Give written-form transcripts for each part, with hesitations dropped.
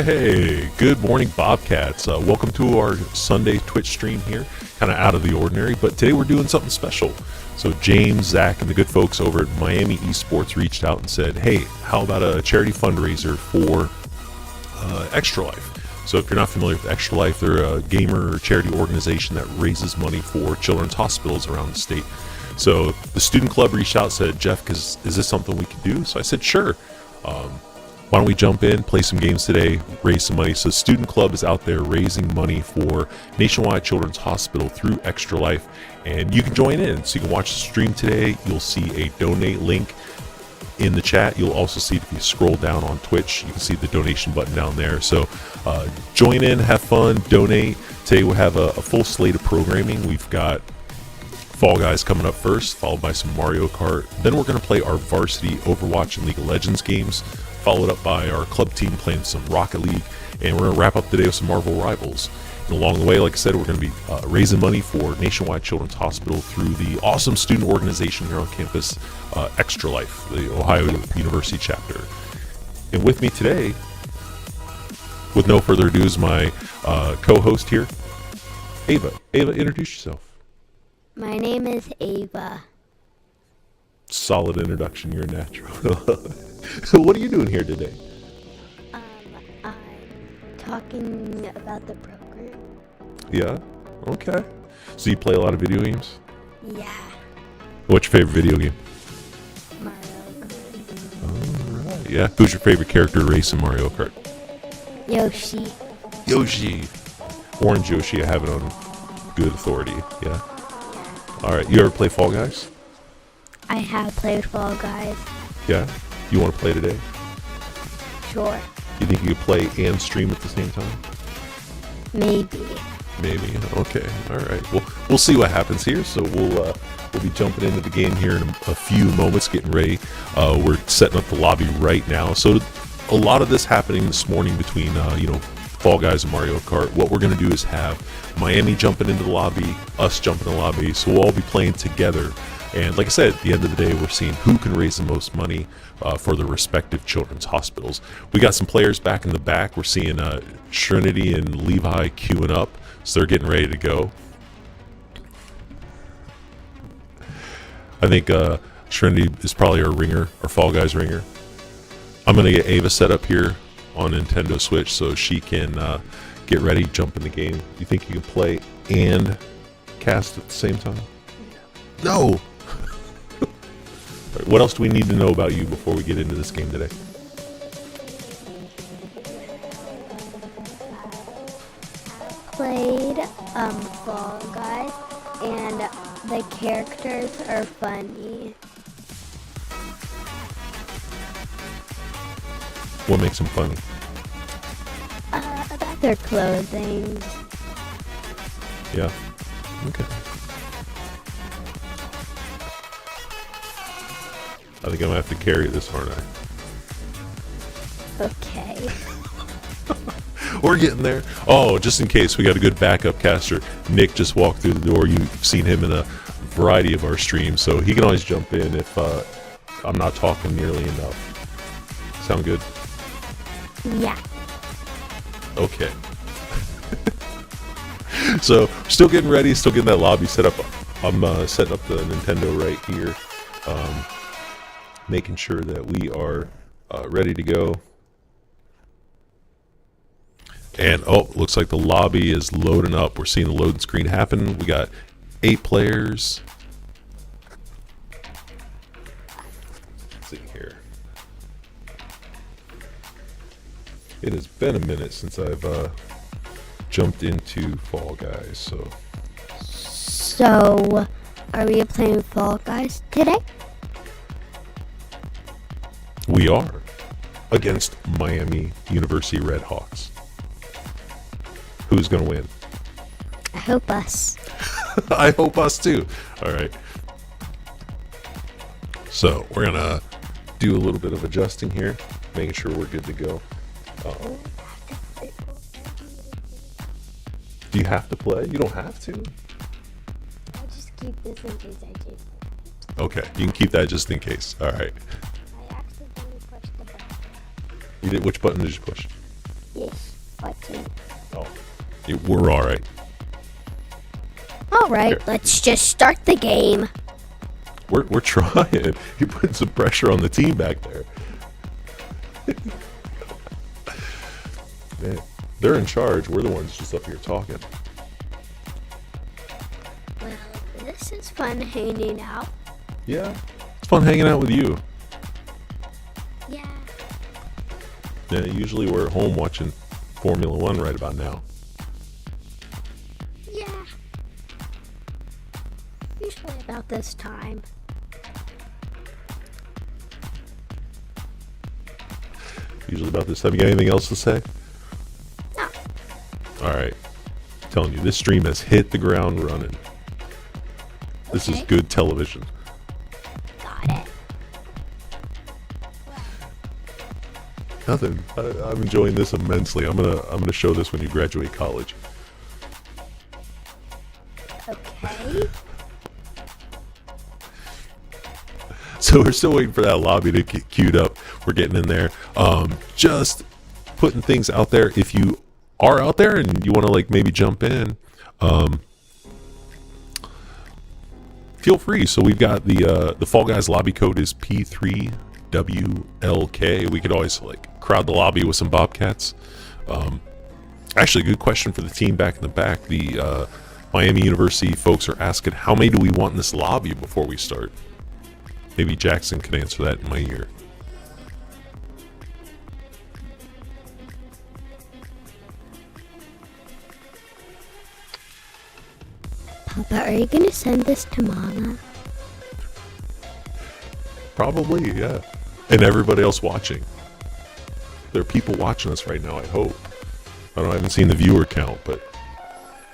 Hey, good morning, Bobcats. Welcome to our Sunday Twitch stream here. Kind of out of the ordinary, but today we're doing something special. So James, Zach, and the good folks over at Miami Esports reached out and said, hey, how about a charity fundraiser for Extra Life? So if you're not familiar with Extra Life, they're a gamer charity organization that raises money for children's hospitals around the state. So the student club reached out and said, Jeff, is this something we can do? So I said, sure. Why don't we jump in, play some games today, raise some money? So Student Club is out there raising money for Nationwide Children's Hospital through Extra Life, and you can join in. So you can watch the stream today. You'll see a donate link in the chat. You'll also see, if you scroll down on Twitch, you can see the donation button down there. So join in, have fun, donate. Today we'll have a full slate of programming. We've got Fall Guys coming up first, followed by some Mario Kart. Then we're going to play our varsity Overwatch and League of Legends games, followed up by our club team playing some Rocket League, and we're going to wrap up the day with some Marvel Rivals. And along the way, like I said, we're going to be raising money for Nationwide Children's Hospital through the awesome student organization here on campus, Extra Life, the Ohio University chapter. And with me today, with no further ado, is my co-host here, Ava. Ava, introduce yourself. My name is Ava. Solid introduction, you're a natural. So what are you doing here today? I'm talking about the program. Yeah? Okay. So you play a lot of video games? Yeah. What's your favorite video game? Mario Kart. Alright, yeah. Who's your favorite character to race in Mario Kart? Yoshi. Yoshi. Orange Yoshi, I have it on good authority, yeah? Alright, you ever play Fall Guys? I have played Fall Guys. Yeah? You want to play today? Sure. You think you could play and stream at the same time? Maybe. Maybe. Okay. All right. Well, we'll see what happens here. So we'll be jumping into the game here in a few moments, getting ready. We're setting up the lobby right now. So a lot of this happening this morning between Fall Guys and Mario Kart. What we're going to do is have Miami jumping into the lobby, us jumping in the lobby. So we'll all be playing together. And like I said, at the end of the day, we're seeing who can raise the most money for the respective children's hospitals. We got some players back in the back. We're seeing Trinity and Levi queuing up, so they're getting ready to go. I think Trinity is probably our ringer, our Fall Guys ringer. I'm going to get Ava set up here on Nintendo Switch so she can get ready, jump in the game. You think you can play and cast at the same time? No! What else do we need to know about you before we get into this game today? Played Fall Guys, and the characters are funny. What makes them funny? About their clothing. Yeah. Okay. I think I'm going to have to carry this, aren't I? Okay. We're getting there. Oh, just in case, we got a good backup caster. Nick just walked through the door. You've seen him in a variety of our streams, so he can always jump in if I'm not talking nearly enough. Sound good? Yeah. Okay. So, still getting ready, still getting that lobby set up. I'm setting up the Nintendo right here. Making sure that we are ready to go. And looks like the lobby is loading up. We're seeing the loading screen happen. We got 8 players. Let's see here. It has been a minute since I've jumped into Fall Guys, So, are we playing Fall Guys today? we are against Miami University Red Hawks. Who's going to win? I hope us. I hope us too. All right. So we're going to do a little bit of adjusting here, making sure we're good to go. Do you have to play? You don't have to. I'll just keep this in case I do. Okay, you can keep that just in case. All right. I accidentally pushed the button. You did. Which button did you push? Yes, button. Oh, we're all right. All right, Here. let's just start the game. We're trying. You're putting some pressure on the team back there. Man, they're in charge. We're the ones just up here talking. Well, this is fun hanging out. Yeah, it's fun hanging out with you. Yeah. Yeah, usually we're at home watching Formula One right about now. Yeah. Usually about this time. Usually about this time. You got anything else to say? No. All right. I'm telling you, this stream has hit the ground running. This is Okay. good television. Got it. Nothing. I'm enjoying this immensely. I'm gonna show this when you graduate college. Okay. So we're still waiting for that lobby to get queued up. We're getting in there. Just putting things out there. If you are out there and you want to like maybe jump in, feel free. So we've got the Fall Guys lobby code is P3WLK. We could always like crowd the lobby with some Bobcats. Actually, good question for the team back in the back. The Miami University folks are asking, how many do we want in this lobby before we start? Maybe Jackson can answer that in my ear. Papa, are you gonna send this to Mama? Probably, yeah. And everybody else watching. There are people watching us right now, I hope. I haven't seen the viewer count, but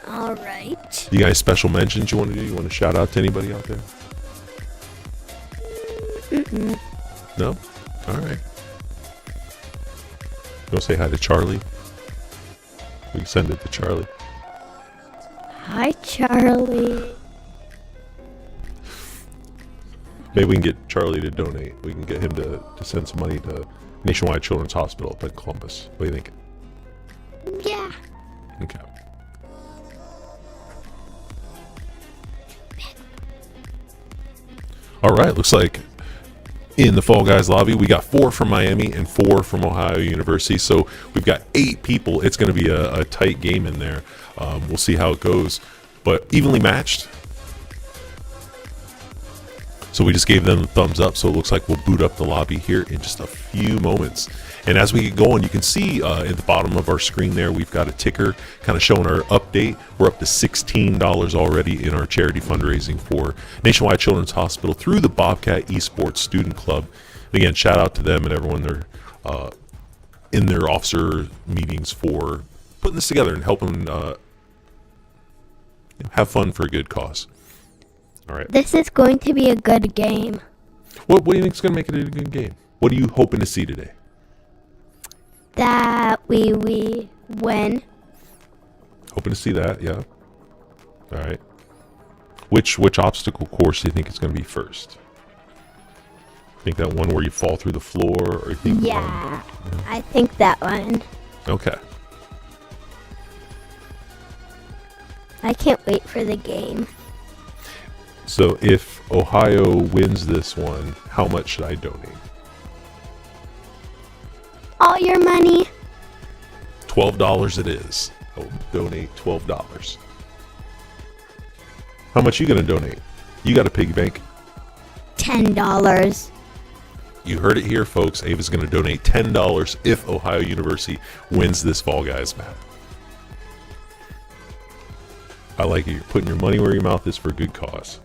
All right. you guys special mentions you want to do? You want to shout out to anybody out there? No? All right. You want to say hi to Charlie? We can send it to Charlie. Hi, Charlie. Maybe we can get Charlie to donate. We can get him to send some money to Nationwide Children's Hospital up in Columbus. What do you think? Yeah. Okay. All right, looks like in the Fall Guys lobby, we got 4 from Miami and 4 from Ohio University. So we've got 8 people. It's going to be a tight game in there. We'll see how it goes, but evenly matched. So we just gave them the thumbs up. So it looks like we'll boot up the lobby here in just a few moments. And as we get going, you can see at the bottom of our screen there, we've got a ticker kind of showing our update. We're up to $16 already in our charity fundraising for Nationwide Children's Hospital through the Bobcat Esports Student Club. And again, shout out to them and everyone there in their officer meetings for putting this together and helping have fun for a good cause. All right. This is going to be a good game. What do you think is going to make it a good game? What are you hoping to see today? That we win. Hoping to see that, yeah. All right. Which obstacle course do you think is going to be first? Think that one where you fall through the floor, or you think the Yeah, I think that one. Okay. I can't wait for the game. So if Ohio wins this one, how much should I donate? All your money. $12 it is. I'll donate $12. How much you going to donate? You got a piggy bank. $10. You heard it here, folks. Ava's going to donate $10 if Ohio University wins this Fall Guys map. I like it. You're putting your money where your mouth is for a good cause.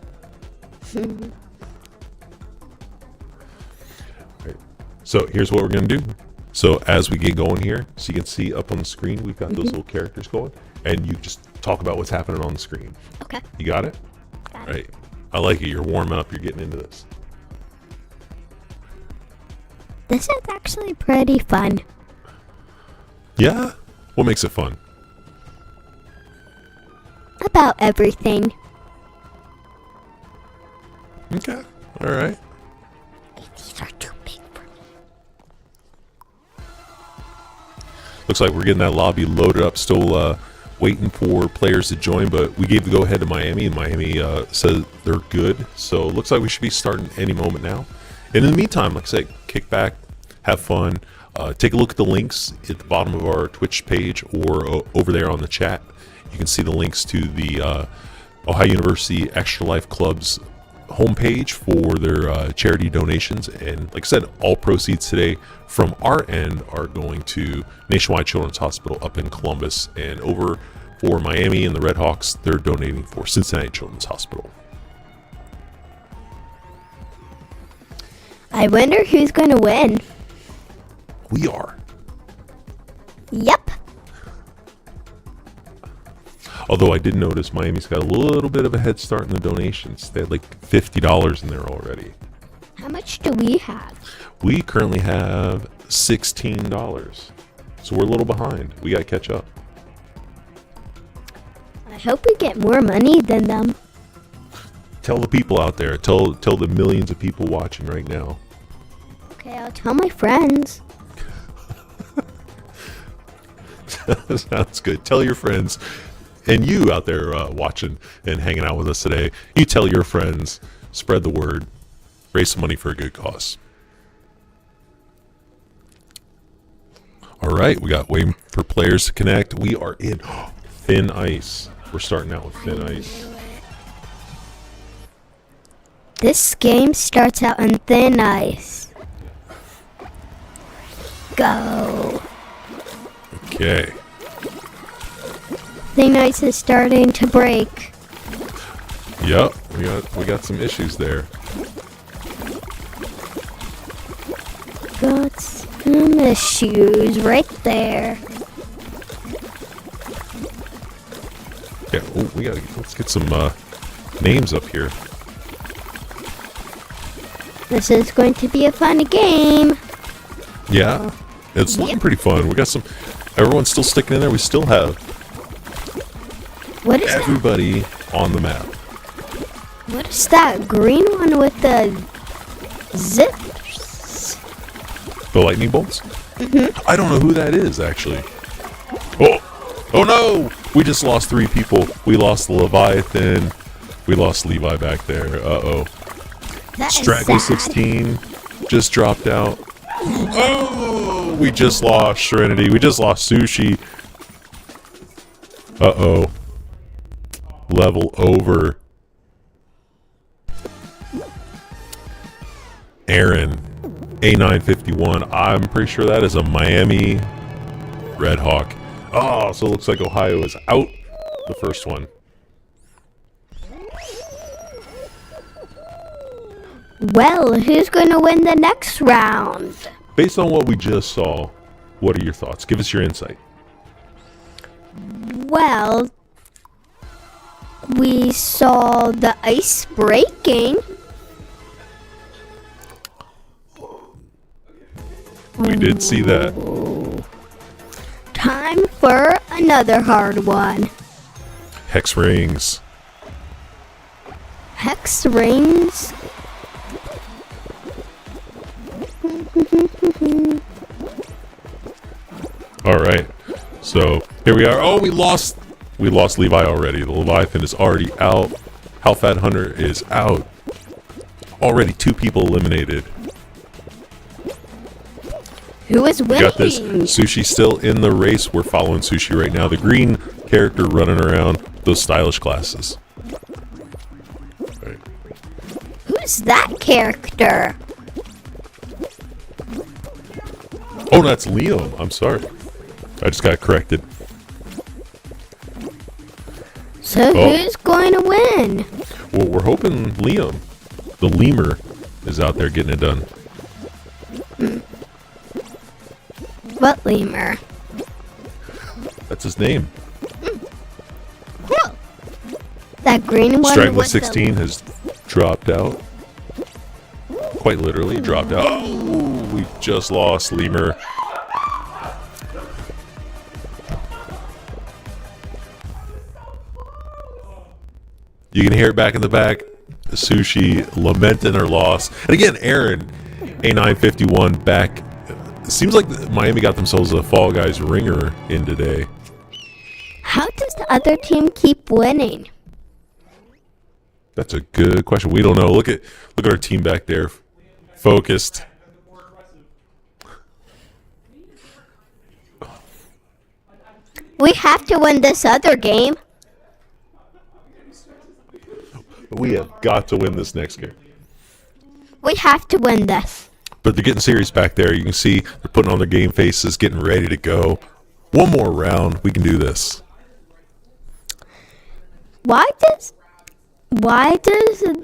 Right. So here's what we're going to do. So as we get going here, so you can see up on the screen, we've got those little characters going, and you just talk about what's happening on the screen. Okay. You got it? Got All it. right. I like it. You're warming up. You're getting into this. This is actually pretty fun. Yeah? What makes it fun? About everything. Okay. All right. These are too big for me. Looks looks like we're getting that lobby loaded up. Still waiting for players to join, but we gave the go-ahead to Miami, and Miami says they're good. So it looks like we should be starting any moment now. And in the meantime, like I said, kick back, have fun. Take a look at the links at the bottom of our Twitch page or over there on the chat. You can see the links to the Ohio University Extra Life Club's homepage for their charity donations. And like I said, all proceeds today from our end are going to Nationwide Children's Hospital up in Columbus. And over for Miami and the Red Hawks, they're donating for Cincinnati Children's Hospital. I wonder who's going to win. We are. Yep. Although I did notice Miami's got a little bit of a head start in the donations. They had like $50 in there already. How much do we have? We currently have $16. So we're a little behind. We got to catch up. I hope we get more money than them. Tell the people out there. Tell the millions of people watching right now. Okay, I'll tell my friends. Sounds good. Tell your friends. And you out there watching and hanging out with us today, you tell your friends, spread the word, raise some money for a good cause. All right, we got waiting for players to connect. We are in thin ice. We're starting out with thin ice. This game starts out on thin ice. Go. Okay. Thin ice is starting to break. Yep, we got some issues there. Got some issues right there. Yeah, let's get some names up here. This is going to be a fun game. Yeah, it's looking pretty fun. We got everyone's still sticking in there. We still have What is everybody on the map. What is that green one with the zips? The lightning bolts? I don't know who that is, actually. Oh no! We just lost 3 people. We lost the Leviathan. We lost Levi back there. Uh-oh. That is Straggly sad. 16 just dropped out. Oh! We just lost Serenity. We just lost Sushi. Uh-oh. Level over. Aaron, A951. I'm pretty sure that is a Miami Red Hawk. Oh, so it looks like Ohio is out the first one. Well, who's going to win the next round? Based on what we just saw, what are your thoughts? Give us your insight. Well, we saw the ice breaking. We did see that. Time for another hard one. Hex rings. Hex rings. All right. So here we are. Oh, we lost Levi already. The Leviathan is already out. Halfat Hunter is out. Already 2 people eliminated. Who is We winning? got this. Sushi still in the race. We're following Sushi right now. The green character running around those stylish glasses. All right. Who's that character? Oh, that's Liam. I'm sorry. I just got corrected. So Oh. who's going to win? Well, we're hoping Liam, the lemur, is out there getting it done. What lemur? That's his name. That green one Straggler with 16 has dropped out. Quite literally dropped out. Oh, we just lost Lemur. You can hear it back in the back. Sushi lamenting her loss. And again, Aaron, A951 back seems like Miami got themselves a Fall Guys ringer in today. How does the other team keep winning? That's a good question. We don't know. Look at our team back there, focused. We have to win this other game. We have got to win this next game. We have to win this. But they're getting serious back there. You can see they're putting on their game faces, getting ready to go. One more round. We can do this. Why does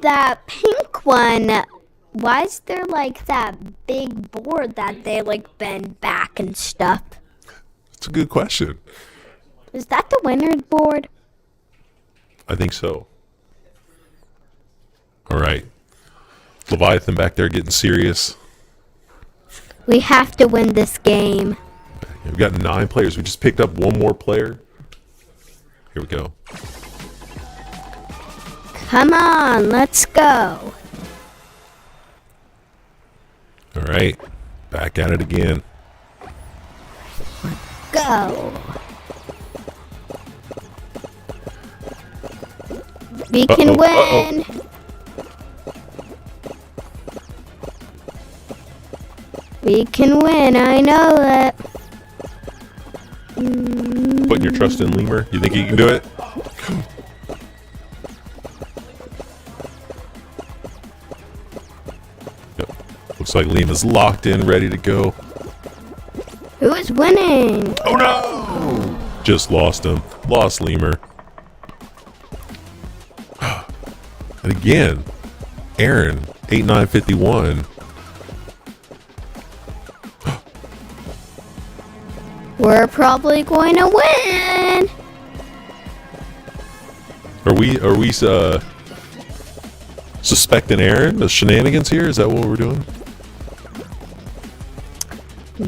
that pink one, why is there like that big board that they like bend back and stuff? That's a good question. Is that the winner's board? I think so. All right. Leviathan back there getting serious. We have to win this game. We've got 9 players. We just picked up one more player. Here we go. Come on, let's go. All right. Back at it again. Go. We can win. We can win, I know it. Putting your trust in Lemur. You think he can do it? Yep. Looks like Lima's locked in, ready to go. Who is winning? Oh no! Just lost him. Lost Lemur. And again, Aaron, 8951. We're probably going to win. Are we suspecting Aaron of shenanigans here? Is that what we're doing?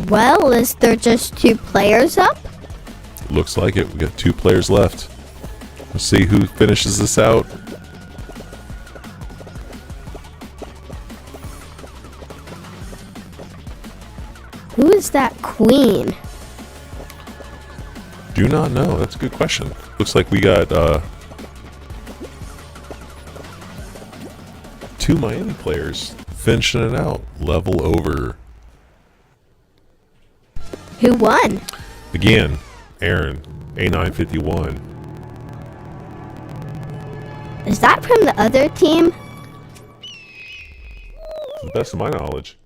Well, is there just 2 players up? Looks like it. We got 2 players left. Let's see who finishes this out. Who is that queen? Do not know. That's a good question. Looks like we got 2 Miami players finishing it out. Level over. Who won? Again, Aaron, A951. Is that from the other team? To the best of my knowledge.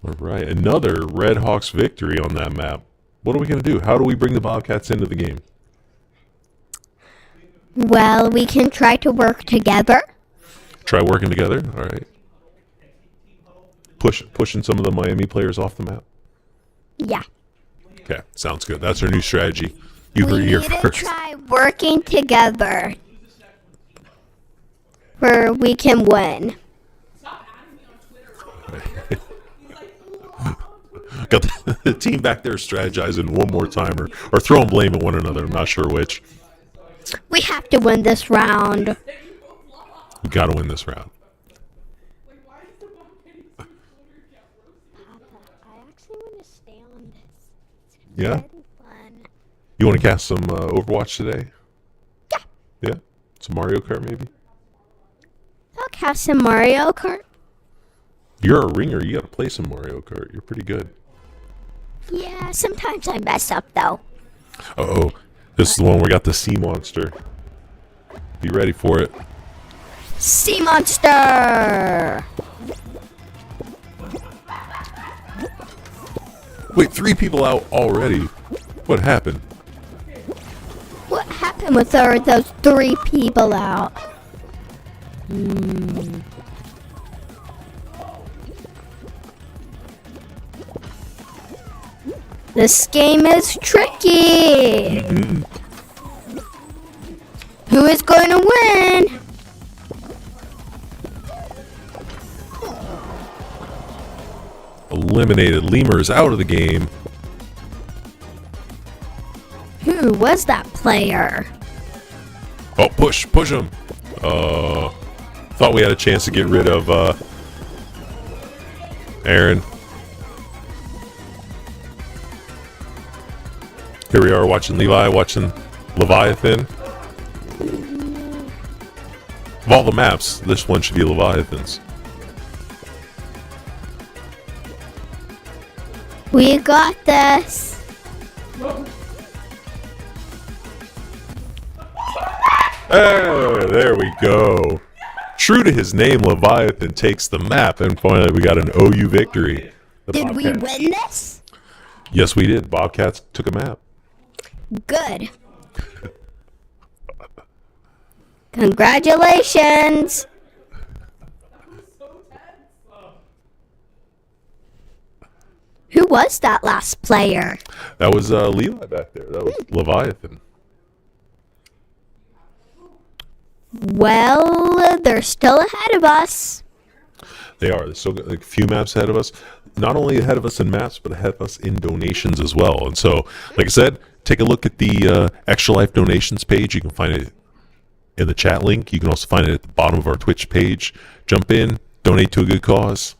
All right, another Red Hawks victory on that map. What are we going to do? How do we bring the Bobcats into the game? Well, we can try to work together. Try working together? All right. Pushing some of the Miami players off the map? Yeah. Okay, sounds good. That's our new strategy. You heard it We here need to first. try working together. Where we can win. Got the team back there strategizing one more time or throwing blame at one another. I'm not sure which. We have to win this round. We got to win this round. I actually want to stay on this. Yeah? Fun. You want to cast some Overwatch today? Yeah. Yeah? Some Mario Kart maybe? I'll cast some Mario Kart. You're a ringer. You got to play some Mario Kart. You're pretty good. Yeah, sometimes I mess up though. Uh-oh. This is the one where we got the sea monster. Be ready for it. Sea monster! Wait, 3 people out already. What happened? What happened with those 3 people out? This game is tricky. Who is going to win? Eliminated. Lemur is out of the game. Who was that player? Oh, push him. Thought we had a chance to get rid of Aaron. Here we are watching Levi, watching Leviathan. Of all the maps, this one should be Leviathan's. We got this. There we go. True to his name, Leviathan takes the map, and finally we got an OU victory. The Did we Bobcats- win this? Yes, we did. Bobcats took a map. Good. Congratulations. Who was that last player? That was Levi back there. That was Leviathan. Well, they're still ahead of us. They are. There's still like a few maps ahead of us. Not only ahead of us in maps, but ahead of us in donations as well. And so, like I said, take a look at the Extra Life donations page. You can find it in the chat link. You can also find it at the bottom of our Twitch page. Jump in, donate to a good cause.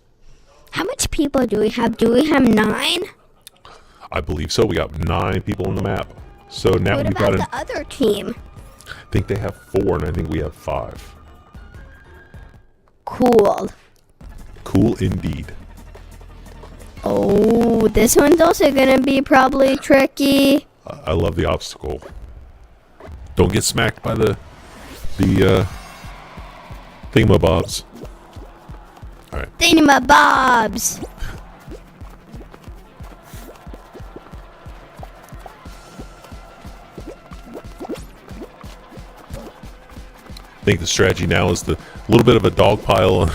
How much people do we have? Do we have 9? I believe so. We got 9 people on the map. So now What we've about got the other team? I think they have 4, and I think we have 5. Cool. Cool indeed. Oh, this one's also gonna be probably tricky. I love the obstacle. Don't get smacked by the thingamabobs. All right. Thingamabobs. I think the strategy now is the little bit of a dog pile on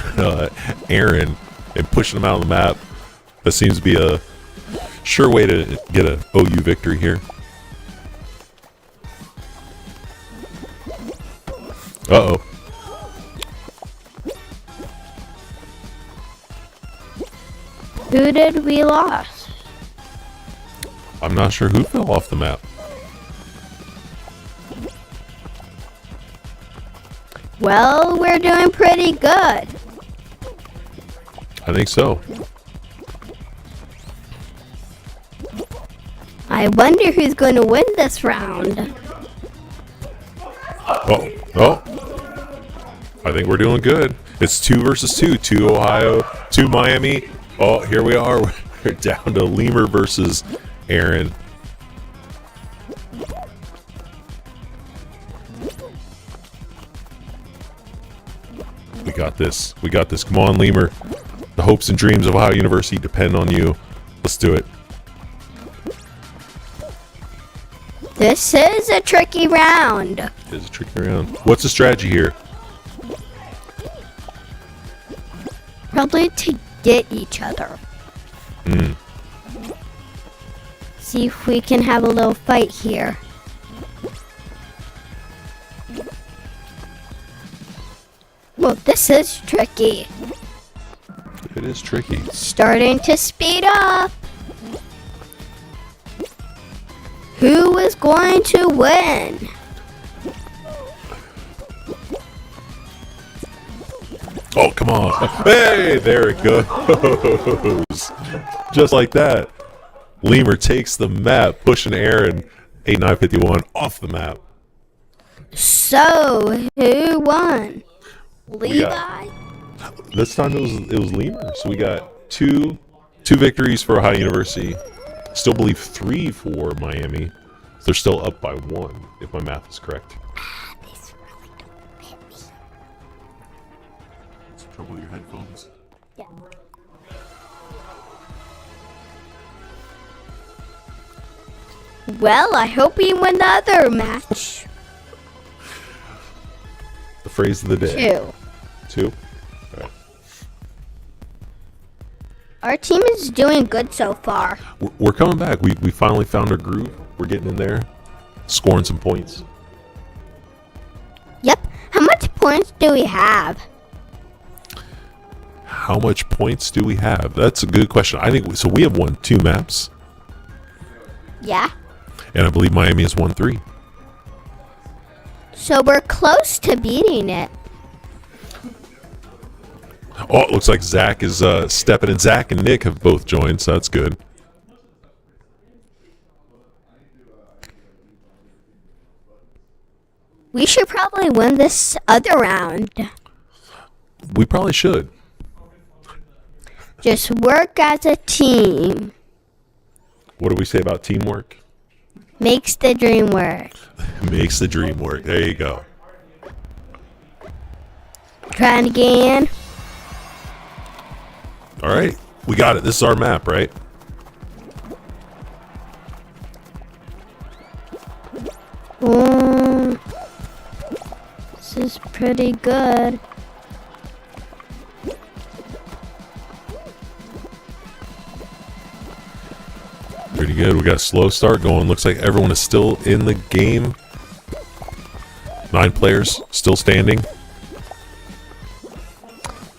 Aaron and pushing him out of the map. That seems to be a sure way to get a OU victory here. Uh-oh. Who did we lose? I'm not sure who fell off the map. Well, we're doing pretty good. I think so. I wonder who's going to win this round. Oh. I think we're doing good. It's 2 versus 2. 2 Ohio, 2 Miami. Oh, here we are. We're down to Lemur versus Aaron. We got this. We got this. Come on, Lemur. The hopes and dreams of Ohio University depend on you. Let's do it. This is a tricky round. It is a tricky round. What's the strategy here? Probably to get each other. See if we can have a little fight here. Well, this is tricky. It is tricky. Starting to speed up. Who is going to win? Oh, come on. Hey, there it goes. Just like that. Lemur takes the map, pushing Aaron 8951 off the map. So, who won? Levi? This time it was Lemur. So we got two victories for Ohio University. Still believe 3 for Miami. They're still up by 1, if my math is correct. This really don't hit me. What's the trouble with your headphones? Yeah. Well, I hope we win the other match. The phrase of the day. 2. 2? Alright. Our team is doing good so far. We're coming back. We finally found our groove. We're getting in there. Scoring some points. Yep. How much points do we have? How much points do we have? That's a good question. I think so. We have won 2 maps, Yeah. and I believe Miami has won 3. So we're close to beating it. Oh, it looks like Zach is stepping in. Zach and Nick have both joined, so that's good. We should probably win this other round. We probably should. Just work as a team. What do we say about teamwork? Makes the dream work. Makes the dream work. There you go. Trying again. All right. We got it. This is our map, right? This is pretty good. Pretty good. We got a slow start going. Looks like everyone is still in the game. 9 players still standing.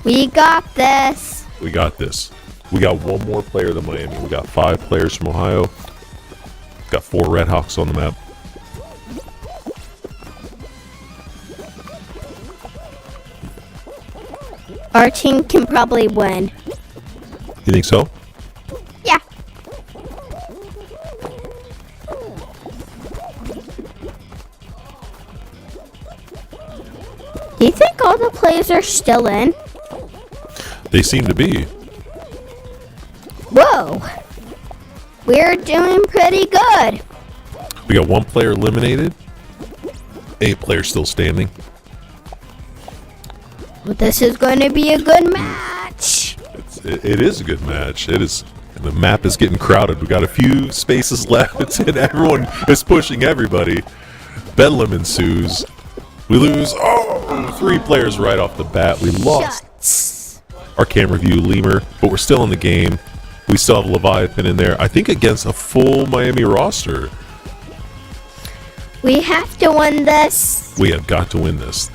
We got this. We got this. We got one more player than Miami. We got 5 players from Ohio. Got 4 Redhawks on the map. Our team can probably win. You think so? Yeah. Do you think all the players are still in? They seem to be. Whoa. We're doing pretty good. We got 1 player eliminated. 8 players still standing. Well, this is going to be a good match. It is a good match. It is. And the map is getting crowded. We got a few spaces left, and everyone is pushing everybody. Bedlam ensues. We lose. Oh, 3 players right off the bat. We lost Shuts. our camera view, Lemur, but we're still in the game. We still have Leviathan in there. I think against a full Miami roster. We have to win this. We have got to win this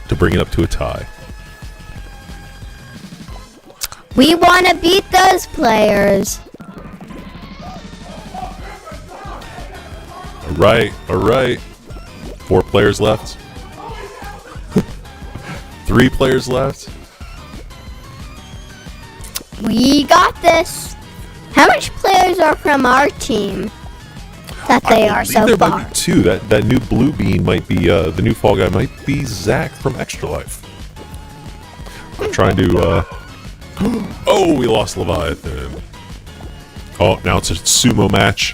to bring it up to a tie. We want to beat those players. All right, all right. 4 players left. 3 players left. We got this. How much players are from our team that they are so there far? might be 2. That new blue bean might be the new fall guy might be Zach from Extra Life. I'm trying to. Oh, we lost Leviathan. Oh, now it's a sumo match.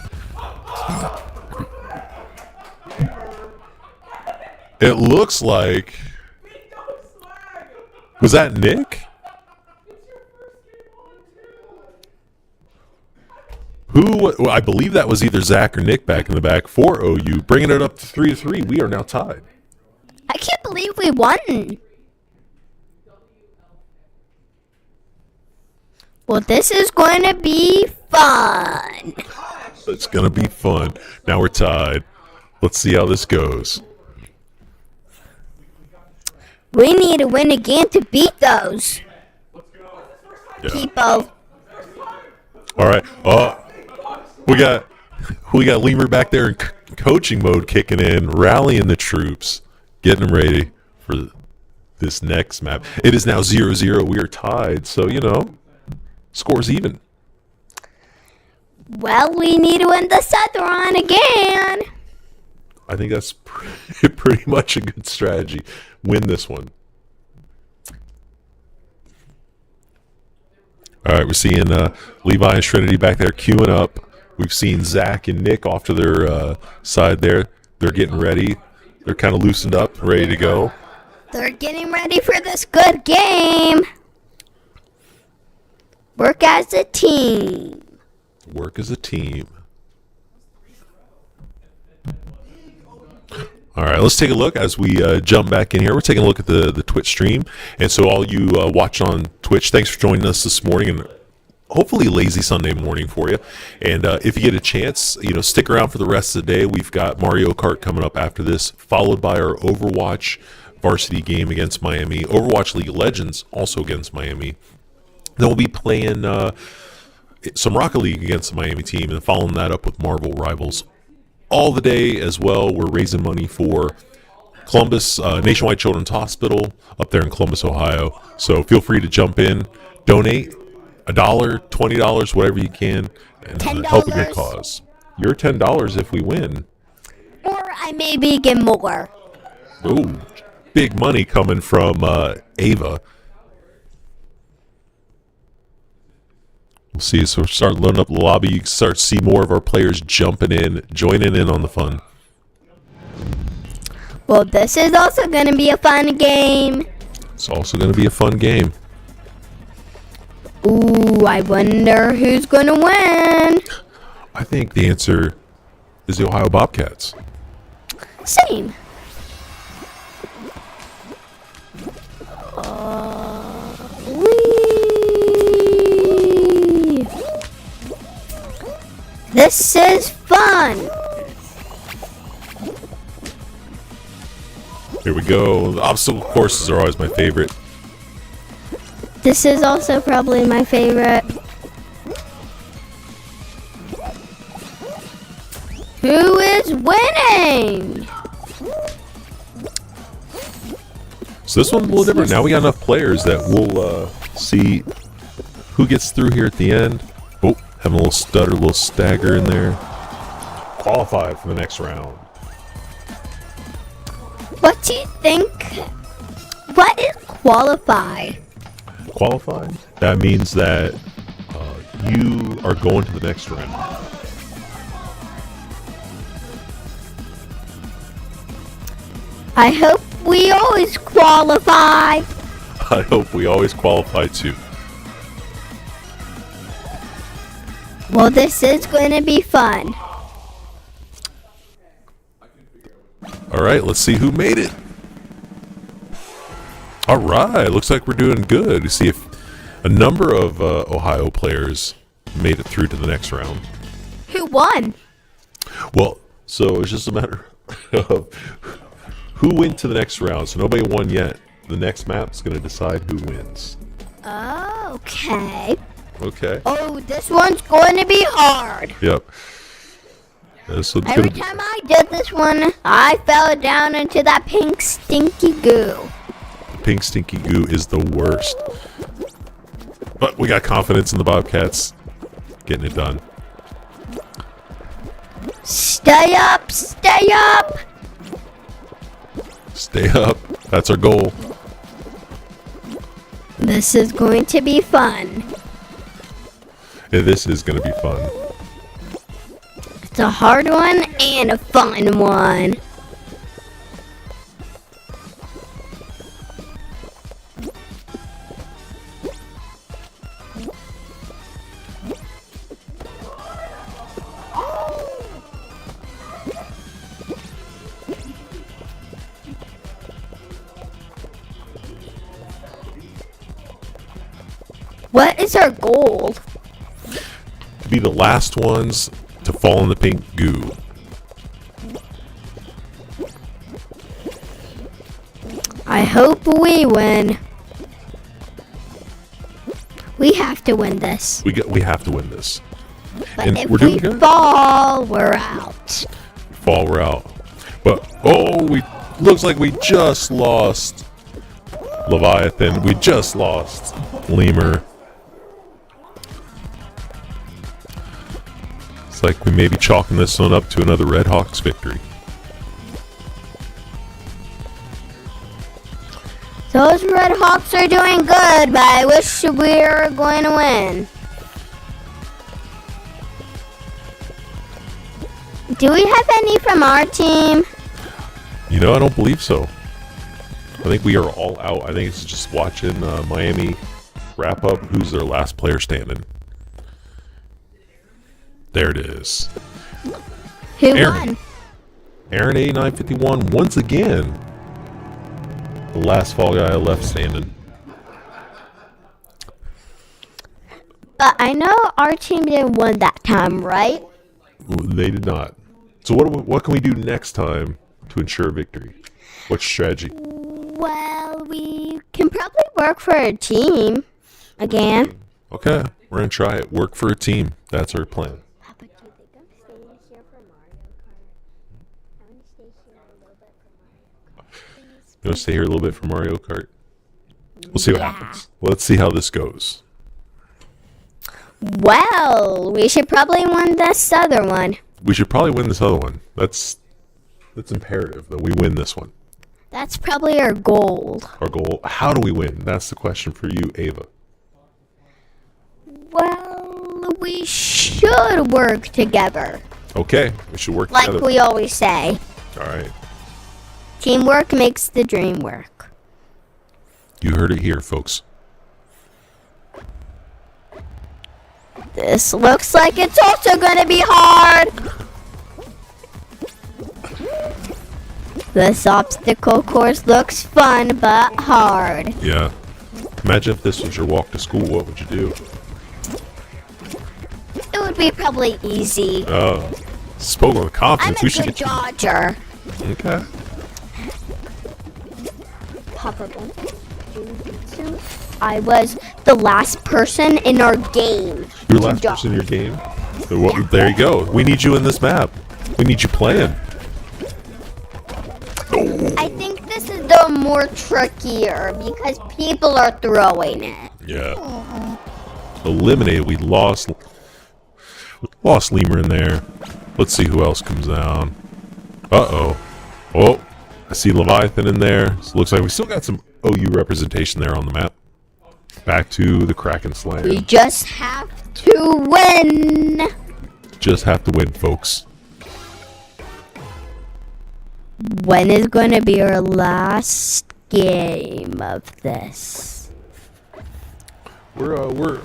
It looks like. Was that Nick? Well, I believe that was either Zach or Nick back in the back for OU, bringing it up to 3-3. We are now tied. I can't believe we won. Well, this is going to be fun. It's gonna be fun. Now we're tied. Let's see how this goes. We need to win again to beat those Yeah. people. All right. Oh, we got Lemur back there in coaching mode, kicking in, rallying the troops, getting them ready for this next map. It is now 0-0. We are tied, so score's even. Well, we need to win this other one again. I think that's pretty much a good strategy. Win this one. All right, we're seeing Levi and Trinity back there queuing up. We've seen Zach and Nick off to their side there. They're getting ready. They're kind of loosened up, ready to go. They're getting ready for this good game. Work as a team. Work as a team. All right, let's take a look as we jump back in here. We're taking a look at the Twitch stream. And so all you watch on Twitch, thanks for joining us this morning. And hopefully lazy Sunday morning for you. And if you get a chance, stick around for the rest of the day. We've got Mario Kart coming up after this, followed by our Overwatch varsity game against Miami. Overwatch League of Legends also against Miami. Then we'll be playing some Rocket League against the Miami team and following that up with Marvel Rivals all the day as well. We're raising money for Columbus Nationwide Children's Hospital up there in Columbus, Ohio. So feel free to jump in, donate $1, $20, whatever you can, and help a good $10. cause. You're $10 if we win. Or I maybe get more. Ooh, big money coming from Ava. We'll see. So start loading up the lobby. You can start to see more of our players jumping in, joining in on the fun. Well, this is also going to be a fun game. It's also going to be a fun game. Ooh, I wonder who's going to win. I think the answer is the Ohio Bobcats. Same. Whee! This is fun. Here we go. The obstacle courses are always my favorite. This is also probably my favorite. Who is winning? So this one's a little different. Now we got enough players that we'll see who gets through here at the end. Oh, having a little stutter, a little stagger in there. Qualified for the next round. What do you think? What is qualify? Qualified? That means that you are going to the next round. I hope we always qualify. I hope we always qualify too. Well, this is going to be fun. All right, let's see who made it. All right, looks like we're doing good. We see if a number of Ohio players made it through to the next round. Who won? Well, so it's just a matter of who went to the next round. So nobody won yet. The next map's going to decide who wins. Okay. Okay. Oh, this one's going to be hard. Yep. This one's Every gonna time I did this one, I fell down into that pink stinky goo. Pink stinky goo is the worst. But we got confidence in the Bobcats getting it done. Stay up, stay up. Stay up. That's our goal. This is going to be fun. Yeah, this is going to be fun. It's a hard one and a fun one. What is our goal? To be the last ones to fall in the pink goo. I hope we win. We have to win this. We have to win this. But And if we're doing we good. fall, we're out. Fall, we're out. But we looks like we just lost Leviathan. We just lost Lemur. It's like we may be chalking this one up to another Red Hawks victory. Those Red Hawks are doing good, but I wish we were going to win. Do we have any from our team? You know, I don't believe so. I think we are all out. I think it's just watching Miami wrap up who's their last player standing. There it is. Who Aaron. won? Aaron A951 once again. The last fall guy left standing. But I know our team didn't win that time, right? They did not. So what can we do next time to ensure victory? What's strategy? Well, we can probably work for a team again. Okay, we're gonna try it. Work for a team. That's our plan. Papa, do you think I'm staying here for Mario Kart? I want to stay here a little bit for Mario Kart. You want to stay here a little bit for Mario Kart? We'll see what happens. Let's see how this goes. Well, we should probably win this other one. We should probably win this other one. That's imperative that we win this one. That's probably our goal. Our goal. How do we win? That's the question for you, Ava. Well, we should work together. Okay, we should work Like together. we always say. All right. Teamwork makes the dream work. You heard it here, folks. This looks like it's also gonna be hard. This obstacle course looks fun but hard. Yeah. Imagine if this was your walk to school. What would you do? It would be probably easy. Oh, spoke with I'm confidence. a We should good get dodger. you. Okay. Papa, I was the last person in our game. You're the last person in your game. So there you go. We need you in this map. We need you playing. I think this is the more trickier because people are throwing it. Yeah. Eliminated. We lost Lemur in there. Let's see who else comes down. Uh-oh. Oh, I see Leviathan in there. So looks like we still got some OU representation there on the map. Back to the Kraken Slam. We just have to win. Just have to win, folks. When is going to be our last game of this? We're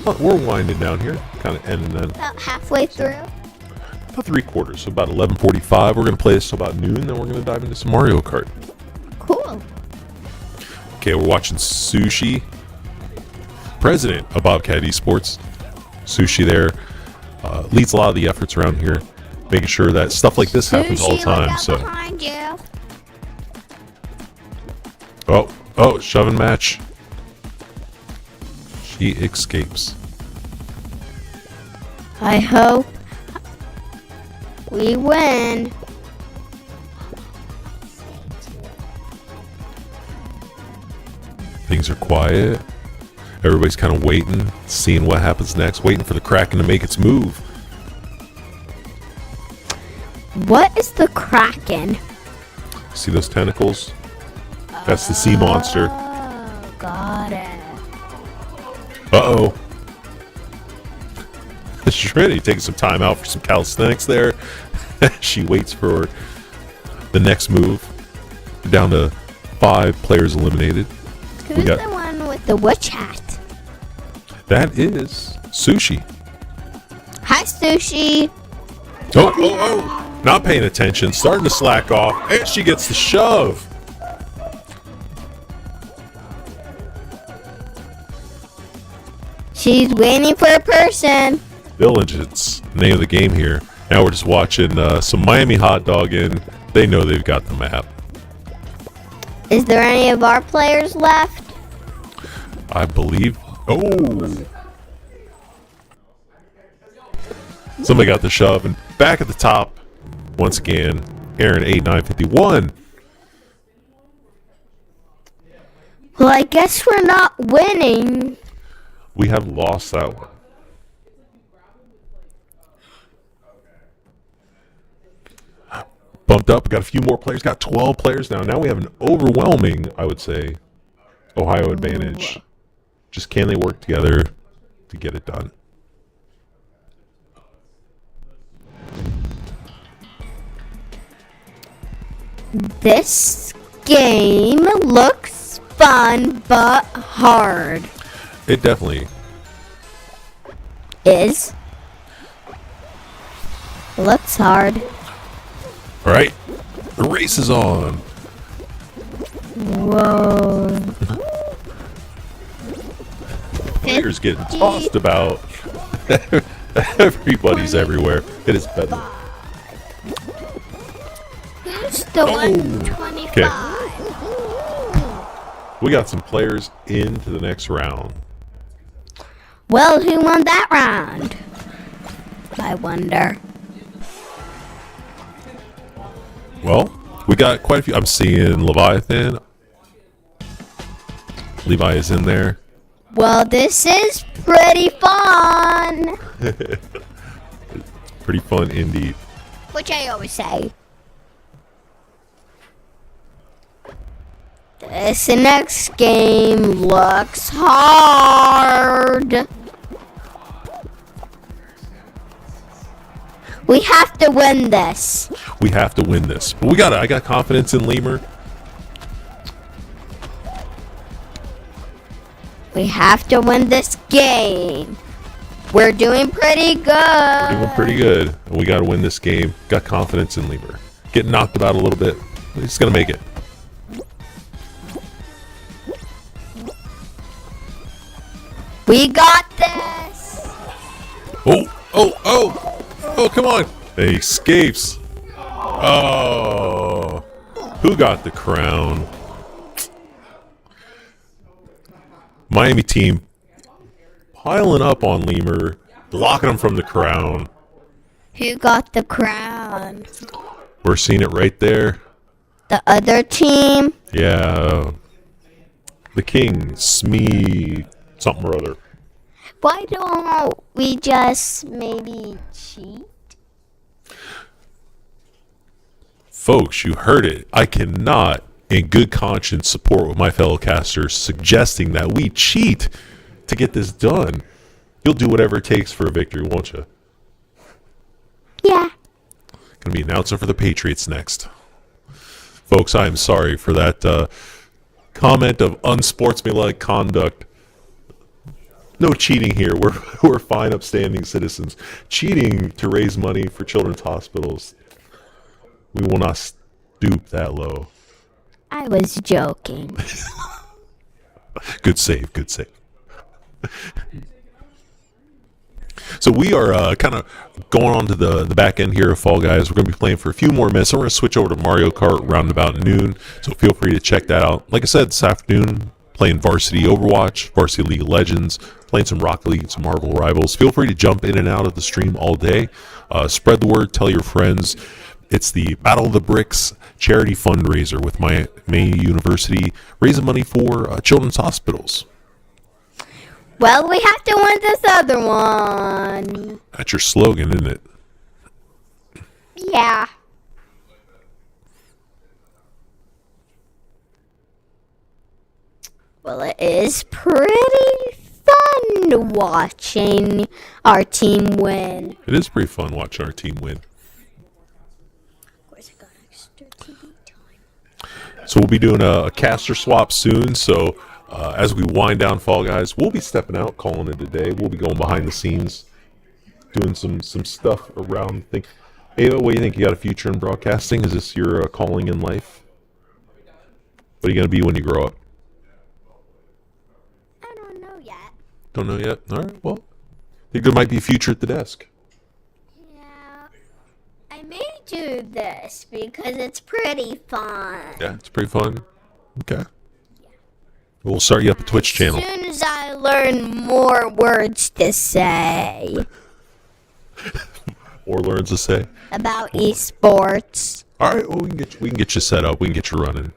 winding down here. Kind of ending then. About halfway through. About 3/4, so about 11:45. We're going to play this till about noon, then we're going to dive into some Mario Kart. Cool. Okay, we're watching Sushi, president of Bobcat Esports. Sushi there leads a lot of the efforts around here, making sure that stuff like this happens all the Sushi, look time. out So, behind you. oh, shoving match. She escapes. I hope we win. Things are quiet. Everybody's kind of waiting, seeing what happens next, waiting for the Kraken to make its move. What is the Kraken? See those tentacles? That's the sea monster. Oh, got it. Uh-oh. Shreddy taking some time out for some calisthenics there. She waits for the next move. Down to 5 players eliminated. Who's got- the one with the witch hat? That is Sushi. Hi, Sushi. Oh. Not paying attention. Starting to slack off. And she gets the shove. She's waiting for a person. Diligence. Name of the game here. Now we're just watching some Miami hot dog in. They know they've got the map. Is there any of our players left? I believe. Oh. Somebody got the shove. And back at the top, once again, Aaron 8951. Well, I guess we're not winning. We have lost that one. Bumped up. Got a few more players. Got 12 players now. Now we have an overwhelming, I would say, Ohio advantage. Just can they work together to get it done? This game looks fun but hard. It definitely Is. Looks hard. All right, the race is on. Whoa. Players getting tossed about. Everybody's everywhere. It is better. Who's the 125? We got some players into the next round. Well, who won that round? I wonder. Well, we got quite a few. I'm seeing Leviathan, Levi is in there. Well, this is pretty fun. Pretty fun indeed. Which I always say. This next game looks hard. We have to win this. We have to win this. But I got confidence in Lemur. We have to win this game. We're doing pretty good. We're doing pretty good. And we got to win this game. Got confidence in Lemur. Getting knocked about a little bit. He's going to make it. We got this. Oh, come on. He escapes. Oh. Who got the crown? Miami team piling up on Lemur, blocking him from the crown. Who got the crown? We're seeing it right there. The other team? Yeah. The king, Smee, something or other. Why don't we just maybe cheat? Folks, you heard it. I cannot, in good conscience, support with my fellow casters suggesting that we cheat to get this done. You'll do whatever it takes for a victory, won't you? Yeah. Gonna be announcing for the Patriots next. Folks, I am sorry for that comment of unsportsmanlike conduct. No cheating here. We're fine, upstanding citizens. Cheating to raise money for children's hospitals. We will not stoop that low. I was joking. Good save, good save. So we are kind of going on to the back end here of Fall Guys. We're going to be playing for a few more minutes. So we're going to switch over to Mario Kart around about noon. So feel free to check that out. Like I said, this afternoon, playing Varsity Overwatch, Varsity League of Legends, playing some Rocket League, some Marvel Rivals. Feel free to jump in and out of the stream all day. Spread the word, tell your friends. It's the Battle of the Bricks charity fundraiser with Miami University, raising money for children's hospitals. Well, we have to win this other one. That's your slogan, isn't it? Yeah. Well, it is pretty fun watching our team win. It is pretty fun watching our team win. Of course, I got extra TV time. So we'll be doing a caster swap soon. So as we wind down Fall Guys, we'll be stepping out, calling it a day. We'll be going behind the scenes, doing some stuff around. Ava, what do you think? You got a future in broadcasting? Is this your calling in life? What are you going to be when you grow up? I don't know yet. Don't know yet? All right, well, I think there might be a future at the desk. Yeah. I may do this because it's pretty fun. Yeah, it's pretty fun. Okay. We'll start you up a Twitch channel. As soon as I learn more words to say Or learns to say. about esports. All right, well, we can get you set up. We can get you running.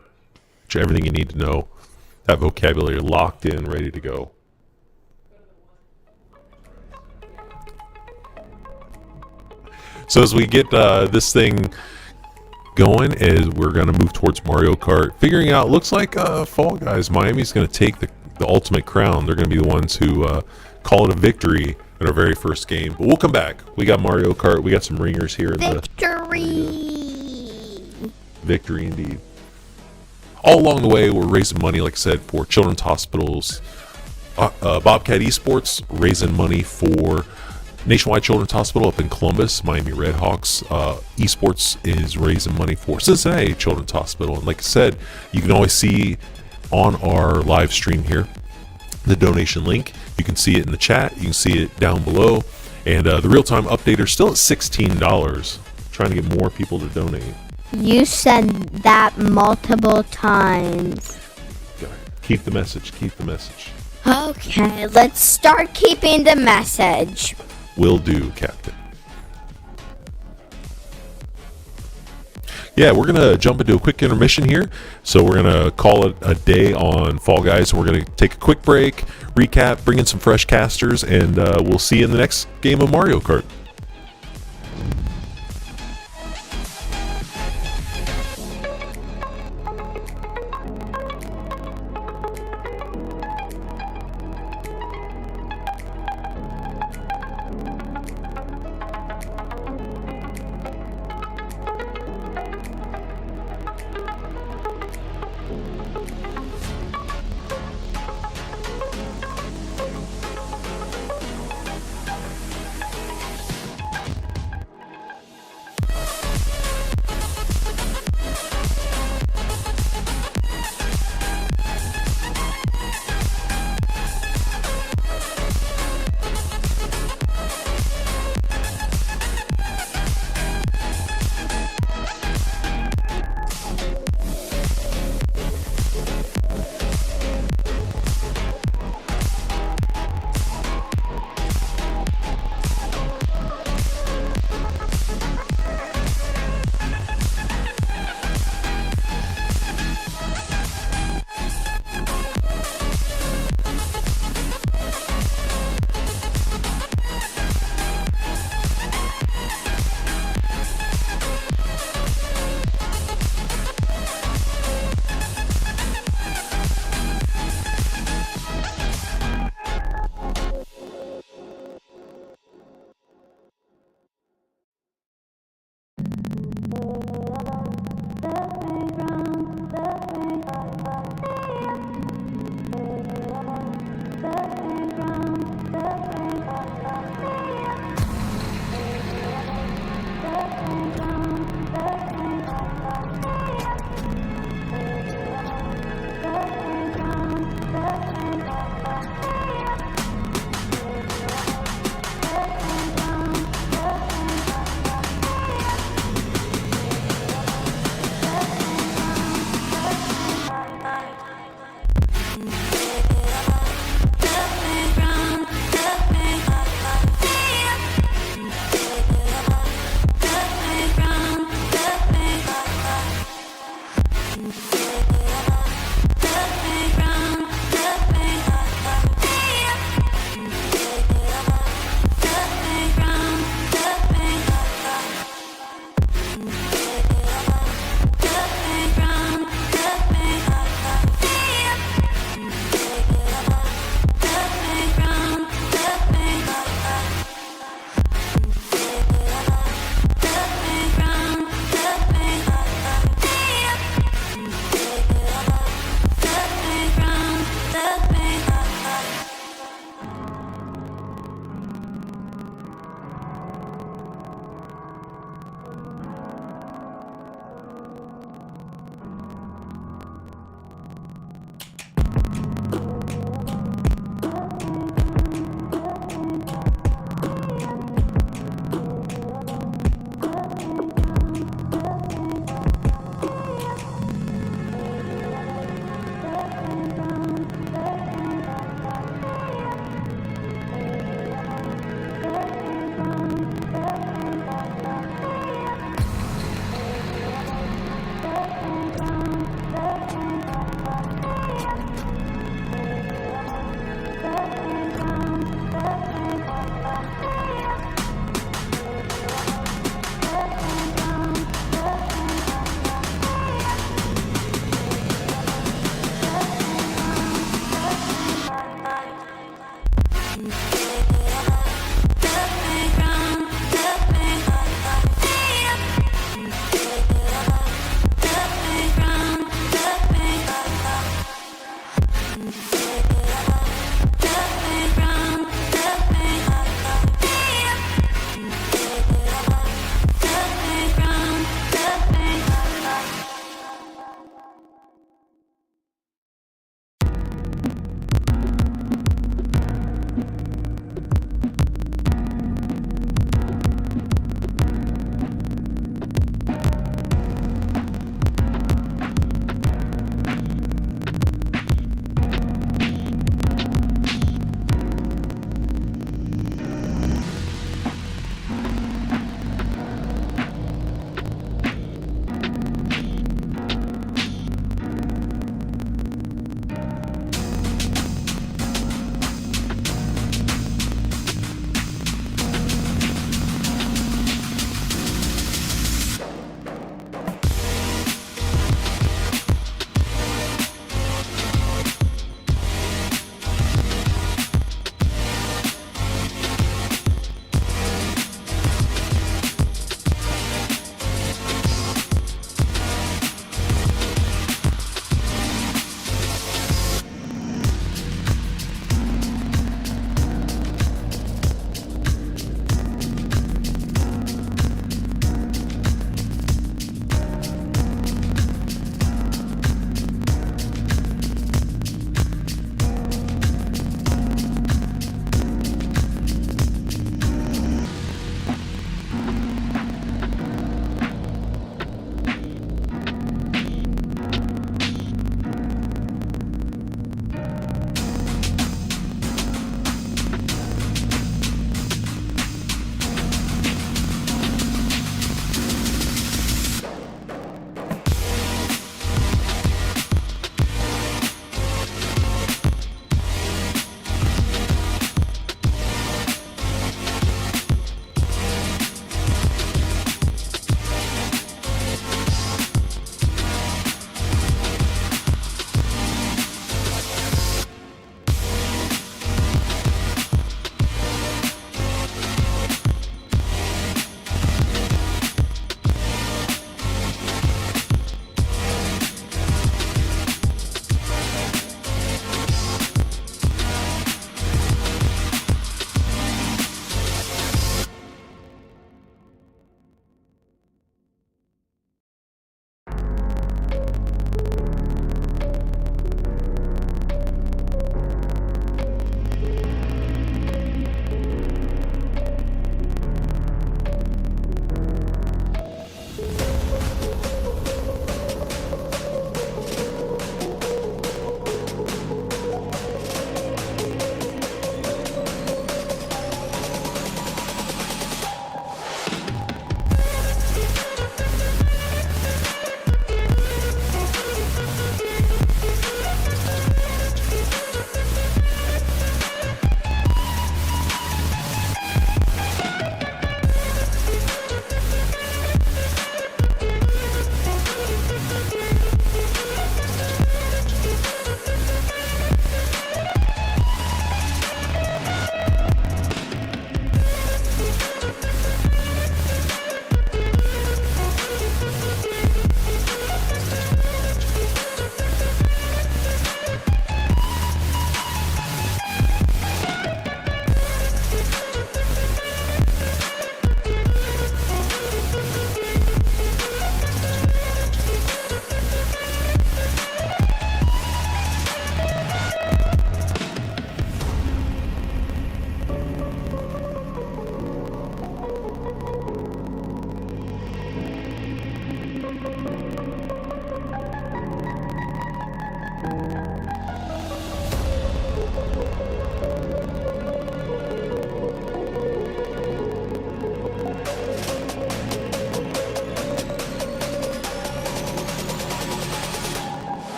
Get you everything you need to know. That vocabulary locked in, ready to go. So as we get this thing going, is we're going to move towards Mario Kart. Figuring out, looks like Fall Guys, Miami's going to take the ultimate crown. They're going to be the ones who call it a victory in our very first game. But we'll come back. We got Mario Kart. We got some ringers here. Victory indeed. All along the way, we're raising money, like I said, for children's hospitals. Bobcat Esports raising money for Nationwide Children's Hospital up in Columbus. Miami Redhawks Esports is raising money for Cincinnati Children's Hospital. And like I said, you can always see on our live stream here the donation link. You can see it in the chat. You can see it down below. And the real-time update are still at $16. Trying to get more people to donate. You said that multiple times. Keep the message. Keep the message. Okay, let's start keeping the message. Will do, Captain. yeah, we're going to jump into a quick intermission here. So we're going to call it a day on Fall Guys. We're going to take a quick break, recap, bring in some fresh casters, and we'll see you in the next game of Mario Kart.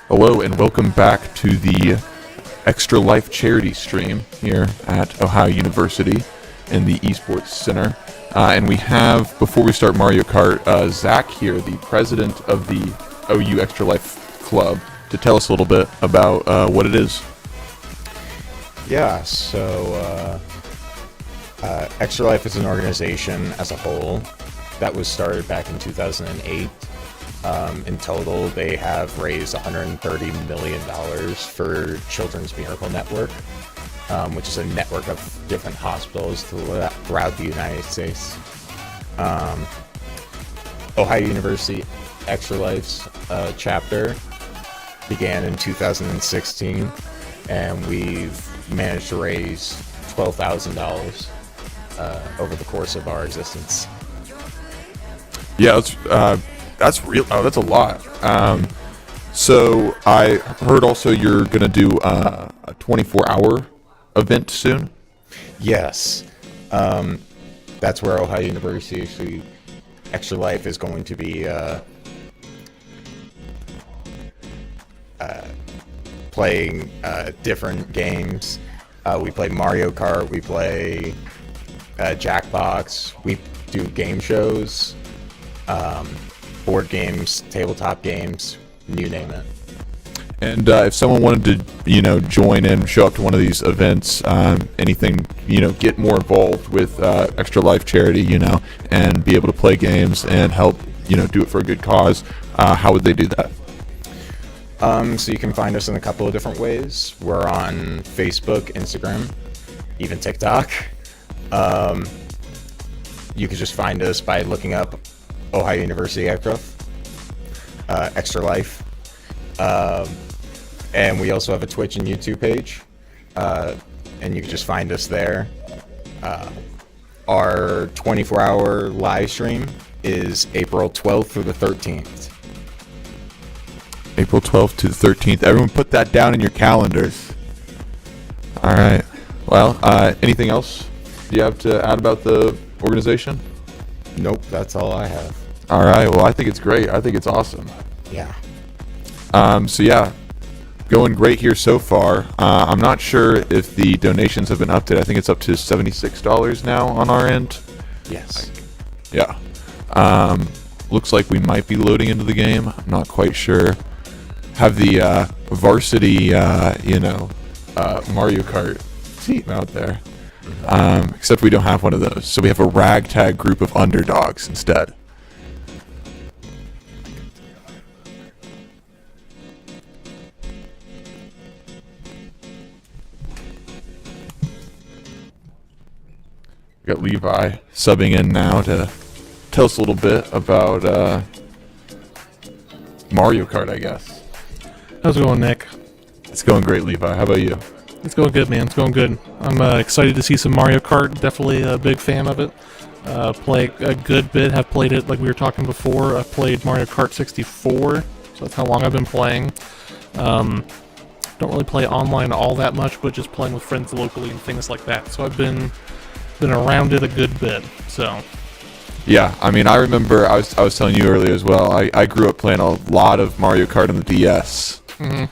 Hello and welcome back to the Extra Life charity stream here at Ohio University in the Esports Center. And we have, before we start Mario Kart, Zach here, the president of the OU Extra Life Club, to tell us a little bit about what it is. Yeah, so Extra Life is an organization as a whole that was started back in 2008. In total, they have raised $130 million for Children's Miracle Network, which is a network of different hospitals throughout the United States. Ohio University Extra Life's chapter began in 2016, and we've managed to raise $12,000 over the course of our existence. Yeah, that's real. Oh, that's a lot. So I heard also you're going to do a 24-hour event soon. Yes. That's where Ohio University Extra Life is going to be playing different games. We play Mario Kart, we play Jackbox, we do game shows, board games, tabletop games, you name it. And if someone wanted to, join in, show up to one of these events, anything, get more involved with Extra Life charity, and be able to play games and help, do it for a good cause, how would they do that? So you can find us in a couple of different ways. We're on Facebook, Instagram, even TikTok. You can just find us by looking up Ohio University Extra Life. And we also have a Twitch and YouTube page, and you can just find us there. Our 24-hour live stream is April 12th through the 13th. April 12th to the 13th. Everyone put that down in your calendars. All right. Well, anything else you have to add about the organization? Nope, that's all I have. All right. Well, I think it's great. I think it's awesome. Yeah. So yeah, going great here so far. I'm not sure if the donations have been updated. I think it's up to $76 now on our end. Yes. Yeah. Looks like we might be loading into the game. I'm not quite sure. Have the varsity, Mario Kart team out there. Except we don't have one of those. So we have a ragtag group of underdogs instead. We got Levi subbing in now to tell us a little bit about Mario Kart, I guess. How's it going, Nick? It's going great, Levi. How about you? It's going good, man. It's going good. I'm excited to see some Mario Kart. Definitely a big fan of it. Play a good bit. Have played it like we were talking before. I've played Mario Kart 64, so that's how long I've been playing. Don't really play online all that much, but just playing with friends locally and things like that. So I've been around it a good bit. So. Yeah, I mean, I remember I was telling you earlier as well. I grew up playing a lot of Mario Kart on the DS. Mm-hmm.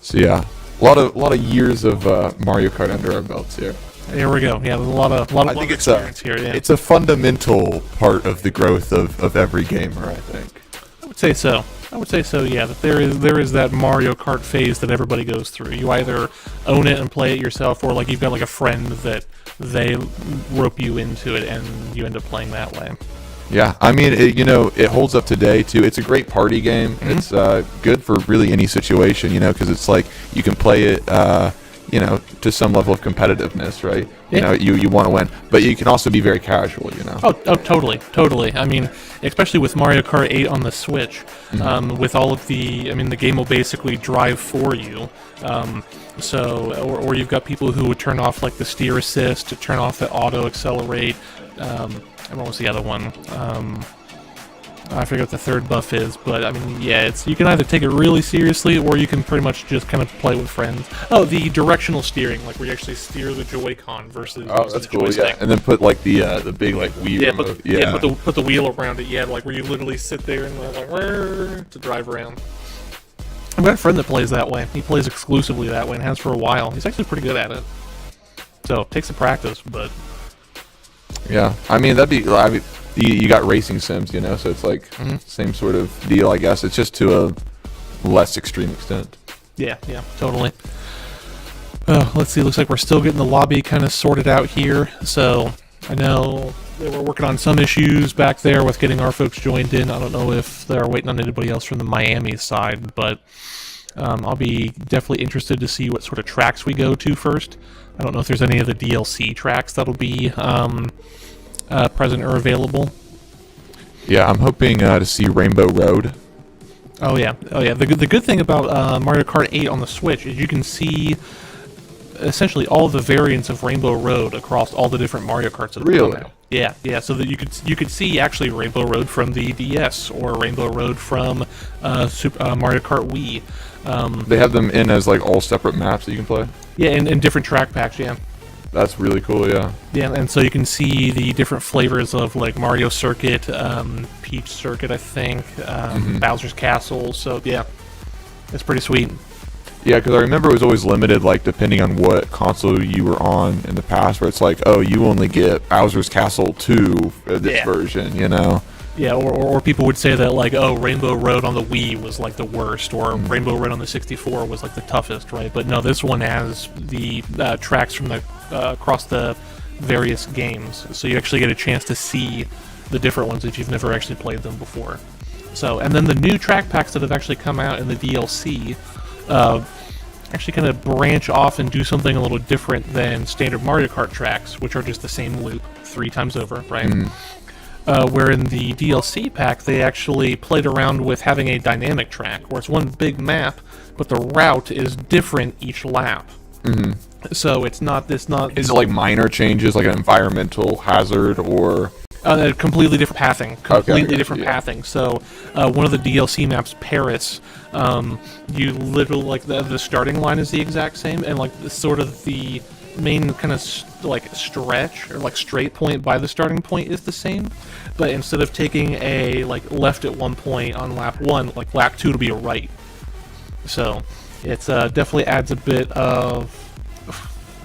So yeah, a lot of years of Mario Kart under our belts here. Here we go. Yeah, there's a lot of I think it's experience here. Yeah. it's a fundamental part of the growth of every gamer, I think. I would say so. I would say so. Yeah, that there is that Mario Kart phase that everybody goes through. You either own it and play it yourself, or like you've got like a friend that they rope you into it, and you end up playing that way. Yeah, I mean, it holds up today too. It's a great party game. It's good for really any situation, because it's like you can play it, to some level of competitiveness, right? Yeah. You want to win, but you can also be very casual, Oh, totally. I mean, especially with Mario Kart 8 on the Switch, with all of the game will basically drive for you. Or you've got people who would turn off like the steer assist, to turn off the auto accelerate. And what was the other one? I forget what the third buff is, but I mean, yeah, you can either take it really seriously, or you can pretty much just kind of play with friends. Oh, the directional steering, like where you actually steer the Joy-Con versus that's the cool. joystick. Yeah, and then put like the big like Wii remote. Put the wheel around it. Yeah, like where you literally sit there and like to drive around. I've got a friend that plays that way. He plays exclusively that way and has for a while. He's actually pretty good at it. So it takes some practice, but yeah, I mean you got racing sims, so it's like same sort of deal, I guess. It's just to a less extreme extent. Yeah, totally. Let's see. Looks like we're still getting the lobby kind of sorted out here. So I know they were working on some issues back there with getting our folks joined in. I don't know if they're waiting on anybody else from the Miami side, but I'll be definitely interested to see what sort of tracks we go to first. I don't know if there's any of the DLC tracks that'll be present or available. Yeah, I'm hoping to see Rainbow Road. Oh yeah. The good thing about Mario Kart 8 on the Switch is you can see essentially all the variants of Rainbow Road across all the different Mario Karts that have Really? come out. Yeah. So that you could see actually Rainbow Road from the DS or Rainbow Road from Mario Kart Wii. They have them in as like all separate maps that you can play. Yeah, and different track packs. Yeah. That's really cool. Yeah. Yeah, and so you can see the different flavors of like Mario Circuit, Peach Circuit, I think, Bowser's Castle. So yeah, it's pretty sweet. Yeah, because I remember it was always limited, like depending on what console you were on in the past, where it's like, oh, you only get Bowser's Castle 2 this version, Yeah, or people would say that like, oh, Rainbow Road on the Wii was like the worst, or Rainbow Road on the 64 was like the toughest, right? But no, this one has the tracks from the across the various games, so you actually get a chance to see the different ones if you've never actually played them before. So, and then the new track packs that have actually come out in the DLC actually kind of branch off and do something a little different than standard Mario Kart tracks, which are just the same loop 3 times over, right? Where in the DLC pack, they actually played around with having a dynamic track, where it's one big map, but the route is different each lap. So it's not Is it like minor changes, like an environmental hazard, or a completely different pathing. Completely different yeah. pathing. So one of the DLC maps, Paris, you literally like the starting line is the exact same, and like the main kind of stretch or like straight point by the starting point is the same, but instead of taking a like left at one point on lap 1, like lap 2 to be a right. So it's definitely adds a bit of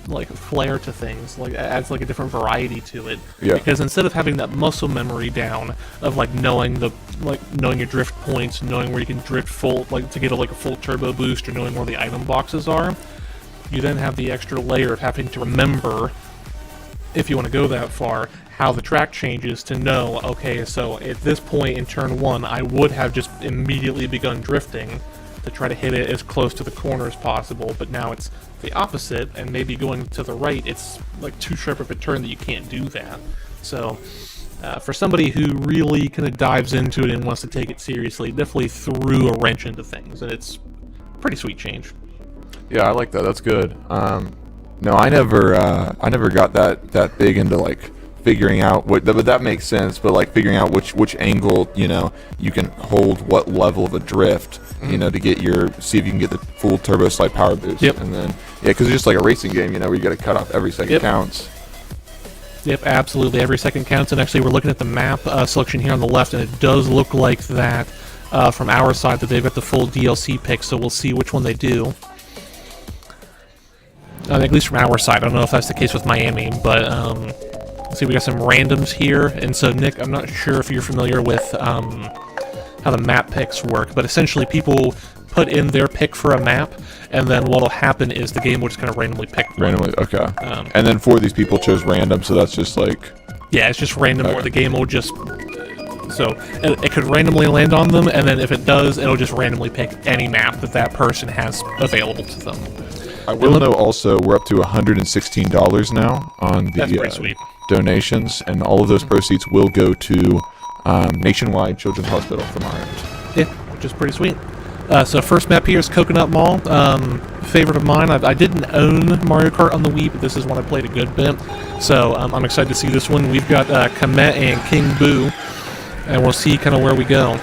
like flair to things, like adds like a different variety to it. Yeah. Because instead of having that muscle memory down of like knowing your drift points, knowing where you can drift full, like to get a full turbo boost, or knowing where the item boxes are, you then have the extra layer of having to remember, if you want to go that far, how the track changes to know, okay, so at this point in turn 1, I would have just immediately begun drifting to try to hit it as close to the corner as possible, but now it's the opposite, and maybe going to the right, it's like too sharp of a turn that you can't do that. So for somebody who really kind of dives into it and wants to take it seriously, it definitely threw a wrench into things, and it's pretty sweet change. Yeah, I like that. That's good. No, I never got that big into like figuring out what, but that makes sense. But like figuring out which angle you can hold what level of a drift, to get see if you can get the full turbo slide power boost. Yep. And then because it's just like a racing game, where you got to cut off every second counts. Yep, absolutely. Every second counts. And actually, we're looking at the map selection here on the left, and it does look like that from our side that they've got the full DLC pick. So we'll see which one they do. at least from our side. I don't know if that's the case with Miami, but let's see, we got some randoms here. And so, Nick, I'm not sure if you're familiar with how the map picks work, but essentially people put in their pick for a map, and then what'll happen is the game will just kind of randomly pick one. Randomly, okay. And then 4 of these people chose random, so that's just like... Yeah, it's just random, Okay. or the game will just... So, it could randomly land on them, and then if it does, it'll just randomly pick any map that that person has available to them. I will know also, we're up to $116 now on That's the pretty sweet. donations, and all of those proceeds will go to Nationwide Children's Hospital from our end. Yeah, which is pretty sweet. So first map here is Coconut Mall. Favorite of mine. I didn't own Mario Kart on the Wii, but this is one I played a good bit. So I'm excited to see this one. We've got Komet and King Boo, and we'll see kind of where we go.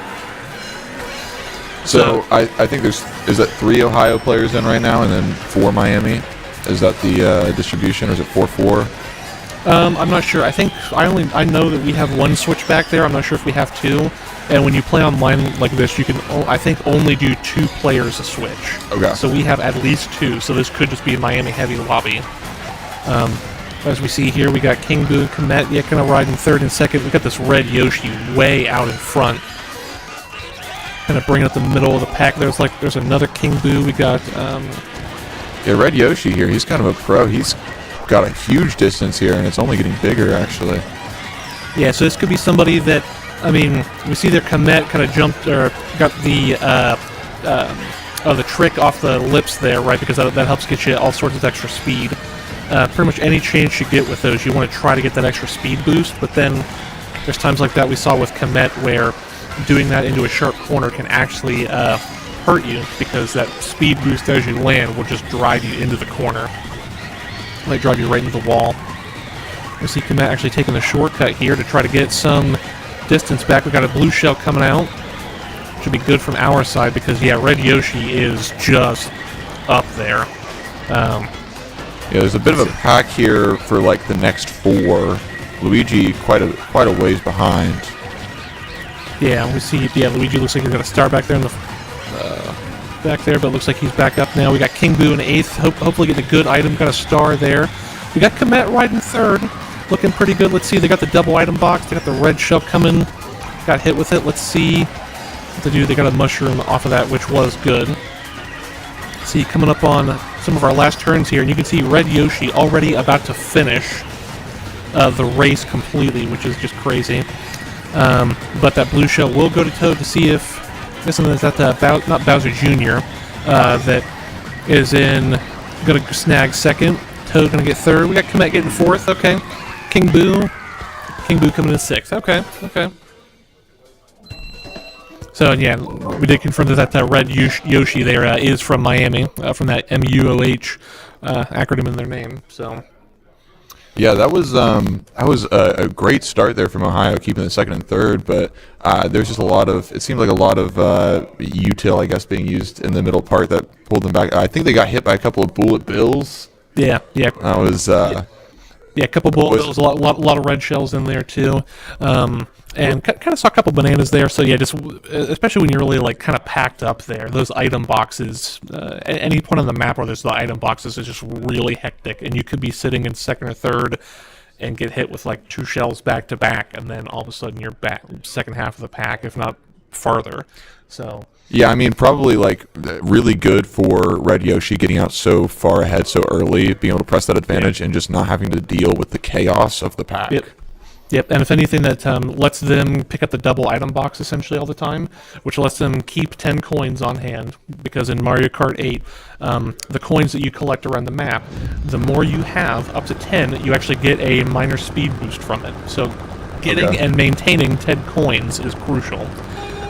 So I think is that 3 Ohio players in right now, and then 4 Miami? Is that the distribution, or is it 4-4? I'm not sure. I think I know that we have 1 switch back there. I'm not sure if we have 2. And when you play online like this, you can I think only do 2 players a switch. Okay. So we have at least 2. So this could just be a Miami heavy lobby. As we see here, we got King Boo and Komet, yeah, kind of riding third and second. We got this red Yoshi way out in front, kind of bringing up the middle of the pack. There's another King Boo. We got Yeah, Red Yoshi here, he's kind of a pro. He's got a huge distance here, and it's only getting bigger, actually. yeah. So this could be somebody that, I mean, we see their Komet kind of jumped or got the the trick off the lips there, right? Because that helps get you all sorts of extra speed. Pretty much any chance you get with those, you want to try to get that extra speed boost, but then there's times like that we saw with Komet where doing that into a sharp corner can actually hurt you, because that speed boost as you land will just drive you into the corner. Like drive you right into the wall. We see Komet actually taking the shortcut here to try to get some distance back. We got a blue shell coming out. Should be good from our side because, yeah, Red Yoshi is just up there. Yeah, there's a bit of a pack here for like the next 4. Luigi quite a ways behind. Yeah, we see. Yeah, Luigi looks like he's got a star back there in the back there, but it looks like he's back up now. We got King Boo in 8th. Hopefully getting a good item. Got a star there. We got Komet riding 3rd, looking pretty good. Let's see. They got the double item box. They got the red shell coming. Got hit with it. Let's see what they do. They got a mushroom off of that, which was good. See, coming up on some of our last turns here, and you can see Red Yoshi already about to finish the race completely, which is just crazy. But that blue shell will go to Toad to see if this one is that not Bowser Jr. That is gonna snag 2nd. Toad gonna get 3rd. We got Komet getting 4th. Okay. King Boo coming in 6th. Okay. So yeah, we did confirm that Red Yoshi there is from Miami, from that MUOH acronym in their name. So Yeah, that was a great start there from Ohio, keeping the 2nd and 3rd. But there's just it seemed like a lot of util, I guess, being used in the middle part that pulled them back. I think they got hit by a couple of bullet bills. yeah. That was Yeah, a couple bullet bills, a lot of red shells in there too, and kind of saw a couple bananas there. So yeah, just especially when you're really like kind of packed up there, those item boxes, at any point on the map where there's the item boxes is just really hectic, and you could be sitting in 2nd or 3rd and get hit with like 2 shells back to back, and then all of a sudden you're back second half of the pack, if not farther. So. Yeah, I mean, probably like really good for Red Yoshi getting out so far ahead so early, being able to press that advantage, and just not having to deal with the chaos of the pack. Yep, and if anything, that lets them pick up the double item box essentially all the time, which lets them keep 10 coins on hand, because in Mario Kart 8, the coins that you collect around the map, the more you have, up to 10, you actually get a minor speed boost from it. So getting and maintaining 10 coins is crucial.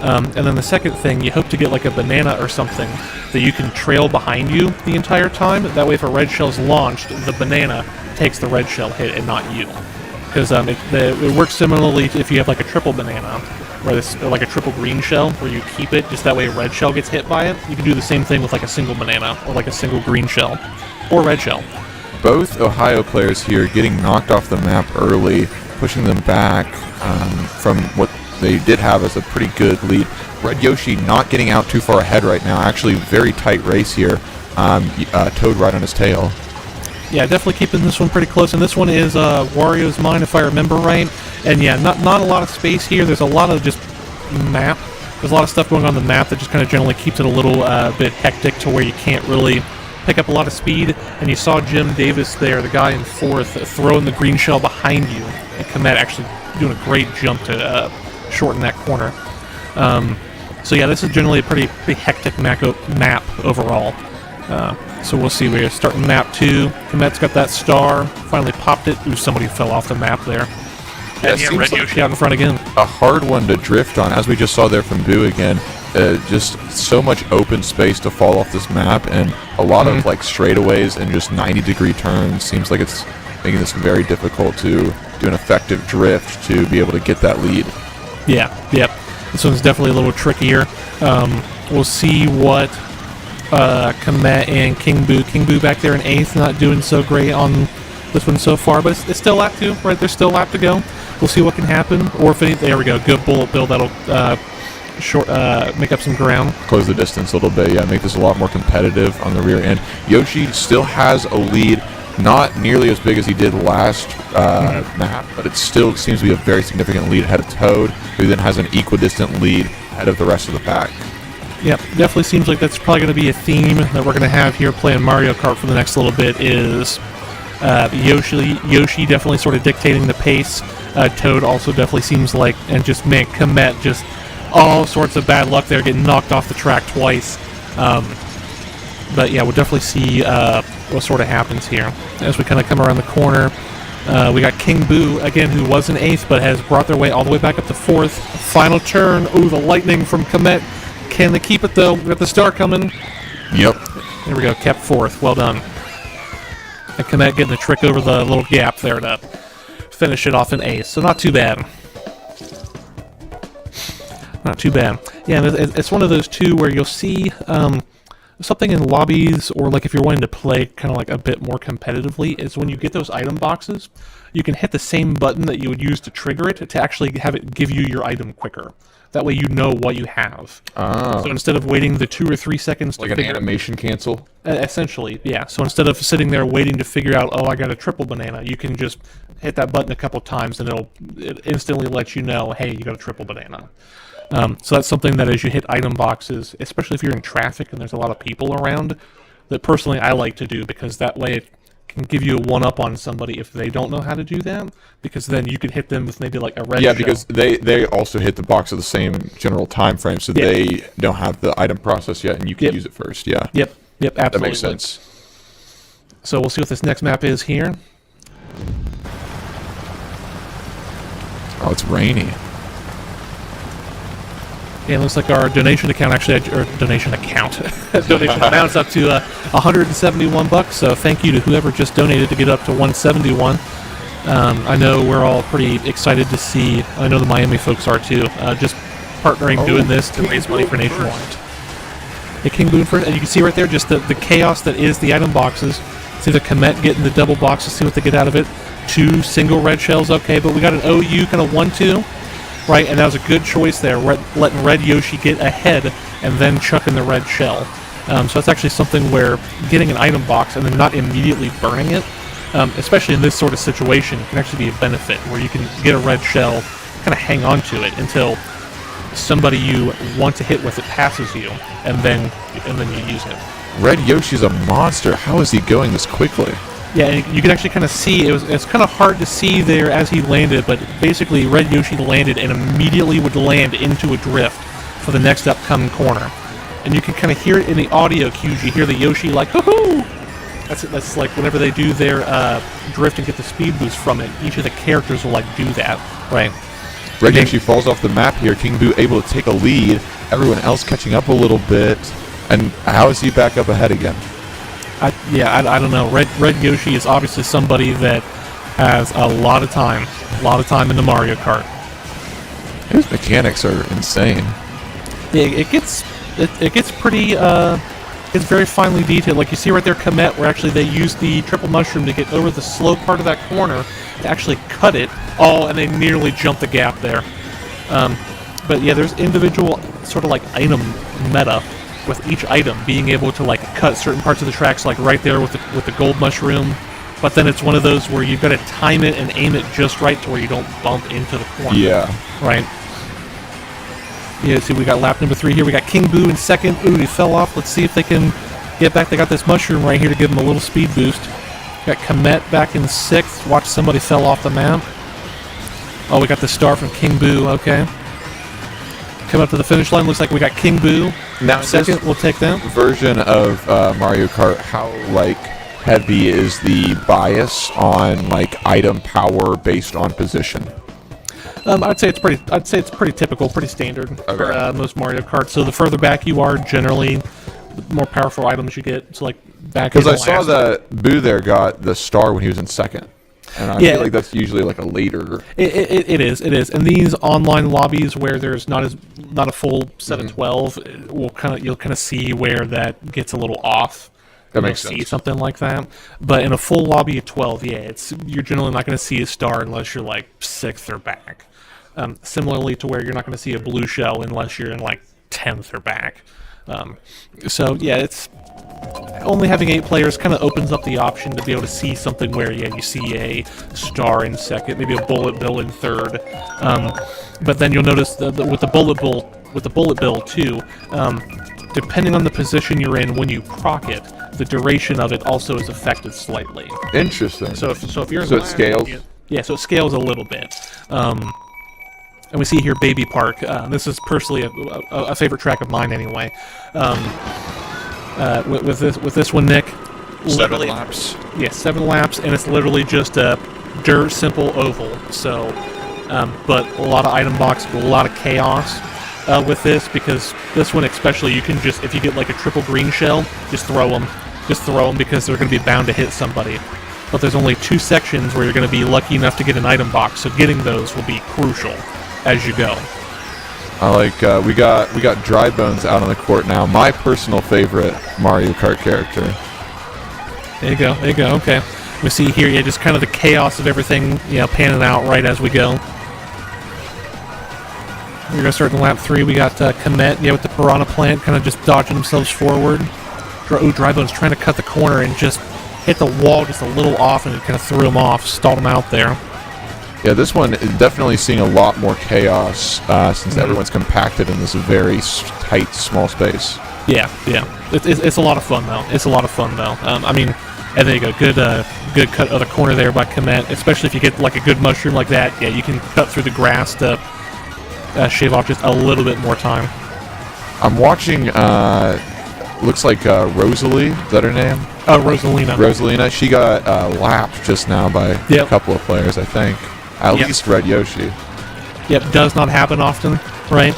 And then the second thing, you hope to get like a banana or something that you can trail behind you the entire time. That way if a red shell's launched, the banana takes the red shell hit and not you. Because it works similarly if you have like a triple banana, or like a triple green shell, where you keep it, just that way a red shell gets hit by it. You can do the same thing with like a single banana, or like a single green shell, or red shell. Both Ohio players here getting knocked off the map early, pushing them back from what they did have as a pretty good lead. Red Yoshi not getting out too far ahead right now. Actually, very tight race here. Toad right on his tail. Yeah, definitely keeping this one pretty close. And this one is Wario's Mine, if I remember right. And yeah, not a lot of space here. There's a lot of just map. There's a lot of stuff going on the map that just kind of generally keeps it a little bit hectic to where you can't really pick up a lot of speed. And you saw Jim Davis there, the guy in fourth, throwing the green shell behind you. And Komet actually doing a great jump to shorten that corner. So yeah, this is generally a pretty hectic map overall. So we'll see. We're starting map 2. Komet's got that star. Finally popped it. Ooh, somebody fell off the map there. Yeah, And yeah, Red Yoshi out in front again. A hard one to drift on, as we just saw there from Boo again. Just so much open space to fall off this map, and a lot of like straightaways and just 90-degree turns. Seems like it's making this very difficult to do an effective drift to be able to get that lead. Yeah, yep. This one's definitely a little trickier. We'll see what Komet and King Boo back there in 8th, not doing so great on this one so far, but it's still lap 2, right? There's still a lap to go. We'll see what can happen, or if any, there we go, good bullet bill that'll make up some ground. Close the distance a little bit, yeah, make this a lot more competitive on the rear end. Yoshi still has a lead, not nearly as big as he did last map, but it still seems to be a very significant lead ahead of Toad, who then has an equidistant lead ahead of the rest of the pack. Yep, definitely seems like that's probably going to be a theme that we're going to have here playing Mario Kart for the next little bit is Yoshi definitely sort of dictating the pace. Toad also definitely seems like, and just man, Komet, just all sorts of bad luck there, getting knocked off the track twice. But yeah, we'll definitely see what sort of happens here as we kind of come around the corner. We got King Boo again, who was in 8th, but has brought their way all the way back up to 4th. Final turn. Ooh, the lightning from Komet. Can they keep it though? We got the star coming. Yep. There we go. Kept 4th. Well done. And Komet getting the trick over the little gap there to finish it off in 8th. So not too bad. Not too bad. Yeah, it's one of those two where you'll see something in lobbies, or like if you're wanting to play kind of like a bit more competitively, is when you get those item boxes, you can hit the same button that you would use to trigger it to actually have it give you your item quicker. That way you know what you have. So instead of waiting the 2 or 3 seconds to Like an animation cancel? essentially, yeah. So instead of sitting there waiting to figure out, oh, I got a triple banana, you can just hit that button a couple times and it instantly let you know, hey, you got a triple banana. So that's something that as you hit item boxes, especially if you're in traffic and there's a lot of people around, that personally I like to do, because that way it can give you a one-up on somebody if they don't know how to do that, because then you could hit them with maybe like a red Yeah, shell. because they also hit the box at the same general time frame, so Yeah. they don't have the item process yet, and you can Yep. use it first. Yeah, Yep, absolutely. that makes sense. So we'll see what this next map is here. Oh, it's rainy. Yeah, it looks like our donation account donation amount's up to $171. So thank you to whoever just donated to get up to 171. I know we're all pretty excited to see. I know the Miami folks are too. Just partnering, doing this to raise money for Nationwide. Yeah, King Boone first, and you can see right there just the chaos that is the item boxes. See the Komet getting the double box to see what they get out of it. 2 single red shells, okay, but we got an OU kind of 1-2. Right, and that was a good choice there, letting Red Yoshi get ahead and then chucking the red shell. So that's actually something where getting an item box and then not immediately burning it, especially in this sort of situation, can actually be a benefit, where you can get a red shell, kind of hang on to it until somebody you want to hit with it passes you, and then you use it. Red Yoshi's a monster. How is he going this quickly? Yeah, and you can actually kind of see, it's kind of hard to see there as he landed, but basically Red Yoshi landed and immediately would land into a drift for the next upcoming corner. And you can kind of hear it in the audio cues. You hear the Yoshi like, hoo-hoo! That's like whenever they do their drift and get the speed boost from it, each of the characters will like do that, right? Red Yoshi falls off the map here. King Boo able to take a lead. Everyone else catching up a little bit. And how is he back up ahead again? I don't know. Red Yoshi is obviously somebody that has a lot of time in the Mario Kart. His mechanics are insane. Yeah, it gets pretty it's very finely detailed. Like you see right there, Komet, where actually they use the triple mushroom to get over the slow part of that corner to actually cut it all, and they nearly jump the gap there. But yeah, there's individual sort of like item meta with each item being able to like cut certain parts of the tracks, like right there with the gold mushroom, but then it's one of those where you've got to time it and aim it just right to where you don't bump into the corner. Yeah. Right. Yeah, see, we got lap number 3 here. We got King Boo in second. Ooh, he fell off. Let's see if they can get back. They got this mushroom right here to give him a little speed boost. Got Komet back in 6th. Watch, somebody fell off the map. Oh, we got the star from King Boo. Okay. Come up to the finish line. Looks like we got King Boo. Now, Second, this we'll take them. version of Mario Kart, how like heavy is the bias on like item power based on position? I'd say it's pretty typical, pretty standard for Okay. most Mario Kart. So the further back you are, generally, the more powerful items you get. So like back. Because in I saw last- that Boo there got the star when he was in second, and I Yeah. feel like that's usually like a later. It is. And these online lobbies where there's not a full set Mm-hmm. of 12, you'll kind of see where that gets a little off. That You'll makes see sense. something like that. But in a full lobby of 12, yeah, you're generally not going to see a star unless you're like 6th or back. Similarly to where you're not going to see a blue shell unless you're in like 10th or back. So yeah, it's only having 8 players kind of opens up the option to be able to see something where you see a star in second, maybe a bullet bill in third. But then you'll notice with the bullet bill too. Depending on the position you're in when you proc it, the duration of it also is affected slightly. Interesting. So if you're in So it last, scales? Yeah, so it scales a little bit. And we see here Baby Park. This is personally a favorite track of mine anyway. With this one, Nick. 7 laps. Yeah, 7 laps, and it's literally just a dirt simple oval. So, but a lot of item box, a lot of chaos with this, because this one especially, you can just, if you get like a triple green shell, just throw them. Just throw them because they're going to be bound to hit somebody. But there's only 2 sections where you're going to be lucky enough to get an item box, so getting those will be crucial as you go. I like we got Dry Bones out on the court now. My personal favorite Mario Kart character. There you go, okay. We see here, yeah, just kind of the chaos of everything, panning out right as we go. We're going to start in lap 3. We got Komet, with the Piranha Plant, kind of just dodging themselves forward. Drybone's trying to cut the corner and just hit the wall just a little off, and it kind of threw him off, stalled him out there. Yeah, this one is definitely seeing a lot more chaos since everyone's compacted in this very tight, small space. Yeah. It's a lot of fun, though. And there you go. Good cut of the corner there by Komet, especially if you get like a good mushroom like that. Yeah, you can cut through the grass to shave off just a little bit more time. I'm watching, looks like Rosalie, is that her name? Oh, Rosalina. She got lapped just now by a couple of players, I think. At least Red Yoshi. Yep, does not happen often, right?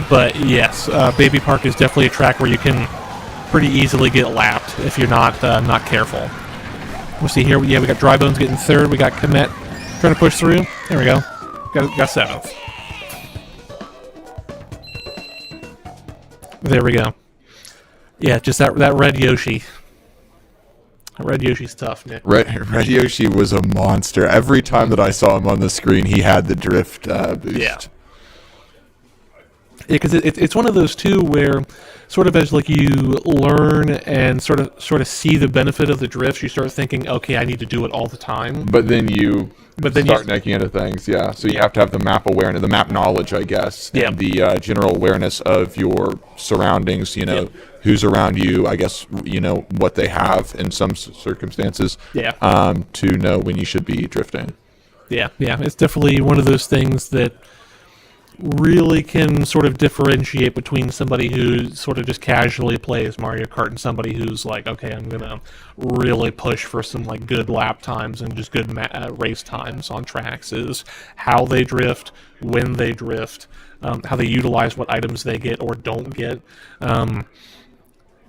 But yes, Baby Park is definitely a track where you can pretty easily get lapped if you're not careful. We'll see here. Yeah, we got Dry Bones getting 3rd. We got Komet trying to push through. There we go. Got 7th. There we go. Yeah, just that Red Yoshi. Red Yoshi's tough, Nick. Red Yoshi was a monster. Every time that I saw him on the screen, he had the drift boost. Yeah. Yeah, because it's one of those too where, sort of as like you learn and sort of see the benefit of the drifts, you start thinking, okay, I need to do it all the time. But then you then start necking into things, yeah. So you have to have the map awareness, the map knowledge, I guess, Yeah. and the general awareness of your surroundings. Who's around you. I guess what they have in some circumstances. Yeah. To know when you should be drifting. Yeah, it's definitely one of those things that really can sort of differentiate between somebody who sort of just casually plays Mario Kart and somebody who's like, okay, I'm gonna really push for some like good lap times and just good race times on tracks. Is how they drift, when they drift, how they utilize what items they get or don't get.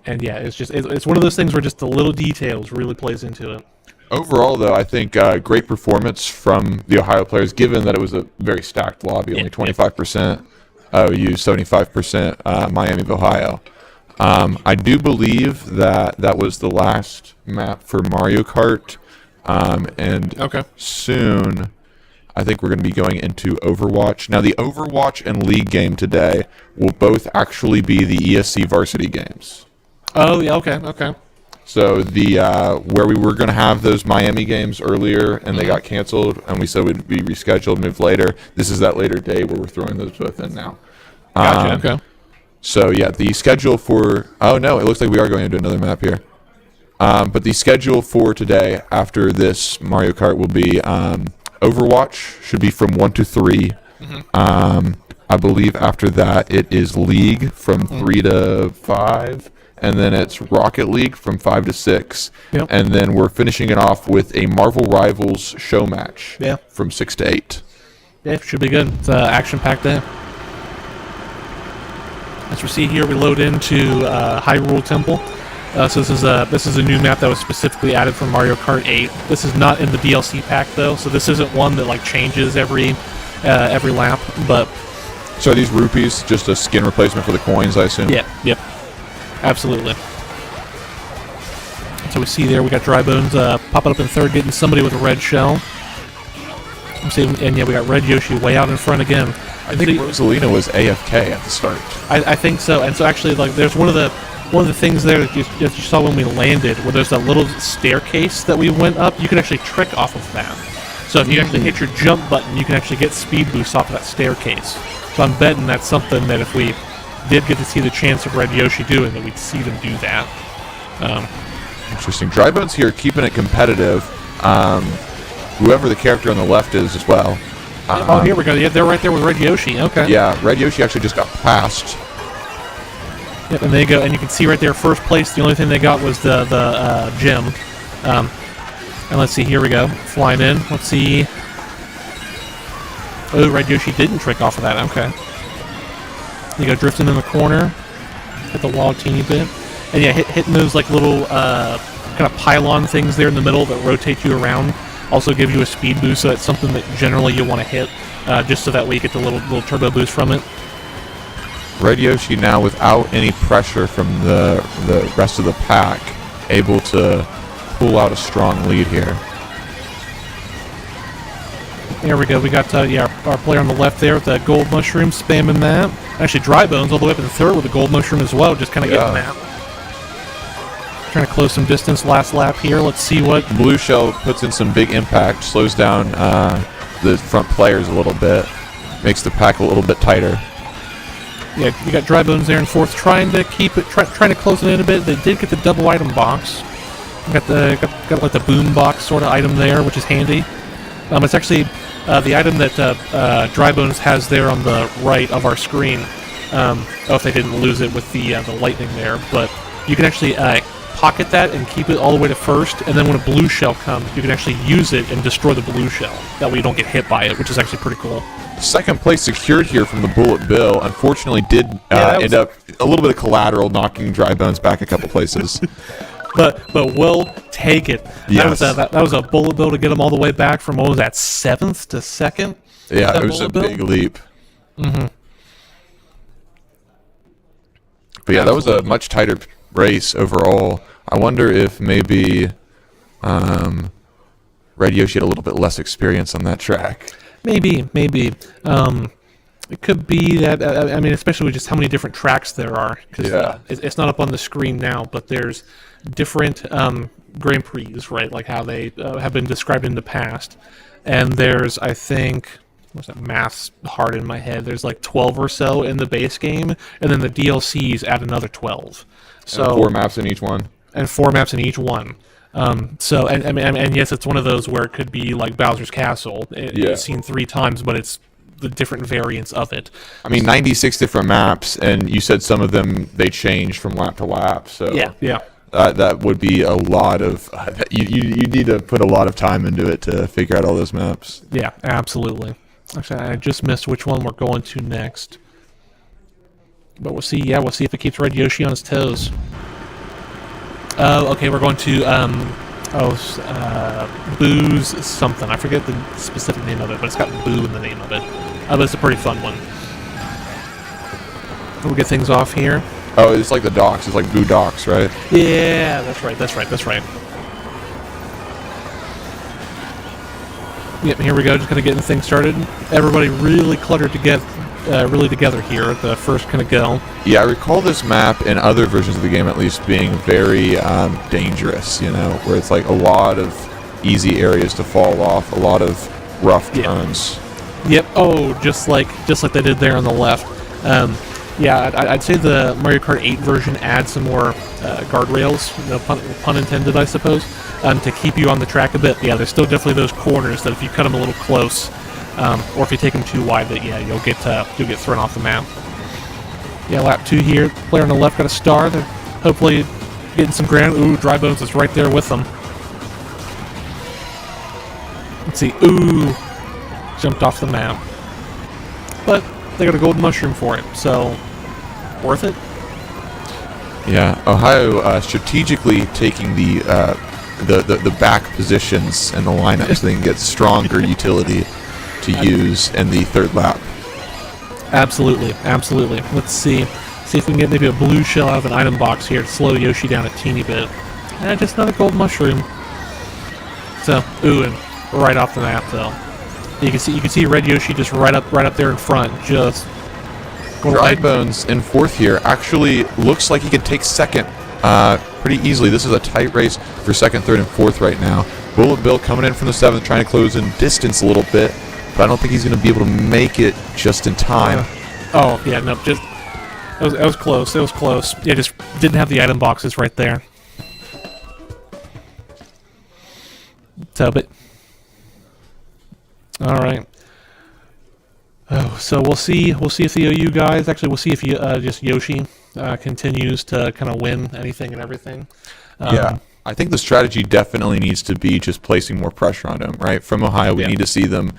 And yeah, it's one of those things where just the little details really plays into it. Overall, though, I think great performance from the Ohio players, given that it was a very stacked lobby, only 25% OU, 75% Miami of Ohio. I do believe that was the last map for Mario Kart, and Okay. soon I think we're going to be going into Overwatch. Now, the Overwatch and League game today will both actually be the ESC varsity games. Oh yeah, okay. So the where we were going to have those Miami games earlier, and they got canceled, and we said would be rescheduled, moved later. This is that later day where we're throwing those both in now. Gotcha. Okay. So yeah, the schedule for it looks like we are going into another map here. But the schedule for today after this Mario Kart will be Overwatch should be from 1 to 3. I believe after that it is League from 3 to 5, and then it's Rocket League from 5 to 6. Yep. And then we're finishing it off with a Marvel Rivals show match from 6 to 8. Yeah, should be good. It's an action-packed day. As we see here, we load into Hyrule Temple. So this is a new map that was specifically added for Mario Kart 8. This is not in the DLC pack though, so this isn't one that like changes every lap. But So are these rupees just a skin replacement for the coins, I assume? yep, absolutely. So we see there we got Dry Bones popping up in third, getting somebody with a red shell. And yeah, we got Red Yoshi way out in front again. I think Rosalina was AFK at the start. I think so. And so actually, like, there's one of the things there that you saw when we landed, where there's that little staircase that we went up. You can actually trick off of that. So if you actually hit your jump button, you can actually get speed boosts off of that staircase. So I'm betting that's something that if we did get to see the chance of Red Yoshi doing, that we'd see them do that. Interesting. Dry Bones here keeping it competitive. Whoever the character on the left is as well. Oh, here we go. Yeah, they're right there with Red Yoshi. Okay. Yeah, Red Yoshi actually just got passed. Yep, and they go, and you can see right there, first place. The only thing they got was the gem. And let's see, here we go, flying in. Let's see. Oh, Red Yoshi didn't trick off of that. Okay. You go drifting in the corner, hit the wall a teeny bit, and yeah, hitting those like little kind of pylon things there in the middle that rotate you around. Also give you a speed boost, so that's something that generally you want to hit, just so that way you get the little turbo boost from it. Red Yoshi now without any pressure from the rest of the pack, able to pull out a strong lead here. There we go. We got our player on the left there with the gold mushroom, spamming that. Actually, Dry Bones all the way up in third with the gold mushroom as well, just kind of getting that. Trying to close some distance last lap here. Let's see what... Blue Shell puts in some big impact, slows down the front players a little bit, makes the pack a little bit tighter. Yeah, you got Dry Bones there in fourth, trying to keep it, trying to close it in a bit. They did get the double item box. Got like the boom box sort of item there, which is handy. It's actually the item that Dry Bones has there on the right of our screen. If they didn't lose it with the lightning there, but you can actually pocket that and keep it all the way to first, and then when a blue shell comes, you can actually use it and destroy the blue shell. That way you don't get hit by it, which is actually pretty cool. Second place secured here from the Bullet Bill. Unfortunately, did end up a little bit of collateral, knocking Dry Bones back a couple places. But we'll take it. Yes. That was a Bullet Bill to get them all the way back from, what was that, 7th to 2nd? Yeah, it was a big leap. Mm-hmm. But yeah, that was a much tighter race overall. I wonder if maybe Red Yoshi had a little bit less experience on that track. Maybe. It could be that, I mean, especially with just how many different tracks there are. Cause, it's not up on the screen now, but there's different Grand Prix, right? Like how they have been described in the past. And there's, I think, what's that, math's hard in my head. There's like 12 or so in the base game, and then the DLCs add another 12. So and 4 maps in each one. And 4 maps in each one. And yes, it's one of those where it could be like Bowser's Castle. It's seen 3 times, but it's the different variants of it. I mean, 96 different maps, and you said some of them they changed from lap to lap. So yeah. That would be a lot of you need to put a lot of time into it to figure out all those maps. Yeah, absolutely. Actually, I just missed which one we're going to next. But we'll see. Yeah, we'll see if it keeps Red Yoshi on his toes. Okay, we're going to Boo's something. I forget the specific name of it, but it's got Boo in the name of it. But it's a pretty fun one. We'll get things off here. Oh, it's like the docks. It's like Boo Docks, right? Yeah, that's right. Yep, here we go. Just kind of getting things started. Everybody really cluttered really together here at the first kind of go. Yeah, I recall this map in other versions of the game at least being very dangerous, where it's like a lot of easy areas to fall off, a lot of rough turns. Yep. Oh, just like they did there on the left. Yeah, I'd say the Mario Kart 8 version adds some more guardrails, pun intended, I suppose, to keep you on the track a bit. Yeah, there's still definitely those corners that if you cut them a little close, or if you take them too wide, that you'll get thrown off the map. Yeah, lap 2 here. Player on the left got a star. They're hopefully getting some ground. Ooh, Dry Bones is right there with them. Let's see. Ooh, jumped off the map. But they got a gold mushroom for it, so worth it. Yeah, Ohio strategically taking the back positions and the lineup so they can get stronger utility to use in the third lap. Absolutely. Let's see if we can get maybe a blue shell out of an item box here to slow Yoshi down a teeny bit. And just another gold mushroom. So, ooh, and right off the map though. You can see Red Yoshi just right up there in front, just Dry Bones in fourth here actually looks like he could take second pretty easily. This is a tight race for second, third, and fourth right now. Bullet Bill coming in from the seventh, trying to close in distance a little bit, but I don't think he's going to be able to make it just in time. Oh yeah, no, just it was close. It was close. Yeah, just didn't have the item boxes right there. So, but all right. Oh, so we'll see if the OU guys, actually we'll see if just Yoshi continues to kind of win anything and everything. Yeah, I think the strategy definitely needs to be just placing more pressure on him, right? From Ohio, we need to see them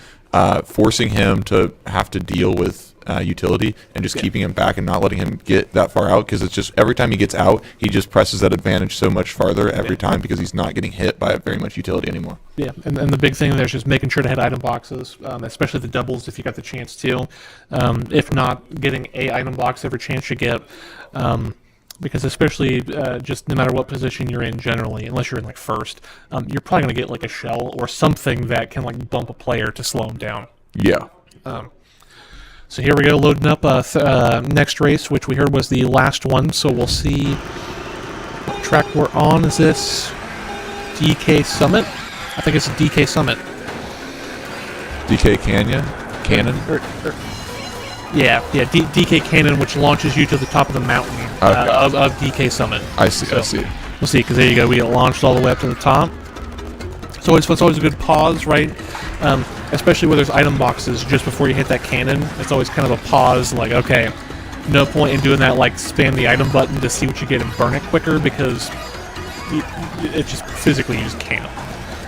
forcing him to have to deal with utility and just keeping him back and not letting him get that far out, because it's just every time he gets out, he just presses that advantage so much farther every time because he's not getting hit by very much utility anymore. Yeah, and the big thing there is just making sure to hit item boxes, especially the doubles if you got the chance to. If not, getting a item box every chance you get. Because especially just no matter what position you're in generally, unless you're in like first, you're probably going to get like a shell or something that can like bump a player to slow him down. Yeah. So here we go, loading up next race, which we heard was the last one. So we'll see what track we're on. Is this DK Summit? I think it's DK Summit. DK Canyon? Yeah, DK Canyon, which launches you to the top of the mountain of DK Summit. I see. We'll see, because there you go. We get launched all the way up to the top. So it's always a good pause, right? Especially where there's item boxes just before you hit that cannon. It's always kind of a pause, like, okay, no point in doing that, like spam the item button to see what you get and burn it quicker, because it just physically you just can't.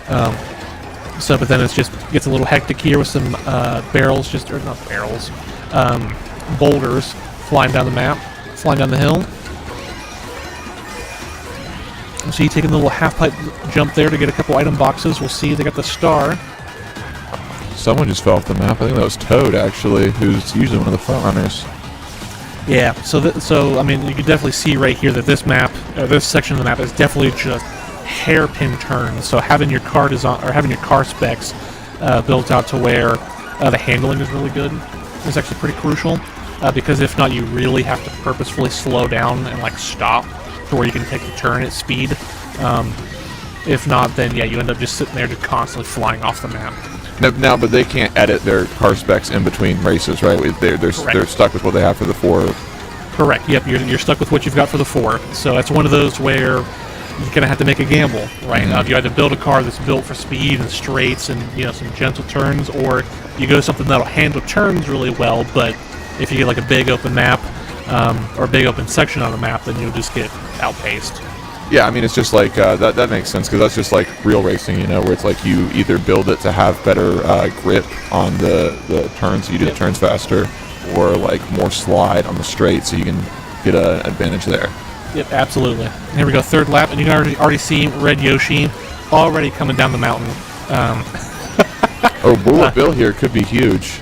But then it just gets a little hectic here with some boulders flying down the map, flying down the hill. So you take a little half-pipe jump there to get a couple item boxes. We'll see. They got the star. Someone just fell off the map. I think that was Toad, actually, who's usually one of the front runners. Yeah. So I mean, you can definitely see right here that this map, this section of the map, is definitely just hairpin turns. So having your car design or having your car specs built out to where the handling is really good is actually pretty crucial. Because if not, you really have to purposefully slow down and like stop to where you can take the turn at speed. If not, then yeah, you end up just sitting there just constantly flying off the map. Now, but they can't edit their car specs in between races, right? They're stuck with what they have for the 4. Correct. Yep, you're stuck with what you've got for the 4. So that's one of those where you're gonna have to make a gamble, right? You either build a car that's built for speed and straights and some gentle turns, or you go something that'll handle turns really well. But if you get like a big open map or a big open section on the map, then you'll just get outpaced. Yeah, I mean, it's just like, that makes sense, because that's just like real racing, where it's like you either build it to have better grip on the turns, so you do the turns faster, or like more slide on the straight, so you can get an advantage there. Yep, absolutely. Here we go, third lap, and you can already see Red Yoshi already coming down the mountain. Oh, Bullet Bill here could be huge.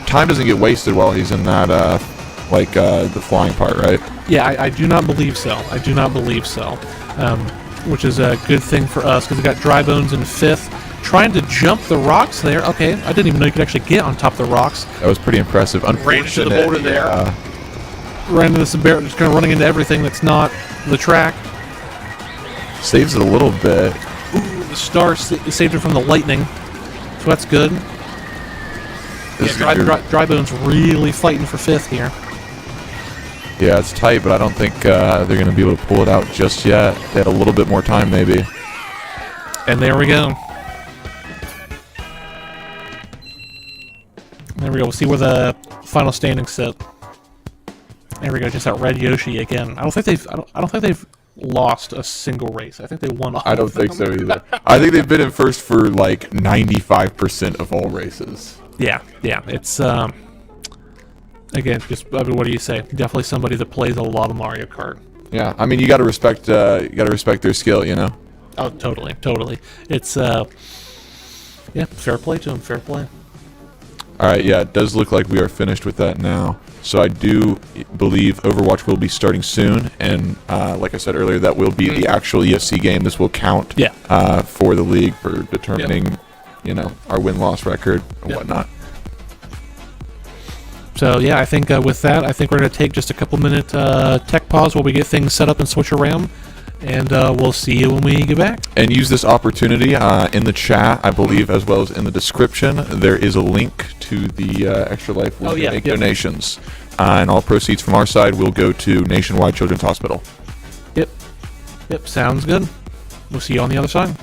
Time doesn't get wasted while he's in that, the flying part, right? Yeah, I do not believe so. Which is a good thing for us, because we got Dry Bones in 5th, trying to jump the rocks there. Okay, I didn't even know you could actually get on top of the rocks. That was pretty impressive. Ran into the Unfortunate, boulder there. yeah. Ran into this barrel, just kind of running into everything that's not the track. Saves it a little bit. The star saved it from the lightning, so that's good. This is Yeah, good. Drybone's really fighting for 5th here. Yeah, it's tight, but I don't think they're going to be able to pull it out just yet. They had a little bit more time, maybe. And there we go. There we go. We'll see where the final standings sit. There we go. Just that red Yoshi again. I don't think they've lost a single race. I think they won all. I don't of them. think so either. I think they've been in first for like 95% of all races. Yeah. It's again, just I mean, what do you say? Definitely somebody that plays a lot of Mario Kart. Yeah, I mean, you got to respect their skill, you know. Oh, totally. It's yeah, fair play to him. Fair play. All right, yeah, it does look like we are finished with that now. So I do believe Overwatch will be starting soon, and like I said earlier, that will be the actual ESC game. This will count for the league for determining, you know, our win-loss record and whatnot. So yeah, I think with that, I think we're going to take just a couple minute tech pause while we get things set up and switch around, and we'll see you when we get back. And use this opportunity in the chat, I believe, as well as in the description. There is a link to the Extra Life where you can make donations. And all proceeds from our side will go to Nationwide Children's Hospital. Yep, sounds good. We'll see you on the other side.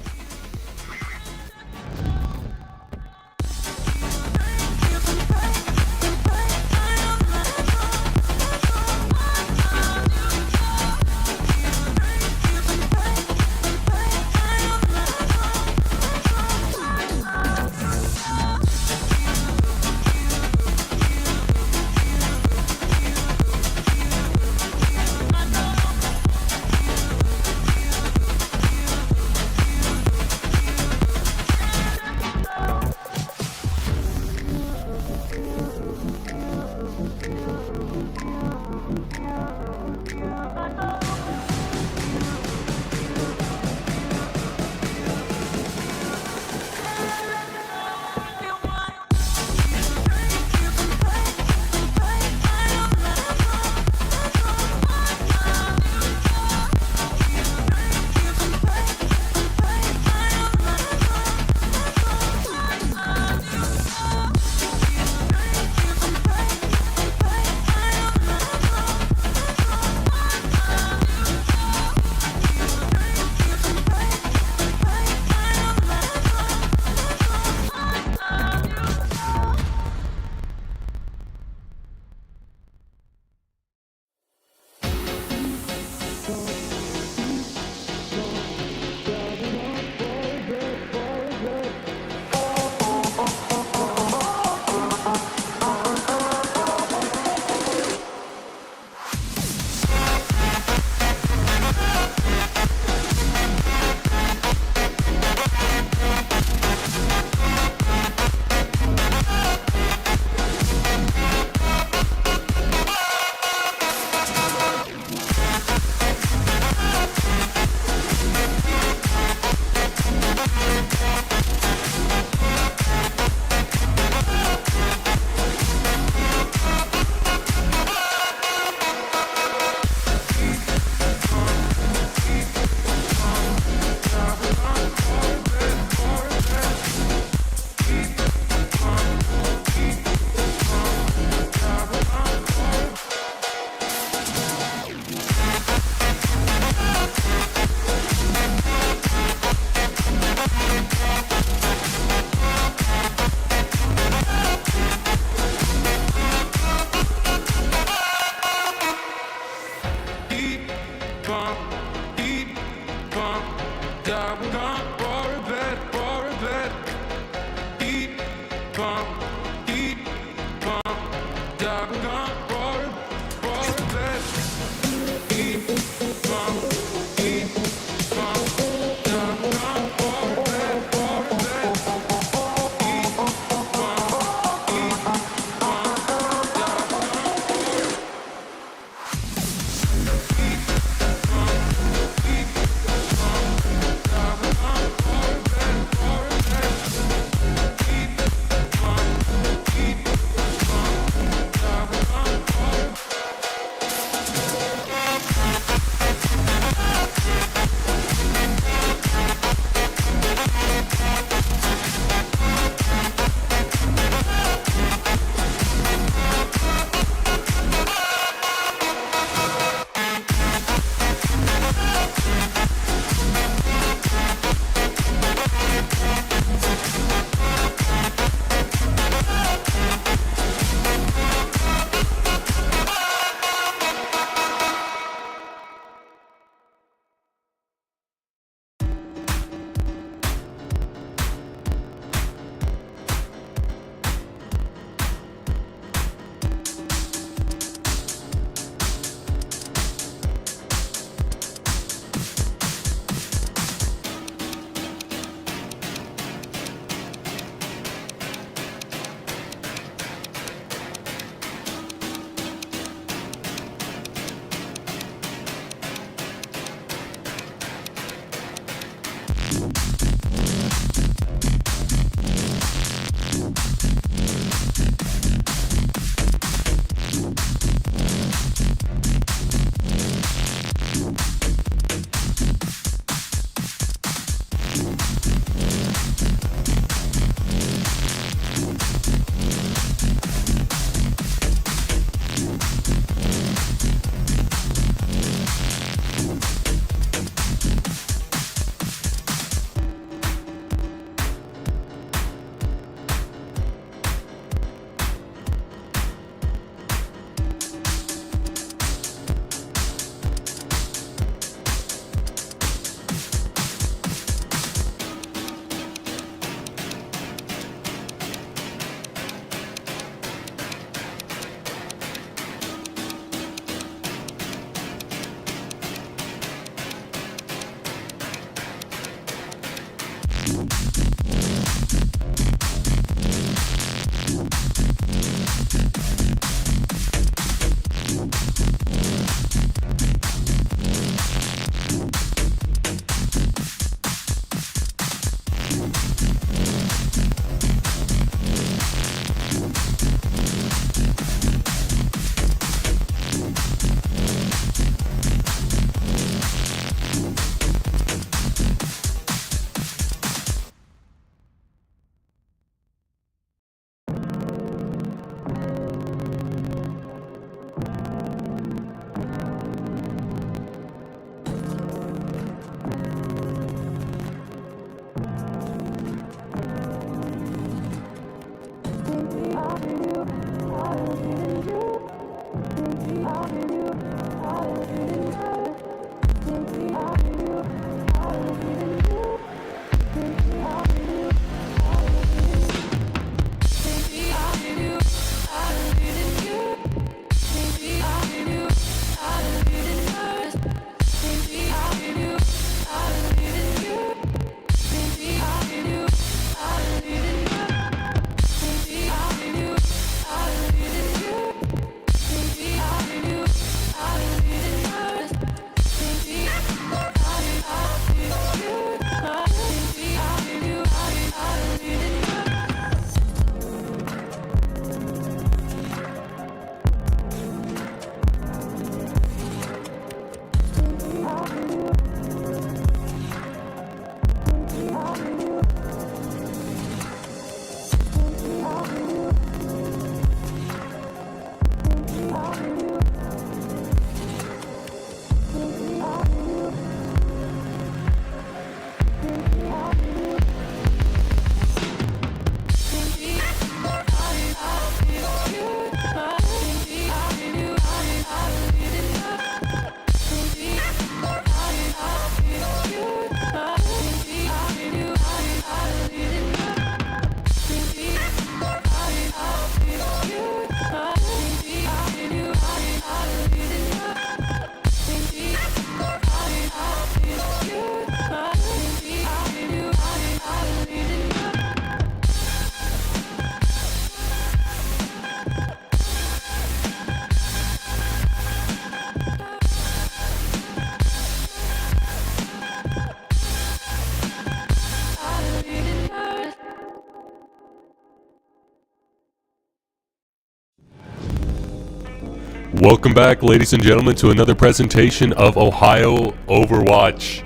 Welcome back, ladies and gentlemen, to another presentation of Ohio Overwatch.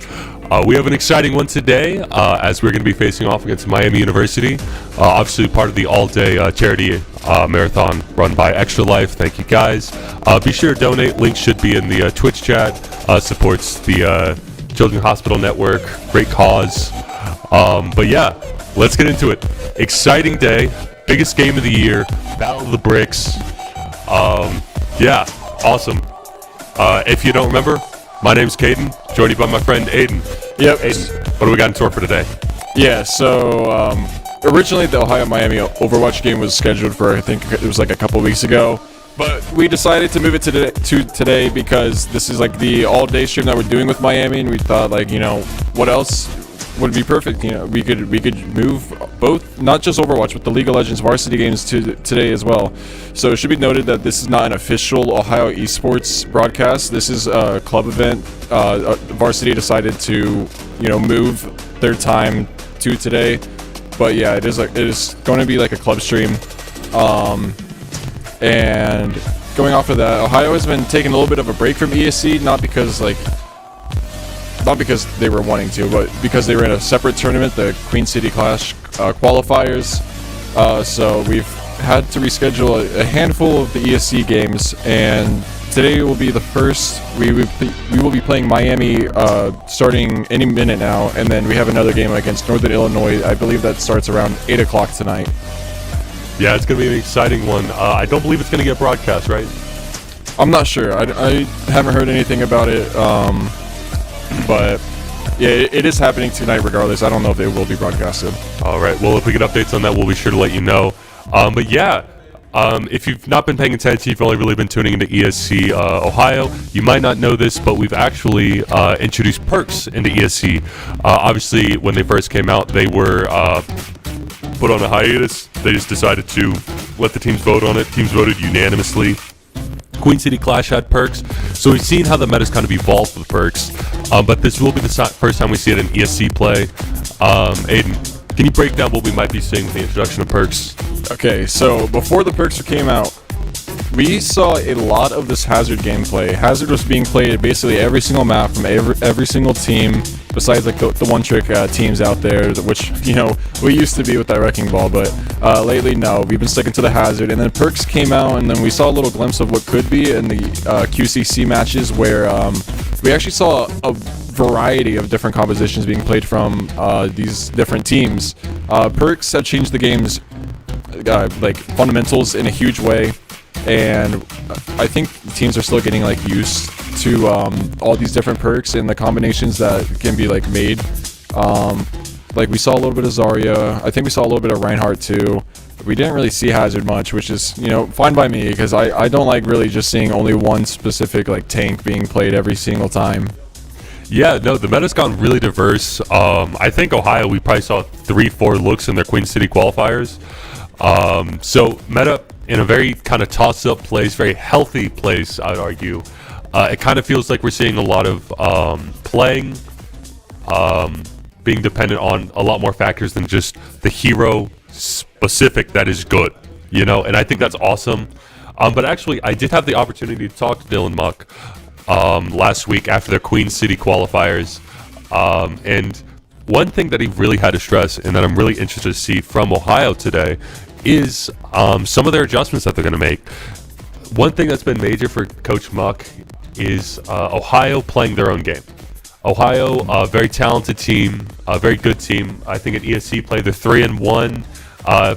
We have an exciting one today, as we're going to be facing off against Miami University. Obviously part of the all-day charity marathon run by Extra Life. Thank you, guys. Be sure to donate. Link should be in the Twitch chat. Supports the Children's Hospital Network. Great cause. But yeah, let's get into it. Exciting day. Biggest game of the year. Battle of the Bricks. Yeah, awesome. If you don't remember, my name's Caden, joined by my friend Aiden. Yep. Aiden, what do we got in store for today? Yeah, so originally the Ohio-Miami Overwatch game was scheduled for, I think it was like a couple weeks ago. But we decided to move it to today because this is like the all-day stream that we're doing with Miami, and we thought, like, you know, what else would be perfect? You know, we could move both, not just Overwatch, but the League of Legends varsity games to today as well. So it should be noted that this is not an official Ohio esports broadcast. This is a club event. Varsity decided to, you know, move their time to today. But yeah, it is going to be like a club stream. And going off of that, Ohio has been taking a little bit of a break from ESC, not because they were wanting to, but because they were in a separate tournament, the Queen City Clash qualifiers. So we've had to reschedule a handful of the ESC games, and today will be the first. We will be playing Miami starting any minute now, and then we have another game against Northern Illinois. I believe that starts around 8 o'clock tonight. Yeah, it's going to be an exciting one. I don't believe it's going to get broadcast, right? I'm not sure. I haven't heard anything about it. But yeah, it is happening tonight regardless. I don't know if it will be broadcasted. All right. Well, if we get updates on that, we'll be sure to let you know. But yeah, if you've not been paying attention, you've only really been tuning into ESC Ohio. You might not know this, but we've actually introduced perks into ESC. Obviously, when they first came out, they were put on a hiatus. They just decided to let the teams vote on it. Teams voted unanimously. Queen City Clash had perks, so we've seen how the meta's kind of evolved with perks, but this will be the first time we see it in ESC play. Aiden, can you break down what we might be seeing with the introduction of perks? Okay, so before the perks came out, we saw a lot of this Hazard gameplay. Hazard was being played at basically every single map from every single team, besides like the one-trick teams out there, which, you know, we used to be with that Wrecking Ball, but lately, no, we've been sticking to the Hazard. And then perks came out, and then we saw a little glimpse of what could be in the QCC matches, where we actually saw a variety of different compositions being played from these different teams. Perks have changed the game's like fundamentals in a huge way, and I think teams are still getting like used to all these different perks and the combinations that can be like made. Like we saw a little bit of Zarya. I think we saw a little bit of Reinhardt too. We didn't really see Hazard much, which is, you know, fine by me, because I don't like really just seeing only one specific like tank being played every single time. Yeah, no, the meta's gone really diverse. I think Ohio, we probably saw 3-4 looks in their Queen City qualifiers. So meta in a very kind of toss-up place, very healthy place, I'd argue. It kind of feels like we're seeing a lot of playing, being dependent on a lot more factors than just the hero specific that is good, you know, and I think that's awesome. But actually, I did have the opportunity to talk to Dylan Muck last week after their Queen City qualifiers, and one thing that he really had to stress, and that I'm really interested to see from Ohio today, is some of their adjustments that they're going to make. One thing that's been major for Coach Muck is Ohio playing their own game. Ohio, a very talented team, a very good team. I think at ESC played the 3-1.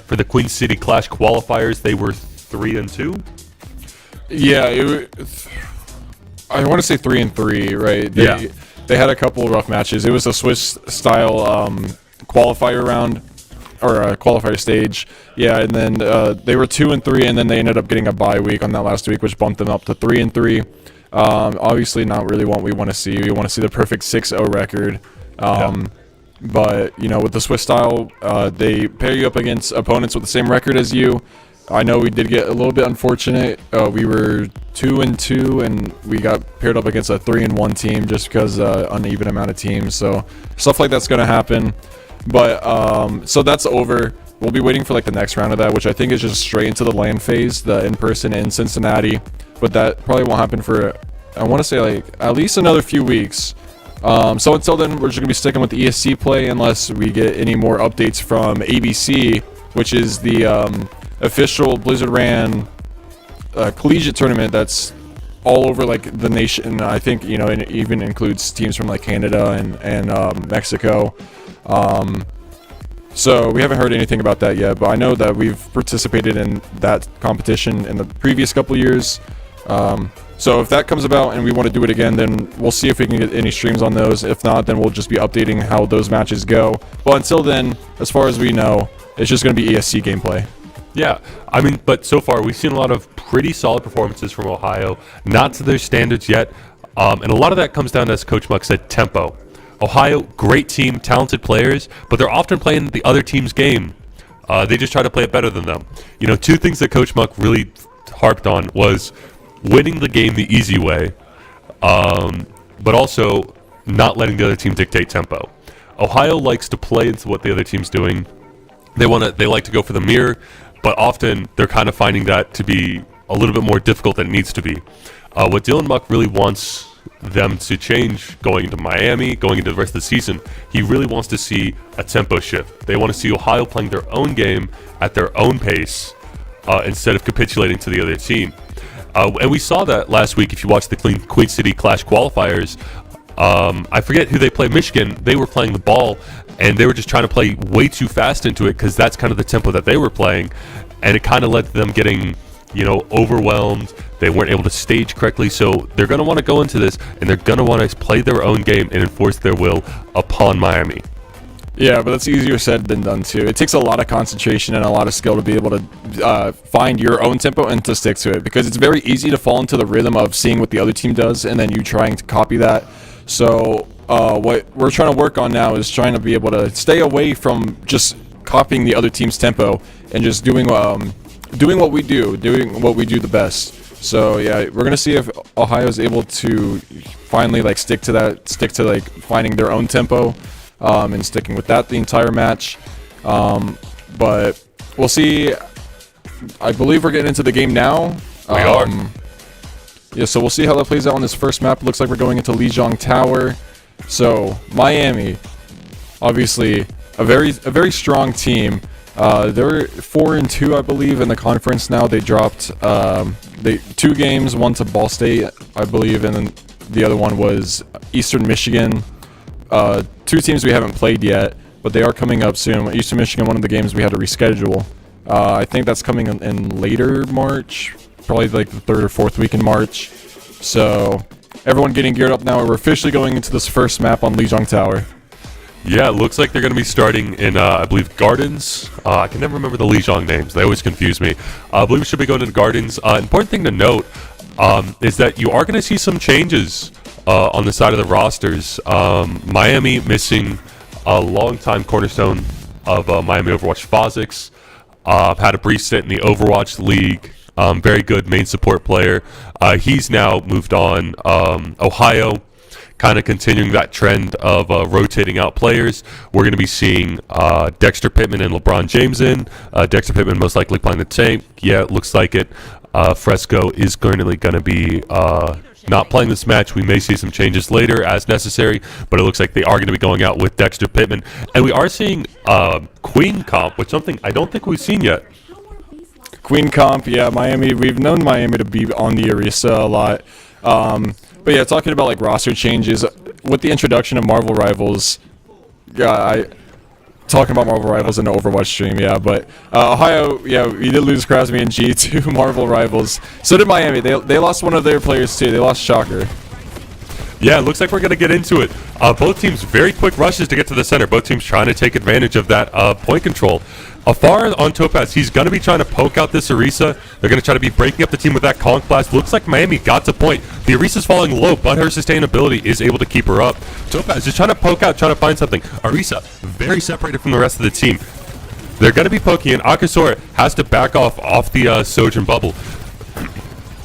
For the Queen City Clash qualifiers, they were 3-2. Yeah, I want to say 3-3, right? They had a couple of rough matches. It was a Swiss style qualifier round, or a qualifier stage. Yeah, and then they were 2-3, and then they ended up getting a bye week on that last week, which bumped them up to 3-3. Obviously not really what we want to see. We want to see the perfect 6-0 record. But, you know, with the Swiss style, they pair you up against opponents with the same record as you. I know we did get a little bit unfortunate. We were 2-2, and we got paired up against a 3-1 team just because uneven amount of teams. So stuff like that's going to happen. But so that's over. We'll be waiting for like the next round of that, which I think is just straight into the LAN phase, the in-person in Cincinnati. but that probably won't happen for, I want to say, like at least another few weeks. So until then, we're just going to be sticking with the ESC play unless we get any more updates from ABC, which is the official Blizzard ran collegiate tournament that's all over like the nation. I think, you know, it even includes teams from like Canada and Mexico. So we haven't heard anything about that yet, but I know that we've participated in that competition in the previous couple years. So if that comes about and we want to do it again, then we'll see if we can get any streams on those. If not, then we'll just be updating how those matches go. But until then, as far as we know, it's just going to be ESC gameplay. Yeah, I mean, but so far we've seen a lot of pretty solid performances from Ohio, not to their standards yet, and a lot of that comes down to, as Coach Muck said, tempo. Ohio, great team, talented players, but they're often playing the other team's game. They just try to play it better than them. You know, two things that Coach Muck really harped on was winning the game the easy way, but also not letting the other team dictate tempo. Ohio likes to play into what the other team's doing. They like to go for the mirror, but often they're kind of finding that to be a little bit more difficult than it needs to be. What Dylan Muck really wants them to change going into Miami, going into the rest of the season, he really wants to see a tempo shift. They want to see Ohio playing their own game at their own pace instead of capitulating to the other team. And we saw that last week if you watched the Queen City Clash qualifiers. I forget who they played, Michigan. They were playing the ball, and they were just trying to play way too fast into it because that's kind of the tempo that they were playing, and it kind of led to them getting, you know, overwhelmed. They weren't able to stage correctly, so they're going to want to go into this, and they're going to want to play their own game and enforce their will upon Miami. Yeah, but that's easier said than done too. It takes a lot of concentration and a lot of skill to be able to find your own tempo and to stick to it, because it's very easy to fall into the rhythm of seeing what the other team does and then you trying to copy that. So what we're trying to work on now is trying to be able to stay away from just copying the other team's tempo and just doing what we do the best. So yeah, we're gonna see if Ohio's able to finally like stick to like finding their own tempo. And sticking with that the entire match. But we'll see. I believe we're getting into the game now. We are. Yeah, so we'll see how that plays out on this first map. It looks like we're going into Lijiang Tower. So Miami, obviously a very strong team. They're 4-2, I believe, in the conference now. They dropped 2 games, one to Ball State, I believe, and then the other one was Eastern Michigan. 2 teams we haven't played yet, but they are coming up soon. Eastern Michigan, one of the games we had to reschedule. I think that's coming in later March, probably like the 3rd or 4th week in March. So everyone getting geared up now. We're officially going into this first map on Lijiang Tower. Yeah, it looks like they're going to be starting in, I believe, Gardens. I can never remember the Lijiang names. They always confuse me. I believe we should be going into Gardens. Important thing to note is that you are going to see some changes on the side of the rosters. Miami missing a long-time cornerstone of Miami Overwatch, Phozix. Had a brief stint in the Overwatch League. Very good main support player. He's now moved on. Ohio, kind of continuing that trend of rotating out players. We're going to be seeing Dexter Pittman and LeBron James in. Dexter Pittman most likely playing the tank. Yeah, it looks like it. Fresco is currently going to be not playing this match. We may see some changes later as necessary, but it looks like they are going to be going out with Dexter Pittman. And we are seeing Queen comp, which something I don't think we've seen yet. Queen comp, yeah, Miami. We've known Miami to be on the Orisa a lot. But yeah, talking about like roster changes, with the introduction of Marvel Rivals, talking about Marvel Rivals in the Overwatch stream, yeah, but Ohio, yeah, we did lose Krasmi and G to Marvel Rivals. So did Miami. They lost one of their players too. They lost Shocker. Yeah, it looks like we're going to get into it. Both teams very quick rushes to get to the center. Both teams trying to take advantage of that point control. Afar on Topaz, he's going to be trying to poke out this Orisa. They're going to try to be breaking up the team with that Conk Blast. Looks like Miami got to point. The Orisa's falling low, but her sustainability is able to keep her up. Topaz just trying to poke out, trying to find something. Orisa, very separated from the rest of the team. They're going to be poking, and Akasora has to back off the Sojourn bubble.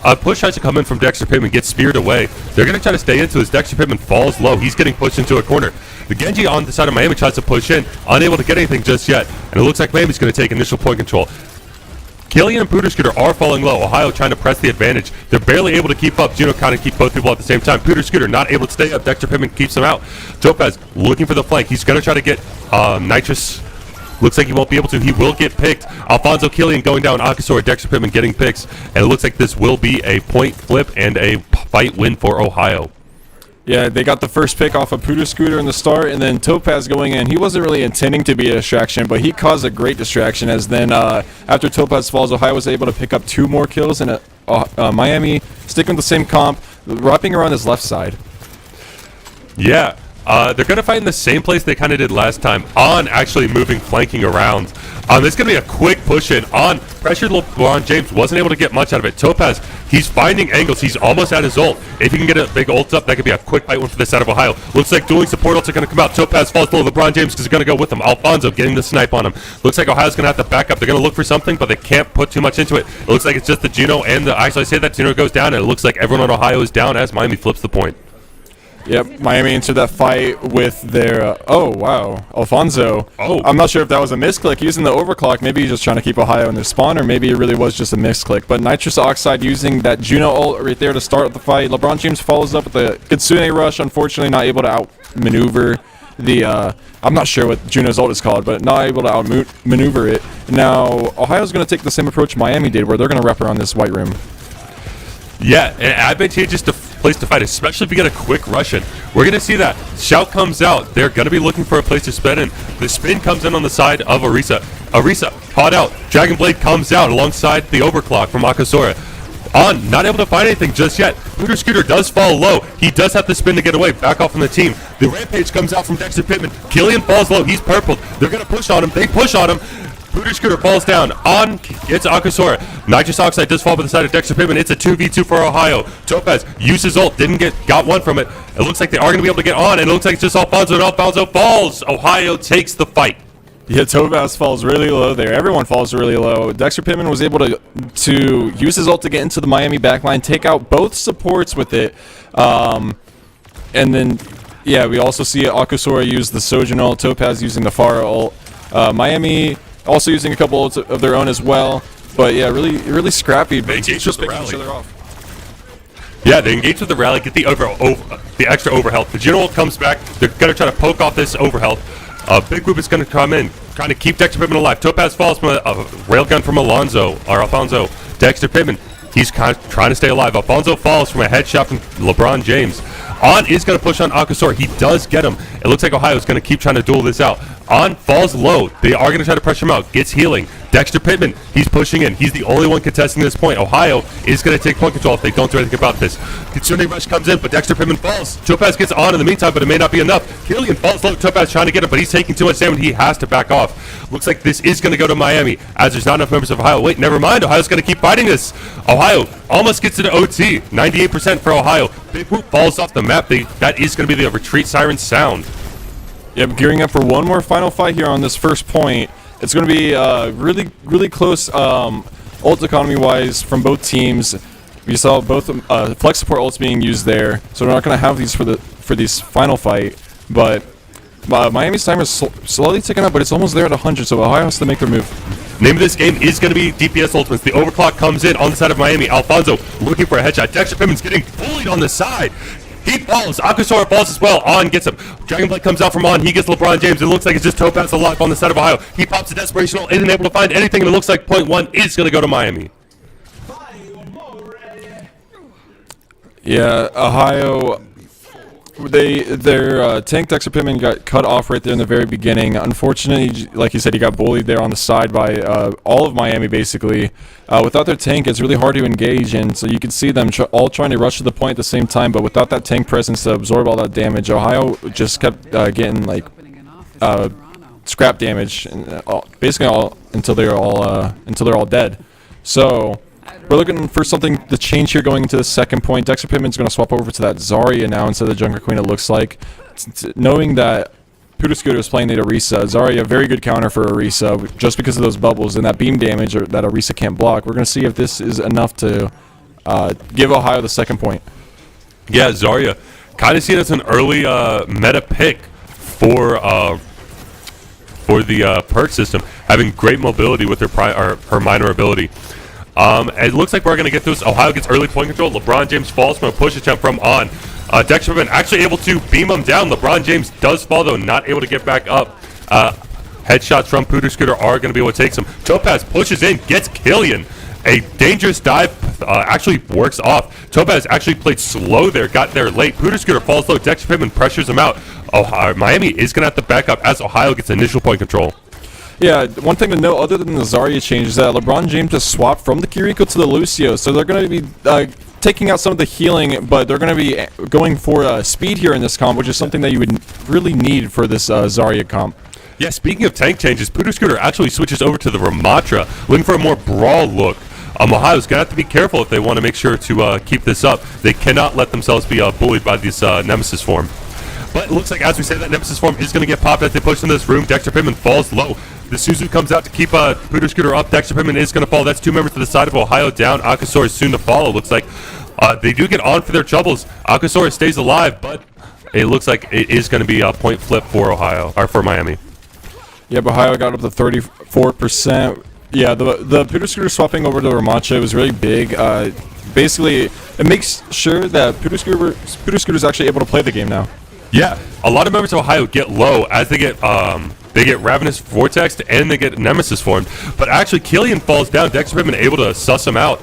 A push tries to come in from Dexter Pittman, gets speared away. They're going to try to stay into as Dexter Pittman falls low. He's getting pushed into a corner. The Genji on the side of Miami tries to push in, unable to get anything just yet. And it looks like Miami's going to take initial point control. Killian and Pooter Scooter are falling low. Ohio trying to press the advantage. They're barely able to keep up. Juno kind of keep both people at the same time. Pooter Scooter not able to stay up. Dexter Pittman keeps him out. Topaz looking for the flank. He's going to try to get Nitrous. Looks like he won't be able to. He will get picked. Alfonso Killian going down. Akasor, Dexter Pittman getting picks. And it looks like this will be a point flip and a fight win for Ohio. Yeah, they got the first pick off of Pooter Scooter in the start, and then Topaz going in. He wasn't really intending to be a distraction, but he caused a great distraction as then after Topaz falls, Ohio was able to pick up 2 more kills, and Miami sticking with the same comp, wrapping around his left side. Yeah, they're going to fight in the same place they kind of did last time, on actually moving, flanking around. It's going to be a quick push in. On pressured LeBron James, wasn't able to get much out of it. Topaz, he's finding angles. He's almost at his ult. If he can get a big ult up, that could be a quick fight one for this side of Ohio. Looks like dueling support ults are going to come out. Topaz falls below LeBron James because he's going to go with him. Alfonso getting the snipe on him. Looks like Ohio's going to have to back up. They're going to look for something, but they can't put too much into it. It looks like it's just the Juno and the... Actually, I say that Juno goes down, and it looks like everyone on Ohio is down as Miami flips the point. Yep, Miami entered that fight with their, oh wow, Alfonso. Oh. I'm not sure if that was a misclick using the overclock. Maybe he's just trying to keep Ohio in their spawn, or maybe it really was just a misclick. But Nitrous Oxide using that Juno ult right there to start the fight. LeBron James follows up with the Kitsune Rush, unfortunately not able to outmaneuver the, I'm not sure what Juno's ult is called, but not able to outmaneuver it. Now, Ohio's going to take the same approach Miami did, where they're going to wrap around this white room. Yeah, and advantageous place to fight, especially if you get a quick rush in. We're going to see that. Shout comes out. They're going to be looking for a place to spin in. The spin comes in on the side of Orisa. Orisa, caught out. Dragon Blade comes out alongside the overclock from Akasora. On, not able to find anything just yet. Pooter Scooter does fall low. He does have to spin to get away. Back off from the team. The Rampage comes out from Dexter Pittman. Killian falls low. He's purpled. They're going to push on him. They push on him. Pooter Scooter falls down. On gets Akasora. Nitrous Oxide does fall by the side of Dexter Pittman. It's a 2v2 for Ohio. Topaz uses ult. Got one from it. It looks like they are going to be able to get on. And it looks like it's just Alfonso. And Alfonso falls. Ohio takes the fight. Yeah, Topaz falls really low there. Everyone falls really low. Dexter Pittman was able to use his ult to get into the Miami backline, take out both supports with it. And then, yeah, we also see Akasora use the Sojourn ult, Topaz using the Pharah ult. Miami also using a couple ults of their own as well. But yeah, really scrappy. They engage with the rally. Each other off. Yeah, they engage with the rally, get the extra overhealth. The general comes back. They're going to try to poke off this overhealth. Big Group is going to come in, trying to keep Dexter Pittman alive. Topaz falls from a railgun from Alfonso. Dexter Pittman, he's kind of trying to stay alive. Alfonso falls from a headshot from LeBron James. On is going to push on Akasor. He does get him. It looks like Ohio's going to keep trying to duel this out. On falls low. They are going to try to pressure him out. Gets healing. Dexter Pittman, he's pushing in. He's the only one contesting this point. Ohio is going to take point control if they don't do anything about this. Kitsune Rush comes in, but Dexter Pittman falls. Topaz gets on in the meantime, but it may not be enough. Killian falls low. Topaz trying to get him, but he's taking too much damage. He has to back off. Looks like this is going to go to Miami, as there's not enough members of Ohio. Wait, never mind. Ohio's going to keep fighting this. Ohio almost gets to the OT. 98% for Ohio. Big Whoop falls off the map. That is going to be the retreat siren sound. Yep, gearing up for one more final fight here on this first point. It's going to be really close ult economy-wise from both teams. We saw both flex support ults being used there, so we're not going to have these for this final fight. But Miami's timer is slowly ticking up, but it's almost there at 100, so Ohio has to make their move. Name of this game is going to be DPS Ultimates. The overclock comes in on the side of Miami. Alfonso looking for a headshot. Dexter Pittman's getting bullied on the side. He falls. Akasora falls as well. On gets him. Dragonblade comes out from On. He gets LeBron James. It looks like it's just Topaz alive on the side of Ohio. He pops a Desperational. Isn't able to find anything, and it looks like point one is going to go to Miami. Yeah, Ohio. Their tank Dexter Pittman got cut off right there in the very beginning. Unfortunately, like you said, he got bullied there on the side by all of Miami, basically. Without their tank, it's really hard to engage, and so you can see them all trying to rush to the point at the same time, but without that tank presence to absorb all that damage, Ohio just kept getting, like, scrap damage, and basically all until they're all dead. So we're looking for something to change here going into the second point. Dexter Pittman's going to swap over to that Zarya now instead of the Junker Queen, it looks like. Knowing that Pooter Scooter is playing the Orisa, Zarya, a very good counter for Orisa, just because of those bubbles and that beam damage that Orisa can't block. We're going to see if this is enough to give Ohio the second point. Yeah, Zarya. Kind of see it as an early meta pick for the perk system. having great mobility with her minor ability. It looks like we're going to get this. Ohio gets early point control. LeBron James falls from a push attempt from on. Dexter Pittman actually able to beam him down. LeBron James does fall, though, not able to get back up. Headshots from Pooter Scooter are going to be what takes him. Topaz pushes in, gets Killian. A dangerous dive actually works off. Topaz actually played slow there, got there late. Pooter Scooter falls low. Dexter Pittman pressures him out. Miami is going to have to back up as Ohio gets initial point control. Yeah, one thing to note, other than the Zarya change, is that LeBron James just swapped from the Kiriko to the Lucio, so they're going to be taking out some of the healing, but they're going to be going for speed here in this comp, which is something that you would really need for this Zarya comp. Yeah, speaking of tank changes, Pooter Scooter actually switches over to the Ramatra, looking for a more brawl look. Ohio's going to have to be careful if they want to make sure to keep this up. They cannot let themselves be bullied by this Nemesis form. But it looks like, as we say, that Nemesis form is going to get popped as they push into this room. Dexter Pittman falls low. The Suzu comes out to keep Pooter Scooter up. Dexter Pittman is going to fall. That's 2 members to the side of Ohio down. Akasor is soon to follow. Looks like they do get on for their troubles. Akasor stays alive, but it looks like it is going to be a point flip for Ohio, or for Miami. Yeah, but Ohio got up to 34%. Yeah, the Pooter Scooter swapping over to Ramacha was really big. Basically, it makes sure that Pooter Scooter is actually able to play the game now. Yeah, a lot of members of Ohio get low as they get Ravenous Vortex and they get Nemesis formed. But actually, Killian falls down. Dexter Pittman able to suss him out.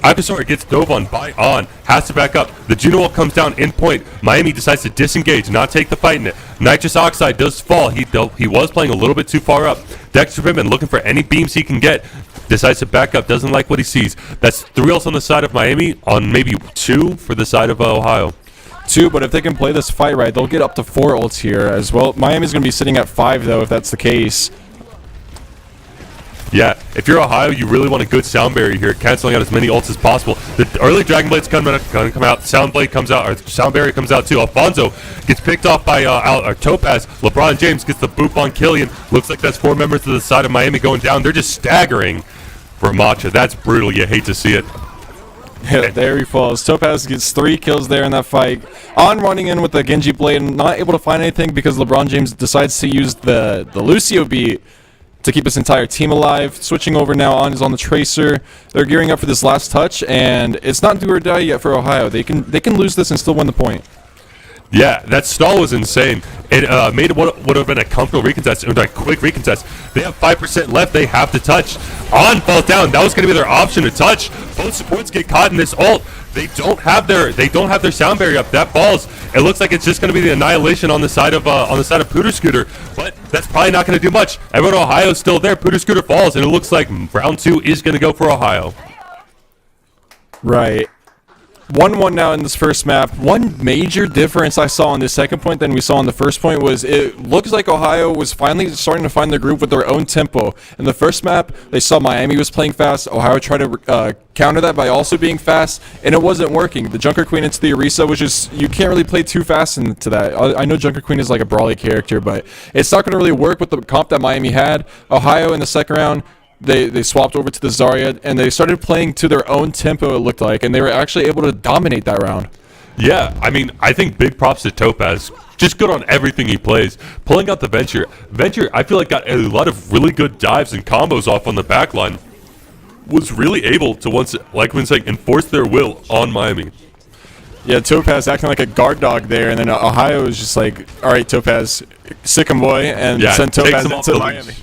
Akasora gets dove on by on, has to back up. The Juno comes down in point. Miami decides to disengage, not take the fight in it. Nitrous Oxide does fall. He was playing a little bit too far up. Dexter Pittman looking for any beams he can get. Decides to back up, doesn't like what he sees. That's 3 ults on the side of Miami, on maybe 2 for the side of Ohio. 2, but if they can play this fight right, they'll get up to 4 ults here as well. Miami's going to be sitting at 5, though, if that's the case. Yeah, if you're Ohio, you really want a good sound barrier here, canceling out as many ults as possible. The early Dragon Blade's going to come out. Sound Blade comes out, or Sound Barrier comes out too. Alfonso gets picked off by Topaz. LeBron James gets the boop on Killian. Looks like that's 4 members to the side of Miami going down. They're just staggering for Matcha. That's brutal. You hate to see it. Yeah, there he falls. Topaz gets 3 kills there in that fight. On running in with the Genji Blade, not able to find anything because LeBron James decides to use the Lucio beat to keep his entire team alive. Switching over now, on is on the Tracer. They're gearing up for this last touch, and it's not do or die yet for Ohio. They can lose this and still win the point. Yeah, that stall was insane. It made it what would have been a comfortable recontest, or a quick recontest. They have 5% left. They have to touch. On falls down. That was going to be their option to touch. Both supports get caught in this ult. They don't have their sound barrier up. That falls. It looks like it's just going to be the annihilation on the side of Pooter Scooter, but that's probably not going to do much. Everyone in Ohio is still there. Pooter Scooter falls, and it looks like round 2 is going to go for Ohio. Right. 1-1 now in this first map. One major difference I saw on this second point than we saw on the first point was it looks like Ohio was finally starting to find their groove with their own tempo. In the first map, they saw Miami was playing fast. Ohio tried to counter that by also being fast, and it wasn't working. The Junker Queen into the Orisa was just, you can't really play too fast into that. I know Junker Queen is like a brawly character, but it's not going to really work with the comp that Miami had. Ohio in the second round, They swapped over to the Zarya, and they started playing to their own tempo, it looked like, and they were actually able to dominate that round. Yeah, I mean, I think big props to Topaz. Just good on everything he plays. Pulling out the Venture. Venture, I feel like, got a lot of really good dives and combos off on the backline. Was really able to, once, like when saying, enforce their will on Miami. Yeah, Topaz acting like a guard dog there, and then Ohio was just like, all right, Topaz, sick 'em boy, and send Topaz into Miami.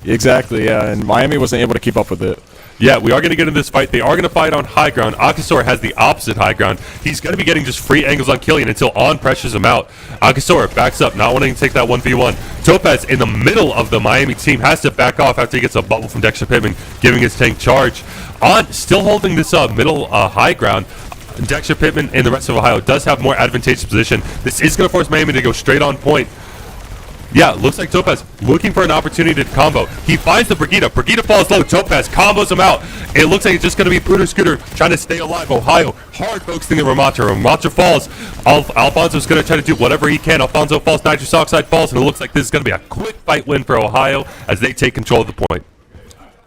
Exactly, yeah, and Miami wasn't able to keep up with it. Yeah, we are going to get into this fight. They are going to fight on high ground. Akasor has the opposite high ground. He's going to be getting just free angles on Killian until On pressures him out. Akasor backs up, not wanting to take that 1v1. Topaz, in the middle of the Miami team, has to back off after he gets a bubble from Dexter Pittman, giving his tank charge. On still holding this middle high ground. Dexter Pittman and the rest of Ohio does have more advantageous position. This is going to force Miami to go straight on point. Yeah, looks like Topaz looking for an opportunity to combo. He finds the Brigitte. Brigitte falls low. Topaz combos him out. It looks like it's just going to be Pooter Scooter trying to stay alive. Ohio hard focusing on Ramatra. Ramatra falls. Alfonso's going to try to do whatever he can. Alfonso falls. Nitrous Oxide falls. And it looks like this is going to be a quick fight win for Ohio as they take control of the point.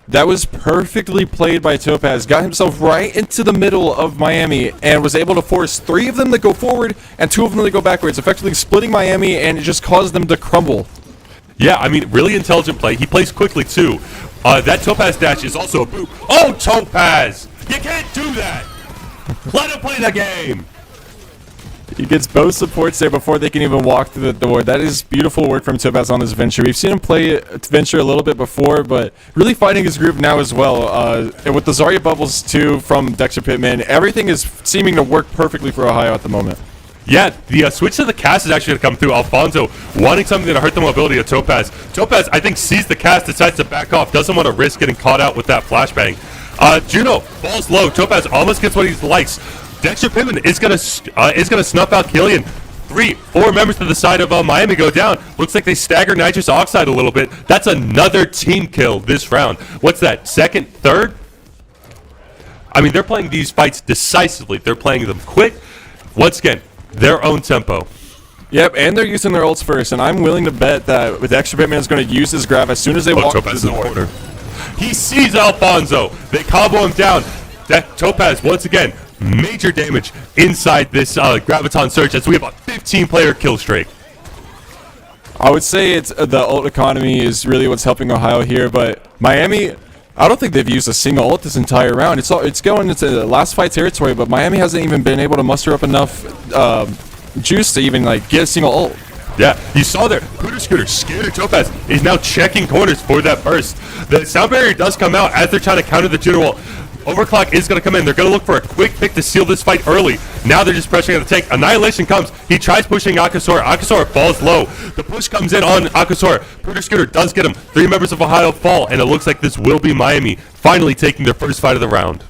That was perfectly played by Topaz. Got himself right into the middle of Miami and was able to force 3 of them to go forward and 2 of them to go backwards, effectively splitting Miami, and it just caused them to crumble. Yeah, I mean, really intelligent play. He plays quickly, too. That Topaz dash is also a boot. Oh, Topaz! You can't do that! Let him play the game! He gets both supports there before they can even walk through the door. That is beautiful work from Topaz on this Venture. We've seen him play Venture a little bit before, but really finding his groove now as well. And with the Zarya bubbles, too, from Dexter Pittman, everything is seeming to work perfectly for Ohio at the moment. Yeah, the switch to the cast is actually going to come through. Alfonso wanting something to hurt the mobility of Topaz. Topaz, I think, sees the cast, decides to back off, doesn't want to risk getting caught out with that flashbang. Juno falls low. Topaz almost gets what he likes. Dexter Pittman is gonna snuff out Killian. 3-4 members to the side of Miami go down. Looks like they stagger Nitrous Oxide a little bit. That's another team kill this round. What's that? Second, third? I mean, they're playing these fights decisively. They're playing them quick. Once again, their own tempo. Yep, and they're using their ults first, and I'm willing to bet that with Dexter Pittman is going to use his grab as soon as they walk Topaz through in the the door. corner. He sees Alfonso. They combo him down. That Topaz, once again, major damage inside this Graviton Surge as we have a 15-player kill streak. I would say it's the ult economy is really what's helping Ohio here, but Miami, I don't think they've used a single ult this entire round. It's going into the last fight territory, but Miami hasn't even been able to muster up enough juice to even like get a single ult. Yeah, you saw there, Pooter Scooter, scared of Topaz, is now checking corners for that burst. The sound barrier does come out as they're trying to counter the Juno ult. Overclock is going to come in. They're going to look for a quick pick to seal this fight early. Now they're just pressuring on the tank. Annihilation comes. He tries pushing Akasora. Akasora falls low. The push comes in on Akasora. Pooter Scooter does get him. 3 members of Ohio fall, and it looks like this will be Miami finally taking their first fight of the round.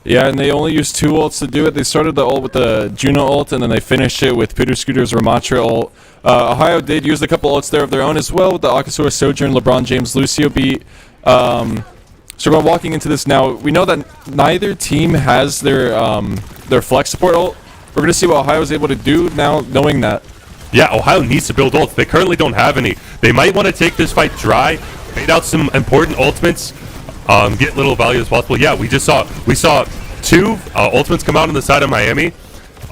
Yeah, and they only used 2 ults to do it. They started the ult with the Juno ult, and then they finished it with Pooter Scooter's Ramatra ult. Ohio did use a couple ults there of their own as well with the Akasora Sojourn, LeBron James, Lucio beat. So we're walking into this now. We know that neither team has their flex support ult. We're going to see what Ohio is able to do now, knowing that. Yeah, Ohio needs to build ults. They currently don't have any. They might want to take this fight dry, bait out some important ultimates, get little value as possible. Yeah, we saw 2 ultimates come out on the side of Miami.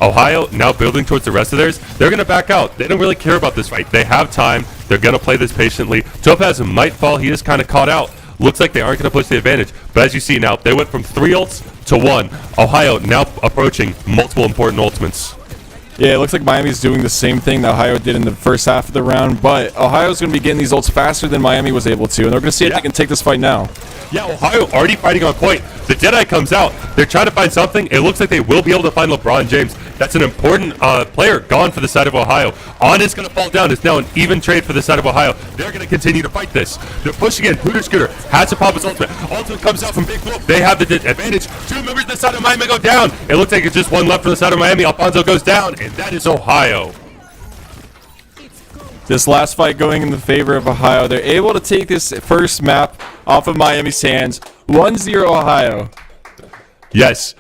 Ohio now building towards the rest of theirs. They're going to back out. They don't really care about this fight. They have time. They're going to play this patiently. Topaz might fall. He is kind of caught out. Looks like they aren't going to push the advantage. But as you see now, they went from 3 ults to 1. Ohio now approaching multiple important ultimates. Yeah, it looks like Miami's doing the same thing that Ohio did in the first half of the round, but Ohio's going to be getting these ults faster than Miami was able to, and they're going to see if they can take this fight now. Yeah, Ohio already fighting on point. The Jedi comes out. They're trying to find something. It looks like they will be able to find LeBron James. That's an important player gone for the side of Ohio. On is going to fall down. It's now an even trade for the side of Ohio. They're going to continue to fight this. They're pushing in. Pooter Scooter has to pop his ultimate. Ultimate comes out from Big Whoop. They have the advantage. 2 members of the side of Miami go down. It looks like it's just 1 left for the side of Miami. Alfonso goes down, and that is Ohio. This last fight going in the favor of Ohio. They're able to take this first map off of Miami's hands. 1-0 Ohio. Yes.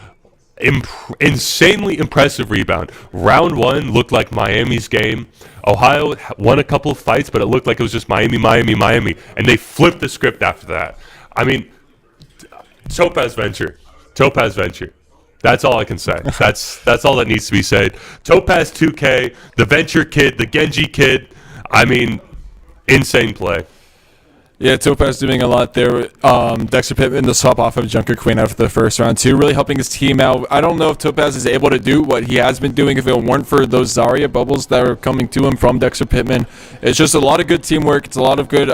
Insanely impressive rebound. Round 1 looked like Miami's game. Ohio won a couple of fights, but it looked like it was just Miami. And they flipped the script after that. I mean, Topaz Venture. That's all I can say. That's all that needs to be said. Topaz 2K, the Venture kid, the Genji kid. I mean, insane play. Yeah, Topaz doing a lot there. Dexter Pittman to swap off of Junker Queen after the first round too, really helping his team out. I don't know if Topaz is able to do what he has been doing if it weren't for those Zarya bubbles that are coming to him from Dexter Pittman. It's just a lot of good teamwork. It's a lot of good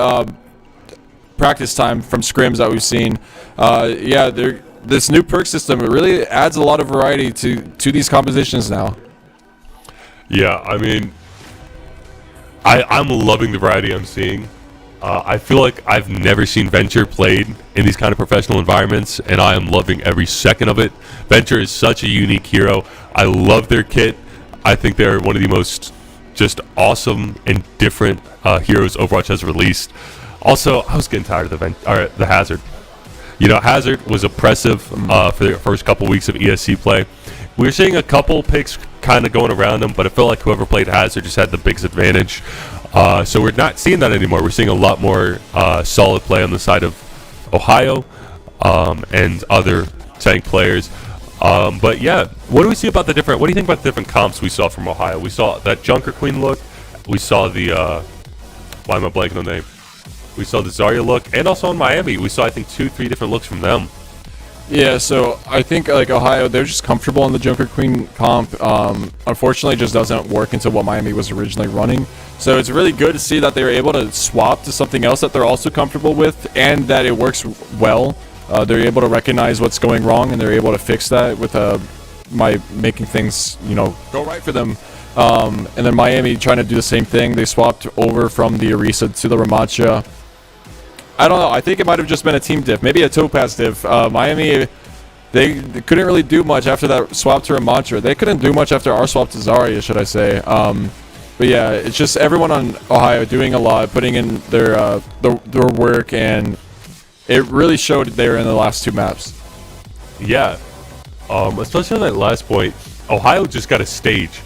practice time from scrims that we've seen. This new perk system, it really adds a lot of variety to these compositions now. Yeah, I mean, I'm loving the variety I'm seeing. I feel like I've never seen Venture played in these kind of professional environments, and I am loving every second of it. Venture is such a unique hero. I love their kit. I think they're one of the most just awesome and different heroes Overwatch has released. Also, I was getting tired of the Hazard. You know, Hazard was oppressive for the first couple weeks of ESC play. We were seeing a couple picks kind of going around him, but I felt like whoever played Hazard just had the biggest advantage. So we're not seeing that anymore. We're seeing a lot more solid play on the side of Ohio and other tank players. But yeah, what do we see about what do you think about the different comps we saw from Ohio? We saw that Junker Queen look. We saw the Why am I blanking on the name? We saw the Zarya look, and also in Miami, we saw I think 2-3 different looks from them. Yeah, so I think like Ohio, they're just comfortable in the Joker Queen comp. Unfortunately, it just doesn't work into what Miami was originally running. So it's really good to see that they were able to swap to something else that they're also comfortable with, and that it works well. They're able to recognize what's going wrong, and they're able to fix that with by making things go right for them. And then Miami trying to do the same thing. They swapped over from the Orisa to the Ramattra. I don't know. I think it might have just been a team diff, maybe a Topaz diff. Miami, they couldn't really do much after that swap to Ramattra. They couldn't do much after our swap to Zarya, should I say. But yeah, it's just everyone on Ohio doing a lot, putting in their work, and it really showed there in the last two maps. Yeah, especially on that last point, Ohio just got a stage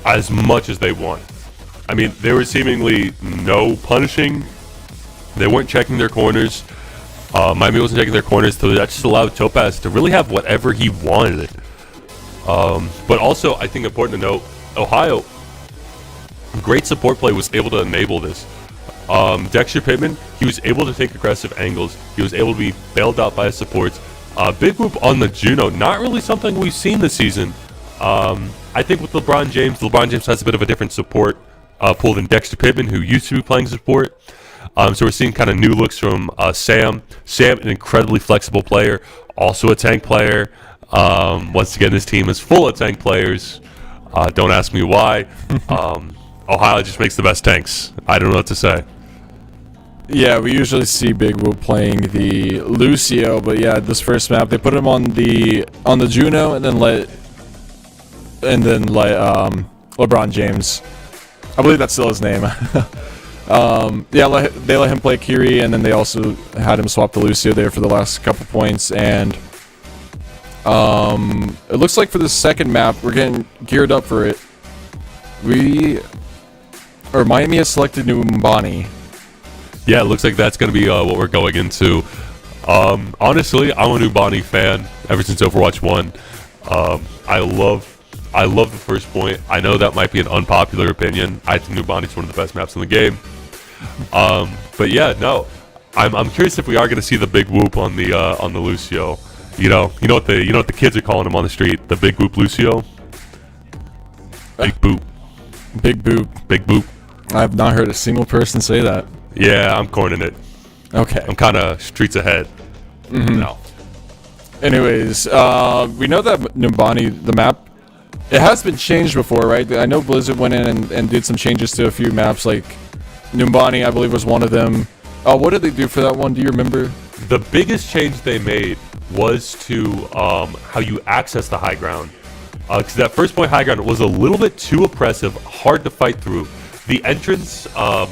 as much as they want. I mean, there was seemingly no punishing. They weren't checking their corners. Miami wasn't checking their corners, so that just allowed Topaz to really have whatever he wanted. But also, I think important to note, Ohio, great support play was able to enable this. Dexter Pittman, he was able to take aggressive angles. He was able to be bailed out by his supports. Big whoop on the Juno, not really something we've seen this season. I think with LeBron James has a bit of a different support pool than Dexter Pittman, who used to be playing support. So we're seeing kind of new looks from Sam. Sam, an incredibly flexible player, also a tank player. Once again, this team is full of tank players. Don't ask me why. Ohio just makes the best tanks. I don't know what to say. Yeah, we usually see Big Whoop playing the Lucio, but yeah, this first map they put him on the Juno and then let LeBron James. I believe that's still his name. They let him play Kiri, and then they also had him swap to Lucio there for the last couple points. And it looks like for the second map, we're getting geared up for it. Miami has selected Numbani. Yeah, it looks like that's going to be what we're going into. Honestly, I'm a Numbani fan ever since Overwatch 1. I love the first point. I know that might be an unpopular opinion. I think Numbani's one of the best maps in the game. But yeah, no, I'm curious if we are going to see the big whoop on the Lucio. You know what the kids are calling him on the street, the big whoop Lucio. Big boop. Big boop. Big boop. I have not heard a single person say that. Yeah, I'm coining it. Okay. I'm kind of streets ahead. No. Anyways, we know that Numbani, the map, it has been changed before, right? I know Blizzard went in and did some changes to a few maps, like Numbani, I believe, was one of them. What did they do for that one? Do you remember? The biggest change they made was to how you access the high ground. Because that first point high ground was a little bit too oppressive, hard to fight through. The entrance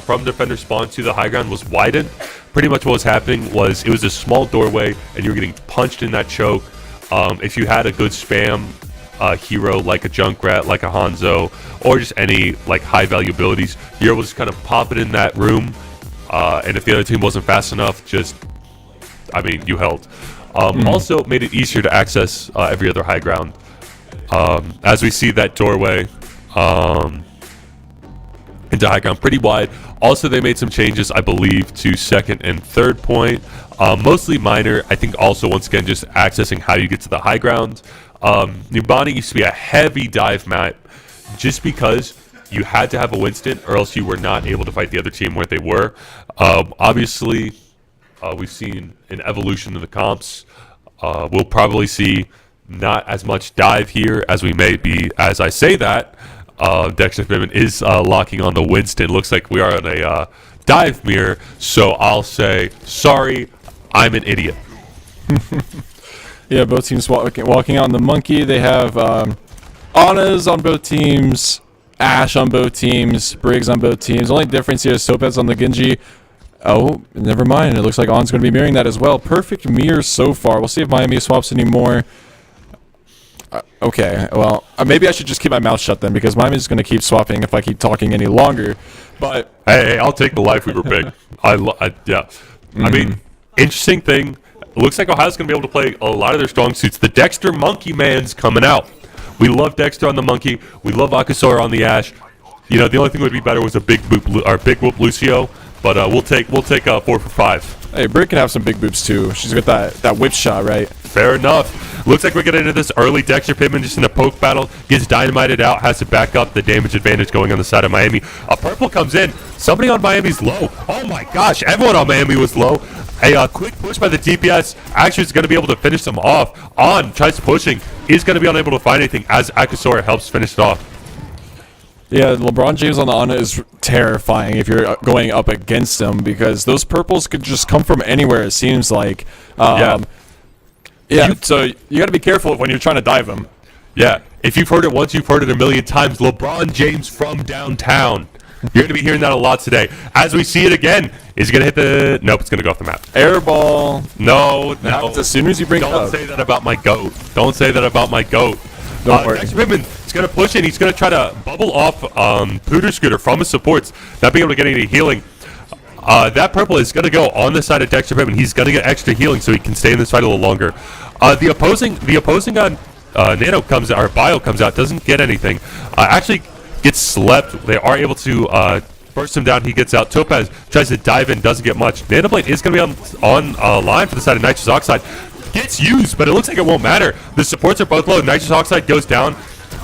from defender spawn to the high ground was widened. Pretty much what was happening was it was a small doorway, and you were getting punched in that choke. If you had a good spam hero like a Junkrat, like a Hanzo, or just any like high value abilities, you're able to just kind of pop it in that room. And if the other team wasn't fast enough, you held. Also made it easier to access every other high ground. As we see that doorway into high ground pretty wide. Also, they made some changes, I believe, to second and third point. Mostly minor. I think also, once again, just accessing how you get to the high ground. Numbani used to be a heavy dive map just because you had to have a Winston or else you were not able to fight the other team where they were. Obviously, we've seen an evolution in the comps. We'll probably see not as much dive here as we may be. As I say that, Dexter Pittman is locking on the Winston. Looks like we are on a dive mirror, so I'll say, sorry, I'm an idiot. Yeah, both teams walking on the monkey. They have Ana's on both teams, Ashe on both teams, Briggs on both teams. Only difference here is Topaz on the Genji. Oh, never mind. It looks like On's going to be mirroring that as well. Perfect mirror so far. We'll see if Miami swaps anymore. Okay, well, maybe I should just keep my mouth shut then, because Miami's going to keep swapping if I keep talking any longer. But hey, I'll take the life weaver pick. Yeah. I mean, interesting thing. It looks like Ohio's going to be able to play a lot of their strong suits. The Dexter Monkey Man's coming out. We love Dexter on the Monkey. We love Akasora on the Ashe. You know, the only thing that would be better was a big whoop Lucio, but we'll take 4 for 5. Hey, Britt can have some big boobs too. She's got that whip shot, right? Fair enough. Looks like we're getting into this early. Dexter Pittman just in a poke battle. Gets dynamited out. Has to back up. The damage advantage going on the side of Miami. A purple comes in. Somebody on Miami's low. Oh my gosh. Everyone on Miami was low. A quick push by the DPS. Actually is going to be able to finish them off. On tries pushing. Is going to be unable to find anything as Akasora helps finish it off. Yeah, LeBron James on the Ana is terrifying if you're going up against him because those purples could just come from anywhere, it seems like. Yeah, so you got to be careful when you're trying to dive him. Yeah, if you've heard it once, you've heard it a million times. LeBron James from downtown. You're going to be hearing that a lot today. As we see it again, is he going to hit the... Nope, it's going to go off the map. Air ball. No. As soon as you bring it up. Don't say that about my GOAT. Don't say that about my GOAT. Don't worry. Dexter Pittman is going to push in. He's going to try to bubble off Pooter Scooter from his supports, not being able to get any healing. That purple is going to go on the side of Dexter Pittman. He's going to get extra healing so he can stay in this fight a little longer. The opposing Nano comes out, or Bio comes out, doesn't get anything. Actually gets slept. They are able to burst him down. He gets out. Topaz tries to dive in, doesn't get much. Nanoblade is going to be on line for the side of Nitrous Oxide. Gets used, but it looks like it won't matter. The supports are both low. Nitrous Oxide goes down.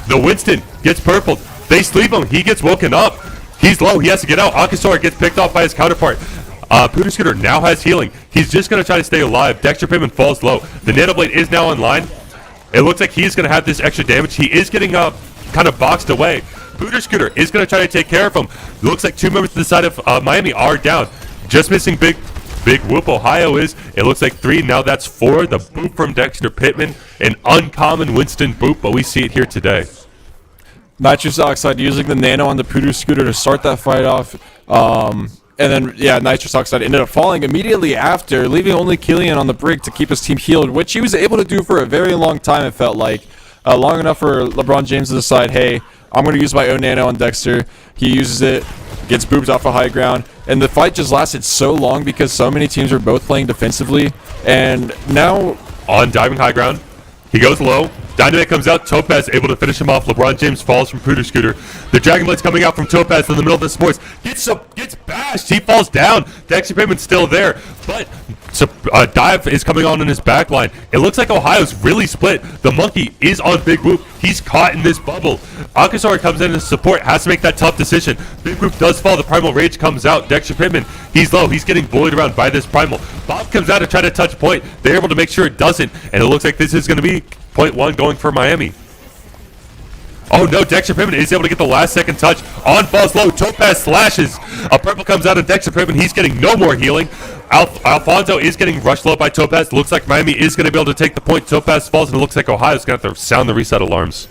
The Winston gets purpled. They sleep him. He gets woken up. He's low. He has to get out. Akasora gets picked off by his counterpart. Pooter Scooter now has healing. He's just going to try to stay alive. Dexter Pittman falls low. The Nanoblade is now online. It looks like he's going to have this extra damage. He is getting kind of boxed away. Pooter Scooter is going to try to take care of him. It looks like 2 members to the side of Miami are down. Just missing Big Whoop Ohio is. It looks like 3. Now that's 4. The boop from Dexter Pittman. An uncommon Winston boop, but we see it here today. Nitrous Oxide using the Nano on the Pooter Scooter to start that fight off. And then, yeah, Nitrous Oxide ended up falling immediately after, leaving only Killian on the brig to keep his team healed, which he was able to do for a very long time, it felt like. Long enough for LeBron James to decide, hey, I'm going to use my own Nano on Dexter. He uses it, gets booped off a high ground, and the fight just lasted so long because so many teams were both playing defensively. And now... On diving high ground, he goes low. Dynamite comes out. Topaz able to finish him off. LeBron James falls from Pooter Scooter. The Dragon Blade's coming out from Topaz in the middle of the sports. Gets bashed. He falls down. Dexter Pittman's still there, but dive is coming on in his back line. It looks like Ohio's really split. The monkey is on Big Whoop. He's caught in this bubble. Akasora comes in as support. Has to make that tough decision. Big Whoop does fall. The Primal Rage comes out. Dexter Pittman, he's low. He's getting bullied around by this Primal. Bob comes out to try to touch point. They're able to make sure it doesn't, and it looks like this is going to be point 1 going for Miami. Oh no, Dexter Pittman is able to get the last second touch. On falls low, Topaz slashes. A purple comes out of Dexter Pittman. He's getting no more healing. Alfonso is getting rushed low by Topaz. Looks like Miami is going to be able to take the point. Topaz falls, and it looks like Ohio's going to have to sound the reset alarms.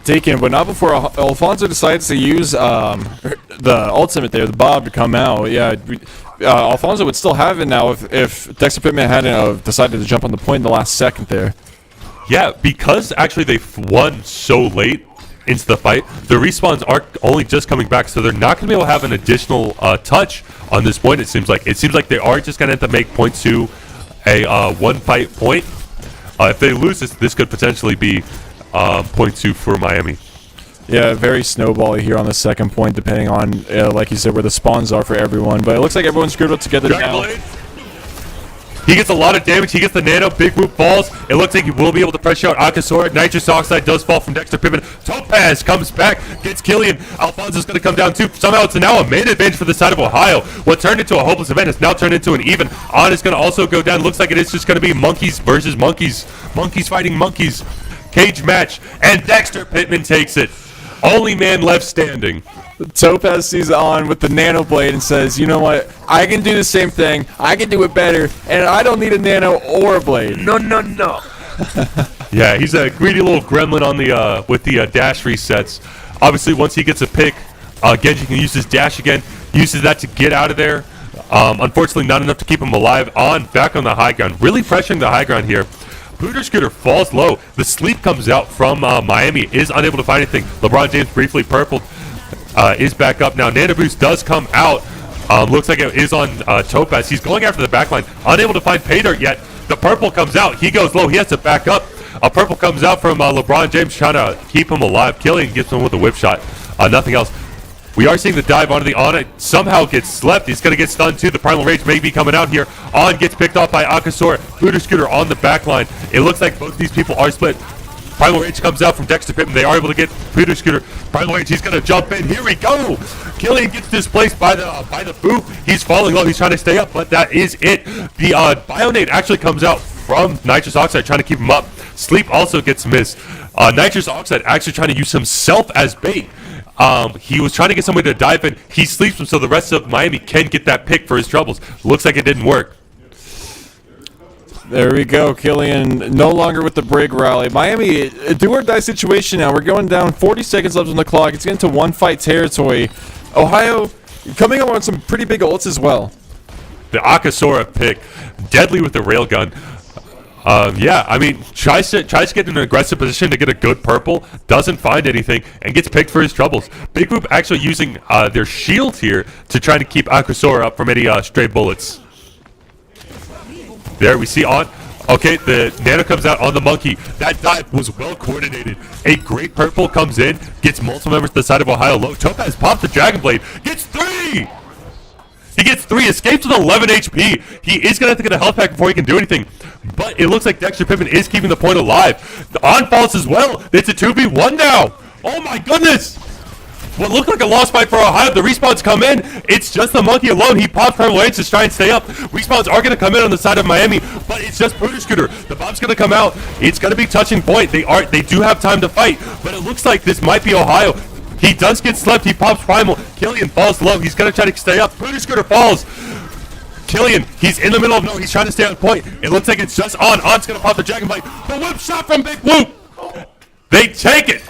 Taken, but not before Alfonso decides to use the ultimate there, the Bob, to come out. Yeah, Alfonso would still have it now if Dexter Pittman hadn't decided to jump on the point in the last second there. Yeah, because actually they won so late into the fight, the respawns are only just coming back, so they're not going to be able to have an additional touch on this point, it seems like. It seems like they are just going to have to make point 2 a one-fight point. If they lose this could potentially be point 2 for Miami. Yeah, very snowbally here on the second point, depending on, like you said, where the spawns are for everyone. But it looks like everyone's screwed up together now. He gets a lot of damage. He gets the Nano. Big Whoop falls. It looks like he will be able to pressure out Akasora. Nitrous Oxide does fall from Dexter Pittman. Topaz comes back, gets Killian. Alfonso's going to come down too. Somehow it's now a main advantage for the side of Ohio. What turned into a hopeless event has now turned into an even. On is going to also go down. Looks like it is just going to be monkeys versus monkeys. Monkeys fighting monkeys. Cage match. And Dexter Pittman takes it. Only man left standing. Topaz sees on with the Nano Blade and says, you know what, I can do the same thing, I can do it better, and I don't need a Nano or a Blade. No. Yeah, he's a greedy little gremlin on the with the dash resets. Obviously, once he gets a pick, Genji can use his dash again, uses that to get out of there. Unfortunately, not enough to keep him alive. Back on the high ground, really pressuring the high ground here. Pooter Scooter falls low. The sleep comes out from Miami, is unable to find anything. LeBron James briefly purpled. Is back up now. Nano Boost does come out. Looks like it is on Topaz. He's going after the backline. Unable to find pay dirt yet. The purple comes out. He goes low. He has to back up. A purple comes out from LeBron James trying to keep him alive. Killian gets him with a whip shot. Nothing else. We are seeing the dive onto the On. It somehow gets slept. He's going to get stunned too. The Primal Rage may be coming out here. On gets picked off by Akasora. Booter Scooter on the back line. It looks like both these people are split. Primal Rage comes out from Dexter Pittman. They are able to get Booter Scooter. Primal Rage, he's going to jump in. Here we go. Killian gets displaced by the boot. He's falling low. He's trying to stay up, but that is it. The Bionate actually comes out from Nitrous Oxide trying to keep him up. Sleep also gets missed. Nitrous Oxide actually trying to use himself as bait. He was trying to get somebody to dive in. He sleeps him so the rest of Miami can get that pick for his troubles. Looks like it didn't work. There we go. Killian no longer with the Brig rally. Miami, a do or die situation now. We're going down 40 seconds left on the clock. It's getting to one fight territory. Ohio coming up on some pretty big ults as well. The Akasora pick, deadly with the railgun. Yeah, I mean, tries to get in an aggressive position to get a good purple, doesn't find anything, and gets picked for his troubles. Big Group actually using their shield here to try to keep Akasora up from any stray bullets. There we see On. Okay, the Nano comes out on the Monkey. That dive was well coordinated. A great purple comes in, gets multiple members to the side of Ohio low. Topaz pops the Dragon Blade, gets 3! He gets 3, escapes with 11 HP. He is going to have to get a health pack before he can do anything. But it looks like Dexter Pittman is keeping the point alive. The On falls as well. It's a 2v1 now. Oh my goodness. What looked like a lost fight for Ohio, the respawns come in. It's just the Monkey alone. He pops Primal Rage to try and stay up. Respawns are going to come in on the side of Miami, but it's just Booter Scooter. The bomb's going to come out. It's going to be touching point. They do have time to fight, but it looks like this might be Ohio. He does get slept. He pops Primal. Killian falls low. He's going to try to stay up. Booter Scooter falls. Killian, he's in the middle of no. He's trying to stay on point. It looks like it's just On. On's going to pop the Dragon Blade. The whip shot from Big Whoop. They take it.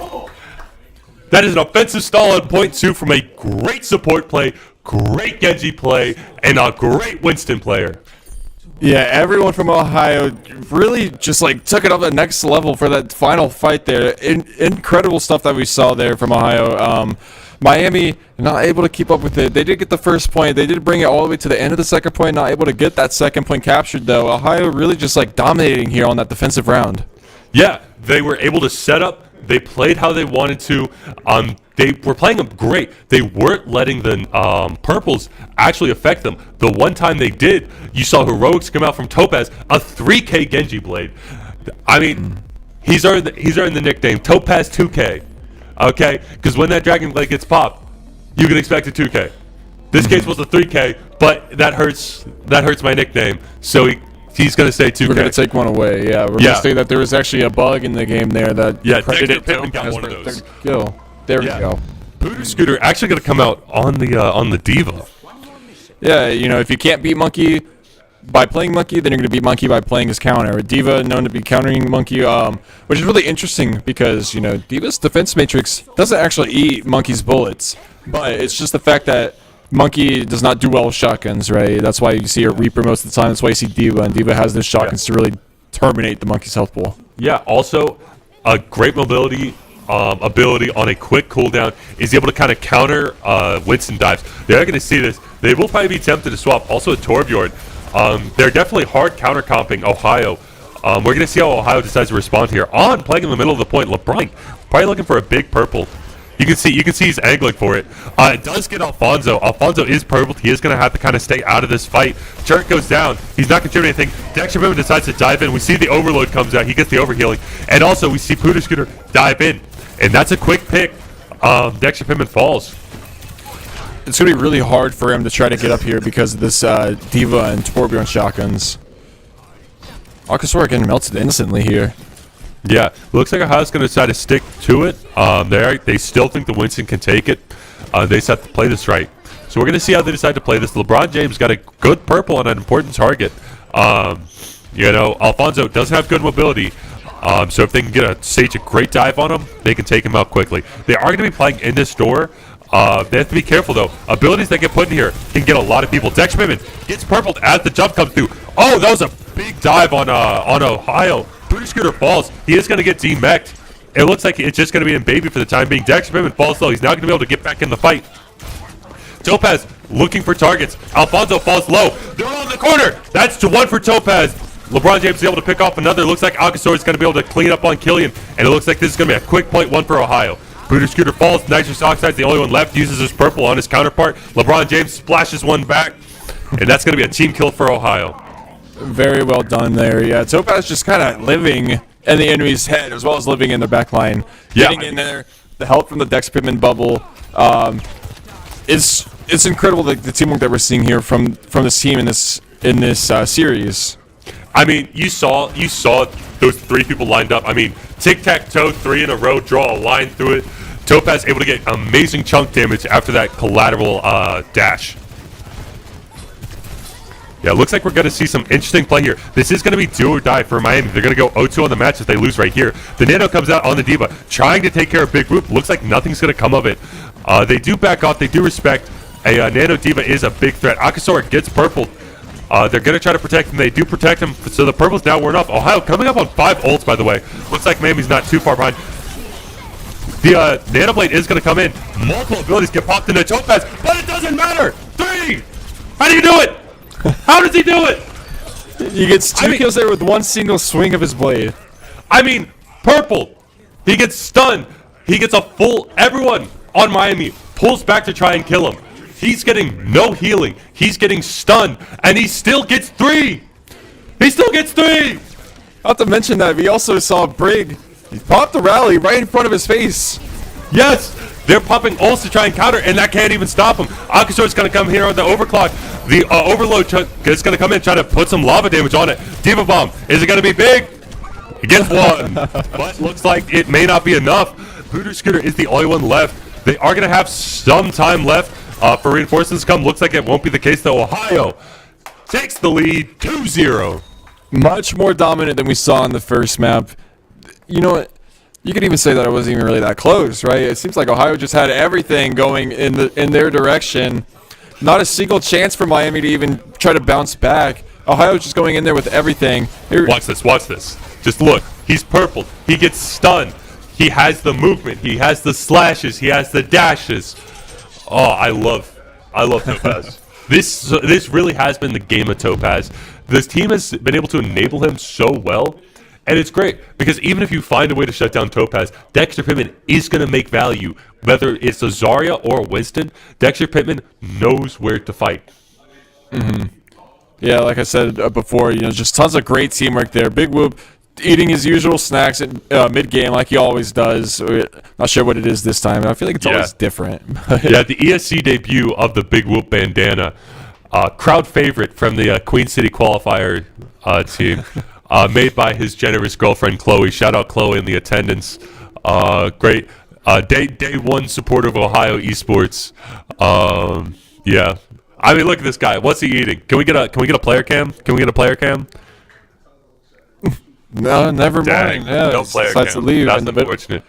That is an offensive stall on point 2 from a great support play, great Genji play, and a great Winston player. Yeah, everyone from Ohio really just like took it up the next level for that final fight there. Incredible stuff that we saw there from Ohio. Miami not able to keep up with it. They did get the first point. They did bring it all the way to the end of the second point. Not able to get that second point captured though. Ohio really just like dominating here on that defensive round. Yeah, they were able to set up. They played how they wanted to. They were playing them great. They weren't letting the purples actually affect them. The one time they did, you saw Heroics come out from Topaz, a 3K Genji Blade. I mean, he's earned the nickname Topaz 2K. Okay, because when that Dragon Blade gets popped, you can expect a 2K. This case was a 3K, but that hurts my nickname. So he's going to say 2K. We're going to take one away, yeah. We're going to say that there was actually a bug in the game there that Dexter Pittman got one of those. There we go. Booter Scooter actually going to come out on the Diva. Yeah, you know, if you can't beat Monkey by playing Monkey, then you're going to beat Monkey by playing his counter. Diva known to be countering Monkey, which is really interesting because, you know, Diva's defense matrix doesn't actually eat Monkey's bullets, but it's just the fact that Monkey does not do well with shotguns, right? That's why you see a Reaper most of the time. That's why you see Diva, and Diva has those shotguns to really terminate the Monkey's health pool. Yeah, also a great mobility ability on a quick cooldown is able to kind of counter Winston dives. They're going to see this. They will probably be tempted to swap. Also a Torbjorn. They're definitely hard counter-comping Ohio. We're going to see how Ohio decides to respond here. On playing in the middle of the point, LeBron probably looking for a big purple. You can see he's angling for it. It does get Alfonso. Alfonso is purple. He is going to have to kind of stay out of this fight. Jerk goes down. He's not contributing anything. Dexter Pittman decides to dive in. We see the overload comes out. He gets the overhealing. And also we see Booter Scooter dive in. And that's a quick pick. Dexter Pittman falls. It's going to be really hard for him to try to get up here because of this Diva and Torbjorn shotguns. Akasora getting melted instantly here. Yeah, looks like Ohio's going to decide to stick to it. They still think the Winston can take it. They just have to play this right. So we're going to see how they decide to play this. LeBron James got a good purple on an important target. You know, Alfonso doesn't have good mobility. So if they can stage a great dive on him, they can take him out quickly. They are going to be playing in this door. They have to be careful, though. Abilities that get put in here can get a lot of people. Dexter Pittman gets purpled as the jump comes through. Oh, that was a big dive on Ohio. Booter Scooter falls. He is going to get demeched. It looks like it's just going to be in baby for the time being. Dexter Pittman falls low. He's now going to be able to get back in the fight. Topaz looking for targets. Alfonso falls low. They're on the corner. That's 1 for Topaz. LeBron James is able to pick off another. Looks like Akasora is going to be able to clean up on Killian. And it looks like this is going to be a quick point 1 for Ohio. Booter Scooter falls. Nitrous Oxide's the only one left. Uses his purple on his counterpart. LeBron James splashes one back. And that's going to be a team kill for Ohio. Very well done there. Yeah, Topaz just kind of living in the enemy's head as well as living in their back line. Yeah. Getting in there, the help from the Dexter Pittman bubble. It's incredible the teamwork that we're seeing here from this team in this series. I mean, you saw those three people lined up. I mean, tic-tac-toe, 3 in a row, draw a line through it. Topaz able to get amazing chunk damage after that collateral dash. Yeah, it looks like we're going to see some interesting play here. This is going to be do or die for Miami. They're going to go 0-2 on the match if they lose right here. The Nano comes out on the D.Va, trying to take care of Big Whoop. Looks like nothing's going to come of it. They do back off. They do respect. A Nano D.Va is a big threat. Akasora gets purpled. They're going to try to protect him. They do protect him, so the purple's now worn off. Ohio coming up on 5 ults, by the way. Looks like Miami's not too far behind. The Nano Blade is going to come in. Multiple abilities get popped into Topaz, but it doesn't matter. 3! How do you do it? How does he do it? He gets two kills there with one single swing of his blade. I mean, purple. He gets stunned. He gets a full... Everyone on Miami pulls back to try and kill him. He's getting no healing. He's getting stunned, and he still gets 3. He still gets 3. Not to mention that we also saw Brig. He popped the rally right in front of his face. Yes, they're popping ults to try and counter, and that can't even stop him. Akasora's going to come here on the overclock. The overload is going to come in, try to put some lava damage on it. D.Va Bomb, is it going to be big? He gets 1, but looks like it may not be enough. Booter Scooter is the only one left. They are going to have some time left for reinforcements to come. Looks like it won't be the case, though. Ohio takes the lead 2-0. Much more dominant than we saw in the first map. You know what? You could even say that it wasn't even really that close, right? It seems like Ohio just had everything going in their direction. Not a single chance for Miami to even try to bounce back. Ohio's just going in there with everything. Here. Watch this, watch this. Just look. He's purple. He gets stunned. He has the movement. He has the slashes. He has the dashes. Oh, I love Topaz. This really has been the game of Topaz. This team has been able to enable him so well. And it's great, because even if you find a way to shut down Topaz, Dexter Pittman is going to make value. Whether it's a Zarya or a Winston, Dexter Pittman knows where to fight. Mm-hmm. Yeah, like I said before, just tons of great teamwork there. Big Whoop eating his usual snacks at mid-game like he always does. Not sure what it is this time. I feel like it's always different. Yeah, the ESC debut of the Big Whoop bandana. Crowd favorite from the Queen City qualifier team. Made by his generous girlfriend, Chloe. Shout out Chloe in the attendance. Great. Day one supporter of Ohio esports. Yeah. I mean, look at this guy. What's he eating? Can we get a player cam? Can we get a player cam? No, never Dang, mind. Yeah, no player decides cam. to leave That's in the unfortunate.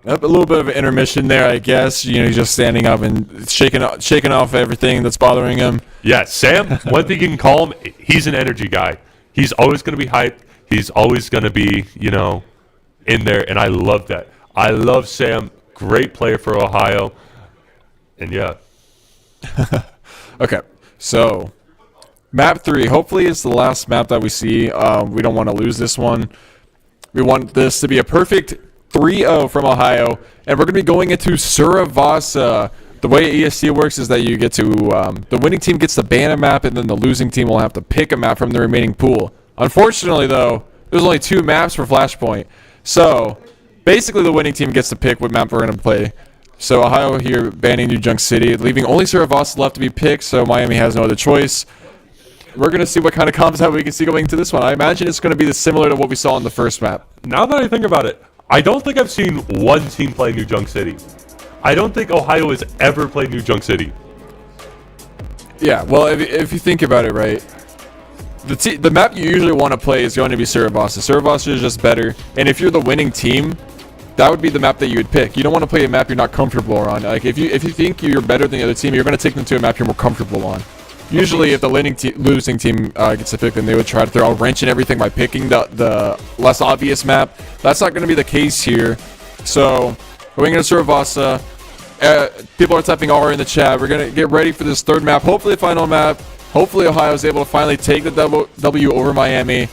Yep, a little bit of an intermission there, I guess. He's just standing up and shaking off everything that's bothering him. Yeah, Sam, one thing you can call him, he's an energy guy. He's always going to be hyped. He's always going to be, in there, and I love that. I love Sam. Great player for Ohio. And yeah. Okay, so map 3. Hopefully it's the last map that we see. We don't want to lose this one. We want this to be a perfect 3-0 from Ohio, and we're going to be going into Suravasa. The way ESC works is that you get to, the winning team gets to ban a map, and then the losing team will have to pick a map from the remaining pool. Unfortunately, though, there's only 2 maps for Flashpoint. So, basically the winning team gets to pick what map we're going to play. So, Ohio here banning New Junk City, leaving only Suravasa left to be picked, so Miami has no other choice. We're going to see what kind of comms that we can see going into this one. I imagine it's going to be similar to what we saw in the first map. Now that I think about it, I don't think I've seen one team play New Junk City. I don't think Ohio has ever played New Junk City. Yeah, well, if you think about it, right, the map you usually want to play is going to be Suravasa. Suravasa is just better, and if you're the winning team, that would be the map that you would pick. You don't want to play a map you're not comfortable on. Like if you think you're better than the other team, you're going to take them to a map you're more comfortable on. Usually, if the losing team gets to pick, then they would try to throw a wrench in everything by picking the less obvious map. That's not going to be the case here. So, going into Suravasa, people are typing R in the chat. We're going to get ready for this third map, hopefully the final map. Hopefully Ohio is able to finally take the W over Miami.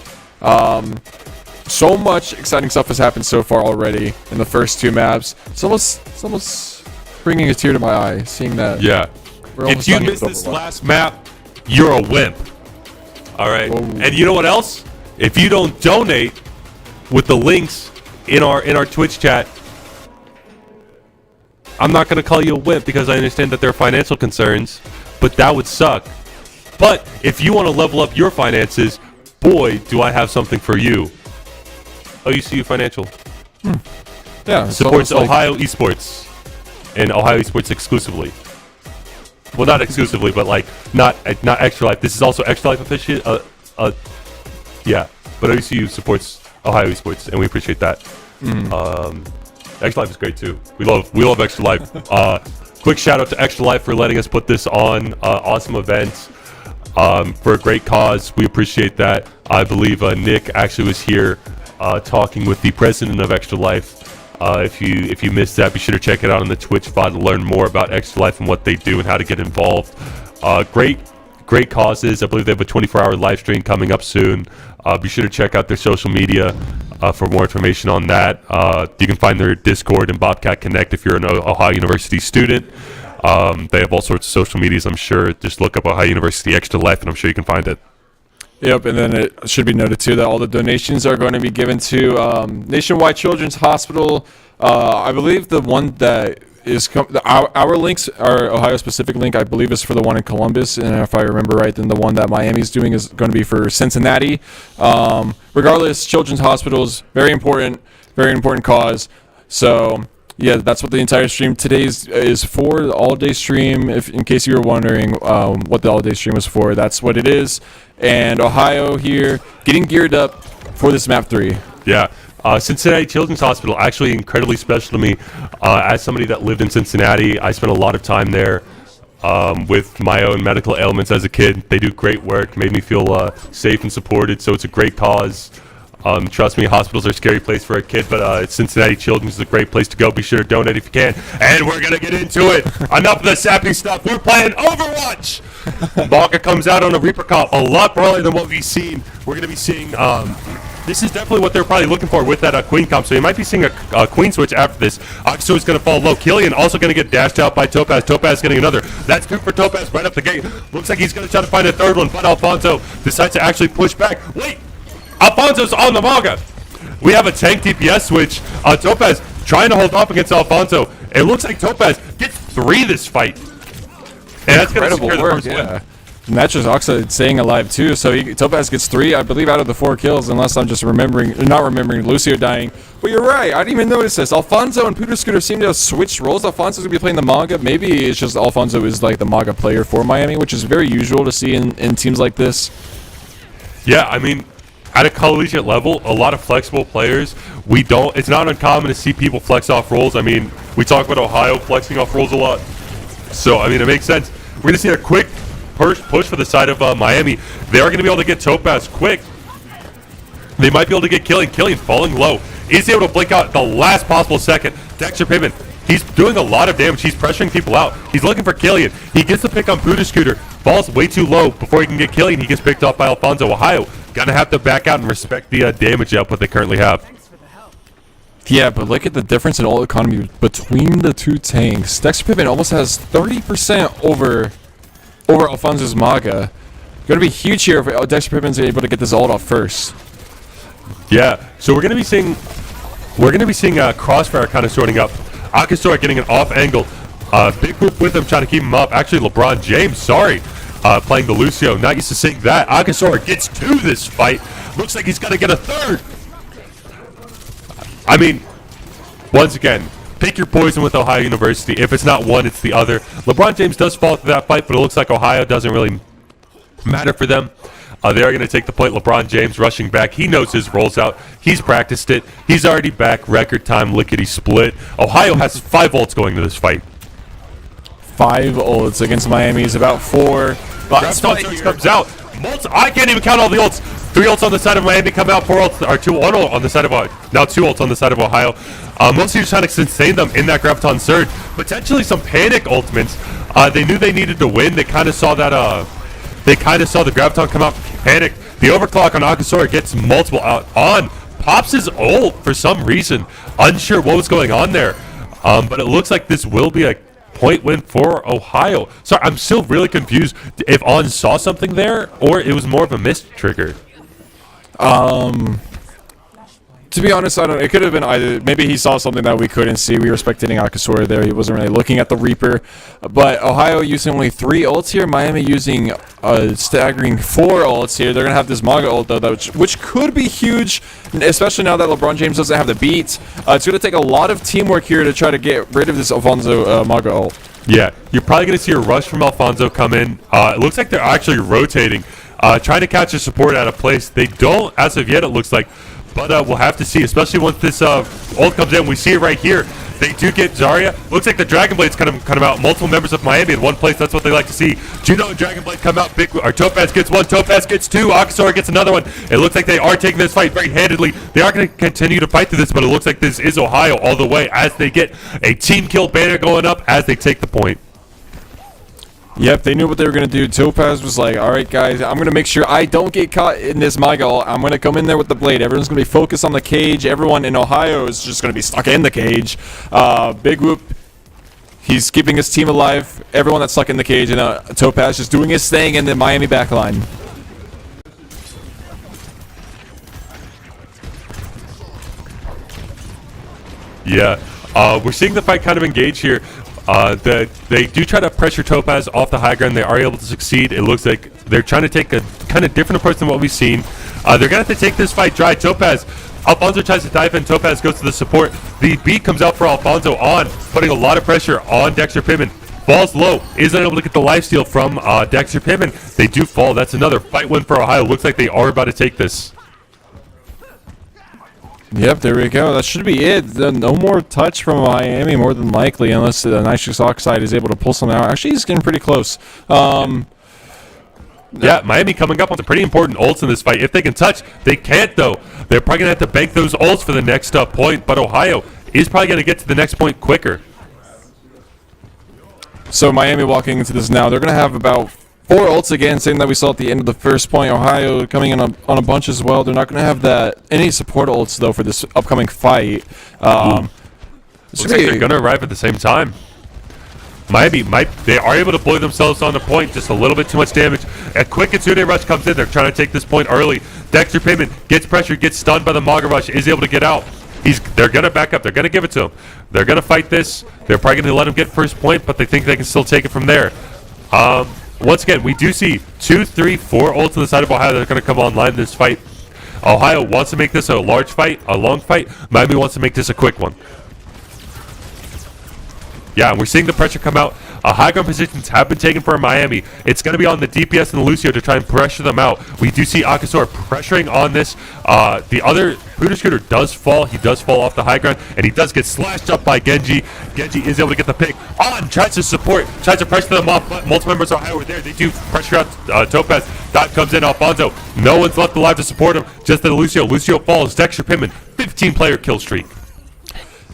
So much exciting stuff has happened so far already in the first 2 maps. It's almost It's almost bringing a tear to my eye seeing that. Yeah. We're If almost you done miss with this Overwatch. last map, you're a wimp. All right. Whoa. And you know what else? If you don't donate with the links in our Twitch chat, I'm not going to call you a wimp because I understand that there are financial concerns, but that would suck. But if you want to level up your finances, boy, do I have something for you. OUCU Financial Yeah, it's supports almost like- Ohio Esports and Ohio Esports exclusively. Well, not exclusively, but like not Extra Life. This is also Extra Life official. Yeah, but OUCU supports Ohio Esports, and we appreciate that. Extra Life is great too. We love Extra Life. Quick shout out to Extra Life for letting us put this on. Awesome event for a great cause. We appreciate that. I believe Nick actually was here talking with the president of Extra Life. If you missed that, be sure to check it out on the Twitch VOD to learn more about Extra Life and what they do and how to get involved. Great causes. I believe they have a 24-hour live stream coming up soon. Be sure to check out their social media for more information on that. You can find their Discord and Bobcat Connect if you're an Ohio University student. They have all sorts of social medias, I'm sure. Just look up Ohio University Extra Life, and I'm sure you can find it. Yep, and then it should be noted too that all the donations are going to be given to Nationwide Children's Hospital. I believe the one that is our links, our Ohio specific link, I believe is for the one in Columbus, and if I remember right, then the one that Miami's doing is going to be for Cincinnati. Regardless, Children's Hospitals, very important cause. So yeah, that's what the entire stream today is for, the all-day stream. If in case you were wondering what the all-day stream was for, that's what it is. And Ohio here getting geared up for this map 3. Yeah. Cincinnati Children's Hospital, actually incredibly special to me. As somebody that lived in Cincinnati, I spent a lot of time there with my own medical ailments as a kid. They do great work, made me feel safe and supported, so it's a great cause. Trust me, hospitals are a scary place for a kid, but Cincinnati Children's is a great place to go. Be sure to donate if you can. And we're going to get into it. Enough of the sappy stuff. We're playing Overwatch. Maga comes out on a Reaper comp a lot earlier than what we've seen. We're going to be seeing... this is definitely what they're probably looking for with that Queen comp. So you might be seeing a Queen switch after this. Oxo is going to fall low. Killian also going to get dashed out by Topaz. Topaz getting another. That's two for Topaz right up the gate. Looks like he's going to try to find a third one, but Alfonso decides to actually push back. Wait! Alfonso's on the Maga. We have a tank DPS switch. Topaz trying to hold off against Alfonso. It looks like Topaz gets 3 this fight. And that's going to secure the first win. And that's just Oxa staying alive too. So Topaz gets 3, I believe, out of the 4 kills, unless I'm just not remembering Lucio dying. But you're right, I didn't even notice this. Alfonso and Pooter Scooter seem to have switched roles. Alfonso's gonna be playing the Maga. Maybe it's just Alfonso is like the Maga player for Miami, which is very usual to see in teams like this. Yeah, I mean, at a collegiate level, a lot of flexible players. It's not uncommon to see people flex off roles. I mean, we talk about Ohio flexing off roles a lot. So, I mean, it makes sense. We're going to see a quick push for the side of Miami. They are going to be able to get Topaz quick. They might be able to get Killian. Killian falling low. Is able to blink out the last possible second. Dexter Pittman, he's doing a lot of damage. He's pressuring people out. He's looking for Killian. He gets the pick on Buddha Scooter. Falls way too low before he can get Killian. He gets picked off by Alfonso. Ohio gonna have to back out and respect the damage output they currently have. Yeah, but look at the difference in all economy between the two tanks. Dexter Pittman almost has 30% over Alfonso's Maga. Gonna be huge here if Dexter Pittman's able to get this ult off first. Yeah, so we're gonna be seeing Crossfire kind of sorting up. Akasora getting an off angle. Big Boop with him trying to keep him up. Actually, LeBron James, playing the Lucio. Not used to seeing that. Akasora gets 2 this fight. Looks like he's gonna get a 3rd. I mean, once again, pick your poison with Ohio University. If it's not one, it's the other. LeBron James does fall through that fight, but it looks like Ohio doesn't really matter for them. They are going to take the point. LeBron James rushing back. He knows his rolls out. He's practiced it. He's already back. Record time, lickety split. Ohio has 5 ults going to this fight. 5 ults against Miami is about 4. Gravstone Surge comes out. I can't even count all the ults. 3 ults on the side of Miami come out. 4 ults, or 2 ult on the side of now 2 ults on the side of Ohio. Mostly just trying to sustain them in that Graviton Surge. Potentially some panic ultimates. They knew they needed to win. They kind of saw that. They kind of saw the Graviton come out. Panic. The overclock on Akasora gets multiple out on. Pops his ult for some reason. Unsure what was going on there. But it looks like this will be a point win for Ohio. Sorry, I'm still really confused if On saw something there or it was more of a missed trigger. To be honest, I don't. It could have been either. Maybe he saw something that we couldn't see. We were spectating Akasura there. He wasn't really looking at the Reaper. But Ohio using only 3 ults here. Miami using a staggering 4 ults here. They're gonna have this Maga ult though, which could be huge, especially now that LeBron James doesn't have the beat. It's gonna take a lot of teamwork here to try to get rid of this Alfonso Maga ult. Yeah, you're probably going to see a rush from Alfonso come in. It looks like they're actually rotating, trying to catch a support out of place. They don't, as of yet, it looks like. But we'll have to see, especially once this ult comes in. We see it right here. They do get Zarya. Looks like the Dragon Blade's kind of out. Multiple members of Miami in one place. That's what they like to see. Juno and Dragon Blade come out. Topaz gets 1. Topaz gets 2. Akasura gets another one. It looks like they are taking this fight very handedly. They are going to continue to fight through this, but it looks like this is Ohio all the way as they get a team kill banner going up as they take the point. Yep, they knew what they were going to do. Topaz was like, all right, guys, I'm going to make sure I don't get caught in this Maga ult. I'm going to come in there with the blade. Everyone's going to be focused on the cage. Everyone in Ohio is just going to be stuck in the cage. Big Whoop, he's keeping his team alive. Everyone that's stuck in the cage, and Topaz just doing his thing in the Miami backline. Yeah, we're seeing the fight kind of engage here. They do try to pressure Topaz off the high ground. They are able to succeed. It looks like they're trying to take a kind of different approach than what we've seen. They're going to have to take this fight dry. Alfonso tries to dive in. Topaz goes to the support. The beat comes out for Alfonso on, putting a lot of pressure on Dexter Pittman. Falls low, is unable to get the lifesteal from Dexter Pittman. They do fall. That's another fight win for Ohio. Looks like they are about to take this. Yep, there we go. That should be it. No more touch from Miami, more than likely, unless the Nitrous Oxide is able to pull something out. Actually, he's getting pretty close. Yeah, Miami coming up on some pretty important ults in this fight. If they can touch, they can't, though. They're probably going to have to bank those ults for the next point, but Ohio is probably going to get to the next point quicker. So Miami walking into this now, they're going to have about 4 ults again, same that we saw at the end of the first point. Ohio coming in on a bunch as well. They're not going to have any support ults, though, for this upcoming fight. Looks like they're going to arrive at the same time. Miami they are able to blow themselves on the point, just a little bit too much damage. A quick Kitsune Rush comes in. They're trying to take this point early. Dexter Pittman gets pressured, gets stunned by the Maga Rush, is able to get out. They're going to back up. They're going to give it to him. They're going to fight this. They're probably going to let him get first point, but they think they can still take it from there. Once again, we do see 2, 3, 4 ults on the side of Ohio that are going to come online in this fight. Ohio wants to make this a large fight, a long fight. Miami wants to make this a quick one. Yeah, we're seeing the pressure come out. High ground positions have been taken for Miami. It's going to be on the DPS and the Lucio to try and pressure them out. We do see Akasura pressuring on this. The other Pooter Scooter does fall. He does fall off the high ground, and he does get slashed up by Genji. Genji is able to get the pick. On tries to support, tries to pressure them off, but multiple members of Ohio are there. They do pressure out Topaz. Dot comes in, Alfonso. No one's left alive to support him. Just the Lucio. Lucio falls. Dexter Pittman, 15-player kill streak.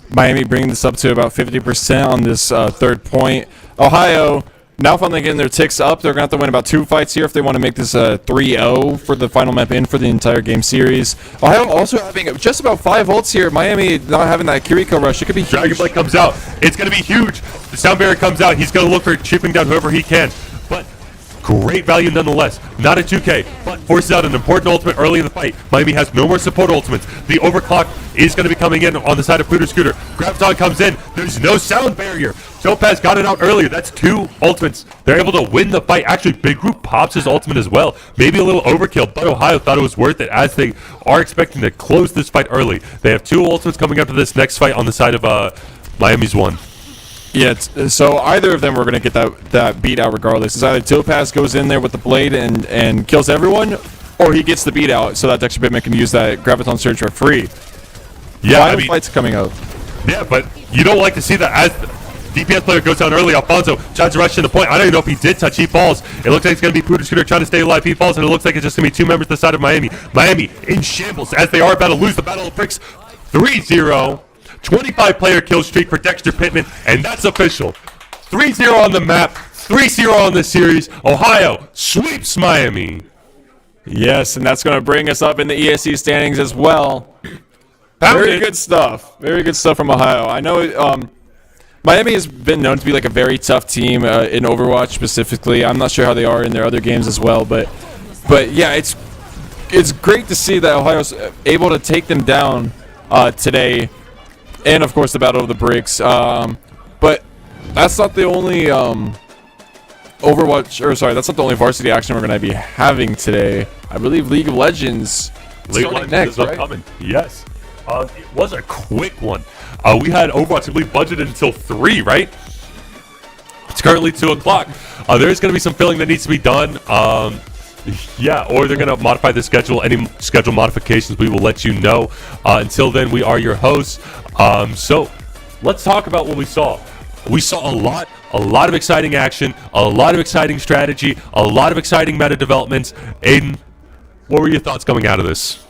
Miami bringing this up to about 50% on this third point. Ohio now finally getting their ticks up. They're going to have to win about 2 fights here if they want to make this 3-0 for the final map in for the entire game series. Ohio also having just about 5 ults here. Miami not having that Kiriko rush. It could be huge. Dragon Blade comes out. It's going to be huge. The Sound Barrier comes out. He's going to look for chipping down whoever he can. But great value nonetheless. Not a 2K, but forces out an important ultimate early in the fight. Miami has no more support ultimates. The overclock is going to be coming in on the side of Pooter Scooter. Graviton comes in. There's no Sound Barrier. Topaz got it out earlier. That's 2 ultimates. They're able to win the fight. Actually, Big Group pops his ultimate as well. Maybe a little overkill, but Ohio thought it was worth it as they are expecting to close this fight early. They have 2 ultimates coming up to this next fight on the side of Miami's 1. Yeah, so either of them were going to get that beat out regardless. It's either Topaz goes in there with the blade and kills everyone, or he gets the beat out so that Dexter Pittman can use that Graviton Surge for free. Yeah, Final fight's coming up. Yeah, but you don't like to see that as the DPS player goes down early. Alfonso tries to rush to the point. I don't even know if he did touch. He falls. It looks like it's going to be Pooter Scooter trying to stay alive. He falls, and it looks like it's just going to be 2 members to the side of Miami. Miami in shambles as they are about to lose the Battle of Bricks 3-0. 25-player kill streak for Dexter Pittman, and that's official. 3-0 on the map, 3-0 on the series. Ohio sweeps Miami. Yes, and that's going to bring us up in the ESC standings as well. Found Very it. good stuff. Very good stuff from Ohio. I know Miami has been known to be like a very tough team in Overwatch specifically. I'm not sure how they are in their other games as well, but yeah, it's great to see that Ohio's able to take them down today, and of course the Battle of the Bricks. But that's not the only that's not the only varsity action we're going to be having today. I believe League of Legends. League of Legends is upcoming. Yes. It was a quick one. We had Overwatch, I believe, budgeted until 3, right? It's currently 2 o'clock. There's going to be some filling that needs to be done. Yeah, or they're going to modify the schedule. Any schedule modifications, we will let you know. Until then, we are your hosts. So let's talk about what we saw. We saw a lot of exciting action, a lot of exciting strategy, a lot of exciting meta developments. Aiden, what were your thoughts coming out of this?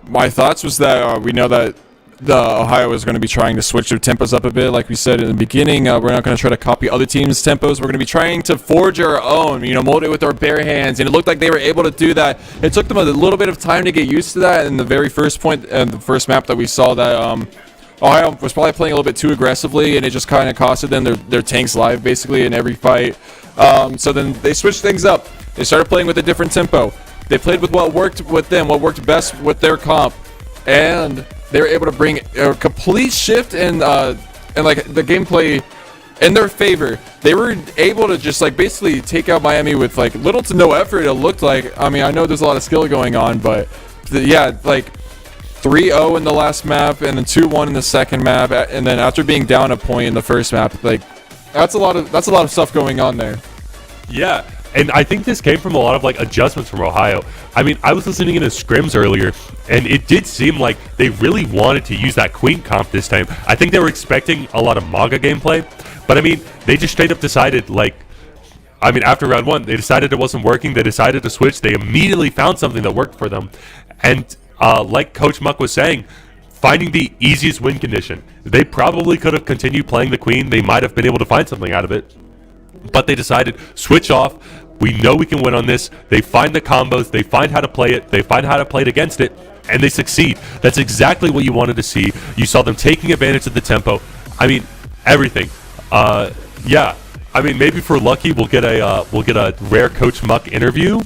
My thoughts was that we know that the Ohio is going to be trying to switch their tempos up a bit. Like we said in the beginning, we're not going to try to copy other teams' tempos. We're going to be trying to forge our own, mold it with our bare hands. And it looked like they were able to do that. It took them a little bit of time to get used to that. In the very first point, and the first map that we saw, that Ohio was probably playing a little bit too aggressively, and it just kind of costed them their tanks live basically in every fight. So then they switched things up. They started playing with a different tempo. They played with what worked with them, what worked best with their comp, and they were able to bring a complete shift in like the gameplay in their favor. They were able to just like basically take out Miami with like little to no effort. It looked like. I mean, I know there's a lot of skill going on, but yeah, like 3-0 in the last map, and then 2-1 in the second map, and then after being down a point in the first map, like that's a lot of stuff going on there. Yeah. And I think this came from a lot of like adjustments from Ohio. I mean, I was listening into scrims earlier, and it did seem like they really wanted to use that Queen comp this time. I think they were expecting a lot of Maga gameplay, but I mean, they just straight up decided after round 1, they decided it wasn't working. They decided to switch. They immediately found something that worked for them. And like Coach Muck was saying, finding the easiest win condition. They probably could have continued playing the Queen. They might have been able to find something out of it. But they decided, switch off. We know we can win on this. They find the combos. They find how to play it. They find how to play it against it. And they succeed. That's exactly what you wanted to see. You saw them taking advantage of the tempo. I mean, everything. Yeah. I mean, maybe if we're lucky, we'll get a rare Coach Muck interview.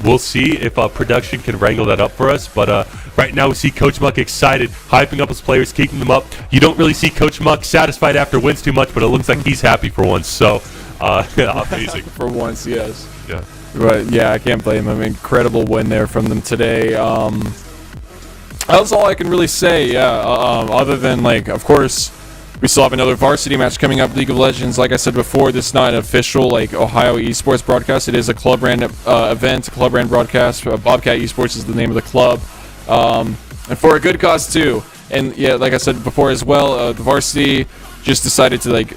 We'll see if production can wrangle that up for us. But right now we see Coach Muck excited, hyping up his players, keeping them up. You don't really see Coach Muck satisfied after wins too much, but it looks like he's happy for once. So, amazing. For once, yes. Yeah. But yeah, I can't blame them. Incredible win there from them today. That's all I can really say. Yeah. Other than like, of course, we still have another varsity match coming up, League of Legends. Like I said before, this is not an official like Ohio Esports broadcast. It is a club brand event, a club brand broadcast. Bobcat Esports is the name of the club, and for a good cause too. And yeah, like I said before as well, the varsity just decided to like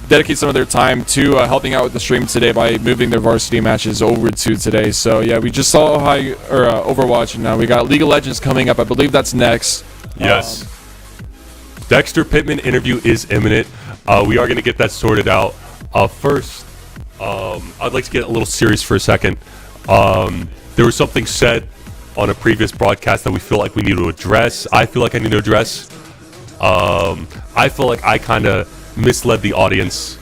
dedicate some of their time to helping out with the stream today by moving their varsity matches over to today. So yeah, we just saw Overwatch, and now we got League of Legends coming up. I believe that's next. Yes. Dexter Pittman interview is imminent. We are going to get that sorted out. First, I'd like to get a little serious for a second. There was something said on a previous broadcast that we feel like we need to address. I feel like I need to address. I feel like I kind of misled the audience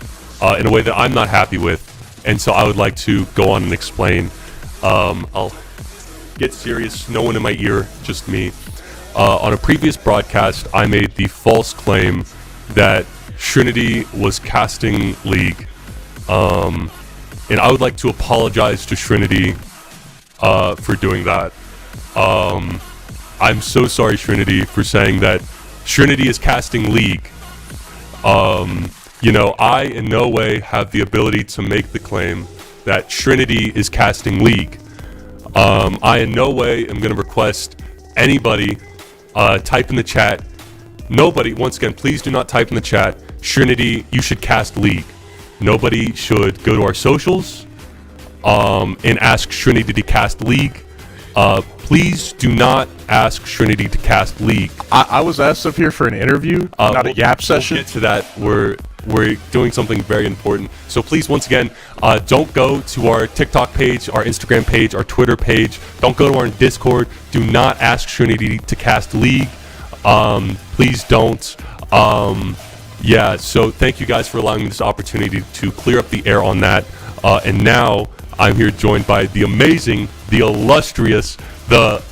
in a way that I'm not happy with. And so I would like to go on and explain. I'll get serious. No one in my ear, just me. On a previous broadcast, I made the false claim that Trinity was casting League. And I would like to apologize to Trinity for doing that. I'm so sorry, Trinity, for saying that Trinity is casting League. I in no way have the ability to make the claim that Trinity is casting League. I in no way am going to request anybody type in the chat. Nobody, once again, please do not type in the chat, Trinity, you should cast League. Nobody should go to our socials and ask Trinity to cast League. Please do not ask Trinity to cast League. I was asked up here for an interview, not a yap session. We'll get to that. We're doing something very important. So please, once again, don't go to our TikTok page, our Instagram page, our Twitter page. Don't go to our Discord. Do not ask Trinity to cast League. Please don't. Yeah, so thank you guys for allowing me this opportunity to clear up the air on that. And now I'm here joined by the amazing, the illustrious, the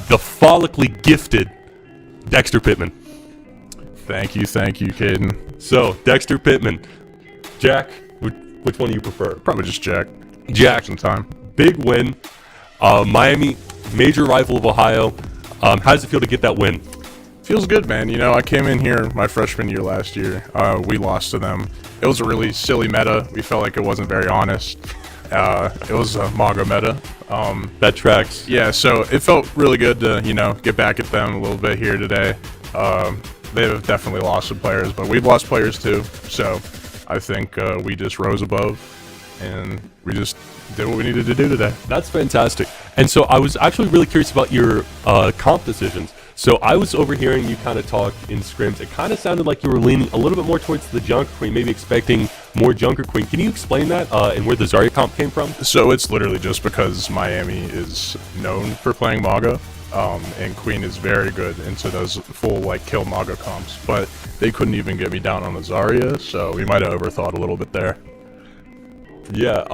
follically gifted Dexter Pittman. Thank you, Caden. So, Dexter Pittman. Jack, which one do you prefer? Probably just Jack. Jack. Some time. Big win. Miami, major rival of Ohio. How does it feel to get that win? Feels good, man. You know, I came in here my freshman year last year. We lost to them. It was a really silly meta. We felt like it wasn't very honest. It was a MAGA meta. That tracks. Yeah, so it felt really good to, get back at them a little bit here today. They've definitely lost some players, but we've lost players too. So I think we just rose above, and we just did what we needed to do today. That's fantastic. And so I was actually really curious about your comp decisions. So I was overhearing you kind of talk in scrims. It kind of sounded like you were leaning a little bit more towards the Junker Queen, maybe expecting more Junker Queen. Can you explain that and where the Zarya comp came from? So it's literally just because Miami is known for playing MAGA, and Queen is very good into those full kill MAGA comps. But they couldn't even get me down on the Zarya, so we might have overthought a little bit there. Yeah,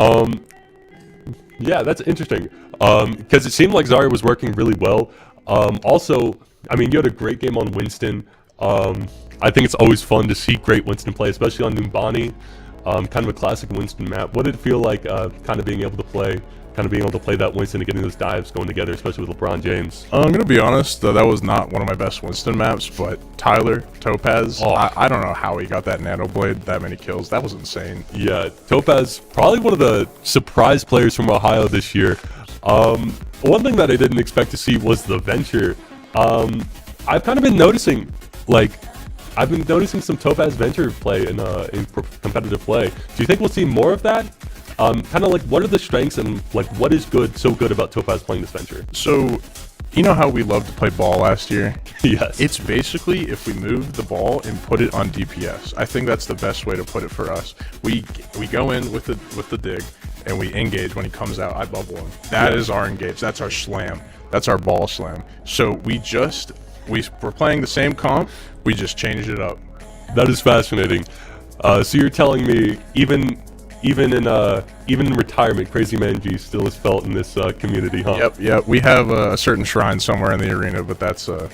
yeah, that's interesting. Because it seemed like Zarya was working really well. Also, I mean, you had a great game on Winston. I think it's always fun to see great Winston play, especially on Numbani. Kind of a classic Winston map. What did it feel like, kind of being able to play that Winston and getting those dives going together, especially with LeBron James? I'm gonna be honest, that was not one of my best Winston maps, but Tyler Topaz, I don't know how he got that nano blade, that many kills. That was insane. Yeah, Topaz, probably one of the surprise players from Ohio this year. One thing that I didn't expect to see was the Venture. I've kind of been noticing, some Topaz Venture play in competitive play. Do you think we'll see more of that? Kind of what are the strengths and what is so good about Topaz playing this Venture? So, you know how we loved to play ball last year? Yes. It's basically if we move the ball and put it on DPS. I think that's the best way to put it for us. We go in with the dig, and we engage when he comes out. I bubble him. That is our engage. That's our slam. That's our ball slam. So we're playing the same comp. We just changed it up. That is fascinating. So you're telling me even in retirement, Crazy Man G still is felt in this community, huh? Yep. We have a certain shrine somewhere in the arena, but that's a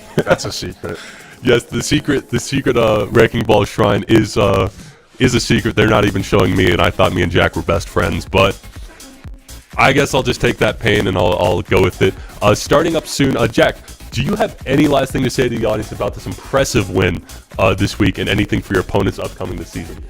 secret. Yes, the secret Wrecking Ball shrine is a secret. They're not even showing me, and I thought me and Jack were best friends, but I guess I'll just take that pain and I'll go with it. Starting up soon, Jack, do you have any last thing to say to the audience about this impressive win this week, and anything for your opponents upcoming this season?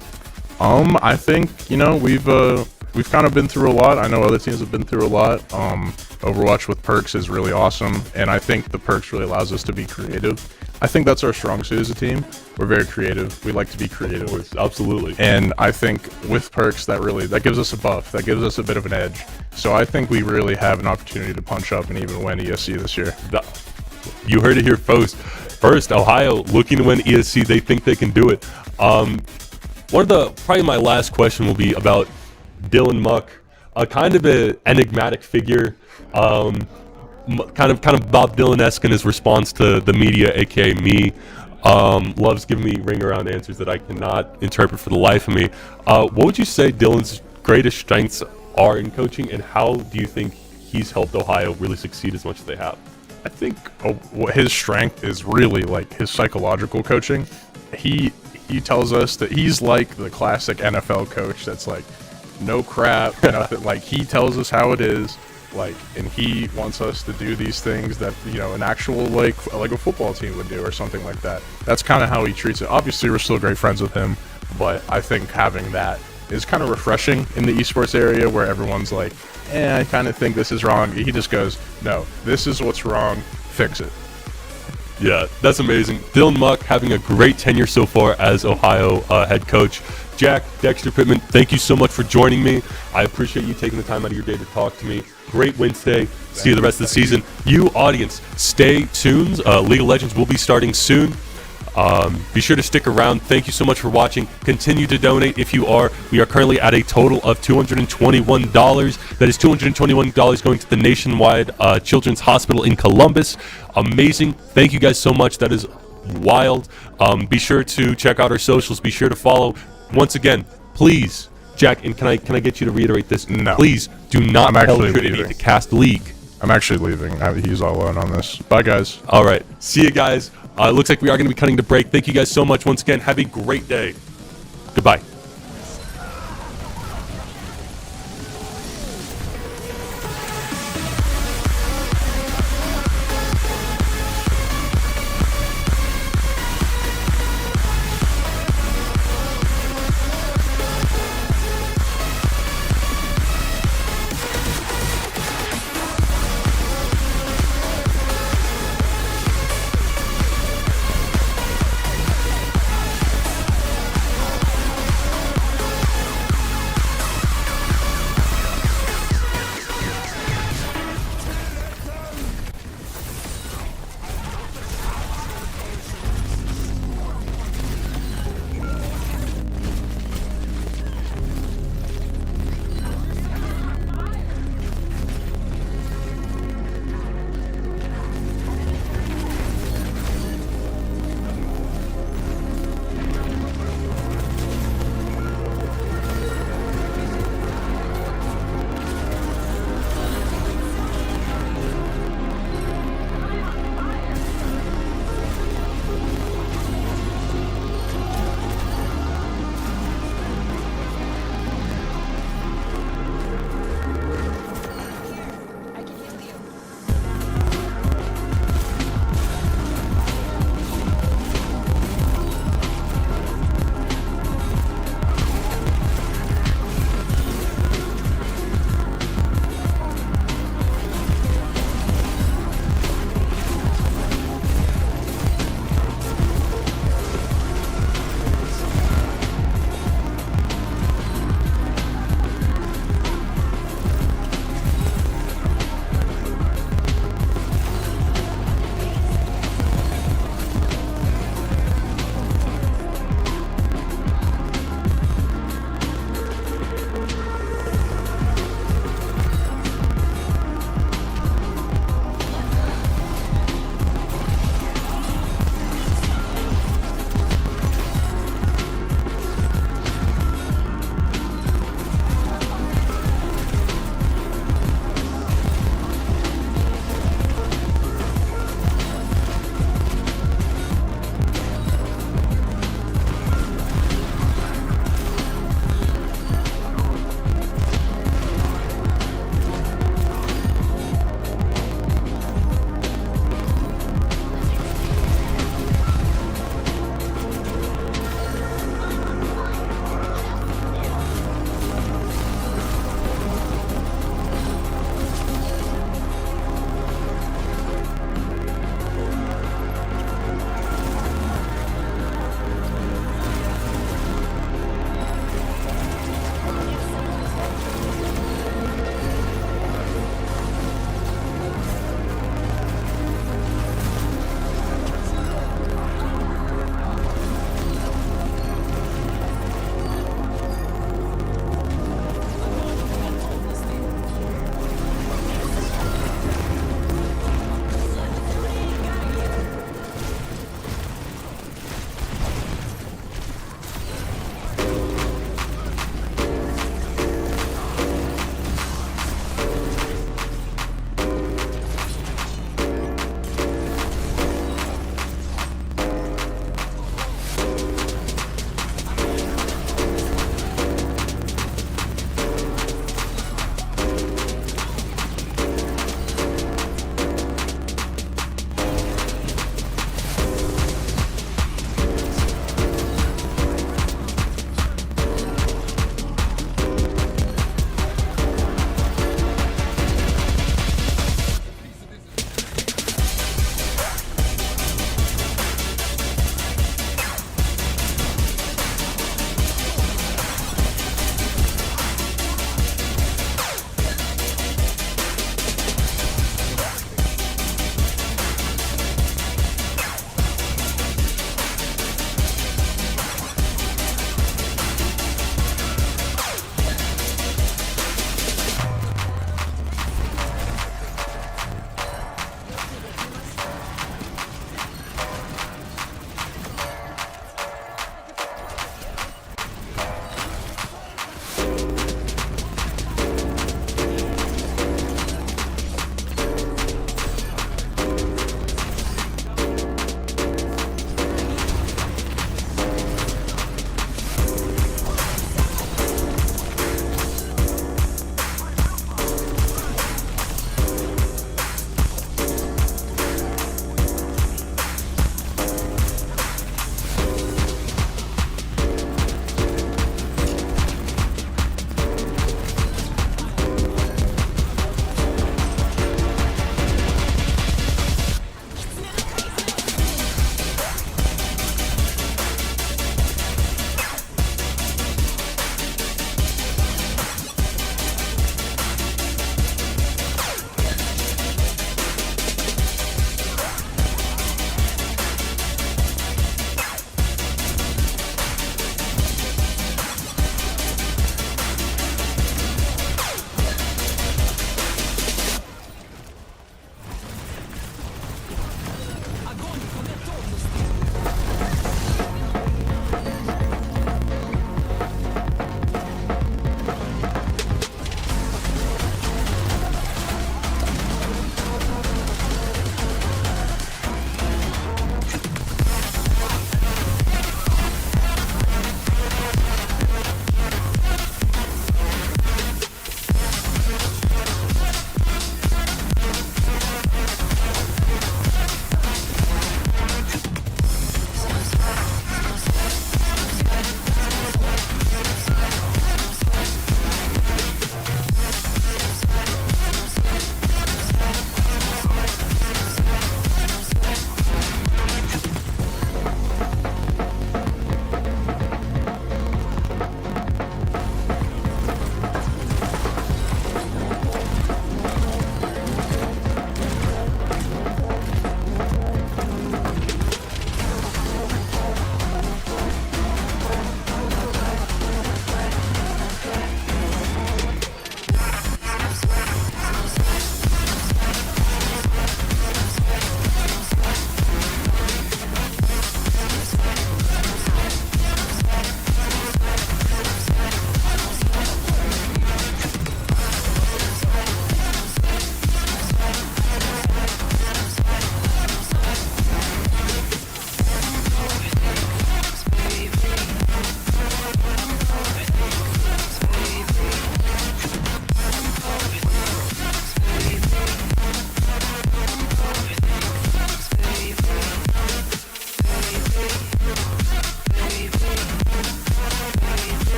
I think we've kind of been through a lot. I know other teams have been through a lot. Overwatch with perks is really awesome, and I think the perks really allows us to be creative. I think that's our strong suit as a team. We're very creative. We like to be creative. Absolutely. And I think with perks, that gives us a buff. That gives us a bit of an edge. So I think we really have an opportunity to punch up and even win ESC this year. You heard it here first. Ohio looking to win ESC. They think they can do it. Probably my last question will be about Dylan Muck, kind of an enigmatic figure, kind of Bob Dylan-esque in his response to the media, aka me. Loves giving me ring around answers that I cannot interpret for the life of me. What would you say Dylan's greatest strengths are in coaching, and how do you think he's helped Ohio really succeed as much as they have? I think his strength is really his psychological coaching. He tells us that he's like the classic NFL coach that's no crap, nothing. He tells us how it is, and he wants us to do these things that an actual like a football team would do or something like that. That's kind of how he treats it. Obviously, we're still great friends with him, but I think having that is kind of refreshing in the esports area where everyone's I kind of think this is wrong. He just goes, no, this is what's wrong, fix it. Yeah, that's amazing. Dylan Muck having a great tenure so far as Ohio head coach. Jack, Dexter Pittman, thank you so much for joining me. I appreciate you taking the time out of your day to talk to me. Great Wednesday. See you the rest of the season. You, audience, stay tuned. League of Legends will be starting soon. Be sure to stick around. Thank you so much for watching. Continue to donate if you are. We are currently at a total of $221. That is $221 going to the Nationwide Children's Hospital in Columbus. Amazing. Thank you guys so much. That is wild. Be sure to check out our socials. Be sure to follow. Once again, please, Jack, and can I get you to reiterate this? No. Please do not I'm tell actually Trinity leaving. to cast League. I'm actually leaving. He's all alone on this. Bye, guys. All right. See you guys. It looks like we are going to be cutting to break. Thank you guys so much once again. Have a great day. Goodbye.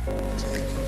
Thank you.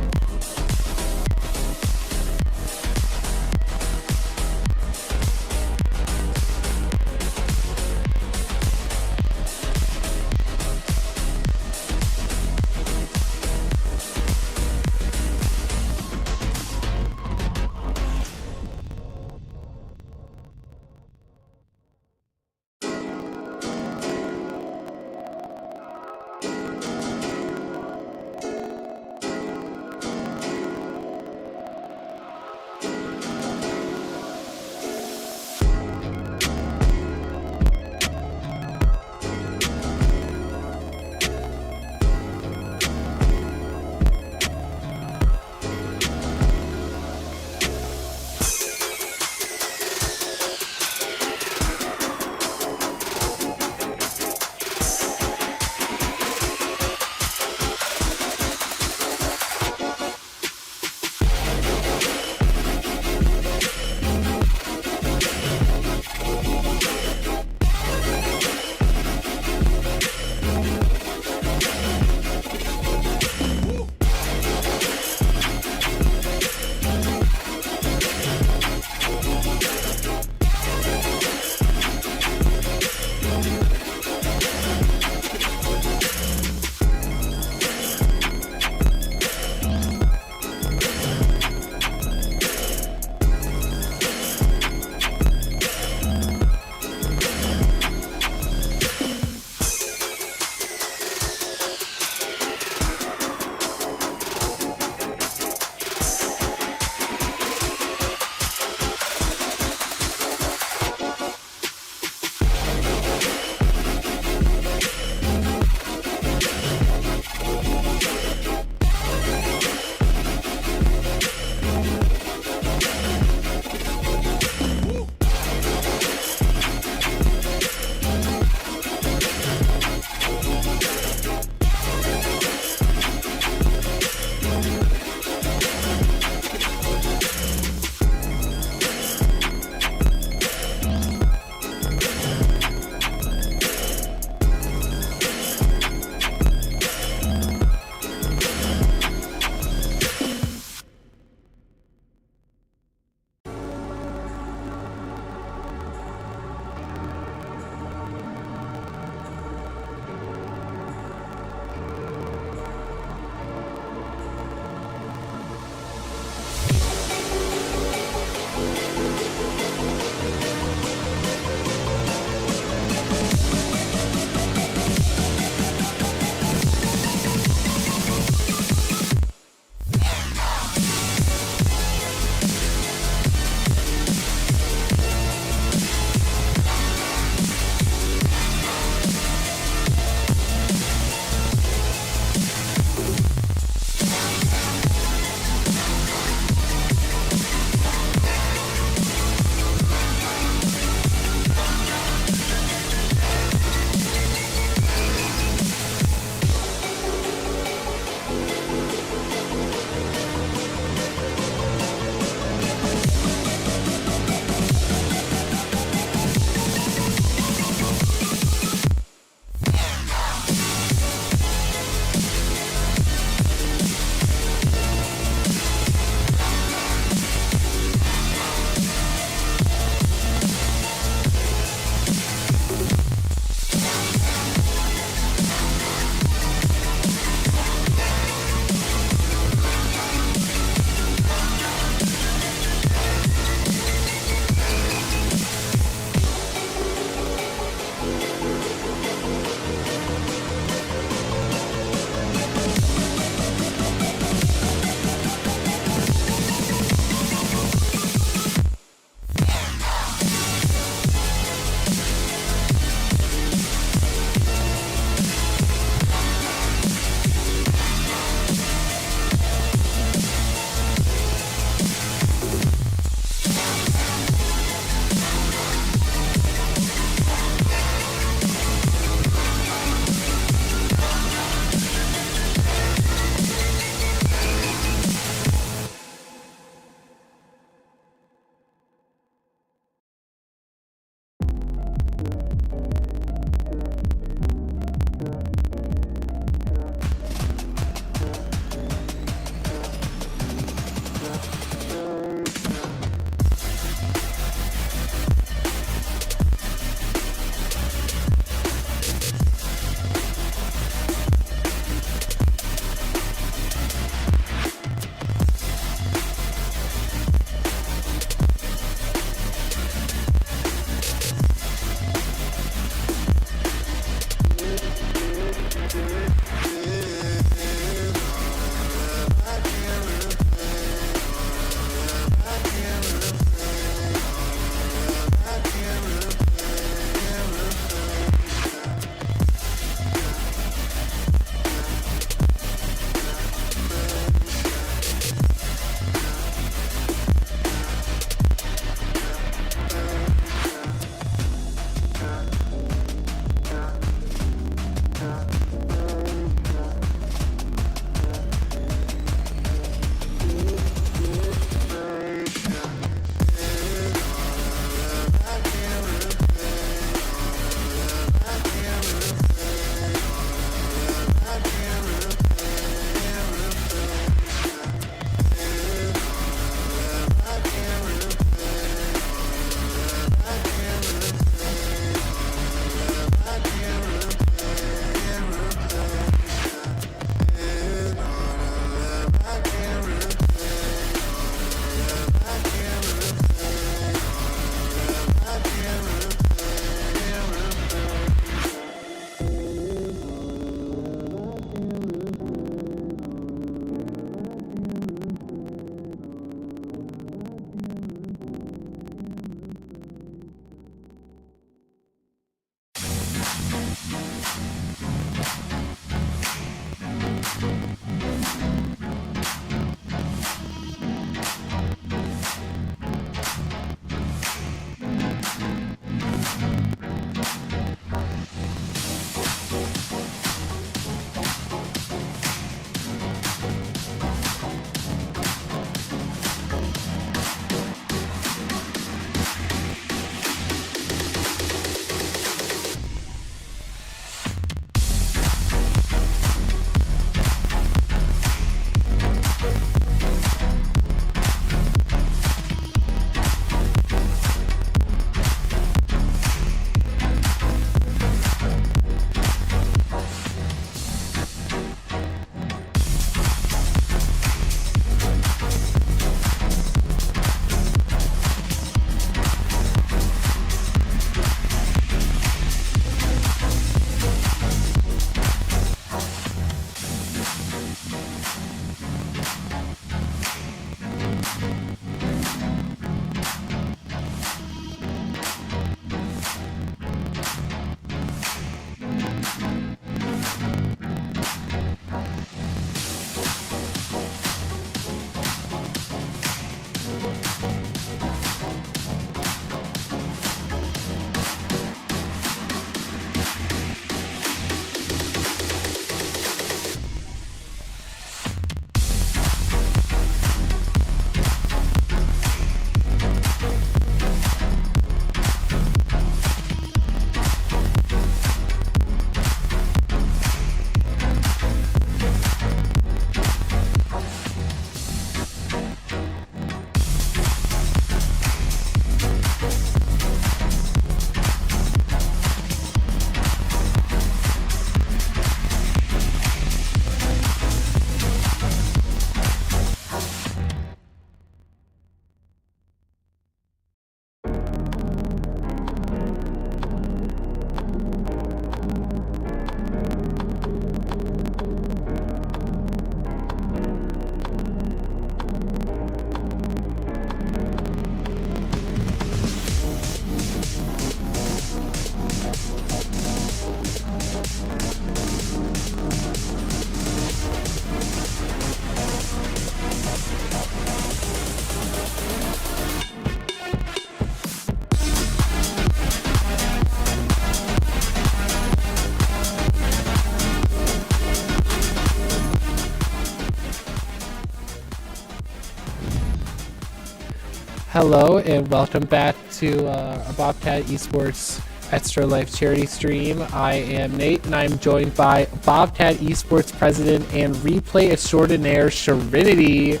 Hello and welcome back to our Bobcat Esports Extra Life charity stream. I am Nate and I'm joined by Bobcat Esports President and replay extraordinaire Serenity.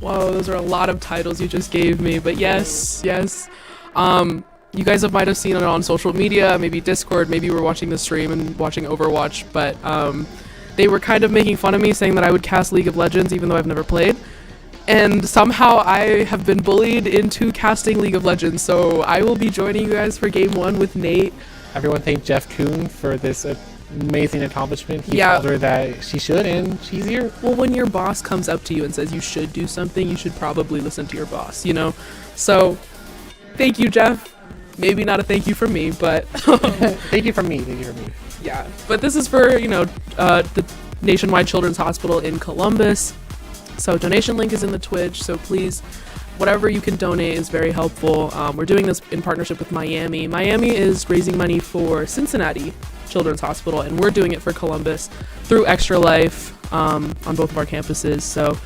Whoa, those are a lot of titles you just gave me. But yes. You guys might have seen it on social media, maybe Discord, maybe you were watching the stream and watching Overwatch, but they were kind of making fun of me, saying that I would cast League of Legends even though I've never played. And somehow I have been bullied into casting League of Legends, so I will be joining you guys for Game 1 with Nate. Everyone thank Jeff Kuhn for this amazing accomplishment. He Yeah. told her that she should, and she's here. Well, when your boss comes up to you and says you should do something, you should probably listen to your boss, you know? So, thank you, Jeff. Maybe not a thank you from me, but Thank you from me. Thank you from me. yeah. But this is for, the Nationwide Children's Hospital in Columbus. So donation link is in the Twitch, so please, whatever you can donate is very helpful. We're doing this in partnership with Miami. Miami is raising money for Cincinnati Children's Hospital, and we're doing it for Columbus through Extra Life on both of our campuses. So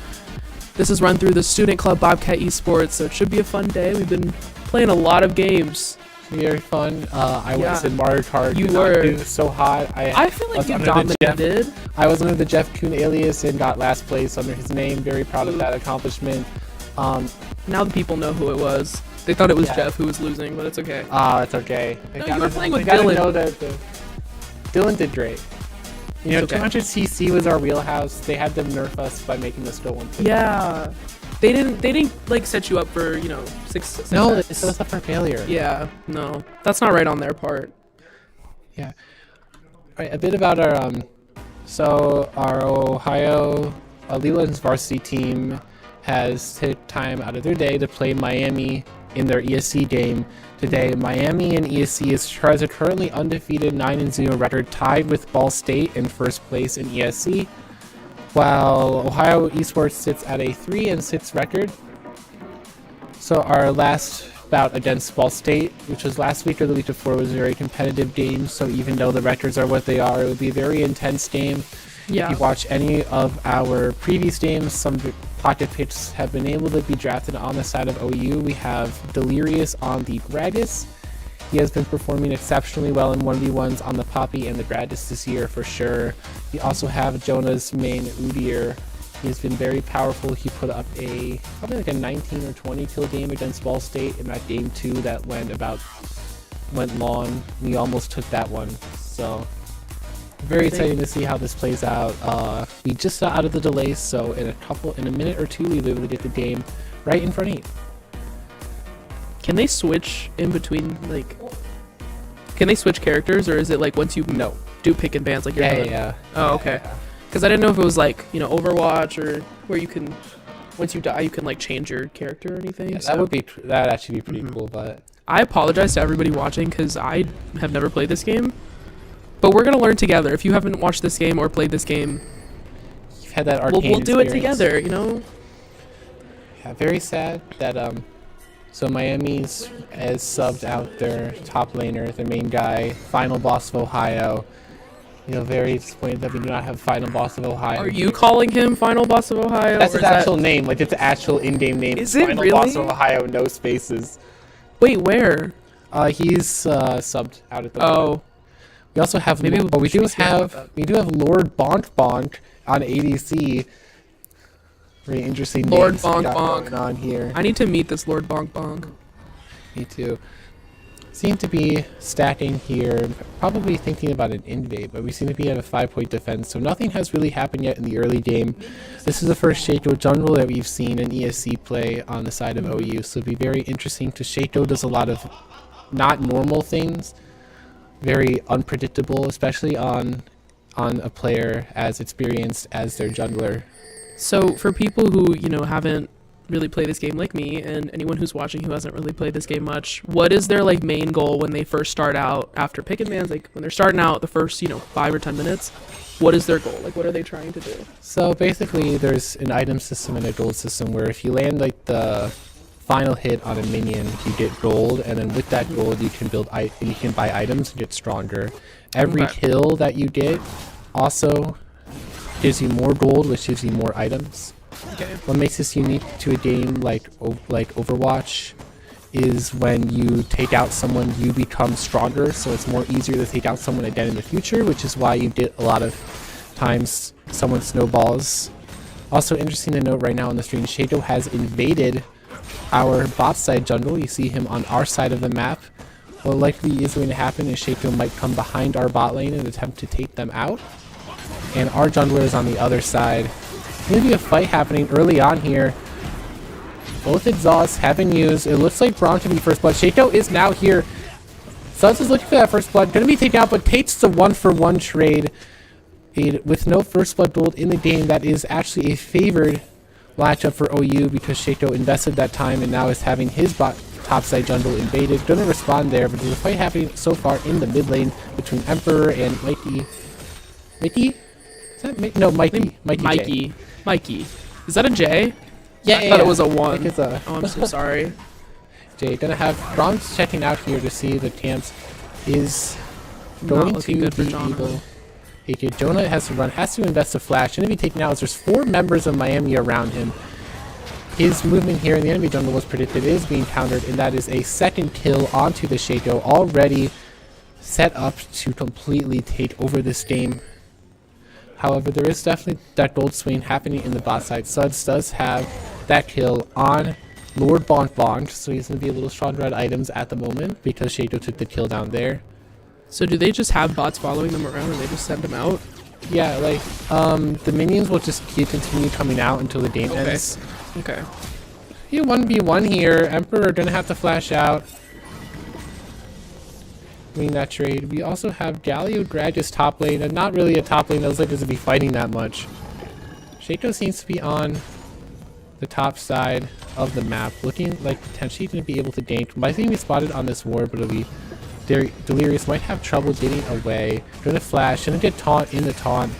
this is run through the Student Club Bobcat Esports, so it should be a fun day. We've been playing a lot of games. Very fun. I Yeah. was in Mario Kart. You did not were. do so hot. I feel like was you under the Jeff- dominated. I was under the Jeff Kuhn alias and got last place under his name. Very proud of that accomplishment. Now the people know who it was. They thought it was Yeah. Jeff who was losing, but it's okay. It's okay. No, you were playing with they gotta Dylan. know that Dylan did great. You know, It's okay. 200cc was our wheelhouse. They had to nerf us by making us go 150. Yeah. They didn't like set you up for, success. No, it set us up for failure. Yeah, no. That's not right on their part. Yeah. All right, a bit about our our Ohio Leland's varsity team has taken time out of their day to play Miami in their ESC game today. Miami and ESC is currently undefeated 9-0 record, tied with Ball State in first place in ESC, while Ohio Esports sits at a 3-6 record. So our last bout against Ball State, which was last week or the week before, was a very competitive game. So even though the records are what they are, it would be a very intense game. Yeah. If you watch any of our previous games, some pocket picks have been able to be drafted on the side of OU. We have Delirious on the Gragas. He has been performing exceptionally well in 1v1s on the Poppy and the Gragas this year for sure. We also have Jonah's main Udyr. He has been very powerful. He put up probably like a 19 or 20 kill game against Ball State in that game 2 that went long. We almost took that one. So very exciting to see how this plays out. We just got out of the delay, so in a minute or two, we'll be able to get the game right in front of you. Can they switch in between, can they switch characters, or is it like once you do pick and bans like you're doing? Yeah. Oh, okay. Because I didn't know if it was Overwatch, or where you can, once you die, you can change your character or anything. Yeah, that'd actually be pretty cool, but I apologize to everybody watching because I have never played this game. But we're going to learn together. If you haven't watched this game or played this game, you've had that arcane we'll do it experience. together, Yeah, very sad that so Miami's has subbed out their top laner, their main guy, Final Boss of Ohio. Very disappointed that we do not have Final Boss of Ohio. Are you calling him Final Boss of Ohio? That's or his is that- actual name. It's the actual in-game name. Is it Final really? Boss of Ohio, no spaces. Wait, where? He's subbed out at the moment. Oh, We also have Maybe we we do should hear about have Lord Bonk Bonk on ADC. Very interesting Lord names we Bonk got Bonk. going on here. I need to meet this Lord Bonk Bonk. Me too. Seem to be stacking here, probably thinking about an invade, but we seem to be at a 5-point defense, so nothing has really happened yet in the early game. This is the first Shaco jungle that we've seen in ESC play on the side of OU, so it'll be very interesting because Shaco does a lot of not normal things, very unpredictable, especially on a player as experienced as their jungler. So for people who, haven't really played this game like me, and anyone who's watching who hasn't really played this game much, what is their main goal when they first start out after pick and bans? When they're starting out the first, 5 or 10 minutes, what is their goal? What are they trying to do? So basically, there's an item system and a gold system where if you land the final hit on a minion, you get gold, and then with that gold, you can buy items and get stronger. Every Okay. kill that you get also gives you more gold, which gives you more items. Okay. What makes this unique to a game like Overwatch is when you take out someone, you become stronger, so it's more easier to take out someone again in the future, which is why you get a lot of times someone snowballs Also interesting to note right now on the stream, Shato has invaded our bot side jungle. You see him on our side of the map. What likely is going to happen is Shato might come behind our bot lane and attempt to take them out. And our jungler is on the other side. Going to be a fight happening early on here. Both exhausts have been used. It looks like Braum to be first blood. Shato is now here. Suds is looking for that first blood. Going to be taken out, but takes the 1-for-1 trade. With no first blood duel in the game, that is actually a favored matchup for OU because Shato invested that time and now is having his bot topside jungle invaded. Gonna respond there, but there's a fight happening so far in the mid lane between Emperor and Mikey. Mikey? Is that no, Mikey. J. Mikey. Is that a J? Yeah, I thought it was a 1. It's a Oh, I'm so sorry. Jay. Gonna have Braum's checking out here to see the Tamps is going Not looking to good for the Jonah. Eagle. Okay, Jonah has to invest a flash. Gonna be taken out as there's 4 members of Miami around him. His movement here in the enemy jungle was predicted, is being countered, and that is a second kill onto the Shaco, already set up to completely take over this game. However, there is definitely that gold swing happening in the bot side. Suds does have that kill on Lord Bonk Bonk, so he's going to be a little stronger at items at the moment because Shaco took the kill down there. So do they just have bots following them around and they just send them out? Yeah, like, the minions will just continue coming out until the game ends. Okay. You 1v1 here. Emperor gonna have to flash out. Win that trade. We also have Galio Gragas top lane, and not really a top lane that looks like it's gonna be fighting that much. Shaco seems to be on the top side of the map, looking like potentially gonna be able to gank. Might be spotted on this ward, but it'll be Delirious might have trouble getting away. Gonna flash, gonna get taunt in the taunt.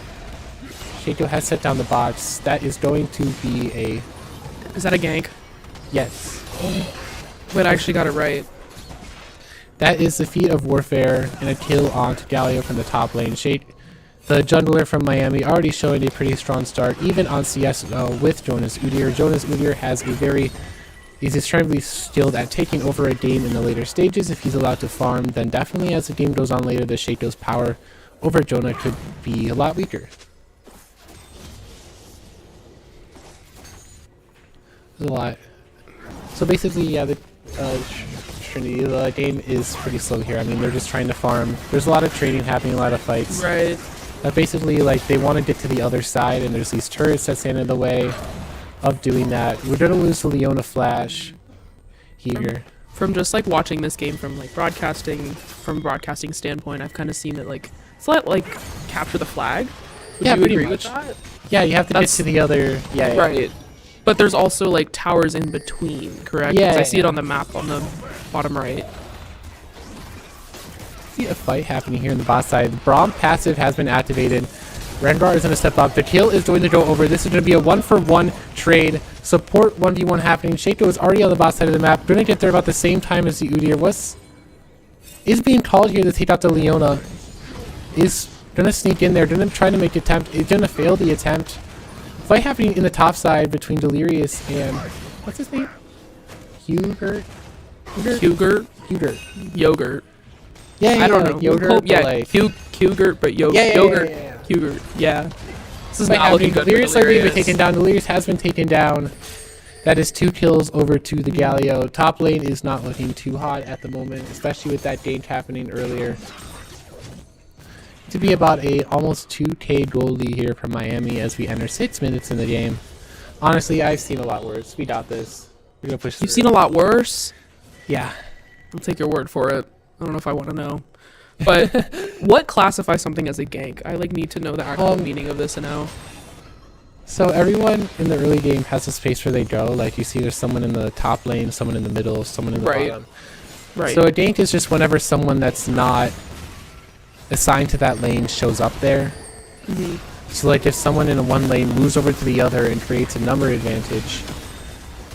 Shaco has set down the box. That is going to be a Is that a gank? yes. Wait, I actually got it right. That is the feat of warfare and a kill onto Galio from the top lane. The jungler from Miami already showing a pretty strong start, even on CS with Jonas Udyr. Jonas Udyr has is extremely skilled at taking over a game in the later stages. If he's allowed to farm, then definitely as the game goes on later, the Shaco's power over Jonah could be a lot weaker. There's a lot. So basically, yeah, the Trinity, the game is pretty slow here. I mean, they're just trying to farm. There's a lot of trading happening, a lot of fights. Right. Basically, like, they want to get to the other side, and there's these turrets that stand in the way of doing that. We're gonna lose the Leona flash here. From just like watching this game from broadcasting standpoint, I've kind of seen it like it's like capture the flag. Would Yeah, you pretty agree much. with that? Yeah, you have to That's- get to the other. Yeah, yeah. Right. But there's also like towers in between, correct? 'Cause Yeah, I see it yeah. on the map on the bottom right. See a fight happening here in the bot side. The Braum passive has been activated. Rengar is going to step up. The kill is going to go over. This is going to be a 1-for-1 trade. Support 1v1 happening. Shaco is already on the bot side of the map. Going to get there about the same time as the Udyr. Is being called here to take out the Leona. Is going to sneak in there. Going to try to make the attempt. Is going to fail the attempt. Fight happening in the top side between Delirious and what's his name? Hugert. Yogurt. Yeah, I don't like know. Yogurt. Cool, but yeah, like, Hugert, but Yeah, yeah, yogurt. yeah, yeah. Hugert. Yeah. This is fight not looking happening. good. Delirious for likely been Delirious. taken down. Delirious has been taken down. That is 2 kills over to the Galio. Top lane is not looking too hot at the moment, especially with that gank happening earlier. To be about a almost 2k goal lead here from Miami as we enter 6 minutes in the game. Honestly, I've seen a lot worse. We got this. We're gonna push. You've seen a lot worse. Yeah. I'll take your word for it. I don't know if I want to know. But what classifies something as a gank? I like need to know the actual meaning of this and how. So everyone in the early game has a space where they go. Like you see there's someone in the top lane, someone in the middle, someone in the Right. bottom. Right. So a gank is just whenever someone that's not assigned to that lane shows up there. So like if someone in a one lane moves over to the other and creates a number advantage.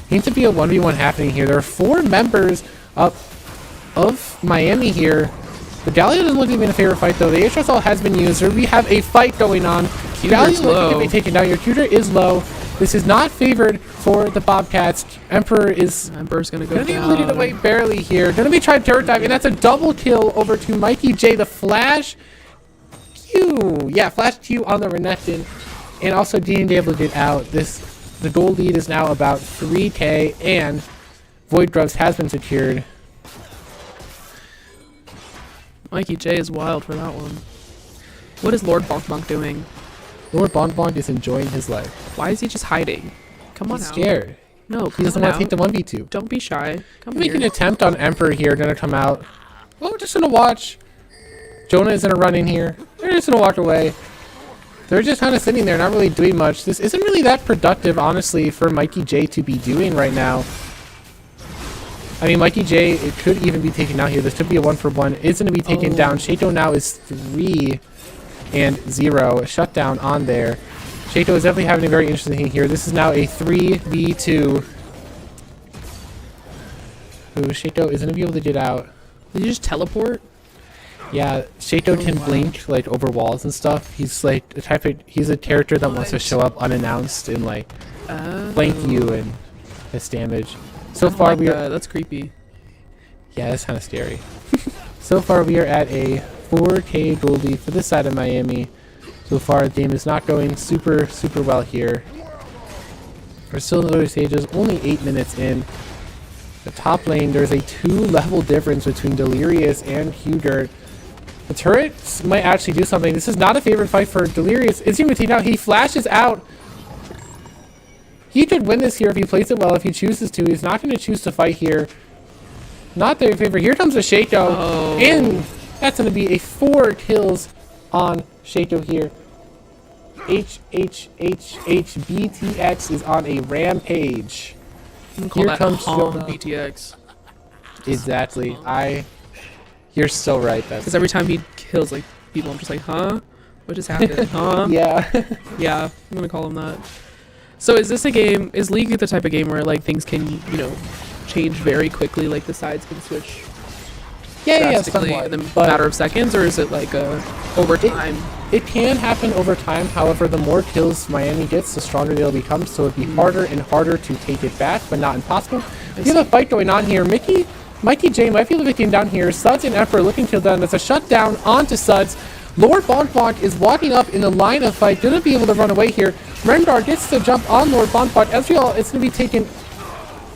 Seems to be a 1v1 happening here. There are 4 members of Miami here. The Galio doesn't look to be in a favorite fight though. The Aetros all has been used. We have a fight going on. Cuter's Galio low. looking to be taken down. Your Cuter is low. This is not favored for the Bobcats. Emperor is Ember's gonna go gonna be down. leading away barely here. Gonna be trying turret dive, and that's a double kill over to Mikey J. The flash Q. Yeah, flash Q on the Renekton. and also being able to get out. The gold lead is now about 3k, and Void Grubs has been secured. Mikey J is wild for that one. What is Lord Bonk Bonk doing? Lord Bon Bon is enjoying his life. Why is he just hiding? Come on He's out. scared. No, He come doesn't on want to take out. the 1v2. Don't be shy. Come Make an here. attempt on Emperor here, gonna come out. Oh, we're just gonna watch. Jonah is gonna run in here. They're just gonna walk away. They're just kind of sitting there, not really doing much. This isn't really that productive, honestly, for Mikey J to be doing right now. I mean, Mikey J, it could even be taken out here. This could be a 1-for-1. It's going to be taken down. Shato now is 3-0. A shutdown on there. Shato is definitely having a very interesting thing here. This is now a 3v2. Ooh, Shato is going to be able to get out. Did you just teleport? Yeah, Shato can blink like over walls and stuff. He's like the type of he's a character that wants to show up unannounced and like flank you and miss damage. So far we are That's creepy. yeah, that's kind of scary. So far we are at a 4k gold lead for this side of Miami. So far the game is not going super well here. We're still in the early stages, only 8 minutes in. The top lane, there's a 2-level difference between Delirious and Hugert. The turrets might actually do something. This is not a favorite fight for Delirious. It's even taken out. He flashes out. He could win this here if he plays it well, if he chooses to. He's not going to choose to fight here. Not their favorite. Here comes a Shaco. And that's going to be a 4 kills on Shaco here. BTX is on a rampage. Call Here that comes Hom Jonah. BTX. Exactly. You're so right. Because every time he kills like people, I'm just like, huh? What just happened? Huh? Yeah. Yeah, I'm gonna call him that. So is this a game? Is League the type of game where like things can change very quickly? Like the sides can switch yeah, drastically somewhat. in a But matter of seconds, or is it like over time? it can happen over time. However, the more kills Miami gets, the stronger they'll become. So it'd be harder and harder to take it back, but not impossible. We have a fight going on here. Mikey J might be looking down here. Suds and Emperor looking to them. There's a shutdown onto Suds. Lord Bonbon is walking up in the line of fight. Gonna be able to run away here. Rendar gets to jump on Lord Bonbon. Ezreal is gonna be taken.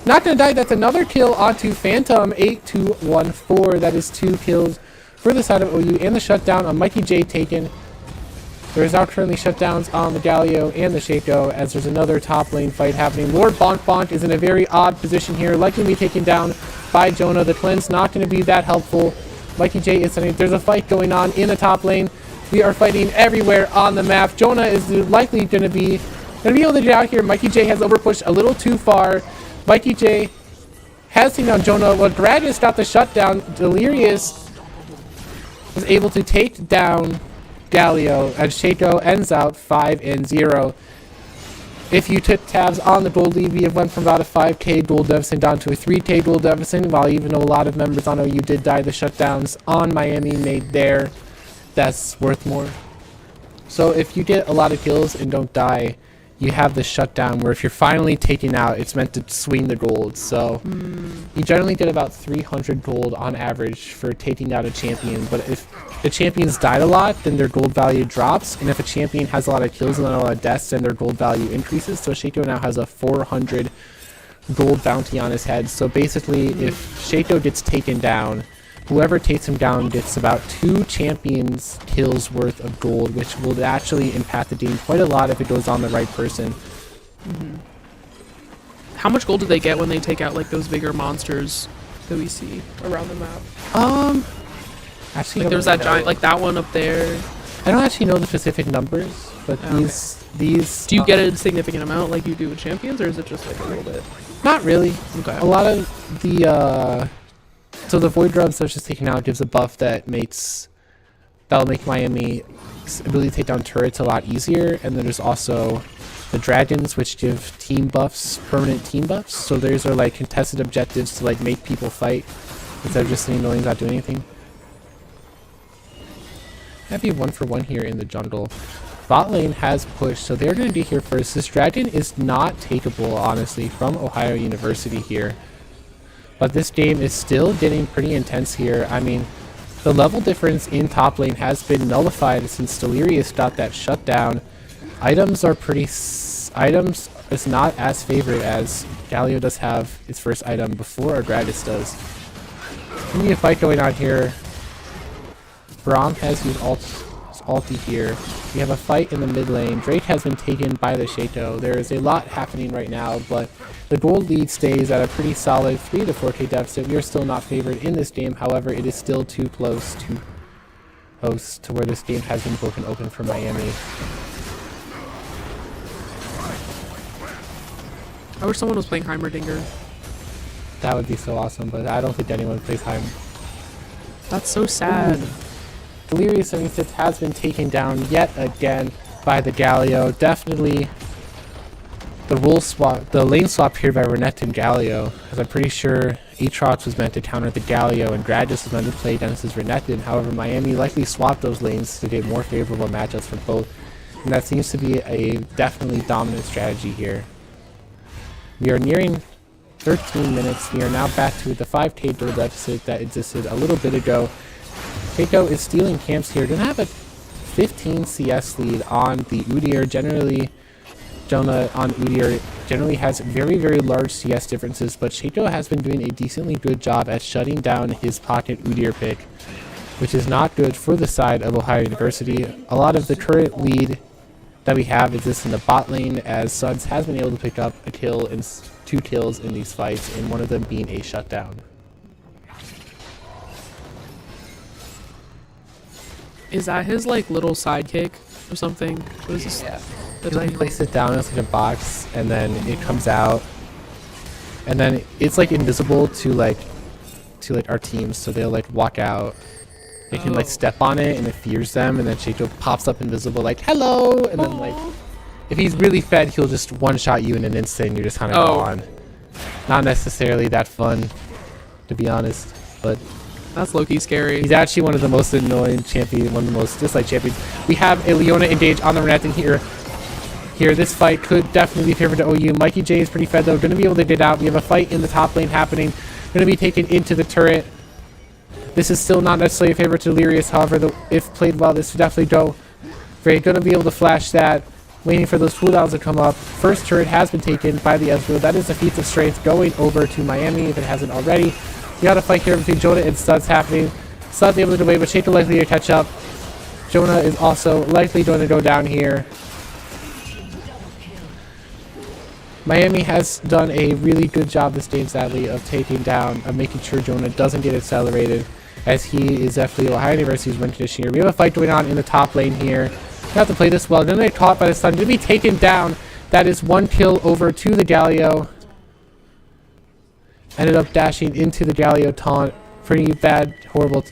Not gonna die. That's another kill onto Phantom. 8-2-1-4. That is 2 kills for the side of OU, and the shutdown on Mikey J taken. There is now currently shutdowns on the Galio and the Shaco, as there's another top lane fight happening. Lord Bonk is in a very odd position here, likely to be taken down by Jonah. The cleanse not going to be that helpful. Mikey J is sending. There's a fight going on in the top lane. We are fighting everywhere on the map. Jonah is likely going to be able to get out here. Mikey J has overpushed a little too far. Mikey J has taken down Jonah. Well, Gragas got the shutdown. Delirious was able to take down Galio, and Shaco ends out 5-0. If you took tabs on the gold lead, we have went from about a 5k gold deficit down to a 3k gold deficit, while even though a lot of members on OU did die, the shutdowns on Miami made their deaths worth more. So if you get a lot of kills and don't die, you have the shutdown where if you're finally taken out, it's meant to swing the gold. So you generally get about 300 gold on average for taking out a champion, but if the champions died a lot, then their gold value drops, and if a champion has a lot of kills and a lot of deaths, then their gold value increases. So Shaco now has a 400 gold bounty on his head. So basically, if Shaco gets taken down, whoever takes him down gets about 2 champions kills worth of gold, which will actually impact the game quite a lot if it goes on the right person. How much gold do they get when they take out like those bigger monsters that we see around the map? Actually, Like there's that giant, like that one up there. I don't actually know the specific numbers, but these. Do you get a significant amount like you do with champions, or is it just like a little bit? Not really. Okay. A lot of the so the Void Grubs that's just taken out gives a buff that'll make Miami's ability to take down turrets a lot easier, and then there's also the dragons, which give team buffs, permanent team buffs. So those are like contested objectives to like make people fight instead of just sitting millions not doing anything. That'd be 1-for-1 here in the jungle. Bot lane has pushed, so they're going to be here first. This dragon is not takeable, honestly, from Ohio University here. But this game is still getting pretty intense here. I mean, the level difference in top lane has been nullified since Delirious got that shutdown. Items are items is not as favored as Galio does have its first item before Agragas does. Gonna be a fight going on here. Braum has used ulti here. We have a fight in the mid lane. Drake has been taken by the Shato. There is a lot happening right now, but the gold lead stays at a pretty solid 3 to 4k deficit. We are still not favored in this game. However, it is still too close to host to where this game has been broken open for Miami. I wish someone was playing Heimerdinger. That would be so awesome, but I don't think anyone plays Heim. That's so sad. Delirious 76 has been taken down yet again by the Galio. Definitely the lane swap here by Renekton and Galio, as I'm pretty sure Aatrox was meant to counter the Galio and Gragas was meant to play Dennis's Renekton. However, Miami likely swapped those lanes to get more favorable matchups for both, and that seems to be a definitely dominant strategy here. We are nearing 13 minutes. We are now back to the 5k gold deficit that existed a little bit ago. Keiko is stealing camps here. Gonna have a 15 CS lead on the Udyr. Generally, Jonah on Udyr generally has very, very large CS differences, but Shato has been doing a decently good job at shutting down his pocket Udyr pick, which is not good for the side of Ohio University. A lot of the current lead that we have exists in the bot lane, as Suds has been able to pick up a kill and 2 kills in these fights, and one of them being a shutdown. Is that his like little sidekick or something? What is this? Yeah. That's He like places it down in like a box, and then it comes out, and then it's like invisible to like our teams, so they'll like walk out. They can like step on it, and it fears them, and then Shato pops up invisible like hello, and then like if he's really fed, he'll just one-shot you in an instant, and you're just kind of gone. Not necessarily that fun, to be honest, but That's low-key scary. he's actually one of the most annoying champions, one of the most disliked champions. We have a Leona engage on the Renekton here. This fight could definitely be favored to OU. Mikey J is pretty fed though, going to be able to get out. We have a fight in the top lane happening. Going to be taken into the turret. This is still not necessarily a favor to Delirious, however, if played well, this would definitely go. Great, going to be able to flash that. Waiting for those cooldowns to come up. First turret has been taken by the Ezreal. That is a feat of strength going over to Miami if it hasn't already. We got a fight here between Jonah and Suds happening. Suds able to get away, but Shato likely to catch up. Jonah is also likely going to go down here. Miami has done a really good job this game, sadly, of making sure Jonah doesn't get accelerated, as he is definitely Ohio University's win condition here. We have a fight going on in the top lane here. We have to play this well. Gonna get caught by the stun. Gonna be taken down. That is 1 kill over to the Galio. Ended up dashing into the Galio taunt. Pretty bad, horrible,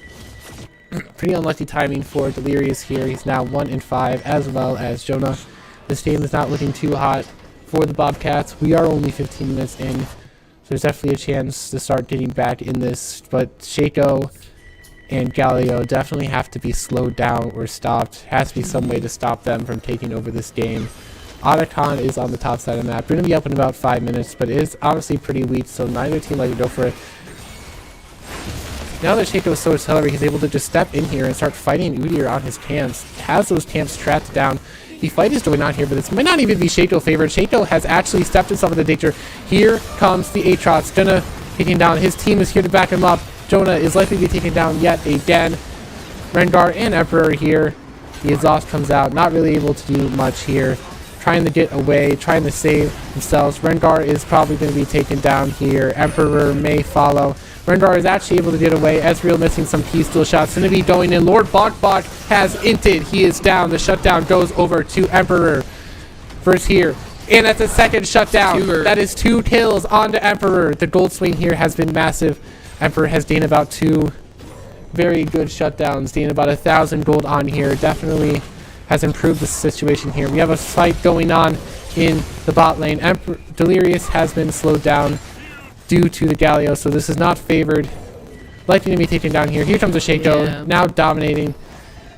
pretty unlucky timing for Delirious here. He's now 1-5, as well as Jonah. This game is not looking too hot for the Bobcats. We are only 15 minutes in, so there's definitely a chance to start getting back in this, but Shaco and Galio definitely have to be slowed down or stopped. Has to be some way to stop them from taking over this game. Otacon is on the top side of the map. We're going to be up in about 5 minutes, but it is honestly pretty weak, so neither team like to go for it. Now that Shaco is so accelerated, he's able to just step in here and start fighting Udyr on his camps. Has those camps trapped down. The fight is going on here, but this might not even be Shato favored. Shato has actually stepped himself into danger. Here comes the Aatrox. Jonah taking down. His team is here to back him up. Jonah is likely to be taken down yet again. Rengar and Emperor here. The exhaust comes out. Not really able to do much here. Trying to get away. Trying to save themselves. Rengar is probably going to be taken down here. Emperor may follow. Rengar is actually able to get away. Ezreal missing some key steal shots. Going to be going in. Lord Bok has inted. He is down. The shutdown goes over to Emperor. First here. And that's a second shutdown. That is 2 kills onto Emperor. The gold swing here has been massive. Emperor has gained about 2 very good shutdowns. Gained about 1,000 gold on here. Definitely has improved the situation here. We have a fight going on in the bot lane. Delirious has been slowed down due to the Galio, so this is not favored. Likely to be taken down here. Here comes a Shaco, now dominating.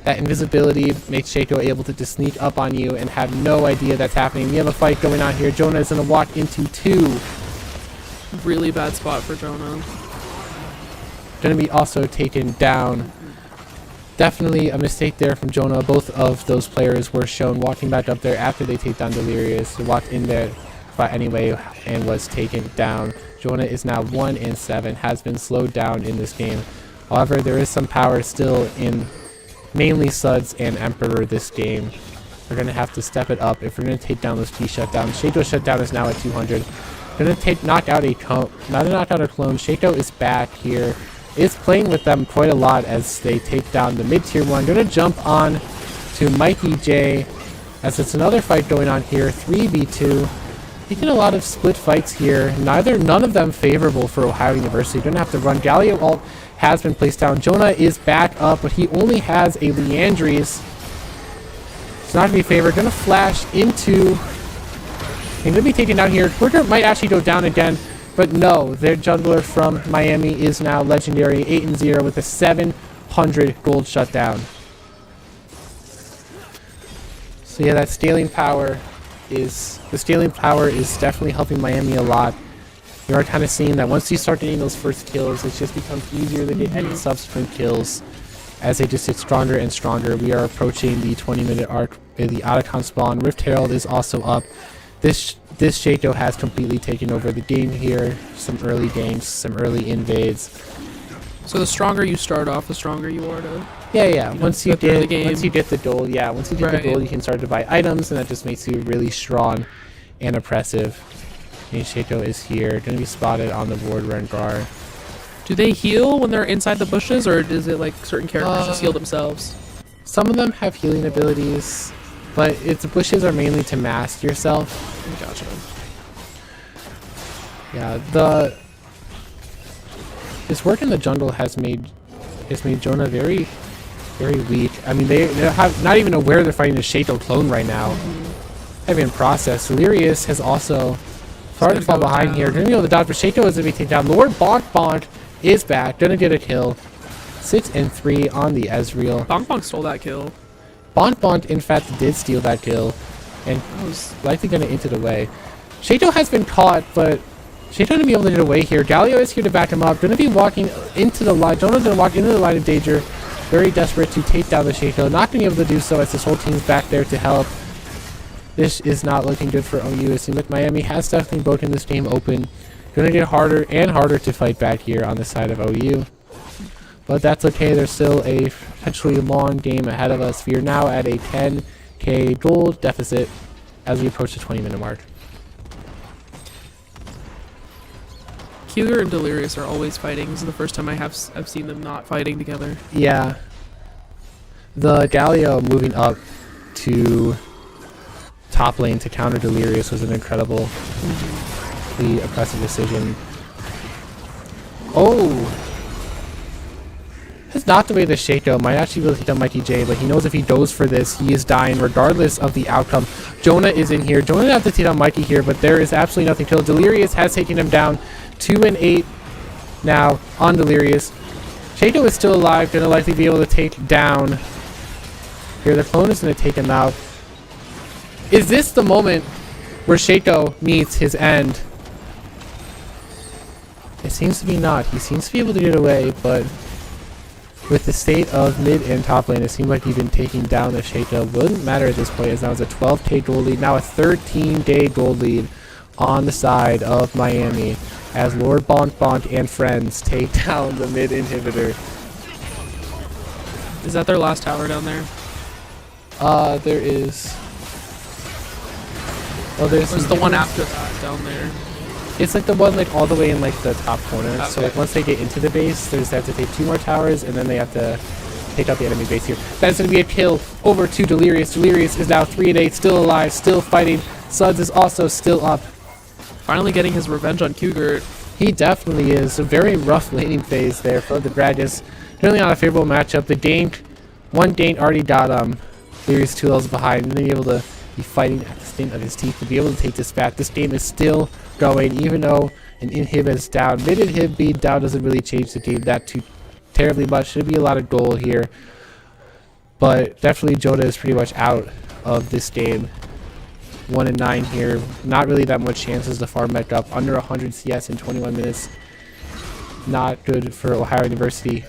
That invisibility makes Shaco able to just sneak up on you and have no idea that's happening. We have a fight going on here. Jonah is going to walk into 2. Really bad spot for Jonah. Going to be also taken down Definitely a mistake there from Jonah. Both of those players were shown walking back up there after they take down Delirious. He walked in there but anyway and was taken down. Jonah is now 1-7, has been slowed down in this game. However, there is some power still in mainly Suds and Emperor this game. We're going to have to step it up if we're going to take down those P shutdowns. Shato shutdown is now at 200. Going to knock out a clone. Shato is back here. Is playing with them quite a lot as they take down the mid-tier one. Going to jump on to Mikey J as it's another fight going on here. 3v2. Taking a lot of split fights here. None of them favorable for Ohio University. Going to have to run. Galio ult has been placed down. Jonah is back up, but he only has a Leandries. It's not going to be favored. Going to flash into... He's going to be taken down here. Twitter might actually go down again. But no, their jungler from Miami is now legendary, 8-0 with a 700 gold shutdown. So yeah, that scaling power is definitely helping Miami a lot. You are kind of seeing that once you start getting those first kills, it just becomes easier to get any subsequent kills as they just get stronger and stronger. We are approaching the 20-minute arc. The Otacon spawn. Rift Herald is also up. This Shato has completely taken over the game here. Some early games, some early invades. So the stronger you start off, the stronger you are to... Yeah. Once you get the gold, Right. you can start to buy items, and that just makes you really strong and oppressive. And Shato is here, going to be spotted on the board, Rengar. Do they heal when they're inside the bushes, or is it like certain characters just heal themselves? Some of them have healing abilities, but the bushes are mainly to mask yourself. Gotcha. Yeah, his work in the jungle has made Jonah very, very weak. I mean, they're not even aware they're fighting a Shato clone right now. Having processed. Delirious has also started to fall behind here. Gonna be able to dodge, but Shato is gonna be taken down. Lord Bonk is back, gonna get a kill. 6-3 on the Ezreal. Bonk stole that kill. Bonk in fact did steal that kill, and was likely gonna int it away. Shato has been caught, but Shato gonna be able to get away here. Galio is here to back him up. Gonna be walking into the line. Jonah's gonna walk into the line of danger. Very desperate to take down the Shato. Not gonna be able to do so as this whole team's back there to help. This is not looking good for OU. It seems like Miami has definitely broken this game open. Gonna get harder and harder to fight back here on the side of OU. But that's okay. There's still a potentially long game ahead of us. We are now at a 10k gold deficit as we approach the 20-minute mark. Cougar and Delirious are always fighting. This is the first time I've seen them not fighting together. Yeah. The Galio moving up to top lane to counter Delirious was an incredibly oppressive decision. Oh! That's not the way the Shato might actually be able to take down Mikey J, but he knows if he goes for this, he is dying regardless of the outcome. Jonah is in here. Jonah has to take down Mikey here, but there is absolutely nothing to kill. Delirious has taken him down. 2-8 now on Delirious. Shato is still alive, gonna likely be able to take down. Here, the clone is gonna take him out. Is this the moment where Shato meets his end? It seems to be not. He seems to be able to get away, but with the state of mid and top lane, it seems like he's been taking down the Shato. Wouldn't matter at this point, as now it's a 12k gold lead, now a 13k gold lead on the side of Miami as Lord Bonk and friends take down the mid inhibitor. Is that their last tower down there? There is. Oh, there's the one after that down there? It's like the one like all the way in like the top corner. Okay. So like once they get into the base, they have to take 2 more towers, and then they have to take out the enemy base here. That's going to be a kill over to Delirious. Delirious is now 3-8, still alive, still fighting. Suds is also still up. Finally getting his revenge on Cougar. He definitely is. A very rough laning phase there for the Gragas. Really not a favorable matchup. The gank, one gank already got Delirious 2 levels behind, and then be able to be fighting at the stint of his teeth to be able to take this back. This game is still going, even though an inhib is down. Mid inhib being down doesn't really change the game that too terribly much. Should be a lot of goal here, but definitely Jonah is pretty much out of this game. 1-9 here. Not really that much chances to farm back up. Under 100 CS in 21 minutes. Not good for Ohio University.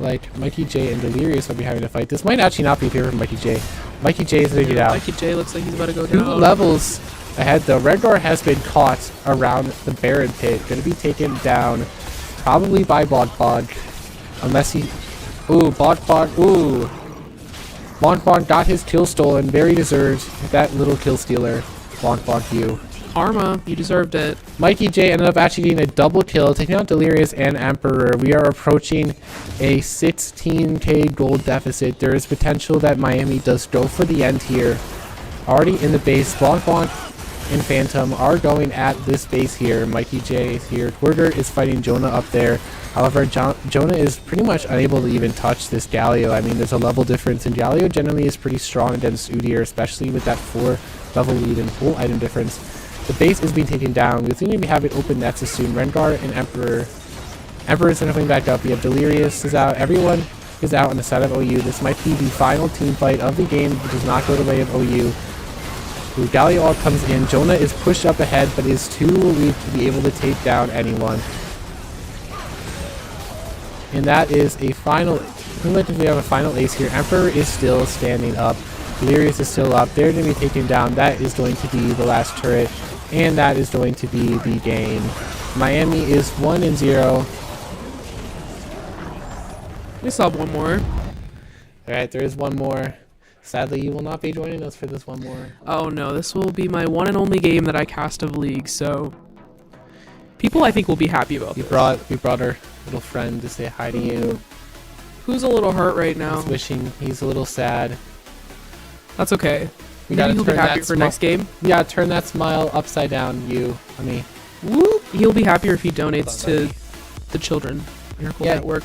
like Mikey J and Delirious will be having a fight. This might actually not be a favor for Mikey J. Mikey J is going to get out. Mikey J looks like he's about to go 2 down. levels ahead though. Redgar has been caught around the Baron pit. Going to be taken down probably by Bog. Unless he... Ooh, Bog. Ooh. Bog got his kill stolen. Very deserved. That little kill stealer. Bog you. Karma, you deserved it. Mikey J ended up actually getting a double kill, taking out Delirious and Emperor. We are approaching a 16k gold deficit. There is potential that Miami does go for the end here. Already in the base, Bonk and Phantom are going at this base here. Mikey J is here. Twerger is fighting Jonah up there. However, Jonah is pretty much unable to even touch this Galio. I mean, there's a level difference, and Galio generally is pretty strong against Udyr, especially with that 4 level lead and full item difference. The base is being taken down. We seem to be having open nexus soon. Rengar and Emperor. Emperor is coming back up. We have Delirious is out. Everyone is out on the side of OU. This might be the final team fight of the game. It does not go the way of OU. Galio all comes in. Jonah is pushed up ahead, but is too weak to be able to take down anyone. And that is a final. We have a final ace here. Emperor is still standing up. Delirious is still up. They're going to be taken down. That is going to be the last turret. And that is going to be the game. Miami is 1-0. We still have one more. Alright, there is one more. Sadly, you will not be joining us for this one more. Oh no, this will be my one and only game that I cast of League, so people I think will be happy about We this. brought our little friend to say hi to you. Who's a little hurt right now? He's a little sad. That's okay. We Maybe gotta he'll be turn happy that for next game. Yeah, turn that smile upside down, me. Whoop. He'll be happier if he donates to the children. Miracle Network.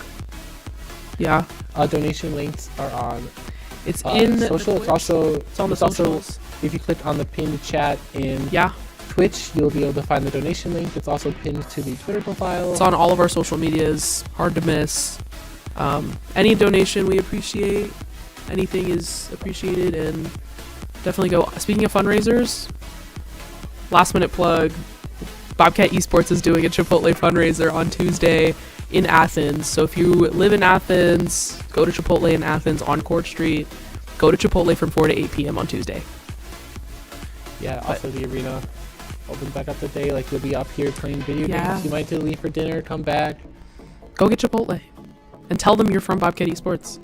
Yeah. Donation links are on. It's in social. It's on the socials. If you click on the pinned chat in Twitch, you'll be able to find the donation link. It's also pinned to the Twitter profile. It's on all of our social medias. Hard to miss. Any donation we appreciate. Anything is appreciated, and definitely go. Speaking of fundraisers, last minute plug. Bobcat Esports is doing a Chipotle fundraiser on Tuesday in Athens. So if you live in Athens, go to Chipotle in Athens on Court Street. Go to Chipotle from 4 to 8 p.m. on Tuesday. Yeah, also the arena opens back up today. Like, you'll be up here playing video games. You might leave for dinner, come back. Go get Chipotle. And tell them you're from Bobcat Esports.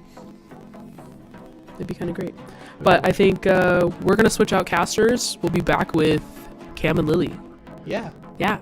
It'd be kind of great. But I think we're going to switch out casters. We'll be back with Cam and Lily. Yeah. Yeah.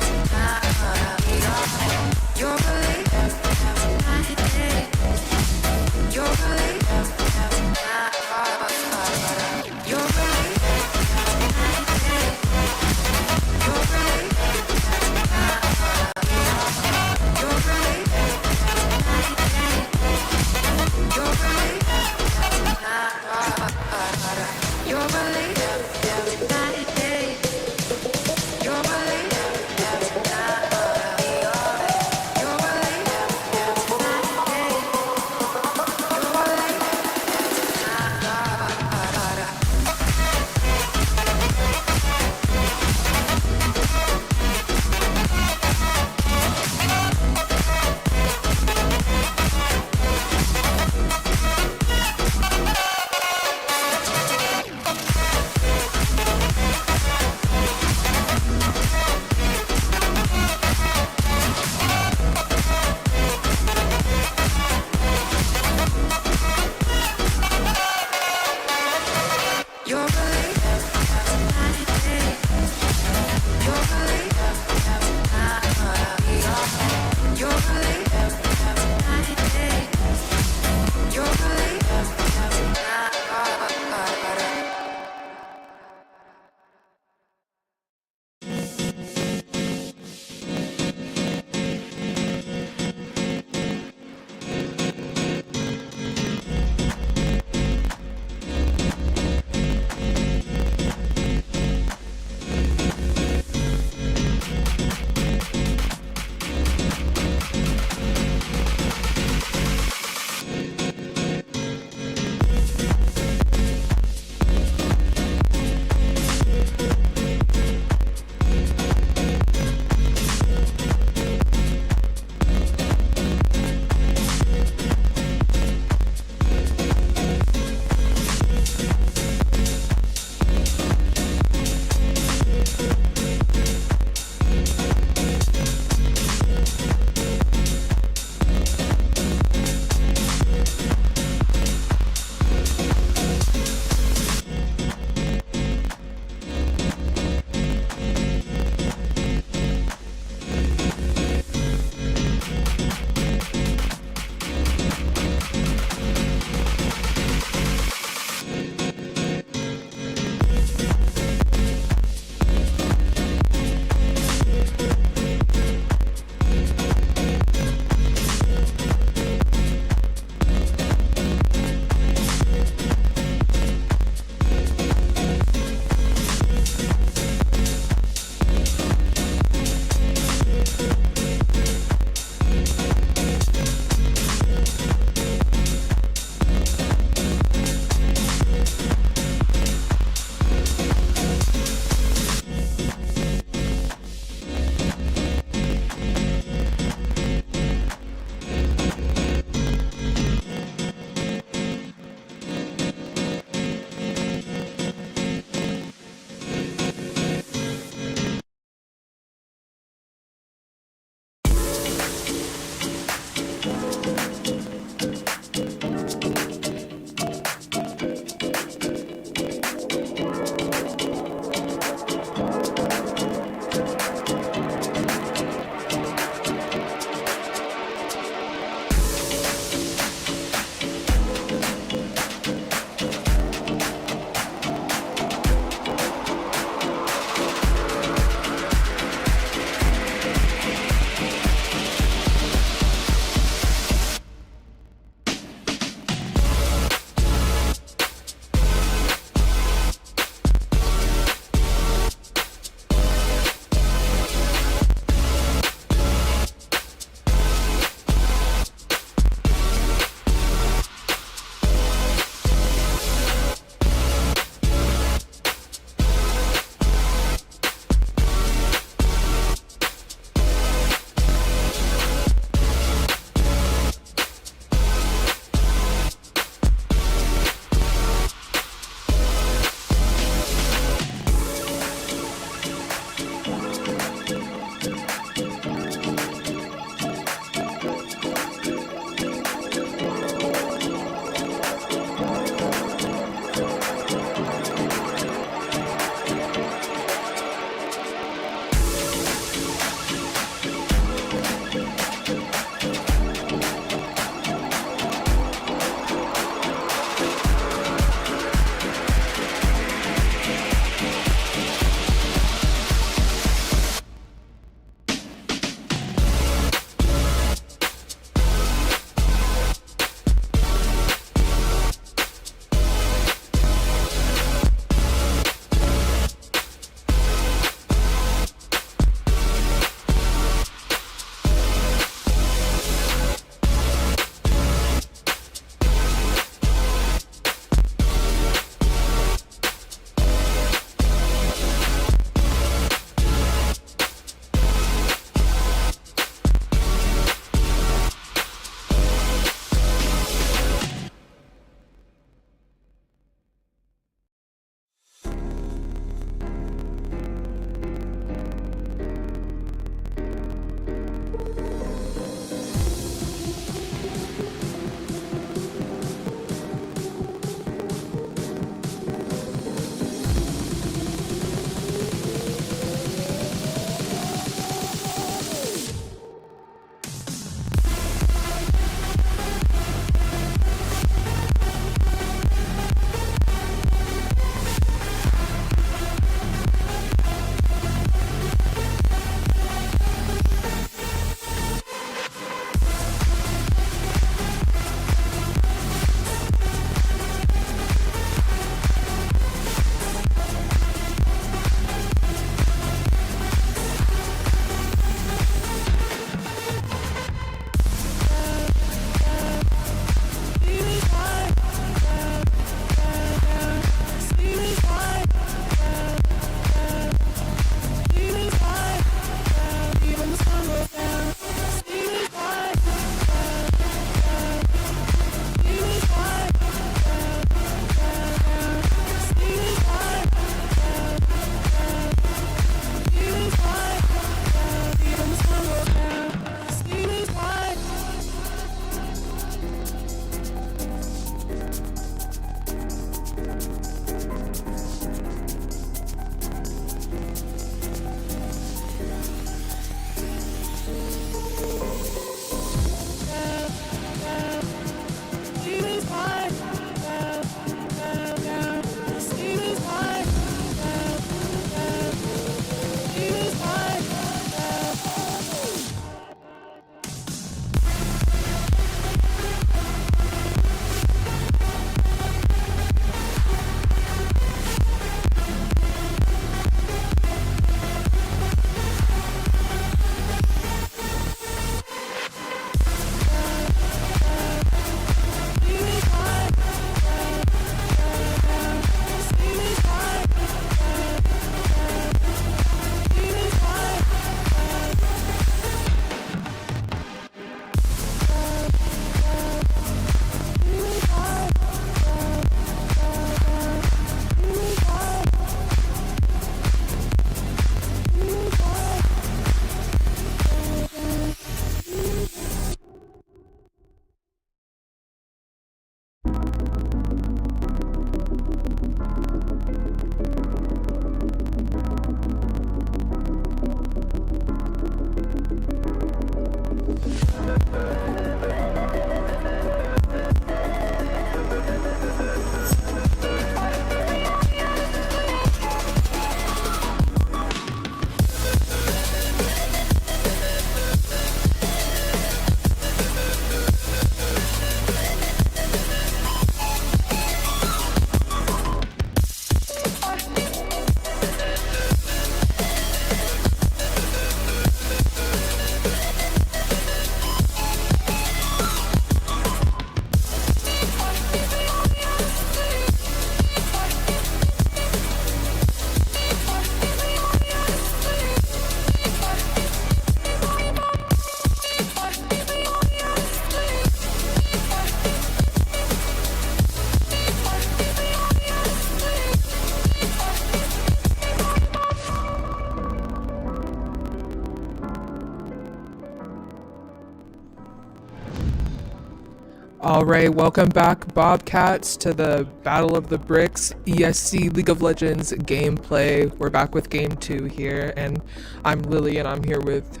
All right, welcome back, Bobcats, to the Battle of the Bricks ESC League of Legends gameplay. We're back with Game 2 here, and I'm Lily, and I'm here with...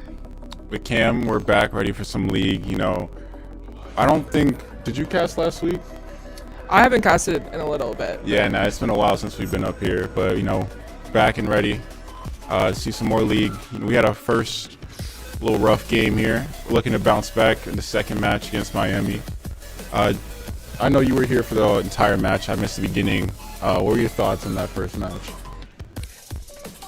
With Cam, we're back ready for some League. You know, I don't think... Did you cast last week? I haven't casted in a little bit. Yeah, nah, it's been a while since we've been up here, but, you know, back and ready. See some more League. We had our first little rough game here. We're looking to bounce back in the second match against Miami. I know you were here for the entire match. I missed the beginning. What were your thoughts on that first match?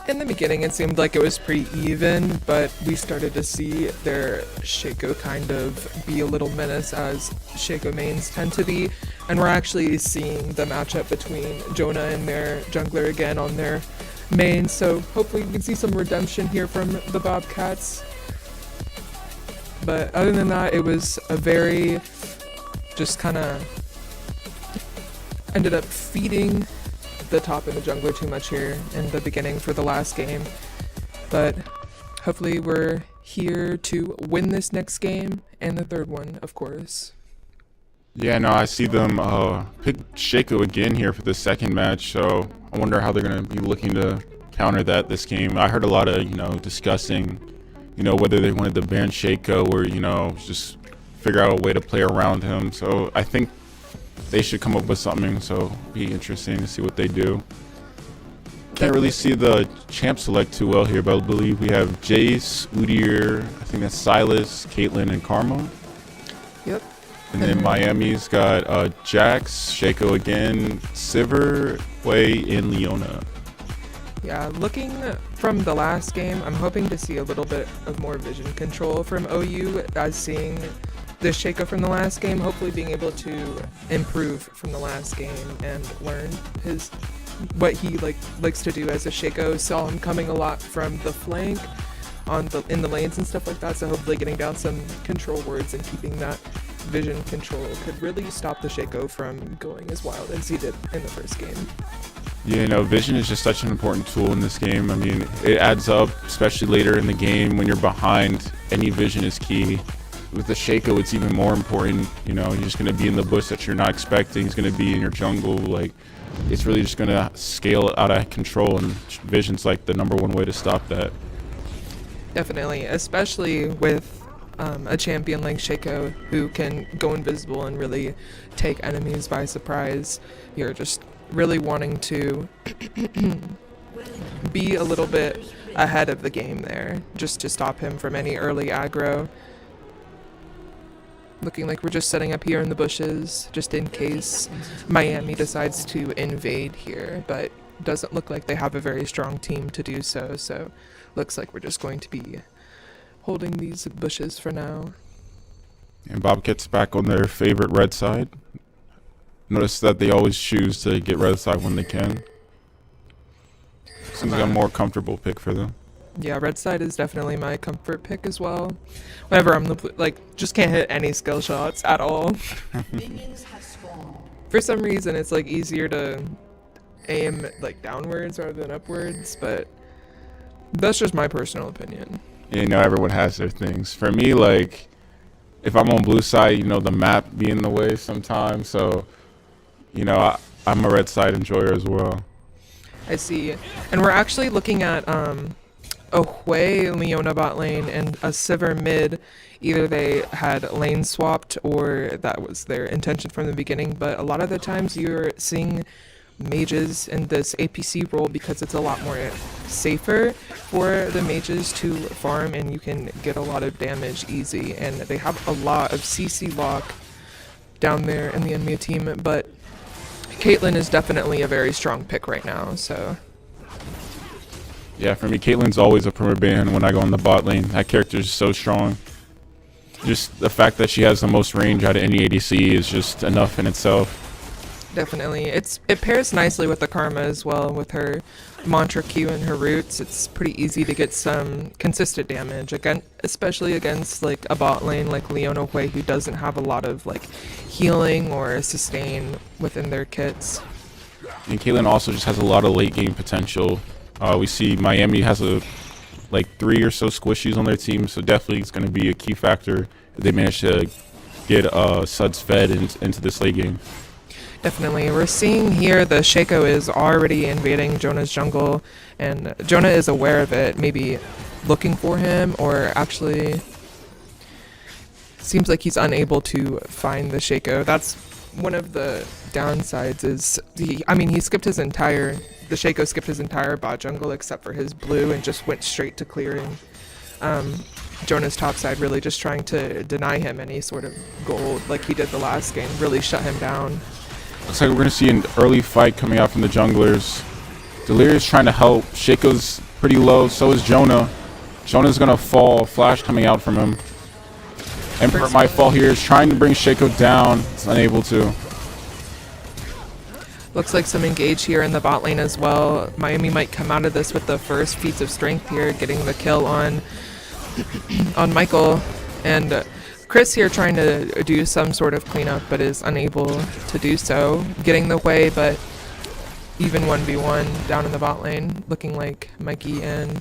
In the beginning, it seemed like it was pretty even, but we started to see their Shaco kind of be a little menace, as Shaco mains tend to be, and we're actually seeing the matchup between Jonah and their jungler again on their main, so hopefully we can see some redemption here from the Bobcats. But other than that, it was a very... just kind of ended up feeding the top and the jungler too much here in the beginning for the last game. But hopefully we're here to win this next game and the third one, of course. Yeah, no, I see them pick Shaco again here for the second match, so I wonder how they're going to be looking to counter that this game. I heard a lot of, discussing, whether they wanted to ban Shaco or, just figure out a way to play around him. So I think they should come up with something, so it'll be interesting to see what they do. Can't really see the champ select too well here, but I believe we have Jace, Udyr, I think that's Silas, Caitlyn, and Karma. Yep. And then Miami's got Jax, Shaco again, Sivir, Wei, and Leona. Yeah, looking from the last game, I'm hoping to see a little bit of more vision control from OU, as seeing the Shaco from the last game, hopefully being able to improve from the last game and learn what he likes to do as a Shaco. Saw him coming a lot from the flank in the lanes and stuff like that, so hopefully getting down some control words and keeping that vision control could really stop the Shaco from going as wild as he did in the first game. Yeah, vision is just such an important tool in this game. I mean, it adds up, especially later in the game when you're behind. Any vision is key. With the Shaco, it's even more important. He's just going to be in the bush that you're not expecting. He's going to be in your jungle. It's really just going to scale out of control, and vision's like the number one way to stop that. Definitely, especially with a champion like Shaco, who can go invisible and really take enemies by surprise. You're just really wanting to be a little bit ahead of the game there, just to stop him from any early aggro. Looking like we're just setting up here in the bushes, just in case Miami decides to invade here, but doesn't look like they have a very strong team to do so, so looks like we're just going to be holding these bushes for now. And Bobcats back on their favorite red side. Notice that they always choose to get red side when they can. Seems like a more comfortable pick for them. Yeah, red side is definitely my comfort pick as well. Whenever I'm just can't hit any skill shots at all. For some reason, it's easier to aim downwards rather than upwards, but that's just my personal opinion. Yeah, everyone has their things. For me, if I'm on blue side, the map be in the way sometimes, so I'm a red side enjoyer as well. I see. And we're actually looking at a Hui Leona bot lane and a Sivir mid. Either they had lane swapped or that was their intention from the beginning, but a lot of the times you're seeing mages in this APC role because it's a lot more safer for the mages to farm, and you can get a lot of damage easy, and they have a lot of CC lock down there in the enemy team, but Caitlyn is definitely a very strong pick right now, so... Yeah, for me, Caitlyn's always a perma ban when I go on the bot lane. That character is so strong. Just the fact that she has the most range out of any ADC is just enough in itself. Definitely. It pairs nicely with the Karma as well, with her Mantra Q and her roots. It's pretty easy to get some consistent damage, again, especially against a bot lane like Leona Hui, who doesn't have a lot of healing or sustain within their kits. And Caitlyn also just has a lot of late game potential. We see Miami has 3 or so squishies on their team, so definitely it's going to be a key factor if they manage to get Suds fed into this late game. Definitely. We're seeing here the Shaco is already invading Jonah's jungle, and Jonah is aware of it, maybe looking for him, or actually seems like he's unable to find the Shaco. That's one of the downsides is the Shaco skipped his entire bot jungle except for his blue and just went straight to clearing Jonah's top side, really just trying to deny him any sort of gold like he did the last game, really shut him down. Looks like we're going to see an early fight coming out from the junglers. Delirious trying to help. Shaco's pretty low, so is Jonah. Jonah's going to fall, flash coming out from him. Emperor might fall here, is trying to bring Shaco down, it's unable to. Looks like some engage here in the bot lane as well. Miami might come out of this with the first feats of strength here, getting the kill on Michael. And Chris here trying to do some sort of cleanup, but is unable to do so. Getting the way, but even 1v1 down in the bot lane, looking like Mikey and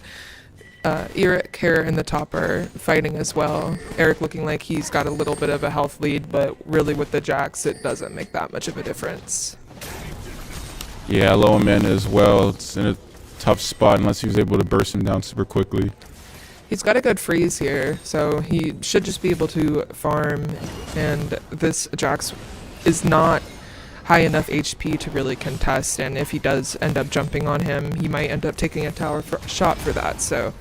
Eric here in the top are fighting as well. Eric looking like he's got a little bit of a health lead, but really with the Jax, it doesn't make that much of a difference. Yeah, low man as well. It's in a tough spot unless he was able to burst him down super quickly. He's got a good freeze here, so he should just be able to farm, and this Jax is not high enough HP to really contest, and if he does end up jumping on him, he might end up taking a tower shot for that, so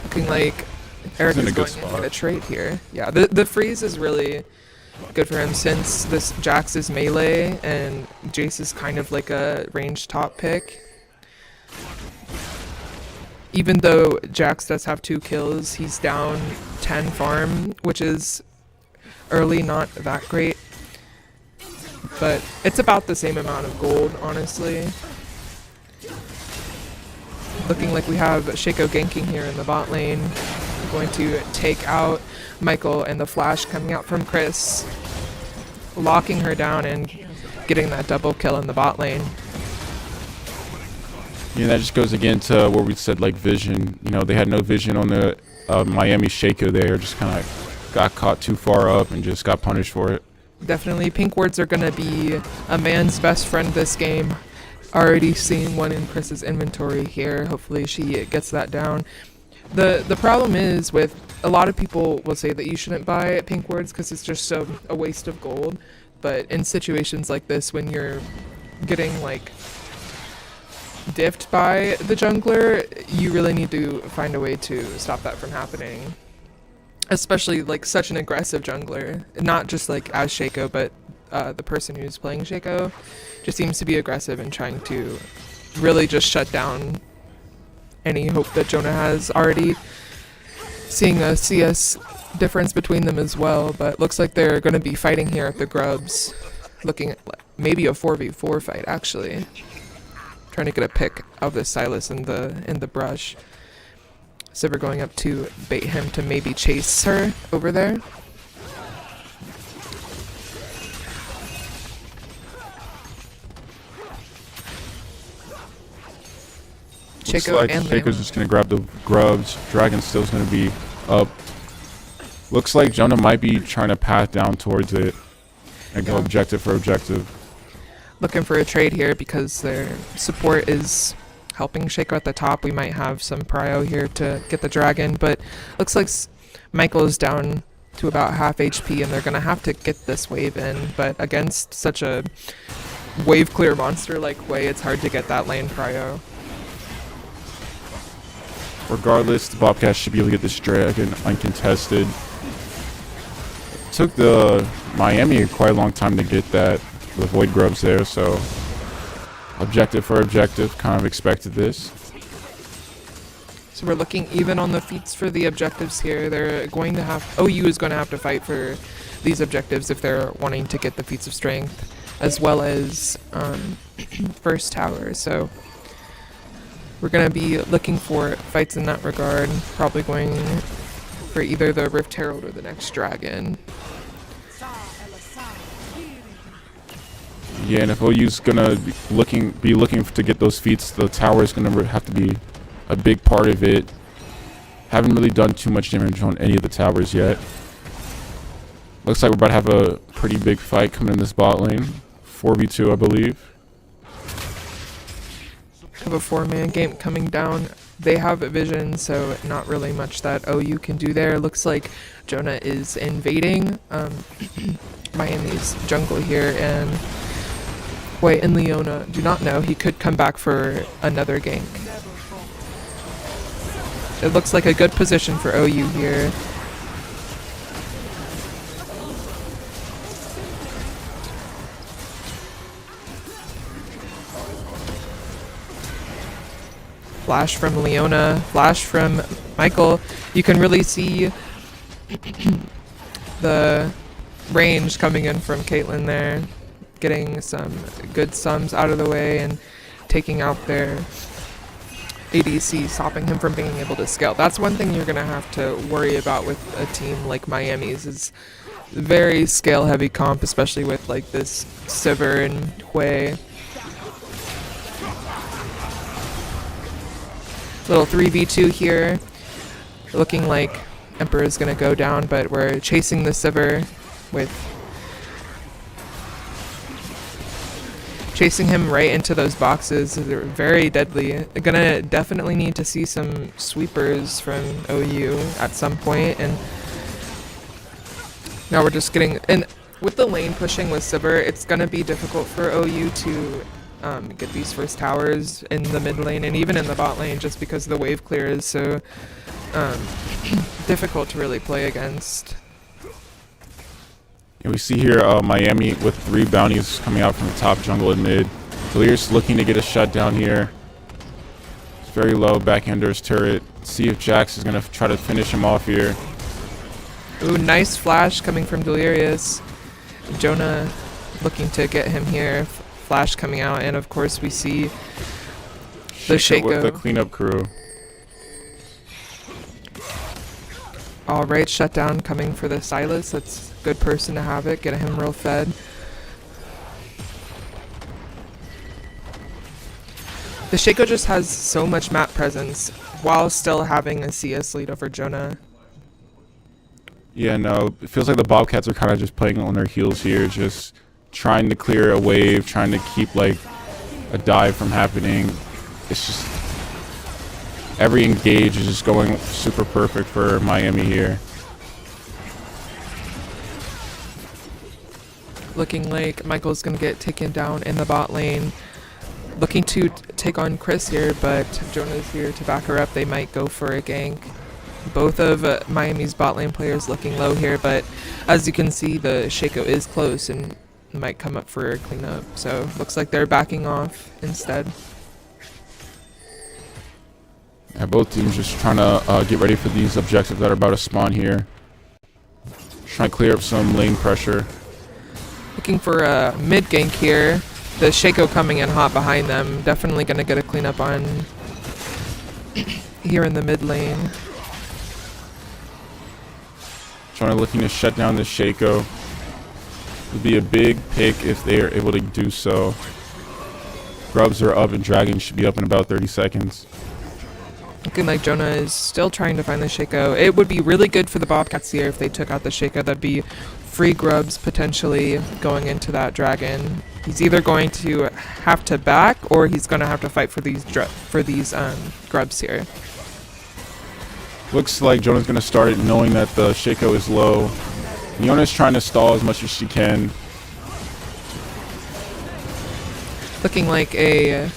looking like Eric is going to get a trade here. Yeah, the freeze is really good for him since this Jax is melee and Jace is kind of like a ranged top pick. Even though Jax does have 2 kills, he's down 10 farm, which is early not that great. But it's about the same amount of gold, honestly. Looking like we have Shaco ganking here in the bot lane. Going to take out Michael, and the flash coming out from Chris. Locking her down and getting that double kill in the bot lane. Yeah, that just goes again to what we said, like vision. You know, they had no vision on the Miami Shaco there. Just kind of got caught too far up and just got punished for it. Definitely, pink wards are going to be a man's best friend this game. Already seeing one in Chris's inventory here. Hopefully she gets that down. The problem is with a lot of people will say that you shouldn't buy pink wards because it's just a waste of gold. But in situations like this, when you're getting like diffed by the jungler, you really need to find a way to stop that from happening. Especially like such an aggressive jungler, not just like as Shaco, but the person who's playing Shaco just seems to be aggressive and trying to really just shut down any hope that Jonah has. Already seeing a CS difference between them as well, but looks like they're going to be fighting here at the Grubs. Looking at maybe a 4v4 fight actually. Trying to get a pick of the Sylas in the brush. So we're going up to bait him to maybe chase her over there. Looks like Shaco's just going to grab the Grubs. Dragon still's going to be up. Looks like Jonah might be trying to path down towards it and go objective for objective. Looking for a trade here because their support is helping Shaco at the top. We might have some prio here to get the dragon, but looks like Michael is down to about half HP and they're going to have to get this wave in, but against such a wave clear monster like Wei, it's hard to get that lane prio. Regardless, the Bobcats should be able to get this dragon uncontested. Took the Miami quite a long time to get that, the Void Grubs there, so objective for objective, kind of expected this. So we're looking even on the feats for the objectives here. They're going to have, OU is going to have to fight for these objectives if they're wanting to get the feats of strength, as well as first tower. So we're going to be looking for fights in that regard, probably going for either the Rift Herald or the next dragon. Yeah, and if OU's gonna be looking to get those feats, the tower is gonna have to be a big part of it. Haven't really done too much damage on any of the towers yet. Looks like we're about to have a pretty big fight coming in this bot lane. 4v2, I believe. Have a 4-man game coming down. They have vision, so not really much that OU can do there. Looks like Jonah is invading Miami's jungle here, and Hwei and Leona do not know. He could come back for another gank. It looks like a good position for OU here. Flash from Leona, flash from Michael. You can really see the range coming in from Caitlyn there, getting some good sums out of the way and taking out their ADC, stopping him from being able to scale. That's one thing you're going to have to worry about with a team like Miami's, is very scale heavy comp, especially with like this Sivir and Hwei. Little 3v2 here. Looking like Emperor is going to go down, but we're chasing the Sivir with chasing him right into those boxes. They're very deadly. Gonna definitely need to see some sweepers from OU at some point, and now we're just getting, and with the lane pushing with Sivir, it's gonna be difficult for OU to get these first towers in the mid lane and even in the bot lane, just because the wave clear is so difficult to really play against. And we see here Miami with 3 bounties coming out from the top jungle and mid. Delirious looking to get a shutdown here. It's very low, backhander's turret. See if Jax is going to try to finish him off here. Ooh, nice flash coming from Delirious. Jonah looking to get him here. Flash coming out, and of course we see the Shaco with the cleanup crew. Alright, shutdown coming for the Silas. That's a good person to have it. Get him real fed. The Shaco just has so much map presence while still having a CS lead over Jonah. Yeah, no, it feels like the Bobcats are kind of just playing on their heels here, just trying to clear a wave, trying to keep like a dive from happening. It's just every engage is just going super perfect for Miami here. Looking like Michael's gonna get taken down in the bot lane. Looking to take on Chris here, but Jonah's here to back her up. They might go for a gank. Both of Miami's bot lane players looking low here, but as you can see, the Shaco is close and might come up for a cleanup. So looks like they're backing off instead. Yeah, both teams just trying to get ready for these objectives that are about to spawn here. Trying to clear up some lane pressure. Looking for a mid gank here. The Shaco coming in hot behind them. Definitely going to get a cleanup on here in the mid lane. Trying to looking to shut down the Shaco. Would be a big pick if they are able to do so. Grubs are up and Dragon should be up in about 30 seconds. Looking like Jonah is still trying to find the Shaco. It would be really good for the Bobcats here if they took out the Shaco. That'd be free grubs potentially going into that Dragon. He's either going to have to back or he's going to have to fight for these grubs here. Looks like Jonah's going to start knowing that the Shaco is low. Leona's trying to stall as much as she can. Looking like a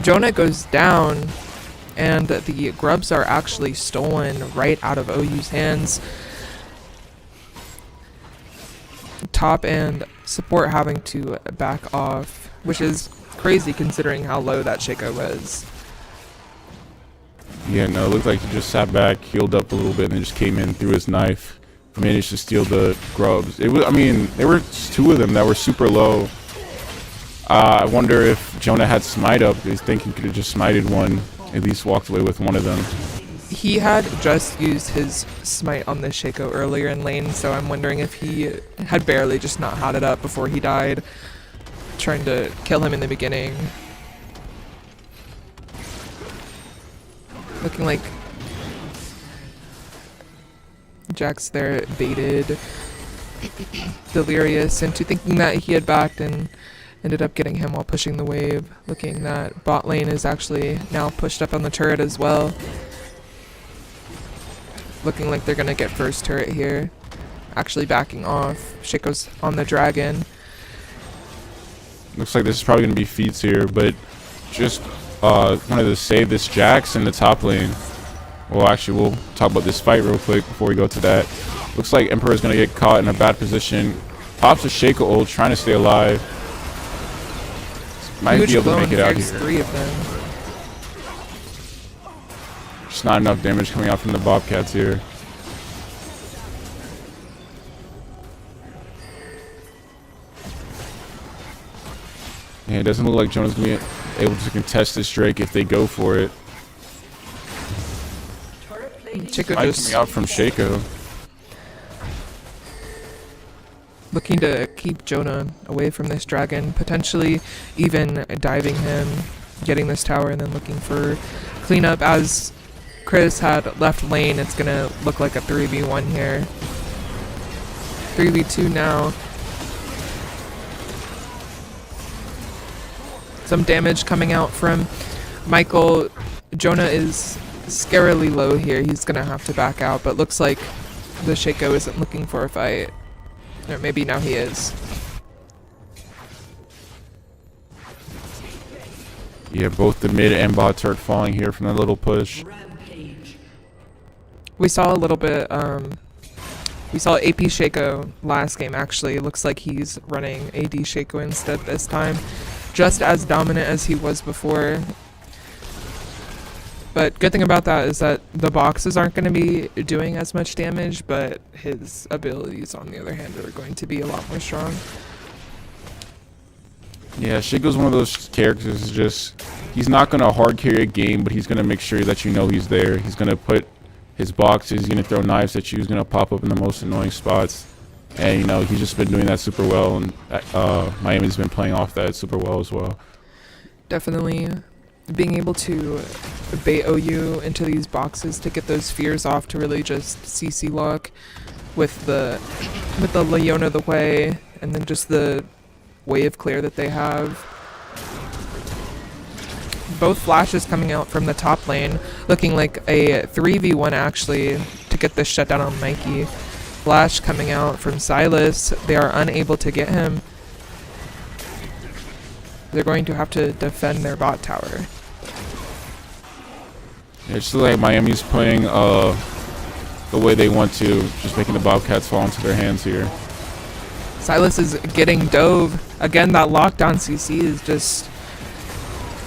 Jonah goes down, and the grubs are actually stolen right out of OU's hands. Top and support having to back off, which is crazy considering how low that Shaco was. Yeah, no, it looked like he just sat back, healed up a little bit, and then just came in through his knife. Managed to steal the grubs. It was, I mean, there were 2 of them that were super low. I wonder if Jonah had smite up. I think he could have just smited one, at least walked away with one of them. He had just used his smite on the Shaco earlier in lane, so I'm wondering if he had barely just not had it up before he died, trying to kill him in the beginning. Looking like Jax there baited Delirious into thinking that he had backed and ended up getting him while pushing the wave. Looking that bot lane is actually now pushed up on the turret as well. Looking like they're going to get first turret here. Actually backing off. Shaco's on the dragon. Looks like this is probably going to be feats here, but just wanted to save this Jax in the top lane. Well, actually, we'll talk about this fight real quick before we go to that. Looks like Emperor's going to get caught in a bad position. Pops a Shaco ult, trying to stay alive. Might Huge be able to make it out there's here. 3 of them. Just not enough damage coming out from the Bobcats here. Yeah, it doesn't look like Jonah's going to be able to contest this Drake if they go for it. Chico Might just coming out from Shaco. looking to keep Jonah away from this dragon, potentially even diving him, getting this tower, and then looking for cleanup. As Chris had left lane, it's gonna look like a 3v1 here. 3v2 now. Some damage coming out from Michael. Jonah is scarily low here. He's gonna have to back out, but looks like the Shaco isn't looking for a fight. Or maybe now he is. Yeah, both the mid and bot turret falling here from that little push. We saw a little bit, we saw AP Shaco last game actually. It looks like he's running AD Shaco instead this time. Just as dominant as he was before. But good thing about that is that the boxes aren't going to be doing as much damage, but his abilities on the other hand are going to be a lot more strong. Yeah, Shaco's one of those characters is just, he's not going to hard carry a game, but he's going to make sure that you know he's there. He's going to put his boxes, he's going to throw knives at you, he's going to pop up in the most annoying spots. And, you know, he's just been doing that super well, and Miami's been playing off that super well as well. Definitely being able to bait OU into these boxes to get those fears off, to really just CC lock with the Leona the way, and then just the wave clear that they have. Both flashes coming out from the top lane, looking like a 3v1 actually to get this shutdown on Mikey. Flash coming out from Silas. They are unable to get him. They're going to have to defend their bot tower. Yeah, it's like Miami's playing the way they want to, just making the Bobcats fall into their hands here. Silas is getting dove. Again, that lockdown CC is just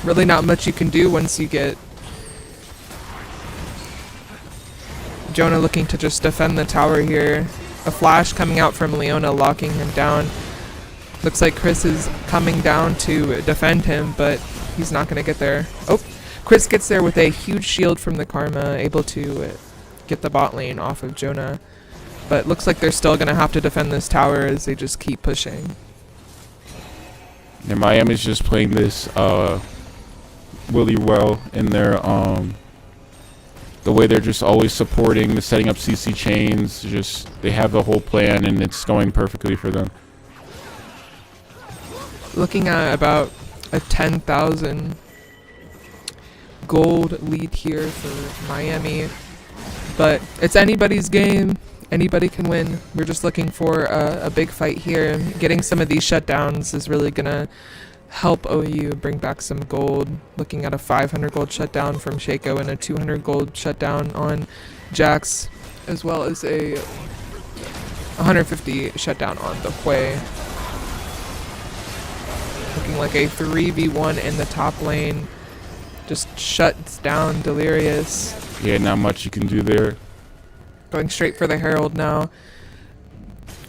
really not much you can do once you get Jonah looking to just defend the tower here. A flash coming out from Leona, locking him down. Looks like Chris is coming down to defend him, but he's not going to get there. Oh, Chris gets there with a huge shield from the Karma, able to get the bot lane off of Jonah. But looks like they're still going to have to defend this tower as they just keep pushing. And Miami's just playing this really well in their the way they're just always supporting the setting up CC chains. Just they have the whole plan and it's going perfectly for them. Looking at about a 10,000 gold lead here for Miami, but it's anybody's game. Anybody can win. We're just looking for a big fight here. Getting some of these shutdowns is really gonna help OU bring back some gold. Looking at a 500 gold shutdown from Shaco and a 200 gold shutdown on Jax, as well as a 150 shutdown on the Quay. Looking like a 3v1 in the top lane. Just shuts down Delirious. Yeah, not much you can do there. Going straight for the Herald now,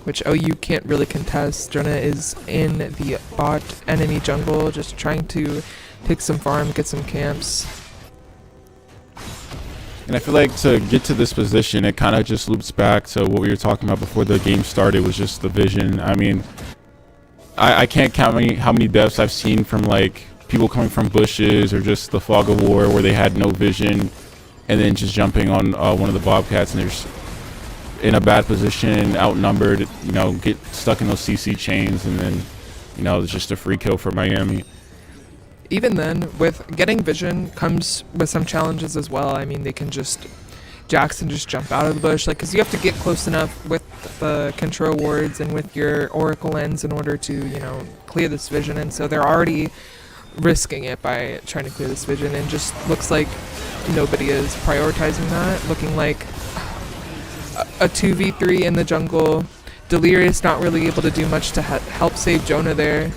which OU can't really contest. Jonah is in the bot enemy jungle, just trying to take some farm, get some camps. And I feel like to get to this position, it kind of just loops back to what we were talking about before the game started, was just the vision. I mean, I can't count how many deaths I've seen from like people coming from bushes or just the fog of war where they had no vision and then just jumping on one of the Bobcats and in a bad position, outnumbered, get stuck in those CC chains, and then, it's just a free kill for Miami. Even then, with getting vision comes with some challenges as well. I mean, Jackson just jump out of the bush, because you have to get close enough with the control wards and with your Oracle lens in order to, clear this vision, and so they're already risking it by trying to clear this vision, and just looks like nobody is prioritizing that, looking like a 2v3 in the jungle. Delirious not really able to do much to help save Jonah there.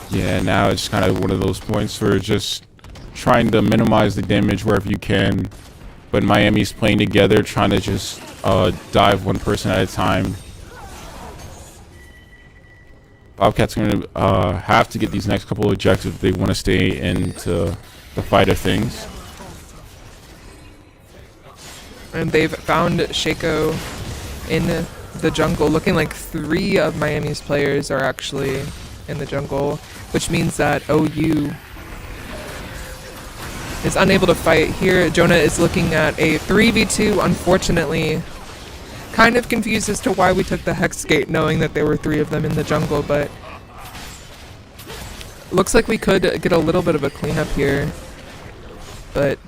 Yeah, now it's kind of one of those points for just trying to minimize the damage wherever you can, but Miami's playing together, trying to just dive one person at a time. Bobcats going to have to get these next couple of objectives if they want to stay into the fight of things. And they've found Shaco in the jungle, looking like 3 of Miami's players are actually in the jungle, which means that OU is unable to fight here. Jonah is looking at a 3v2, unfortunately. Kind of confused as to why we took the Hex Gate, knowing that there were 3 of them in the jungle, but looks like we could get a little bit of a cleanup here. But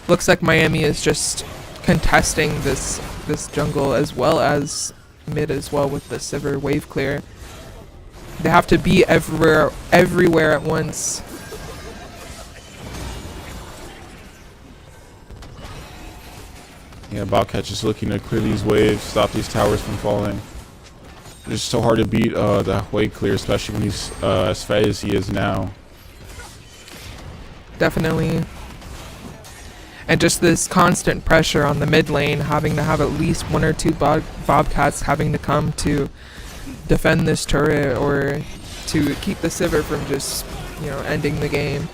looks like Miami is just contesting this jungle, as well as mid as well, with the Sivir wave clear. They have to be everywhere at once. Yeah, Bobcat just looking to clear these waves, stop these towers from falling. It's just so hard to beat the wave clear, especially when he's as fat as he is now. Definitely. And just this constant pressure on the mid lane, having to have at least 1 or 2 Bobcats having to come to defend this turret, or to keep the Sivir from just, ending the game.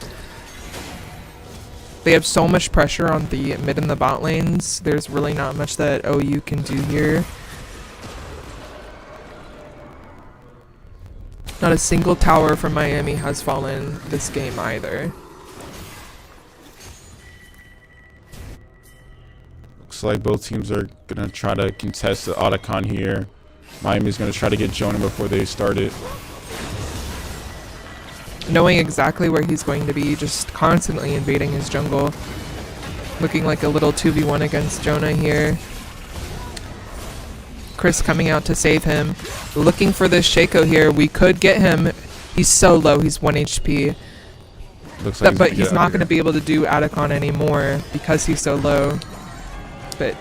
They have so much pressure on the mid and the bot lanes. There's really not much that OU can do here. Not a single tower from Miami has fallen this game either. Looks like both teams are going to try to contest the Otacon here. Miami's going to try to get Jonah before they start it. Knowing exactly where he's going to be, just constantly invading his jungle. Looking like a little 2v1 against Jonah here. Chris coming out to save him. Looking for this Shaco here. We could get him. He's so low. He's 1 HP. Looks like But he's not going to be able to do Atacon anymore because he's so low. But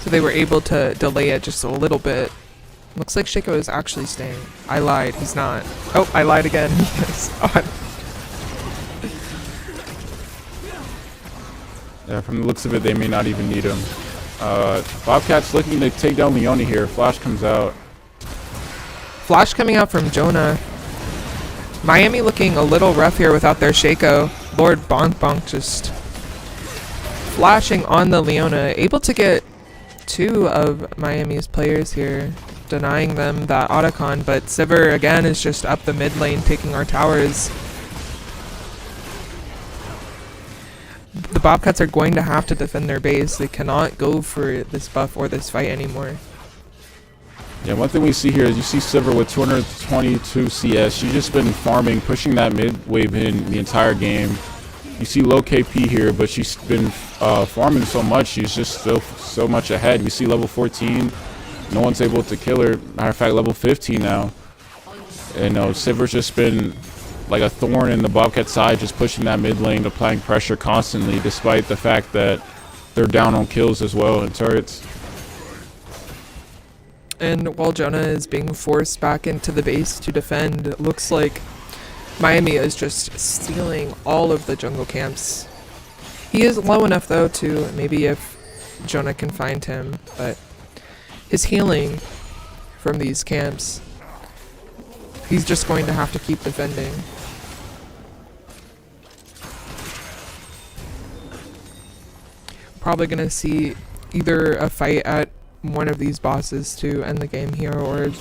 so they were able to delay it just a little bit. Looks like Shaco is actually staying. I lied. He's not. Oh, I lied again. Yes. Yeah, from the looks of it, they may not even need him. Bobcat's looking to take down Leone here. Flash comes out. Flash coming out from Jonah. Miami looking a little rough here without their Shaco. Lord Bonk Bonk just flashing on the Leona. Able to get 2 of Miami's players here, denying them that Otacon, but Sivir again is just up the mid lane taking our towers. The Bobcats are going to have to defend their base. They cannot go for this buff or this fight anymore. Yeah, one thing we see here is you see Sivir with 222 CS. She's just been farming, pushing that mid wave in the entire game. You see low KP here, but she's been farming so much. She's just still so much ahead. We see level 14. No one's able to kill her. Matter of fact, level 15 now. And Sivir's just been like a thorn in the Bobcat side, just pushing that mid lane, applying pressure constantly, despite the fact that they're down on kills as well and turrets. And while Jonah is being forced back into the base to defend, it looks like Miami is just stealing all of the jungle camps. He is low enough though to maybe if Jonah can find him, but his healing from these camps, he's just going to have to keep defending. Probably gonna see either a fight at one of these bosses to end the game here, or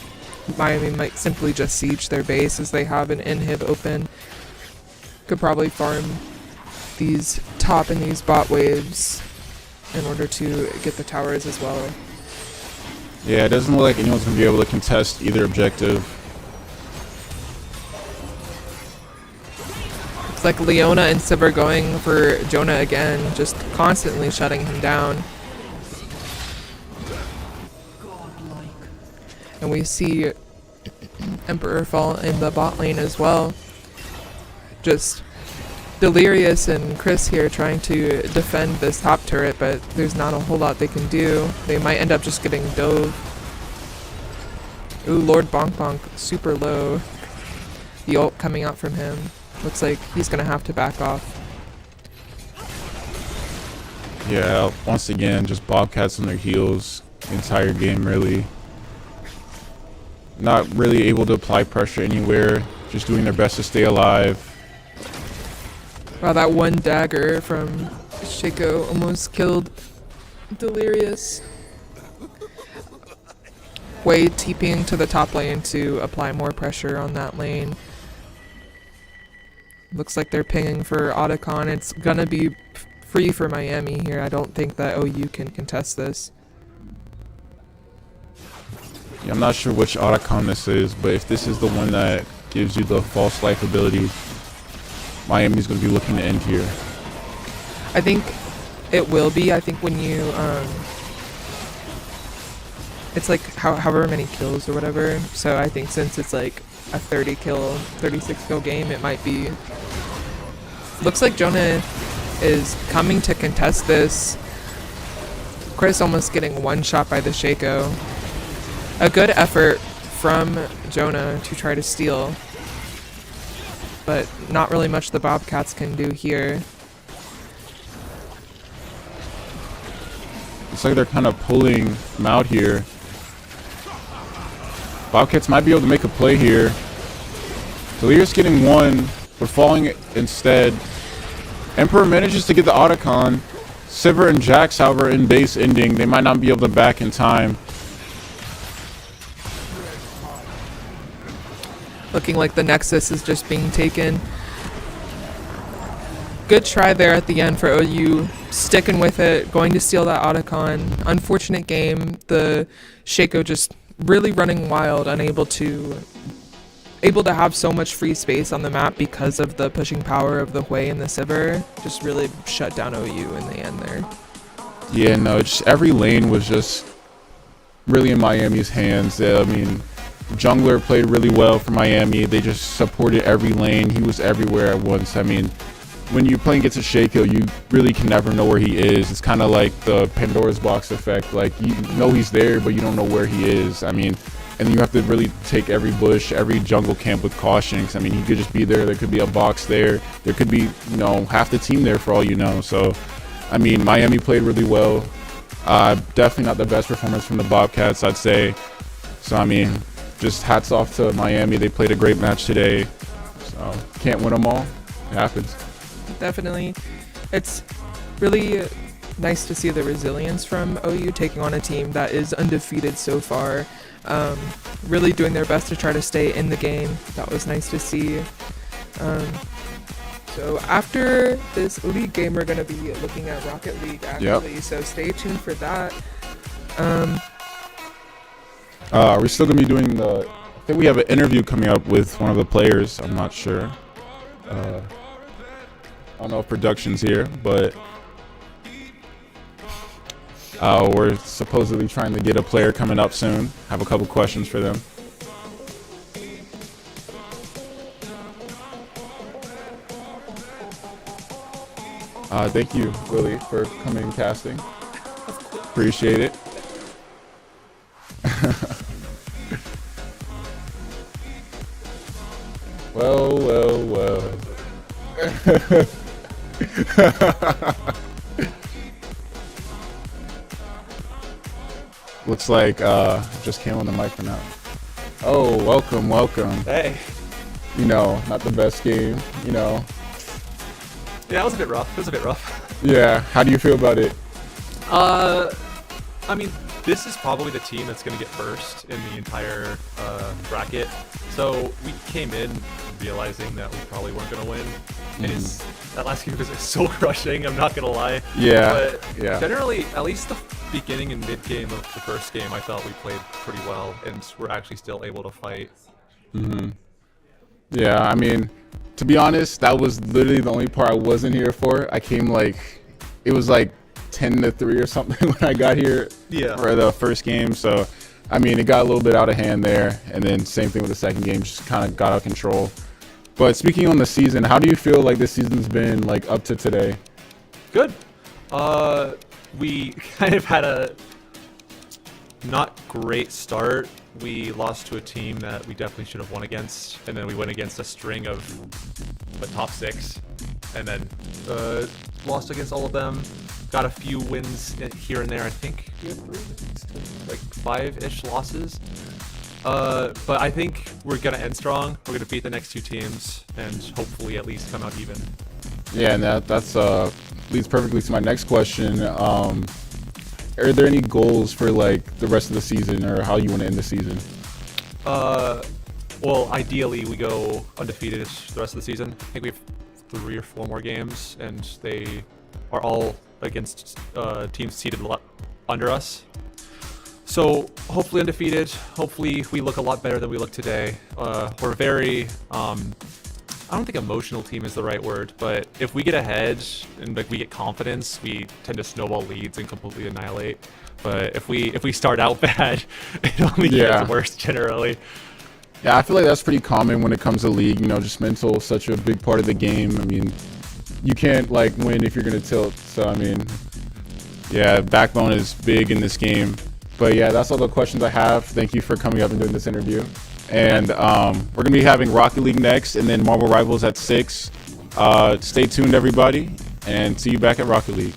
Miami might simply just siege their base as they have an inhib open. Could probably farm these top and these bot waves in order to get the towers as well. Yeah, it doesn't look like anyone's going to be able to contest either objective. It's like Leona and Sivir going for Jonah again, just constantly shutting him down. And we see Emperor fall in the bot lane as well. Just Delirious and Chris here trying to defend this top turret, but there's not a whole lot they can do. They might end up just getting dove. Ooh, Lord Bonk Bonk, super low. The ult coming out from him. Looks like he's gonna have to back off. Yeah, once again, just Bobcats on their heels the entire game, really. Not really able to apply pressure anywhere, just doing their best to stay alive. Wow, that one dagger from Shaco almost killed Delirious. Wade TPing to the top lane to apply more pressure on that lane. Looks like they're pinging for Otacon. It's gonna be free for Miami here. I don't think that OU can contest this. Yeah, I'm not sure which Otacon this is, but if this is the one that gives you the false life ability, Miami's going to be looking to end here. I think it will be. I think when you, it's like however many kills or whatever. So I think since it's like a 36 kill game, it might be. Looks like Jonah is coming to contest this. Chris almost getting one shot by the Shaco. A good effort from Jonah to try to steal, but not really much the Bobcats can do here. Looks like they're kind of pulling him out here. Bobcats might be able to make a play here. Delirious getting one, but falling instead. Emperor manages to get the Otacon. Sivir and Jax, however, in base ending. They might not be able to back in time. Looking like the Nexus is just being taken. Good try there at the end for OU, sticking with it, going to steal that Otacon. Unfortunate game. The Shaco just really running wild, unable to have so much free space on the map because of the pushing power of the Hui and the Sivir. Just really shut down OU in the end there. Yeah, no, just every lane was just really in Miami's hands. I mean, Jungler played really well for Miami. They just supported every lane. He was everywhere at once. I mean, when you're playing against a Shaco, you really can never know where he is. It's kind of like the Pandora's box effect. Like, you know he's there, but you don't know where he is. I mean, and you have to really take every bush, every jungle camp with caution. 'Cause, I mean, he could just be there. There could be a box there. There could be, you know, half the team there for all you know. So, I mean, Miami played really well. Definitely not the best performance from the Bobcats, I'd say. So, I mean, just hats off to Miami. They played a great match today. So, can't win them all. It happens. Definitely. It's really nice to see the resilience from OU taking on a team that is undefeated so far. Really doing their best to try to stay in the game. That was nice to see. So after this league game, we're going to be looking at Rocket League, actually. Yep. So stay tuned for that. Are we still going to be doing the... I think we have an interview coming up with one of the players. I'm not sure. I don't know if production's here, but we're supposedly trying to get a player coming up soon. Have a couple questions for them. Thank you, Willie, for coming and casting. Appreciate it. Well. Looks like just came on the mic for now. Oh, welcome. Hey. You know, not the best game, you know. Yeah, it was a bit rough. Yeah, how do you feel about it? I mean, this is probably the team that's going to get first in the entire bracket. So we came in realizing that we probably weren't going to win. And that last game was so crushing, I'm not going to lie. Yeah, But yeah. generally, at least the beginning and mid game of the first game, I felt we played pretty well and we're actually still able to fight. Yeah, I mean, to be honest, that was literally the only part I wasn't here for. I came it was 10-3 or something when I got here for the first game. So, I mean, it got a little bit out of hand there. And then same thing with the second game, just kind of got out of control. But speaking on the season, how do you feel like this season's been up to today? Good. We kind of had a not great start. We lost to a team that we definitely should have won against, and then we went against a string of the top 6, and then lost against all of them. Got a few wins here and there. I think we had 5-ish losses. But I think we're gonna end strong. We're gonna beat the next 2 teams, and hopefully at least come out even. Yeah, and that's leads perfectly to my next question. Are there any goals for the rest of the season, or how you want to end the season? Well, ideally we go undefeated the rest of the season. I think we have 3 or 4 more games, and they are all against teams seated under us. So hopefully undefeated. Hopefully we look a lot better than we look today. We're very, I don't think emotional team is the right word, but if we get ahead and we get confidence, we tend to snowball leads and completely annihilate. But if we start out bad, it only gets worse generally. Yeah, I feel like that's pretty common when it comes to league. Just mental is such a big part of the game. I mean, you can't win if you're gonna tilt. So I mean, yeah, backbone is big in this game. But yeah, that's all the questions I have. Thank you for coming up and doing this interview. And we're gonna be having Rocket League next, and then Marvel Rivals at 6. Stay tuned, everybody, and see you back at Rocket League.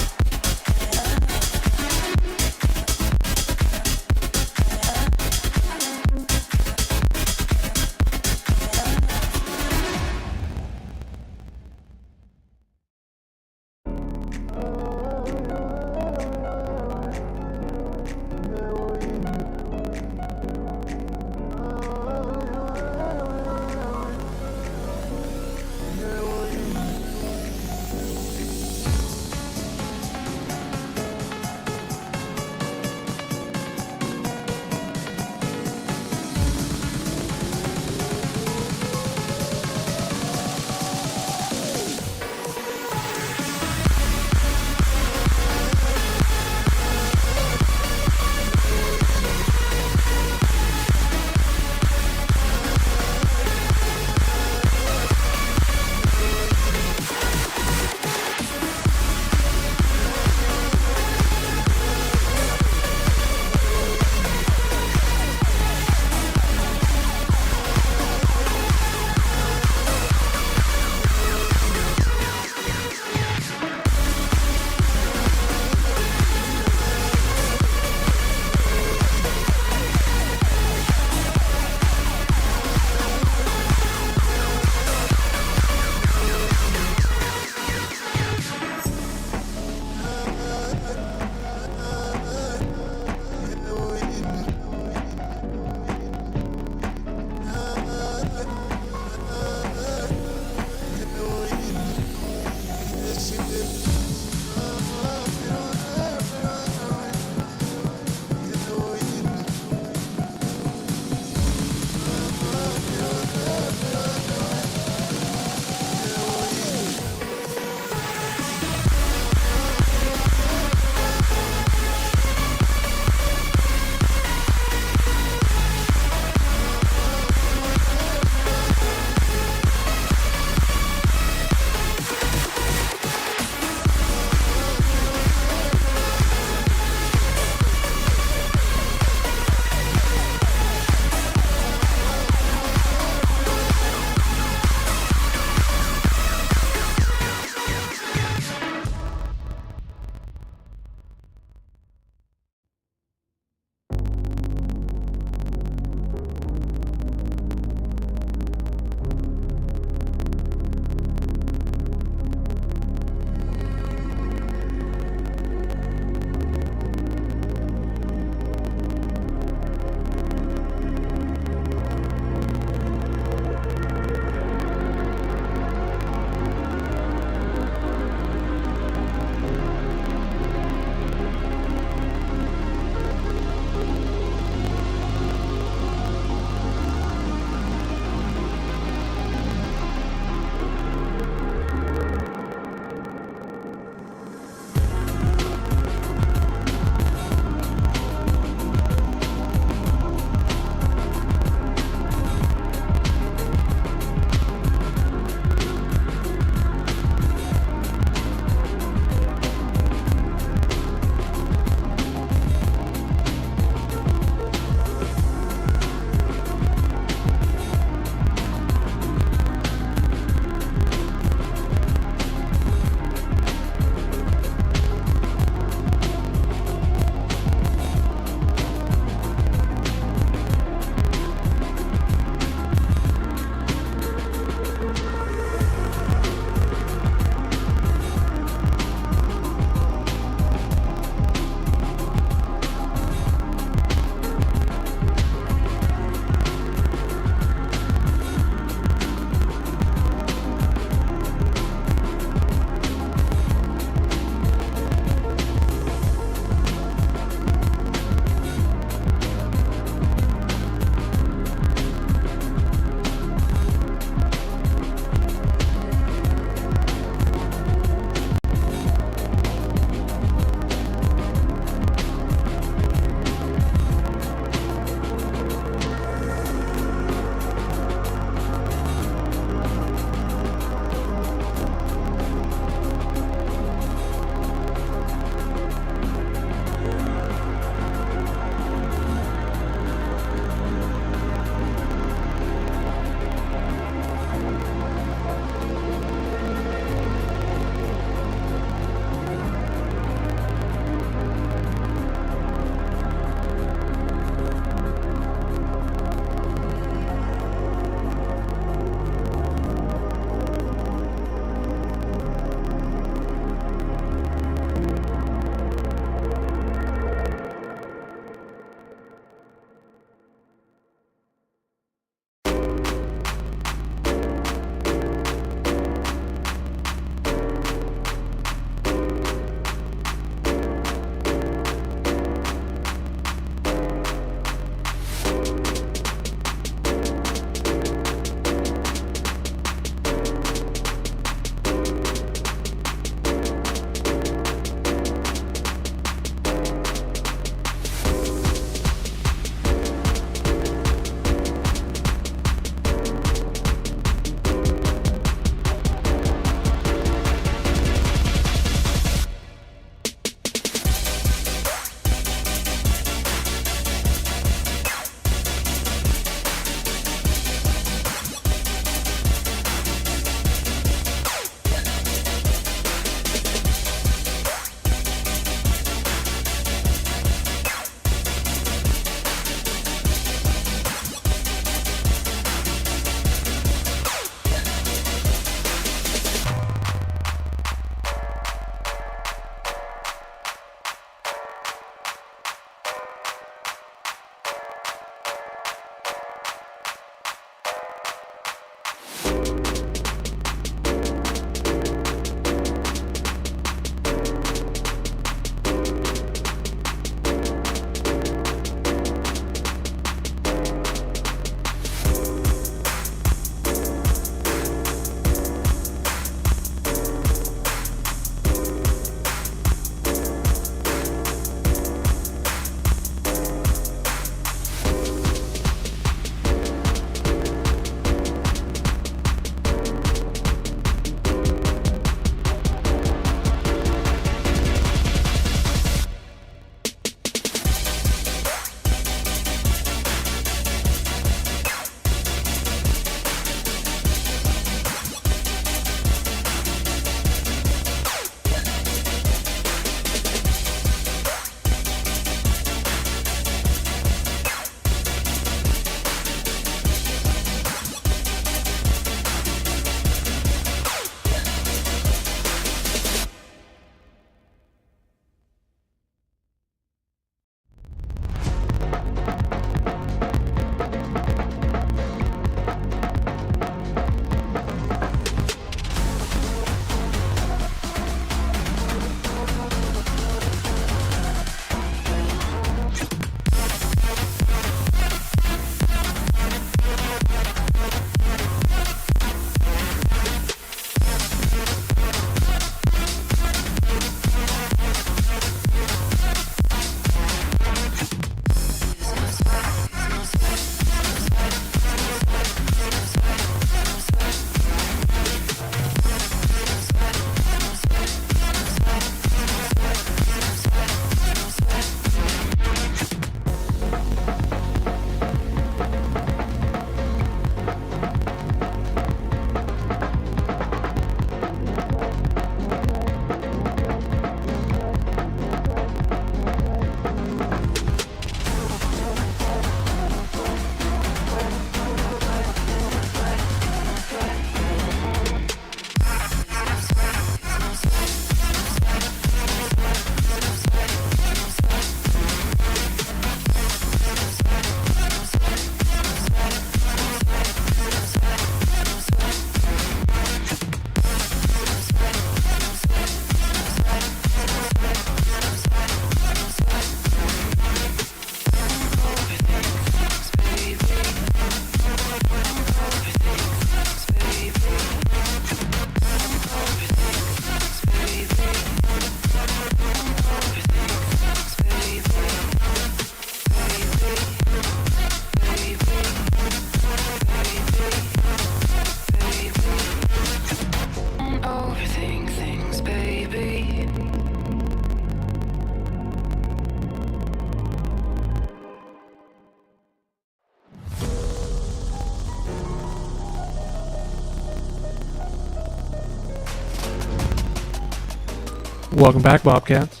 Welcome back, Bobcats.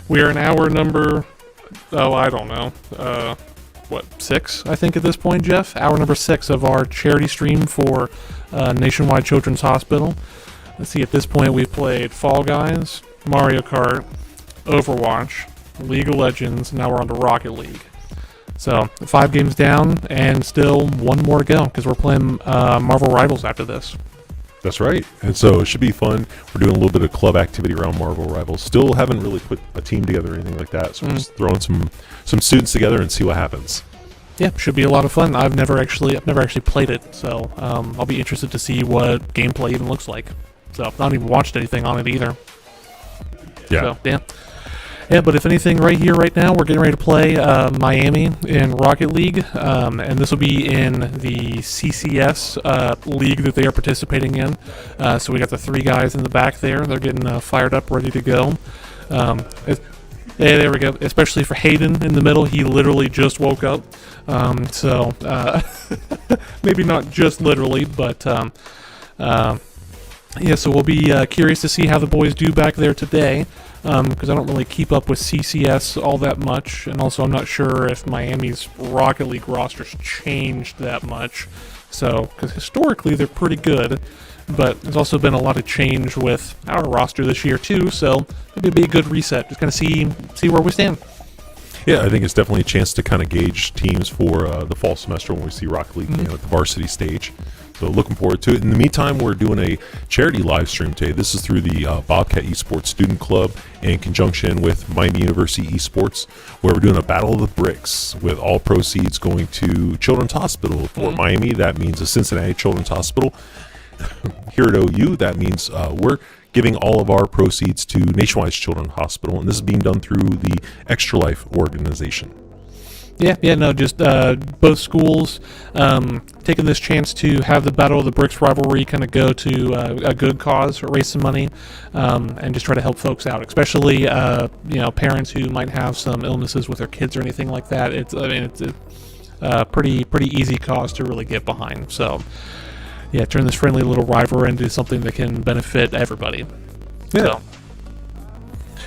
We are in hour number, I don't know, 6, I think, at this point, Jeff? Hour number 6 of our charity stream for Nationwide Children's Hospital. Let's see, at this point we've played Fall Guys, Mario Kart, Overwatch, League of Legends, now we're on to Rocket League. So, 5 games down, and still 1 more to go, because we're playing Marvel Rivals after this. That's right. And so it should be fun. We're doing a little bit of club activity around Marvel Rivals. Still haven't really put a team together or anything like that. So we're just throwing some students together and see what happens. Yeah, should be a lot of fun. I've never actually played it, so I'll be interested to see what gameplay even looks like. So I've not even watched anything on it either. Yeah. So, yeah. Yeah, but if anything, right here, right now, we're getting ready to play Miami in Rocket League, and this will be in the CCS league that they are participating in. So we got the 3 guys in the back there. They're getting fired up, ready to go. Yeah, there we go. Especially for Hayden in the middle. He literally just woke up. So maybe not just literally, but yeah, so we'll be curious to see how the boys do back there today, because I don't really keep up with CCS all that much, and also I'm not sure if Miami's Rocket League roster's changed that much. So, because historically they're pretty good, but there's also been a lot of change with our roster this year too, so maybe it'd be a good reset, just kind of see where we stand. Yeah, I think it's definitely a chance to kind of gauge teams for the fall semester when we see Rocket League at the varsity stage. So looking forward to it. In the meantime, we're doing a charity live stream today. This is through the Bobcat Esports Student Club in conjunction with Miami University Esports, where we're doing a Battle of the Bricks with all proceeds going to Children's Hospital. For Miami, that means the Cincinnati Children's Hospital. Here at OU, that means we're giving all of our proceeds to Nationwide Children's Hospital, and this is being done through the Extra Life organization. Yeah, no, just both schools taking this chance to have the Battle of the Bricks rivalry kind of go to a good cause, raise some money, and just try to help folks out, especially parents who might have some illnesses with their kids or anything like that. It's a pretty easy cause to really get behind. So, yeah, turn this friendly little rivalry into something that can benefit everybody. Yeah. So.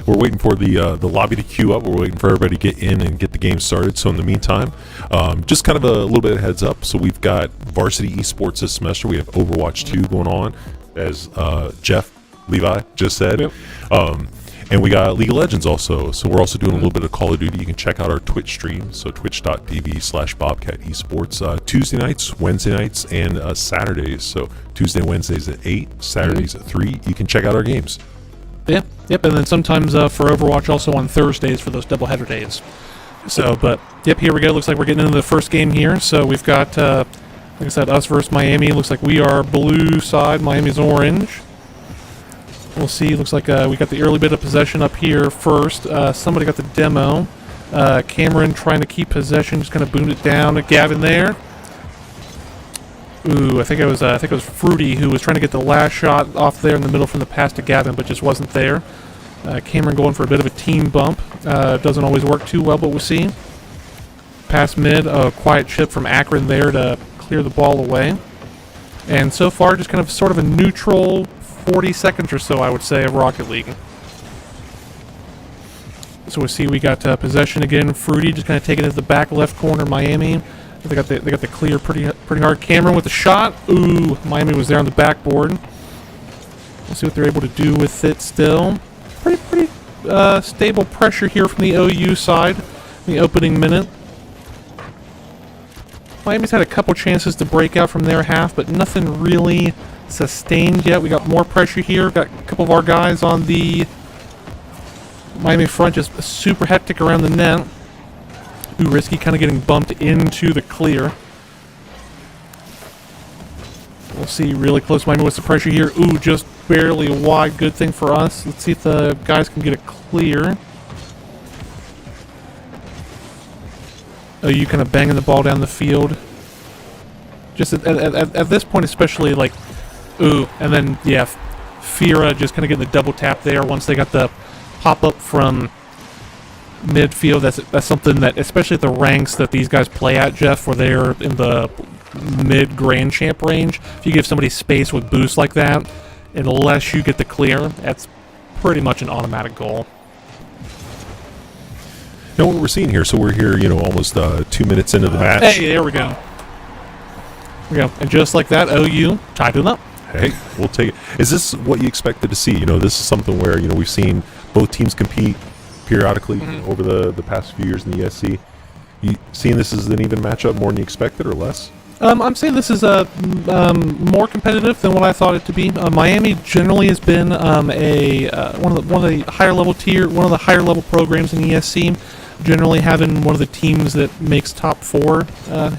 We're waiting for the lobby to queue up. We're waiting for everybody to get in and get the game started. So in the meantime, just kind of a little bit of heads up. So we've got varsity esports this semester. We have Overwatch 2 going on, as Jeff Levi just said. Yep. And we got League of Legends also. So we're also doing a little bit of Call of Duty. You can check out our Twitch stream. So twitch.tv/Bobcat Esports. Tuesday nights, Wednesday nights, and Saturdays. So Tuesday and Wednesdays at 8, Saturdays at 3. You can check out our games. Yeah, yep, and then sometimes for Overwatch also on Thursdays for those doubleheader days. So, but, yep, here we go. Looks like we're getting into the first game here. So we've got, like I said, us versus Miami. Looks like we are blue side, Miami's orange. We'll see. Looks like we got the early bit of possession up here first. Somebody got the demo. Cameron trying to keep possession, just kind of boomed it down to Gavin there. Ooh, I think it was Fruity who was trying to get the last shot off there in the middle from the pass to Gavin, but just wasn't there. Cameron going for a bit of a team bump. Doesn't always work too well, but we'll see. Pass mid, a quiet chip from Akron there to clear the ball away. And so far, just kind of sort of a neutral 40 seconds or so, I would say, of Rocket League. So we'll see, we got possession again. Fruity just kind of taking it to the back left corner, Miami. They got the clear pretty hard. Cameron with the shot. Ooh, Miami was there on the backboard. Let's see what they're able to do with it still. Pretty stable pressure here from the OU side in the opening minute. Miami's had a couple chances to break out from their half, but nothing really sustained yet. We got more pressure here. Got a couple of our guys on the Miami front, just super hectic around the net. Ooh, Risky kind of getting bumped into the clear. We'll see, really close Miami with the pressure here. Ooh, just barely wide. Good thing for us. Let's see if the guys can get it clear. OU kind of banging the ball down the field. Just at this point especially, like, ooh, and then, yeah, Fira just kind of getting the double tap there once they got the pop-up from midfield. That's something that, especially at the ranks that these guys play at, Jeff, where they're in the mid-grand champ range, if you give somebody space with boosts like that, unless you get the clear, that's pretty much an automatic goal. Now what we're seeing here, so we're here, almost 2 minutes into the match. Hey, there we go. And just like that, OU tied it up. Hey, we'll take it. Is this what you expected to see? This is something where, we've seen both teams compete periodically over the past few years in the ESC. You seeing this as an even matchup more than you expected or less? I'm saying this is more competitive than what I thought it to be. Miami generally has been one of the higher level programs in ESC. Generally having one of the teams that makes top 4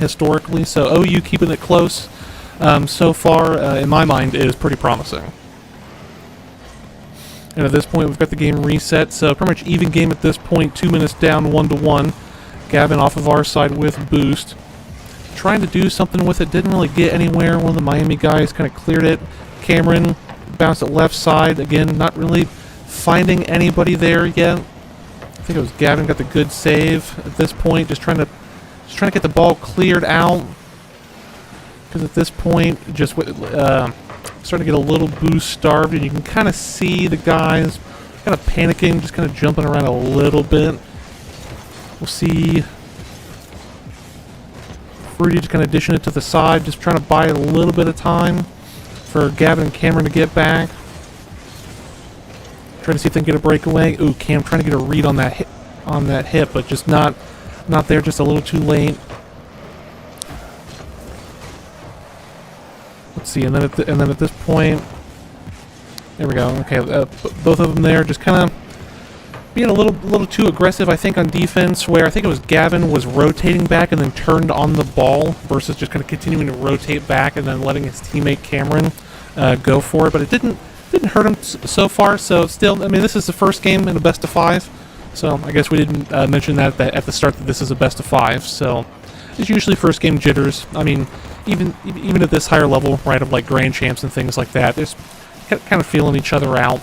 historically. So OU keeping it close so far, in my mind, is pretty promising. And at this point, we've got the game reset. So pretty much even game at this point. 2 minutes down, 1-1. Gavin off of our side with boost. Trying to do something with it, didn't really get anywhere. One of the Miami guys kind of cleared it. Cameron bounced it left side. Again, not really finding anybody there yet. I think it was Gavin got the good save at this point. Just trying to get the ball cleared out. Because at this point, just starting to get a little boost starved, and you can kind of see the guys kind of panicking, just kind of jumping around a little bit. We'll see Fruity just kind of dishing it to the side, just trying to buy a little bit of time for Gavin and Cameron to get back. Trying to see if they can get a breakaway. Ooh, Cam trying to get a read on that hip, but just not there, just a little too late. Let's see, and then at this point, there we go. Okay, both of them there, just kind of being a little too aggressive, I think, on defense, where I think it was Gavin was rotating back and then turned on the ball versus just kind of continuing to rotate back and then letting his teammate Cameron go for it. But it didn't hurt him so far. So still, I mean, this is the first game in a best of 5. So I guess we didn't mention that at the start that this is a best of 5. So it's usually first game jitters. I mean, even at this higher level, right, of like grand champs and things like that, there's kind of feeling each other out.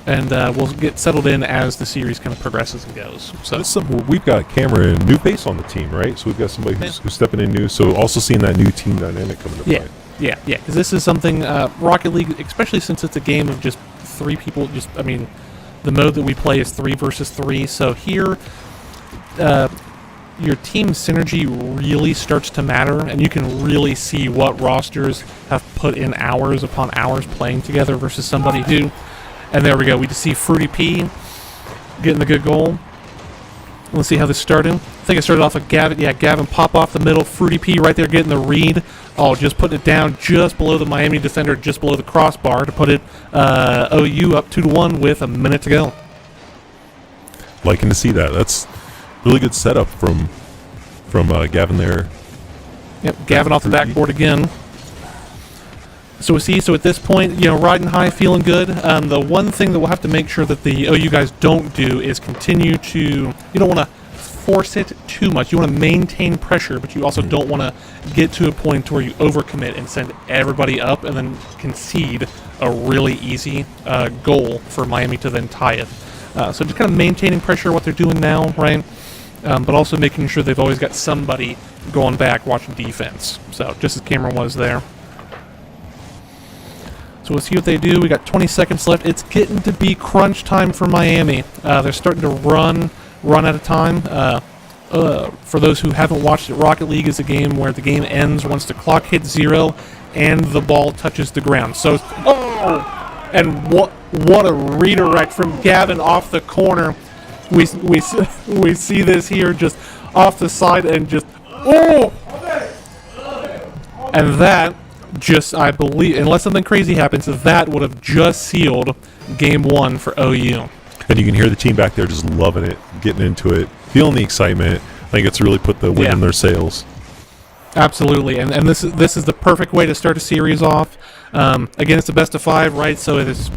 And we'll get settled in as the series kind of progresses and goes. So this is something we've got Cameron, new face on the team, right? So we've got somebody who's stepping in new. So also seeing that new team dynamic coming into play. Yeah. Because this is something Rocket League, especially since it's a game of just 3 people. The mode that we play is 3 versus 3. So here, your team synergy really starts to matter, and you can really see what rosters have put in hours upon hours playing together versus somebody who. And there we go. We just see Fruity P getting the good goal. Let's see how this started. I think it started off with Gavin. Yeah, Gavin pop off the middle. Fruity P right there getting the read. Oh, just putting it down just below the Miami defender, just below the crossbar to put it OU up 2-1 with a minute to go. Liking to see that. That's really good setup from Gavin there. Yep, Gavin off the backboard again. So we see, at this point, riding high, feeling good. The one thing that we'll have to make sure that the OU guys don't do is continue to, you don't want to force it too much. You want to maintain pressure, but you also don't want to get to a point where you overcommit and send everybody up and then concede a really easy goal for Miami to then tie it. So just kind of maintaining pressure, what they're doing now, right? But also making sure they've always got somebody going back watching defense. So just as Cameron was there. So we'll see what they do. We got 20 seconds left. It's getting to be crunch time for Miami. They're starting to run out of time. For those who haven't watched it, Rocket League is a game where the game ends once the clock hits 0 and the ball touches the ground. So, and what a redirect from Gavin off the corner. We see this here just off the side and just and that. I believe, unless something crazy happens, that would have just sealed game 1 for OU. And you can hear the team back there just loving it, getting into it, feeling the excitement. I think it's really put the wind in their sails. Absolutely, and this is the perfect way to start a series off. Again, it's a best of 5, right? So it is,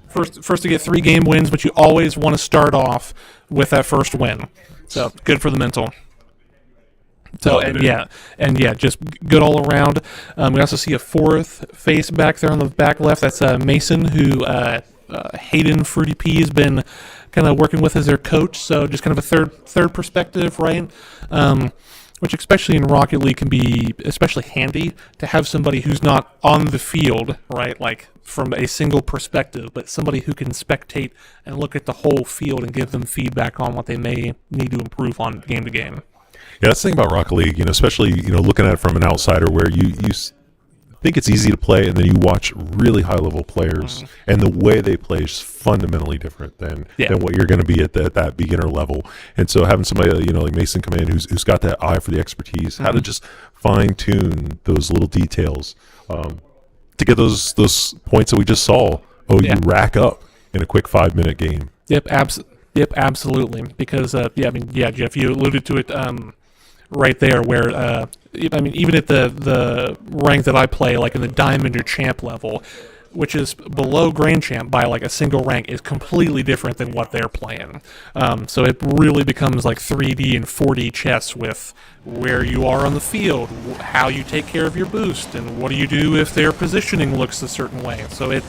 first to get 3 game wins, but you always want to start off with that first win. So good for the mental. So just good all around. We also see a 4th face back there on the back left. That's Mason, who Hayden Fruity P has been kind of working with as their coach. So just kind of a third perspective, right? which especially in Rocket League can be especially handy to have somebody who's not on the field, right, like from a single perspective, but somebody who can spectate and look at the whole field and give them feedback on what they may need to improve on game to game. Yeah, that's the thing about Rocket League, especially, looking at it from an outsider where you think it's easy to play, and then you watch really high-level players, and the way they play is fundamentally different than what you're going to be at that beginner level. And so having somebody, like Mason come in who's got that eye for the expertise, how to just fine-tune those little details to get those points that we just saw, you rack up in a quick 5-minute game. Yep, absolutely. Because, Jeff, you alluded to it right there where, even at the rank that I play, like in the Diamond or Champ level, which is below Grand Champ by like a single rank, is completely different than what they're playing. So it really becomes like 3D and 4D chess with where you are on the field, how you take care of your boost, and what do you do if their positioning looks a certain way. So it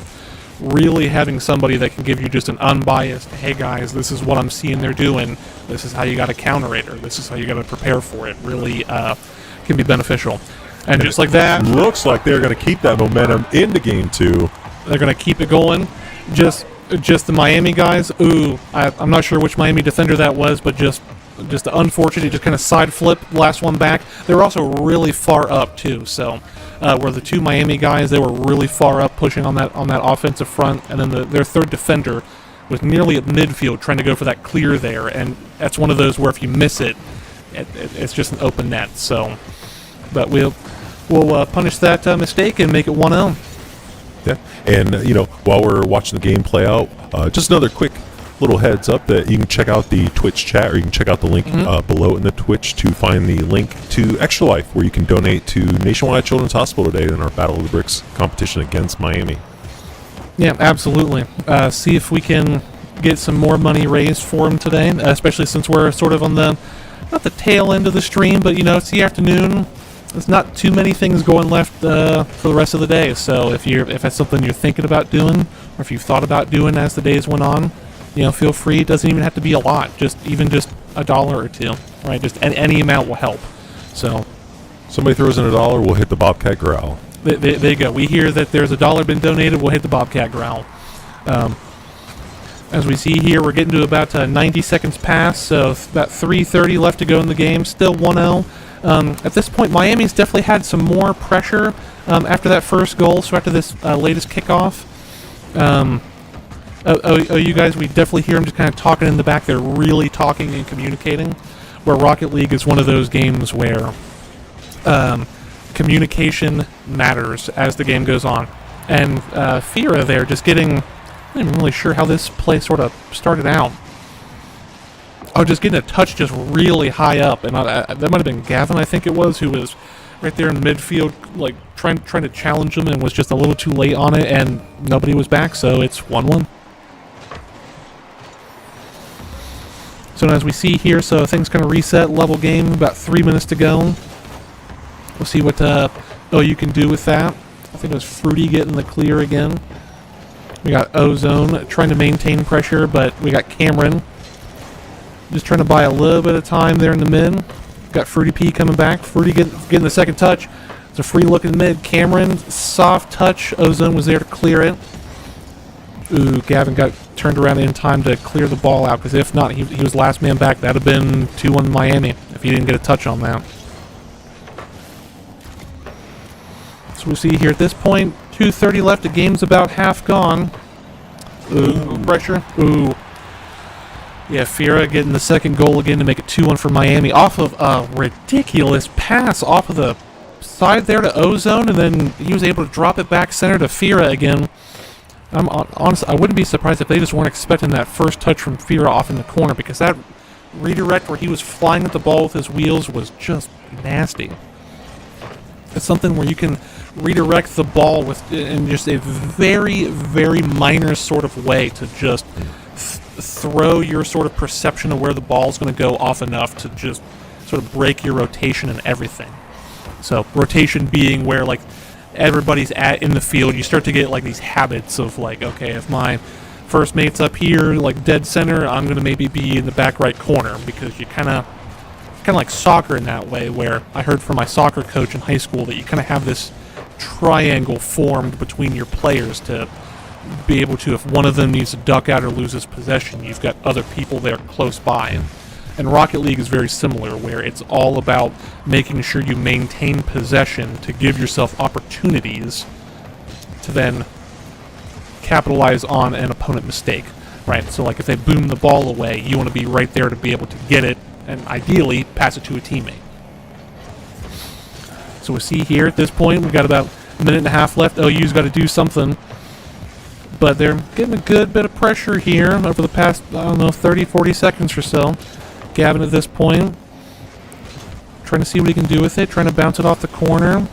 really having somebody that can give you just an unbiased, hey guys, this is what I'm seeing they're doing, this is how you got to counter it, or this is how you got to prepare for it, really can be beneficial. And just like that, looks like they're going to keep that momentum into game 2. They're going to keep it going. Just the Miami guys. I'm not sure which Miami defender that was, but just unfortunate. Just kind of side flip last one back. They were also really far up too. So where the two Miami guys, they were really far up, pushing on that offensive front, and then their third defender was nearly at midfield trying to go for that clear there, and that's one of those where if you miss it, it's just an open net. So, but we'll punish that mistake and make it 1-0. Yeah, and while we're watching the game play out, just another quick little heads up that you can check out the Twitch chat, or you can check out the link below in the Twitch to find the link to Extra Life, where you can donate to Nationwide Children's Hospital today in our Battle of the Bricks competition against Miami. Yeah, absolutely. See if we can get some more money raised for them today, especially since we're sort of on not the tail end of the stream, but it's the afternoon. There's not too many things going left for the rest of the day. So if that's something you're thinking about doing, or if you've thought about doing as the days went on, feel free. It doesn't even have to be a lot. Just $1 or $2, right? Just any amount will help. So somebody throws in $1, we'll hit the Bobcat Growl. There you go. We hear that there's $1 been donated. We'll hit the Bobcat Growl. As we see here, we're getting to about 90 seconds past, so about 3:30 left to go in the game. Still 1-0. At this point, Miami's definitely had some more pressure after that first goal, so after this latest kickoff. You guys, we definitely hear them just kind of talking in the back. They're really talking and communicating, where Rocket League is one of those games where communication matters as the game goes on. And Fira there just getting... I'm not even really sure how this play sort of started out. Just getting a touch just really high up, and that might have been Gavin, I think it was, who was right there in the midfield, like trying to challenge him, and was just a little too late on it, and nobody was back, so it's 1-1. So as we see here, so things kind of reset, level game, about 3 minutes to go. We'll see what you can do with that. I think it was Fruity getting the clear again. We got Ozone trying to maintain pressure, but we got Cameron just trying to buy a little bit of time there in the mid. Got Fruity P coming back. Fruity getting the second touch. It's a free look in the mid. Cameron, soft touch. Ozone was there to clear it. Gavin got turned around in time to clear the ball out, because if not, he was last man back. That would have been 2-1 Miami if he didn't get a touch on that. So we see here at this point, 2:30 left. The game's about half gone. Pressure. Yeah, Fira getting the second goal again to make it 2-1 for Miami off of a ridiculous pass off of the side there to Ozone, and then he was able to drop it back center to Fira again. Honestly, I wouldn't be surprised if they just weren't expecting that first touch from Fira off in the corner, because that redirect where he was flying at the ball with his wheels was just nasty. It's something where you can redirect the ball in just a very, very minor sort of way to just throw your sort of perception of where the ball's going to go off enough to just sort of break your rotation and everything. So rotation being where like everybody's in the field, you start to get like these habits of like, okay, if my first mate's up here like dead center, I'm going to maybe be in the back right corner, because you kind of kind of like soccer in that way, where I heard from my soccer coach in high school that you kind of have this triangle formed between your players to be able to, if one of them needs to duck out or loses possession, you've got other people there close by. And Rocket League is very similar, where it's all about making sure you maintain possession to give yourself opportunities to then capitalize on an opponent mistake, right? So like if they boom the ball away, you want to be right there to be able to get it and ideally pass it to a teammate. So we see here at this point, we've got about a minute and a half left. OU's got to do something, but they're getting a good bit of pressure here over the past, 30, 40 seconds or so. Gavin at this point, trying to see what he can do with it, trying to bounce it off the corner.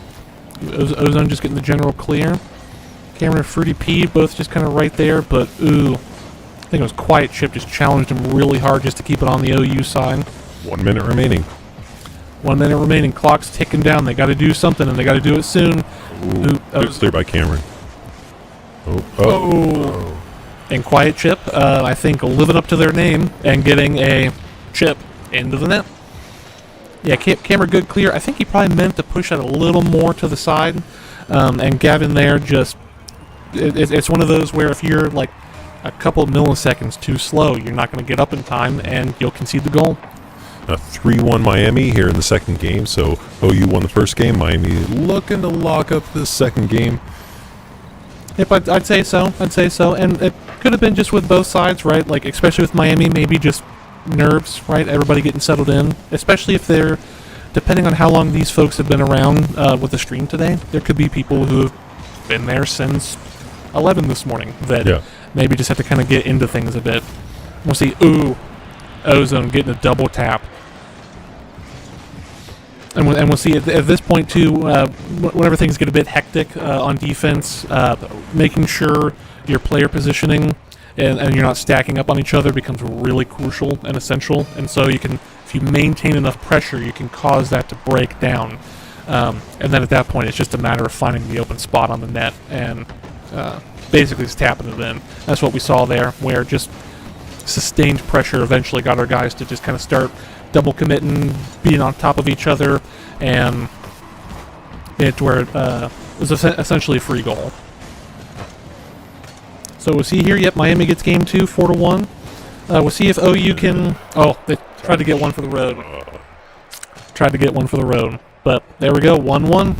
Ozone just getting the general clear. Cameron and Fruity P both just kind of right there, but ooh, I think it was Quiet Chip just challenged him really hard just to keep it on the OU side. 1 minute remaining. 1 minute remaining. Clock's ticking down. They got to do something, and they got to do it soon. Good clear by Cameron. Oh. And Quiet Chip, I think, living up to their name and getting a chip into the net. Yeah, Cameron good clear. I think he probably meant to push it a little more to the side. And Gavin there just... It's one of those where if you're like a couple of milliseconds too slow, you're not going to get up in time, and you'll concede the goal. 3-1 Miami here in the second game. So OU won the first game. Miami looking to lock up this second game. Yep, I'd say so. And it could have been just with both sides, right? Like, especially with Miami, maybe just nerves, right? Everybody getting settled in. Especially if they're, depending on how long these folks have been around with the stream today, there could be people who have been there since 11 this morning that maybe just have to kind of get into things a bit. We'll see. Ooh, Ozone getting a double tap. And we'll see at this point, too, whenever things get a bit hectic on defense, making sure your player positioning and you're not stacking up on each other becomes really crucial and essential. And so you can, if you maintain enough pressure, you can cause that to break down. And then at that point, it's just a matter of finding the open spot on the net and basically just tapping it in. That's what we saw there, where just sustained pressure eventually got our guys to just kind of start double committing, being on top of each other, and it where it was essentially a free goal. So we'll see here. Yep, Miami gets game 2, 4-1. We'll see if OU can. Oh, they tried to get one for the road. But there we go, 1-1.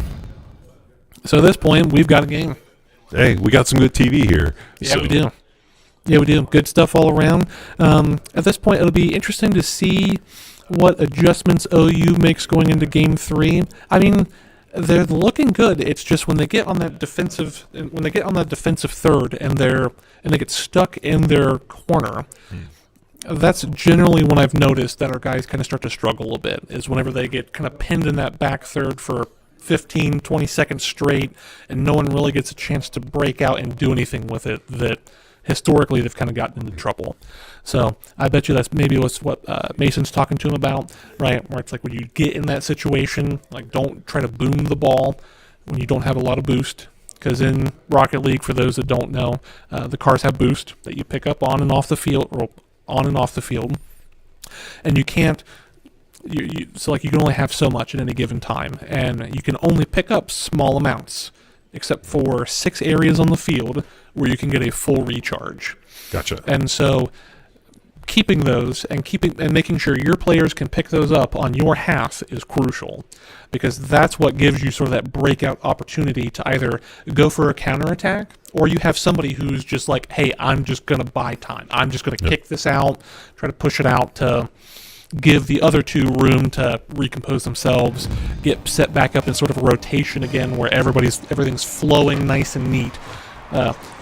So at this point, we've got a game. Hey, we got some good TV here. Yeah, we do. Yeah, we do. Good stuff all around. At this point, it'll be interesting to see what adjustments OU makes going into Game 3. I mean, they're looking good. It's just when they get on that defensive third and they get stuck in their corner. That's generally when I've noticed that our guys kind of start to struggle a bit, is whenever they get kind of pinned in that back third for 15, 20 seconds straight, and no one really gets a chance to break out and do anything with it, that historically they've kind of gotten into trouble. So I bet you that's maybe what Mason's talking to him about, right? Where it's like when you get in that situation, like don't try to boom the ball when you don't have a lot of boost. Because in Rocket League, for those that don't know, the cars have boost that you pick up on and off the field, and you can't. So like you can only have so much at any given time, and you can only pick up small amounts, except for 6 areas on the field where you can get a full recharge. Gotcha. And so keeping those and making sure your players can pick those up on your half is crucial, because that's what gives you sort of that breakout opportunity to either go for a counterattack, or you have somebody who's just like, hey, I'm just going to buy time. I'm just going to kick this out, try to push it out to give the other two room to recompose themselves, get set back up in sort of a rotation again where everything's flowing nice and neat.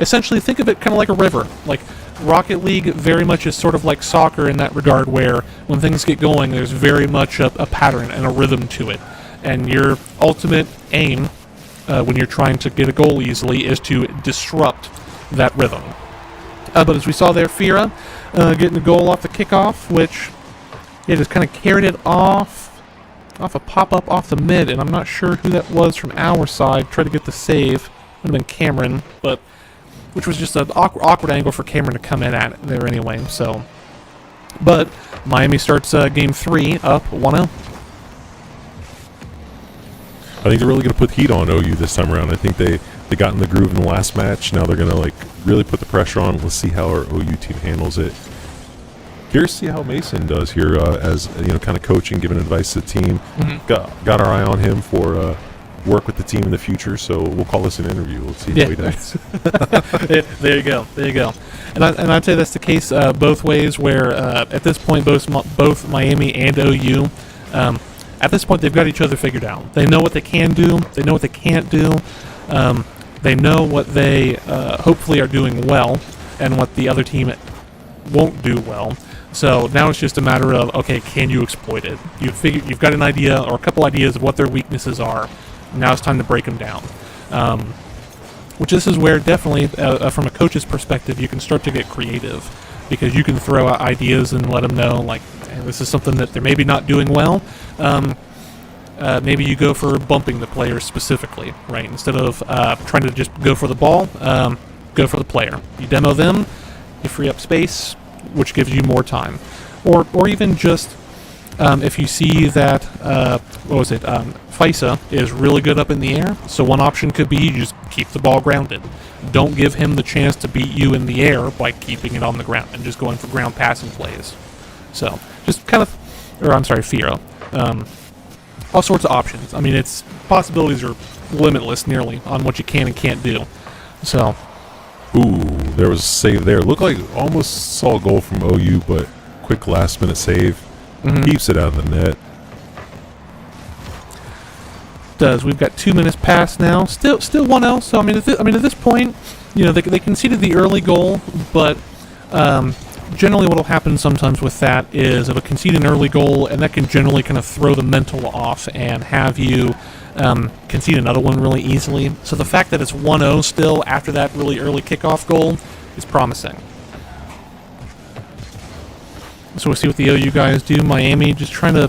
Essentially, think of it kind of like a river. Like Rocket League very much is sort of like soccer in that regard, where when things get going, there's very much a pattern and a rhythm to it. And your ultimate aim, when you're trying to get a goal easily, is to disrupt that rhythm. But as we saw there, Fira getting the goal off the kickoff, which just kind of carried it off a pop-up off the mid, and I'm not sure who that was from our side. Tried to get the save. Would have been Cameron, which was just an awkward angle for Cameron to come in at there anyway. So, but Miami starts game 3 up 1-0. I think they're really going to put heat on OU this time around. I think they got in the groove in the last match. Now they're going to like really put the pressure on. Let's see how our OU team handles it. Curious to see how Mason does here as kind of coaching, giving advice to the team. Got our eye on him for work with the team in the future. So we'll call this an interview. We'll see how he does. There you go. And I'd say that's the case both ways. Where at this point, both Miami and OU. At this point, they've got each other figured out. They know what they can do. They know what they can't do. They know what they hopefully are doing well, and what the other team won't do well. So now it's just a matter of, okay, can you exploit it? You've got an idea or a couple ideas of what their weaknesses are. Now it's time to break them down. Which this is where definitely, from a coach's perspective, you can start to get creative, because you can throw out ideas and let them know, like, hey, this is something that they're maybe not doing well. Maybe you go for bumping the player specifically, right? Instead of trying to just go for the ball, go for the player. You demo them, you free up space, which gives you more time. Or even just if you see that, Faisa is really good up in the air, so one option could be you just keep the ball grounded. Don't give him the chance to beat you in the air by keeping it on the ground and just going for ground passing plays. So, just kind of, Firo. All sorts of options. I mean, its possibilities are limitless, nearly, on what you can and can't do. So, Ooh, there was a save there. Looked like almost saw a goal from OU, but quick last-minute save. Keeps it out of the net. we've got 2 minutes past now. Still 1-0. So at this point, they conceded the early goal, but generally what will happen sometimes with that is it'll concede an early goal, and that can generally kind of throw the mental off and have you concede another one really easily. So the fact that it's 1-0 still after that really early kickoff goal is promising. So we'll see what the OU guys do. Miami just trying to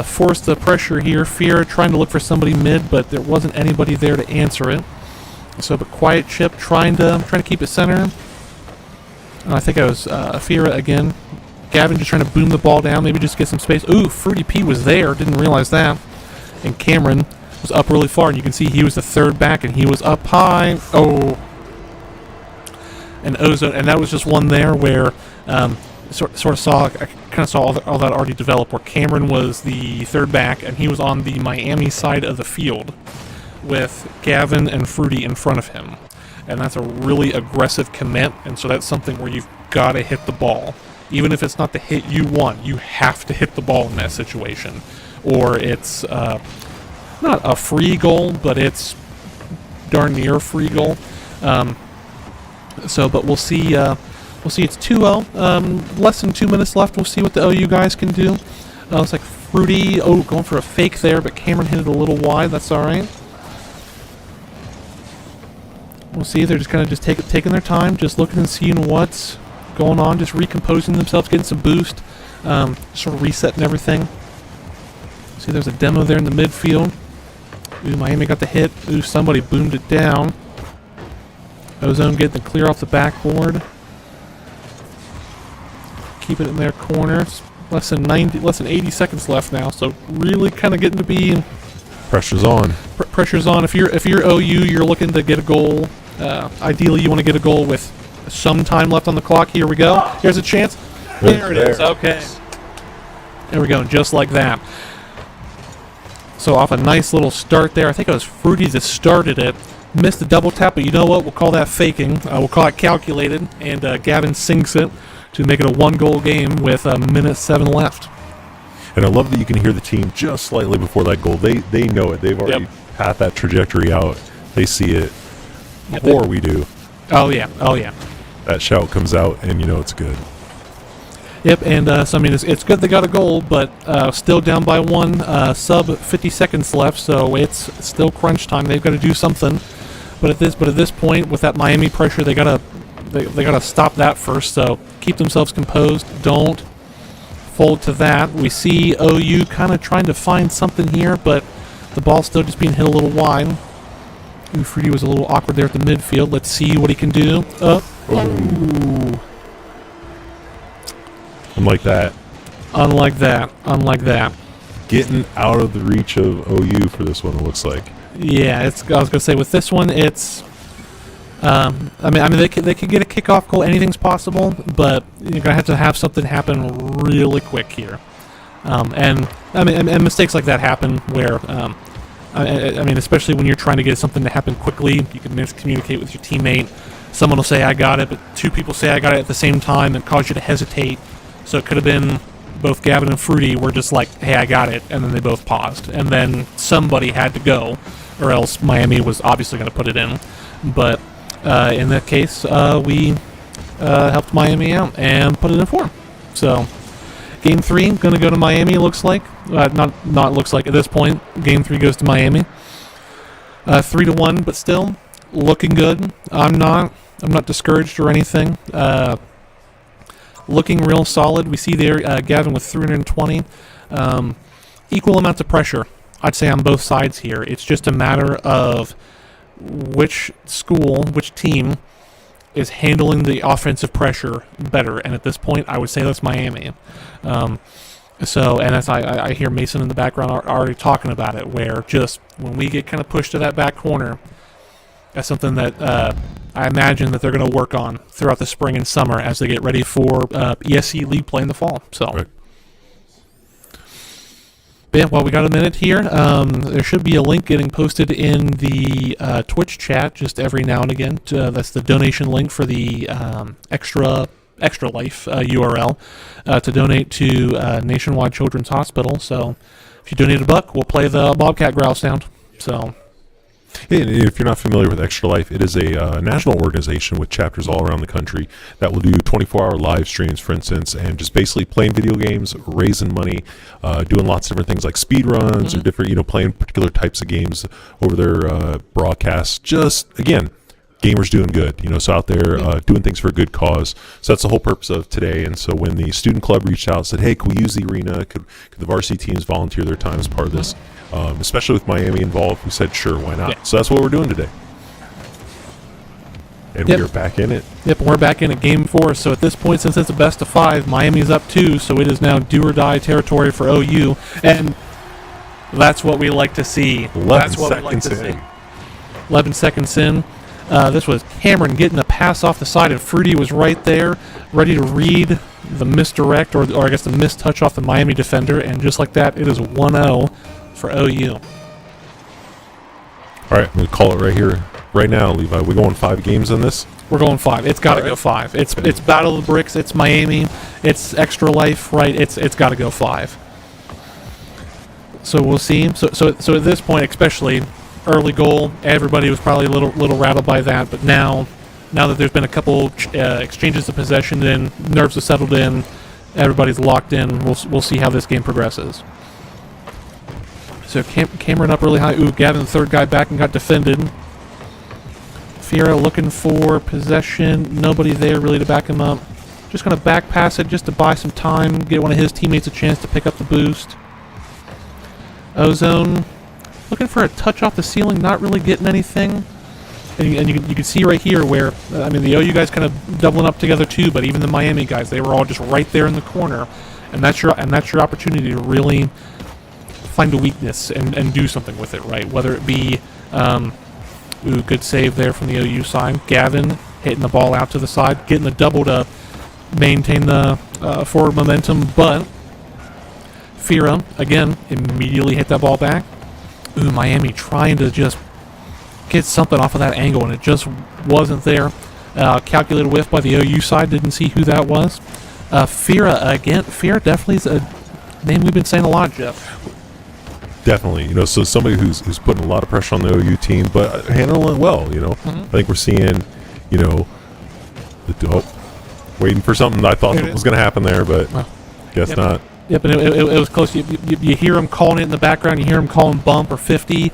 force the pressure here. Fear trying to look for somebody mid, but there wasn't anybody there to answer it. So, but quiet chip trying to keep it center. I think I was Fira again. Gavin just trying to boom the ball down, maybe just get some space. Ooh, Fruity P was there. Didn't realize that. And Cameron was up really far, and you can see he was the third back, and he was up high. Oh. And Ozone, and that was just one there where I kind of saw all that already develop, where Cameron was the third back, and he was on the Miami side of the field with Gavin and Fruity in front of him. And that's a really aggressive commit, and so that's something where you've got to hit the ball. Even if it's not the hit you want, you have to hit the ball in that situation. Or it's not a free goal, but it's darn near a free goal. But we'll see. We'll see. It's 2-0. Less than 2 minutes left. We'll see what the OU guys can do. Looks like Fruity. Going for a fake there, but Cameron hit it a little wide. That's all right. We'll see. They're just kind of taking their time, just looking and seeing what's going on, just recomposing themselves, getting some boost, sort of resetting everything. See, there's a demo there in the midfield. Ooh, Miami got the hit. Ooh, somebody boomed it down. Ozone getting the clear off the backboard. Keep it in their corner. It's less than 80 seconds left now, so really kind of getting to be. Pressure's on. Pressure's on. If you're OU, you're looking to get a goal. Ideally, you want to get a goal with some time left on the clock. Here we go. Here's a chance. There it is. Okay. There we go. Just like that. So off a nice little start there. I think it was Fruity that started it. Missed the double tap, but you know what? We'll call that faking. We'll call it calculated. And Gavin sinks it to make it a 1-goal game with a minute 7 left. And I love that you can hear the team just slightly before that goal. They know it. They've already had that trajectory out. They see it before we do. Oh yeah. That shout comes out, and you know it's good. Yep, and it's good they got a goal, but still down by 1. Sub 50 seconds left, so it's still crunch time. They've got to do something. But at this point, with that Miami pressure, they gotta stop that first. So keep themselves composed. Don't fold to that. We see OU kind of trying to find something here, but the ball's still just being hit a little wide. Fruity was a little awkward there at the midfield. Let's see what he can do. Ooh. Unlike that, Unlike that. getting out of the reach of OU for this one, it looks like. Yeah, I was gonna say with this one, it's. I mean, they could get a kickoff goal. Anything's possible, but you're gonna have to have something happen really quick here. And mistakes like that happen where. I mean, especially when you're trying to get something to happen quickly, you can miscommunicate with your teammate. Someone will say, "I got it," but two people say, "I got it" at the same time, and cause you to hesitate. So it could have been both Gavin and Fruity were just like, "Hey, I got it," and then they both paused, and then somebody had to go, or else Miami was obviously going to put it in. But in that case, we helped Miami out and put it in for 'em. So Game 3 going to go to Miami. Looks like not looks like at this point. Game 3 goes to Miami. 3-1, but still looking good. I'm not discouraged or anything. Looking real solid. We see there Gavin with 320. Equal amounts of pressure, I'd say, on both sides here. It's just a matter of which school, which team is handling the offensive pressure better. And at this point, I would say that's Miami. So, and as I hear Mason in the background already talking about it, where just when we get kind of pushed to that back corner, that's something that I imagine that they're going to work on throughout the spring and summer as they get ready for ESC League play in the fall. So, Right. yeah, well, we got a minute here. There should be a link getting posted in the Twitch chat just every now and again. That's the donation link for the Extra Life URL to donate to Nationwide Children's Hospital. So if you donate $1, we'll play the Bobcat growl sound. So. And if you're not familiar with Extra Life, it is a national organization with chapters all around the country that will do 24-hour live streams, for instance, and just basically playing video games, raising money, doing lots of different things like speed runs or different, playing particular types of games over their broadcasts. Just, again, gamers doing good, so out there doing things for a good cause. So that's the whole purpose of today. And so when the student club reached out and said, hey, can we use the arena? Could the varsity teams volunteer their time as part of this? Especially with Miami involved, we said, sure, why not? Yeah. So that's what we're doing today. And Yep. we're back in it. Yep, we're back in at Game 4. So at this point, since it's a best of 5, Miami's up 2, so it is now do or die territory for OU. And that's what we like to see. 11 seconds in. 11 seconds in. This was Cameron getting a pass off the side, and Fruity was right there, ready to read the misdirect, or I guess the mistouch off the Miami defender, and just like that, it is 1-0 for OU. All right, I'm going to call it right here, right now, Levi. We're going 5 games on this. We're going 5. It's got to go 5. It's Battle of the Bricks. It's Miami. It's Extra Life, right? It's got to go 5. So we'll see. So at this point, especially early goal, everybody was probably a little rattled by that. But now that there's been a couple exchanges of possession, and nerves have settled in, everybody's locked in. We'll see how this game progresses. So Cameron up really high. Ooh, Gavin, the third guy back and got defended. Fiera looking for possession. Nobody there really to back him up. Just going to back pass it just to buy some time, get one of his teammates a chance to pick up the boost. Ozone looking for a touch off the ceiling, not really getting anything. And you can see right here where, the OU guys kind of doubling up together too, but even the Miami guys, they were all just right there in the corner. And that's your opportunity to really find a weakness and do something with it, right? Whether it be, good save there from the OU side. Gavin hitting the ball out to the side, getting the double to maintain the forward momentum, but Fiera, again, immediately hit that ball back. Ooh, Miami trying to just get something off of that angle, and it just wasn't there. Calculated whiff by the OU side, didn't see who that was. Fiera, again, Fiera definitely is a name we've been saying a lot, Jeff. Definitely, so somebody who's putting a lot of pressure on the OU team, but handling it well, I think we're seeing, waiting for something I thought was going to happen there, but guess not. Yep, and it was close. You hear them calling it in the background. You hear them calling bump or 50.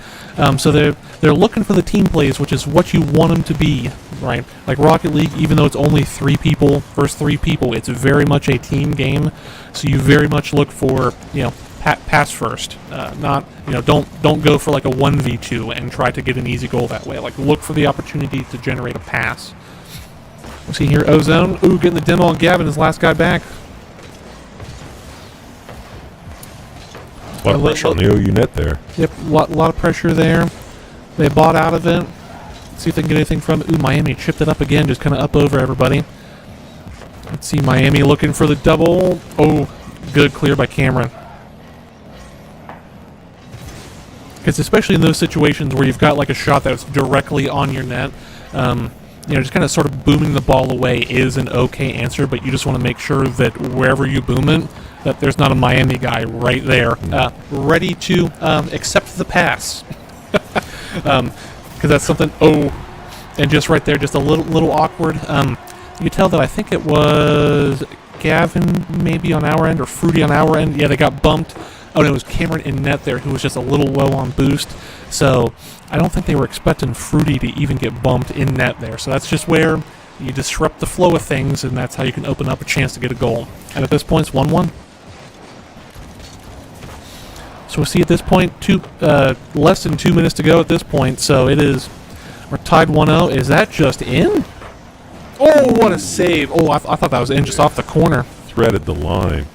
So they're looking for the team plays, which is what you want them to be, right? Like Rocket League, even though it's only 3 people versus 3 people, it's very much a team game. So you very much look for pass first, not don't go for like a 1v2 and try to get an easy goal that way. Like look for the opportunity to generate a pass. We'll see here Ozone. Ooh, getting the demo on Gavin, his last guy back. A lot of pressure on the OU net there. Yep, lot of pressure there. They bought out of it. See if they can get anything from it. Ooh, Miami chipped it up again, just kind of up over everybody. Let's see, Miami looking for the double. Oh, good clear by Cameron. Because especially in those situations where you've got like a shot that's directly on your net, just kind of sort of booming the ball away is an okay answer, but you just want to make sure that wherever you boom it, that there's not a Miami guy right there ready to accept the pass. Because that's something. Oh, and just right there, just a little awkward. You could tell that I think it was Gavin maybe on our end or Fruity on our end. Yeah, they got bumped. Oh, no, it was Cameron in net there who was just a little low on boost. So I don't think they were expecting Fruity to even get bumped in net there. So that's just where you disrupt the flow of things, and that's how you can open up a chance to get a goal. And at this point, it's 1-1. So we'll see at this point, less than 2 minutes to go at this point. So we're tied 1-0. Is that just in? Oh, what a save. Oh, I thought that was in just off the corner. Threaded the line.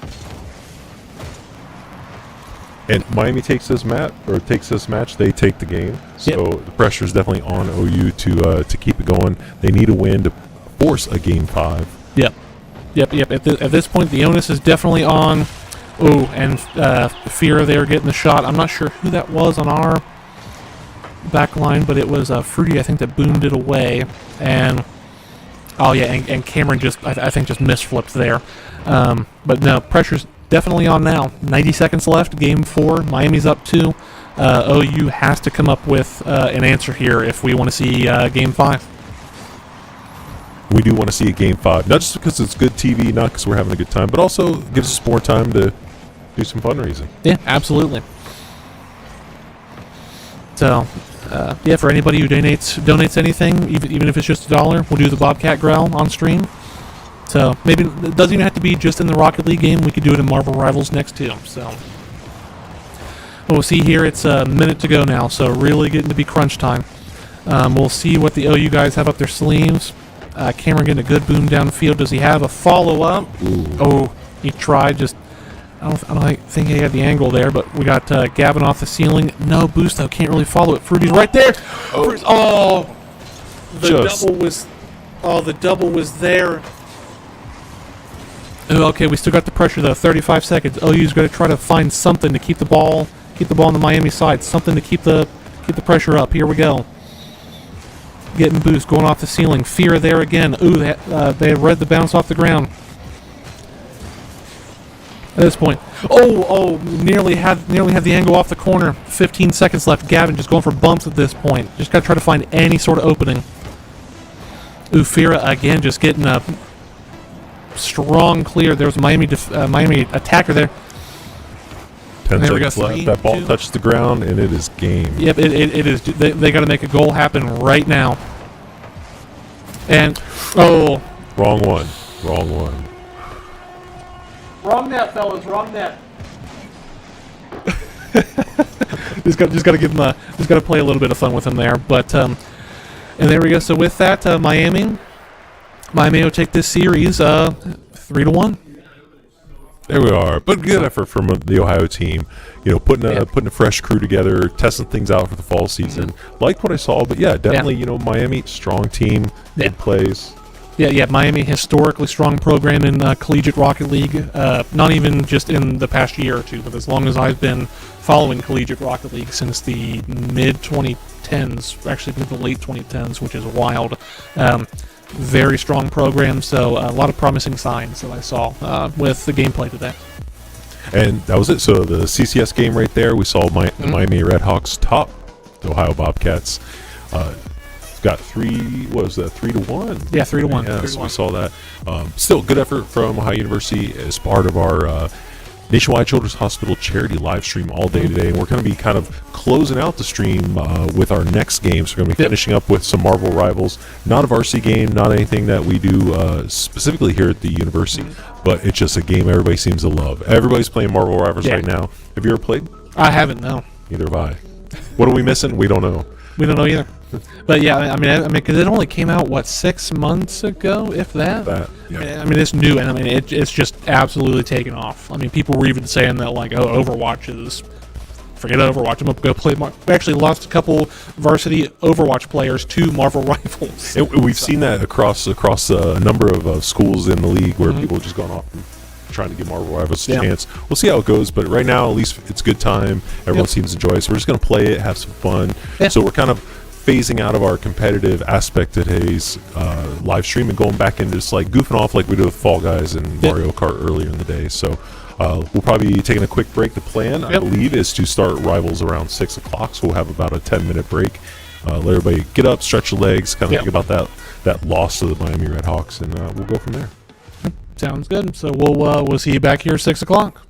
And Miami takes this match, they take the game. So the pressure is definitely on OU to keep it going. They need a win to force a Game 5. Yep. At this point, the onus is definitely on. Oh, and Fira there getting the shot. I'm not sure who that was on our back line, but it was Fruity, I think, that boomed it away. And and Cameron I think just misflipped there. But no, pressure's definitely on now. 90 seconds left, Game 4. Miami's up 2. OU has to come up with an answer here if we want to see Game 5. We do want to see a Game 5, not just because it's good TV, not because we're having a good time, but also gives us more time to do some fundraising. Yeah, absolutely. So, for anybody who donates anything, even if it's just $1, we'll do the Bobcat Growl on stream. So maybe it doesn't even have to be just in the Rocket League game. We could do it in Marvel Rivals next too. So we'll see here. It's a minute to go now, so really getting to be crunch time. We'll see what the OU guys have up their sleeves. Cameron getting a good boom downfield. Does he have a follow-up? Oh, he tried. Just I don't think he had the angle there, but we got Gavin off the ceiling. No boost though. Can't really follow it. Fruity's right there. The double was there. Okay, we still got the pressure though. 35 seconds. OU's going to try to find something to keep the ball on the Miami side. Something to keep the pressure up. Here we go. Getting boost, going off the ceiling. Fear there again. Ooh, they read the bounce off the ground. At this point, nearly had the angle off the corner. 15 seconds left. Gavin just going for bumps at this point. Just got to try to find any sort of opening. Ooh, Fira again, just getting a strong clear. There was a Miami attacker there. 10 seconds left. That ball touched the ground, and it is game. Yep, it is. They got to make a goal happen right now. And wrong one. Wrong net, fellas. Wrong net. just got to give him just got to play a little bit of fun with him there. But and there we go. So with that, Miami will take this series 3-1. There we are. But good effort from the Ohio team. Putting a fresh crew together, testing things out for the fall season. Liked what I saw, but definitely. Miami, strong team, good plays. Yeah, Miami, historically strong program in Collegiate Rocket League. Not even just in the past year or two, but as long as I've been following Collegiate Rocket League since the mid-2010s, actually the late 2010s, which is wild. Very strong program, so a lot of promising signs that I saw with the gameplay today. And that was it. So the CCS game right there, we saw the Miami Redhawks top the Ohio Bobcats. Got 3-1? Yeah, 3-1. Yeah, so we saw that. Still, good effort from Ohio University as part of our Nationwide Children's Hospital charity live stream all day today. And we're going to be kind of closing out the stream with our next game. So we're going to be finishing up with some Marvel Rivals. Not a varsity game, not anything that we do specifically here at the university, but it's just a game everybody seems to love. Everybody's playing Marvel Rivals right now. Have you ever played? I haven't, no. Neither have I. What are we missing? We don't know. We don't know either. But yeah, I mean, because it only came out 6 months ago, if that. I mean, it's new, and I mean, it's just absolutely taken off. I mean, people were even saying that Overwatch is forget Overwatch. I'm gonna go play. We actually lost a couple varsity Overwatch players to Marvel Rivals. We've seen that across a number of schools in the league where people have just gone off and trying to give Marvel Rivals a chance. We'll see how it goes, but right now at least it's a good time. Everyone seems to enjoy it, so we're just going to play it, have some fun. So we're kind of phasing out of our competitive aspect of today's live stream and going back into just like goofing off like we did with Fall Guys and Mario Kart earlier in the day. So we'll probably be taking a quick break. The plan, I believe, is to start Rivals around 6 o'clock, so we'll have about a 10-minute break. Let everybody get up, stretch your legs, kind of think about that loss to the Miami Redhawks, and we'll go from there. Sounds good. So we'll see you back here 6 o'clock.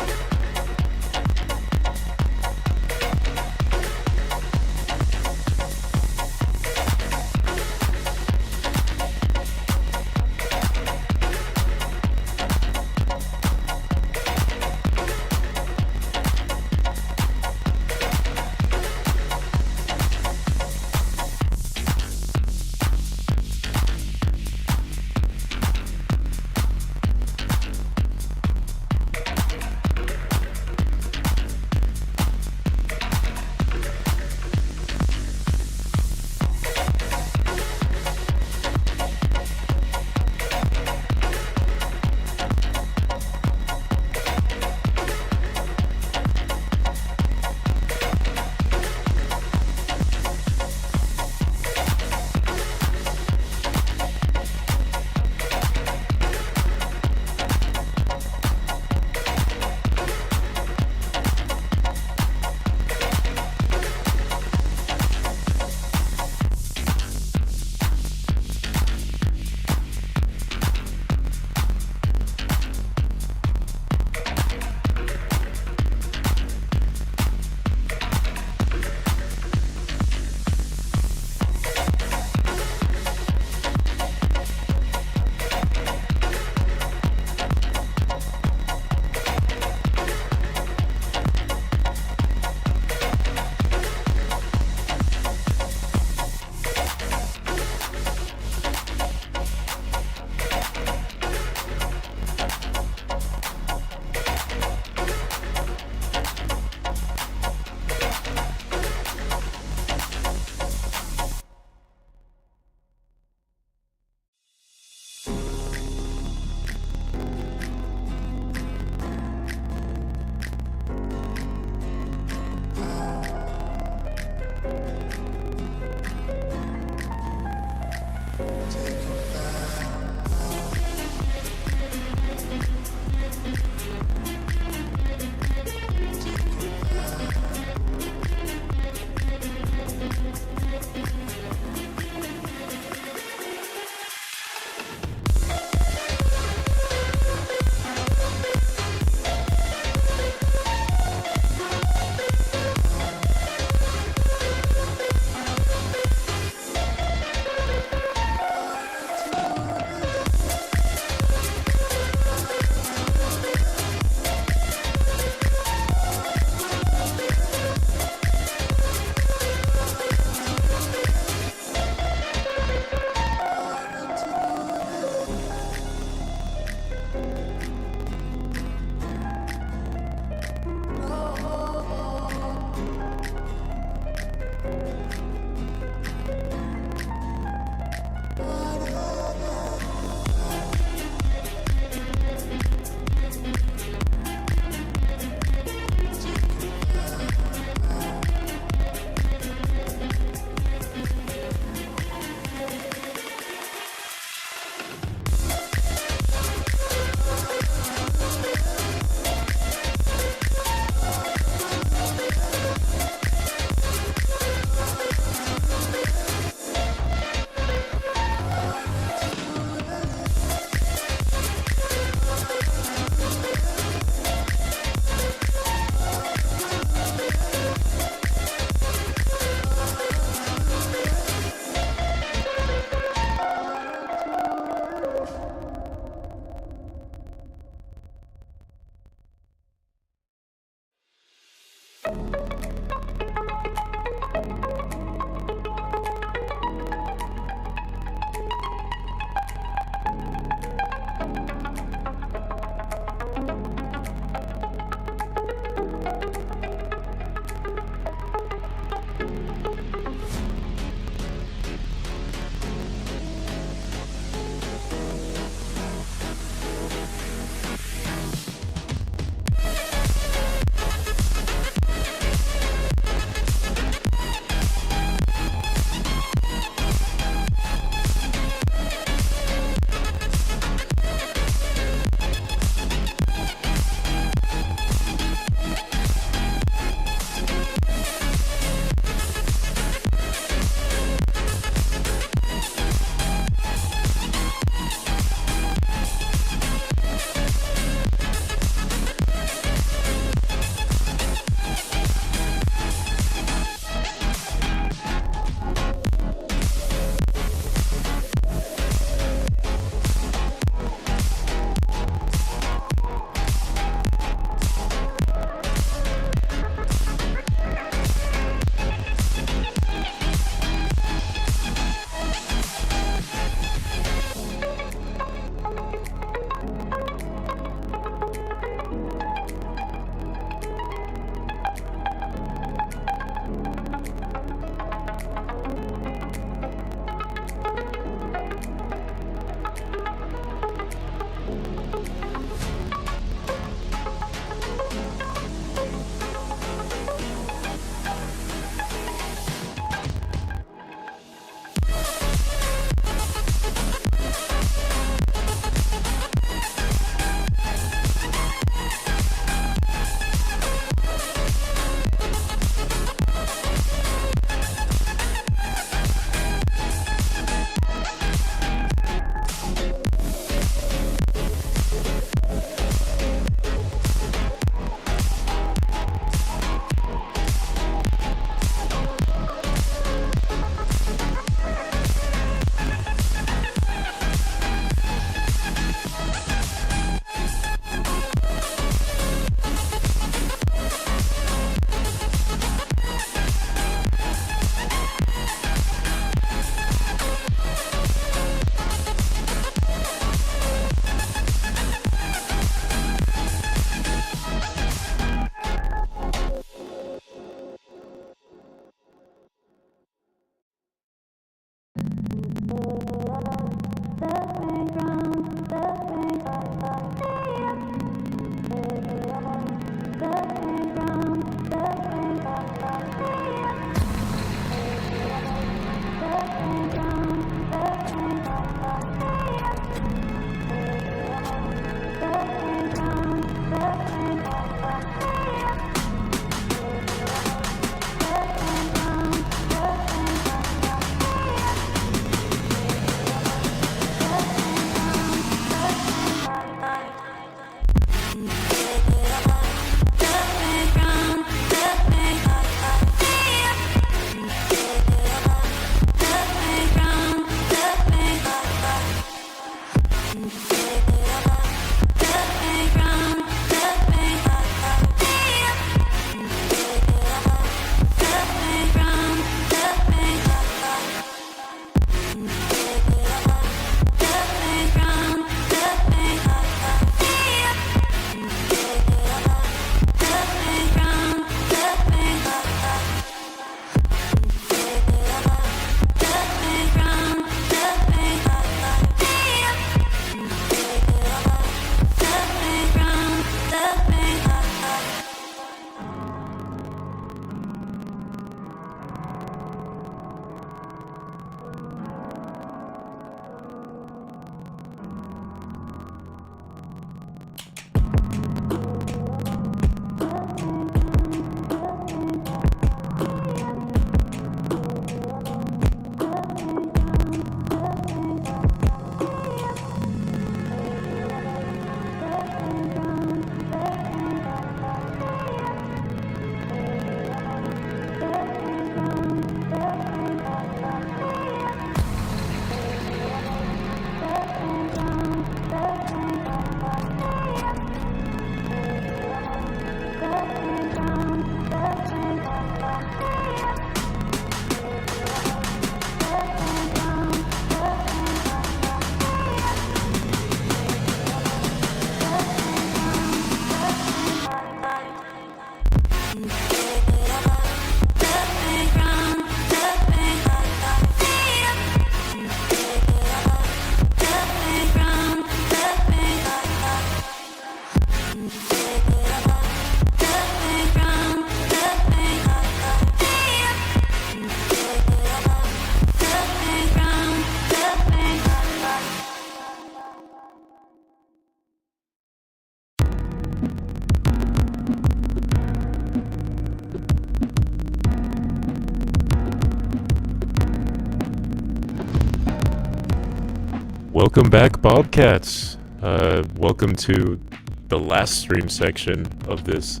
Welcome back, Bobcats. Welcome to the last stream section of this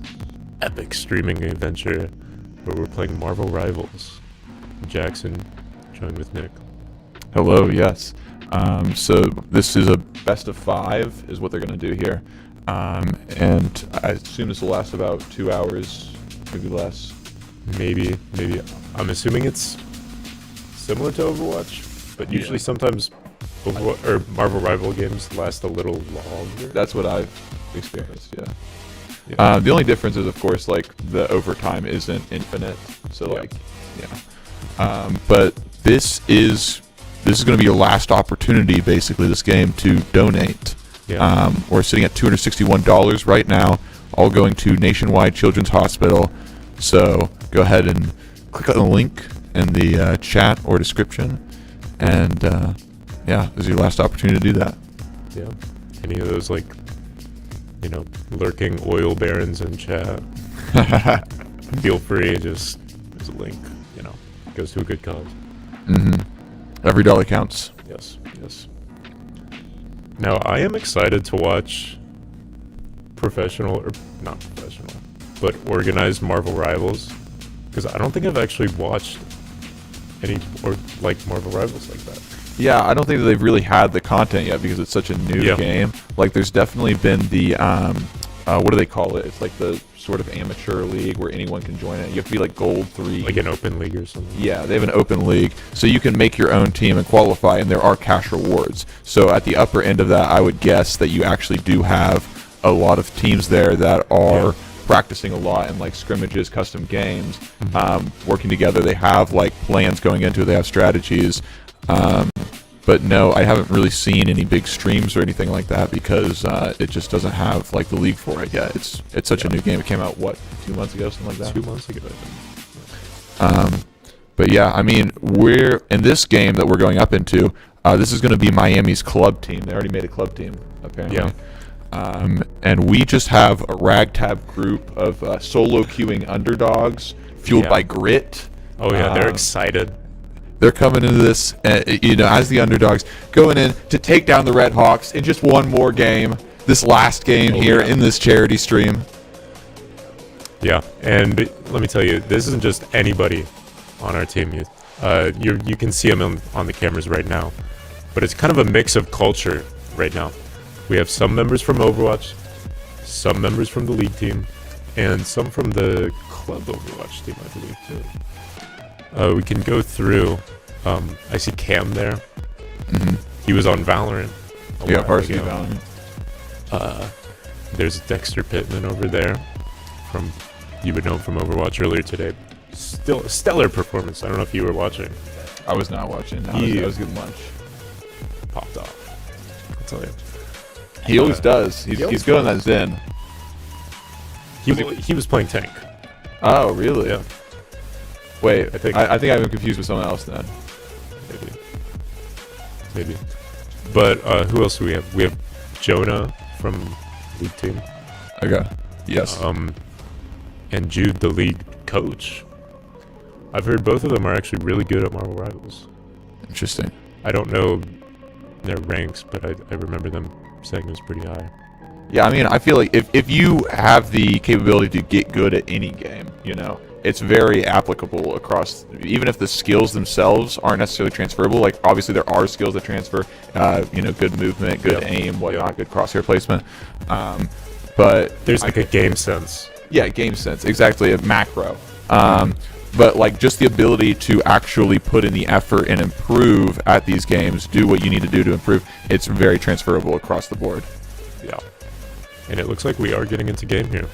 epic streaming adventure where we're playing Marvel Rivals. Jackson, joined with Nick. Hello, yes. So this is a best of 5 is what they're going to do here. And I assume this will last about 2 hours, maybe less. Maybe. I'm assuming it's similar to Overwatch, but usually sometimes Marvel Rival games last a little longer. That's what I've experienced, yeah. The only difference is, of course, like, the overtime isn't infinite, so, but this is going to be your last opportunity, basically, this game, to donate. Yeah. We're sitting at $261 right now, all going to Nationwide Children's Hospital. So go ahead and click on the link in the chat or description, and this is your last opportunity to do that. Yeah. Any of those, like, lurking oil barons in chat, feel free. Just there's a link. Goes to a good cause. Mm-hmm. Every dollar counts. Yes. Now, I am excited to watch not professional, but organized Marvel Rivals, because I don't think I've actually watched any Marvel Rivals like that. Yeah, I don't think that they've really had the content yet because it's such a new game. Like, there's definitely been the what do they call it? It's like the sort of amateur league where anyone can join it. You have to be like gold 3. Like an open league or something. Yeah, they have an open league. So you can make your own team and qualify, and there are cash rewards. So at the upper end of that, I would guess that you actually do have a lot of teams there that are practicing a lot in, like, scrimmages, custom games, working together. They have, like, plans going into it. They have strategies. But no, I haven't really seen any big streams or anything like that because it just doesn't have like the league for it yet. It's such a new game. It came out 2 months ago, something like that. 2 months ago, I think. But yeah, I mean, we're in this game that we're going up into. This is going to be Miami's club team. They already made a club team, apparently. Yeah. And we just have a ragtag group of solo queuing underdogs fueled Yeah. by grit. Oh yeah, they're excited. They're coming into this, as the underdogs, going in to take down the Red Hawks in just one more game. This last game here in this charity stream. Yeah, and let me tell you, this isn't just anybody on our team. You can see them on the cameras right now, but it's kind of a mix of culture right now. We have some members from Overwatch, some members from the league team, and some from the club Overwatch team, I believe, too. We can go through. I see Cam there. Mm-hmm. He was on Valorant. a while Varsity ago. Valorant. There's Dexter Pittman over there. You would know him from Overwatch earlier today. Still a stellar performance. I don't know if you were watching. I was not watching. I was getting lunch. Popped off. I'll tell you. He always does. He's good on that Zen. He was playing tank. Oh, really? Yeah. Wait, I think I've been confused with someone else then. Maybe. But who else do we have? We have Jonah from league team. Okay. Yes. And Jude, the league coach. I've heard both of them are actually really good at Marvel Rivals. Interesting. I don't know their ranks, but I remember them saying it was pretty high. Yeah, I mean, I feel like if you have the capability to get good at any game, it's very applicable across, even if the skills themselves aren't necessarily transferable. Like, obviously there are skills that transfer, good movement, good aim, whatnot, good crosshair placement. But there's like a game sense. Yeah, game sense. Exactly, a macro. But like just the ability to actually put in the effort and improve at these games, do what you need to do to improve, it's very transferable across the board. Yeah. And it looks like we are getting into game here.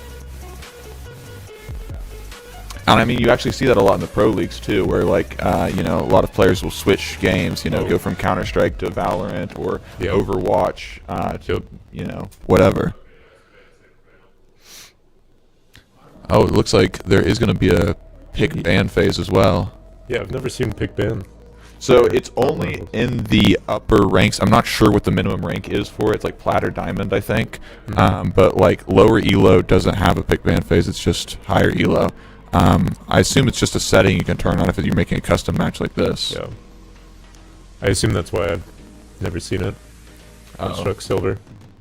And I mean, you actually see that a lot in the pro leagues too, where like, a lot of players will switch games, go from Counter-Strike to Valorant or Overwatch to, whatever. Oh, it looks like there is going to be a pick ban phase as well. Yeah, I've never seen pick ban. So it's only in the upper ranks. I'm not sure what the minimum rank is for it. It's like Plat or Diamond, I think. But like lower Elo doesn't have a pick ban phase. It's just higher Elo. I assume it's just a setting you can turn on if you're making a custom match like this. Yeah. I assume that's why I've never seen it. Struck silver.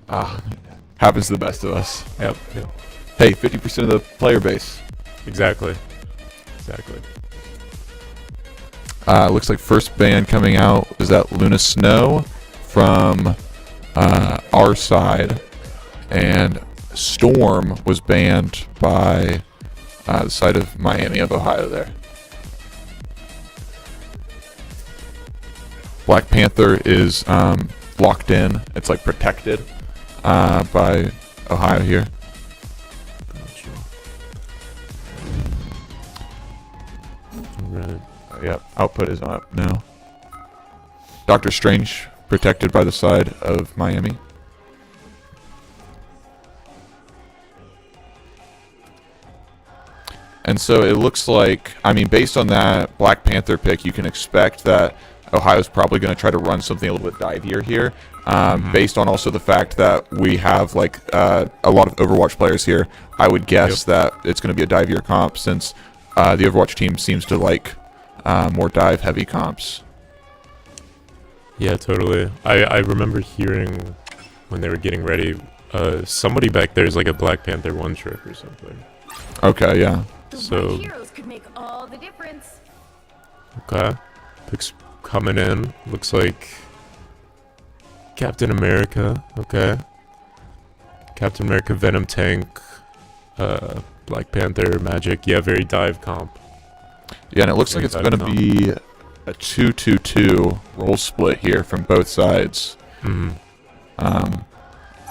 Happens to the best of us. Yep. Hey, 50% of the player base. Exactly. Looks like first ban coming out is that Luna Snow from our side, and Storm was banned by the side of Miami of Ohio there. Black Panther is locked in. It's like protected by Ohio here. Right. Yep, output is up now. Doctor Strange protected by the side of Miami. And so it looks like, based on that Black Panther pick, you can expect that Ohio's probably going to try to run something a little bit divier here. Based on also the fact that we have like a lot of Overwatch players here, I would guess that it's going to be a divier comp since the Overwatch team seems to like more dive heavy comps. Yeah, totally. I remember hearing when they were getting ready, somebody back there is like a Black Panther one trick or something. Okay, yeah. So heroes could make all the difference. okay, picks coming in. Looks like Captain America. Okay, Captain America, Venom tank, Black Panther, Magic. Yeah, very dive comp. Yeah, and it looks like it's going to be a 2-2-2 roll split here from both sides.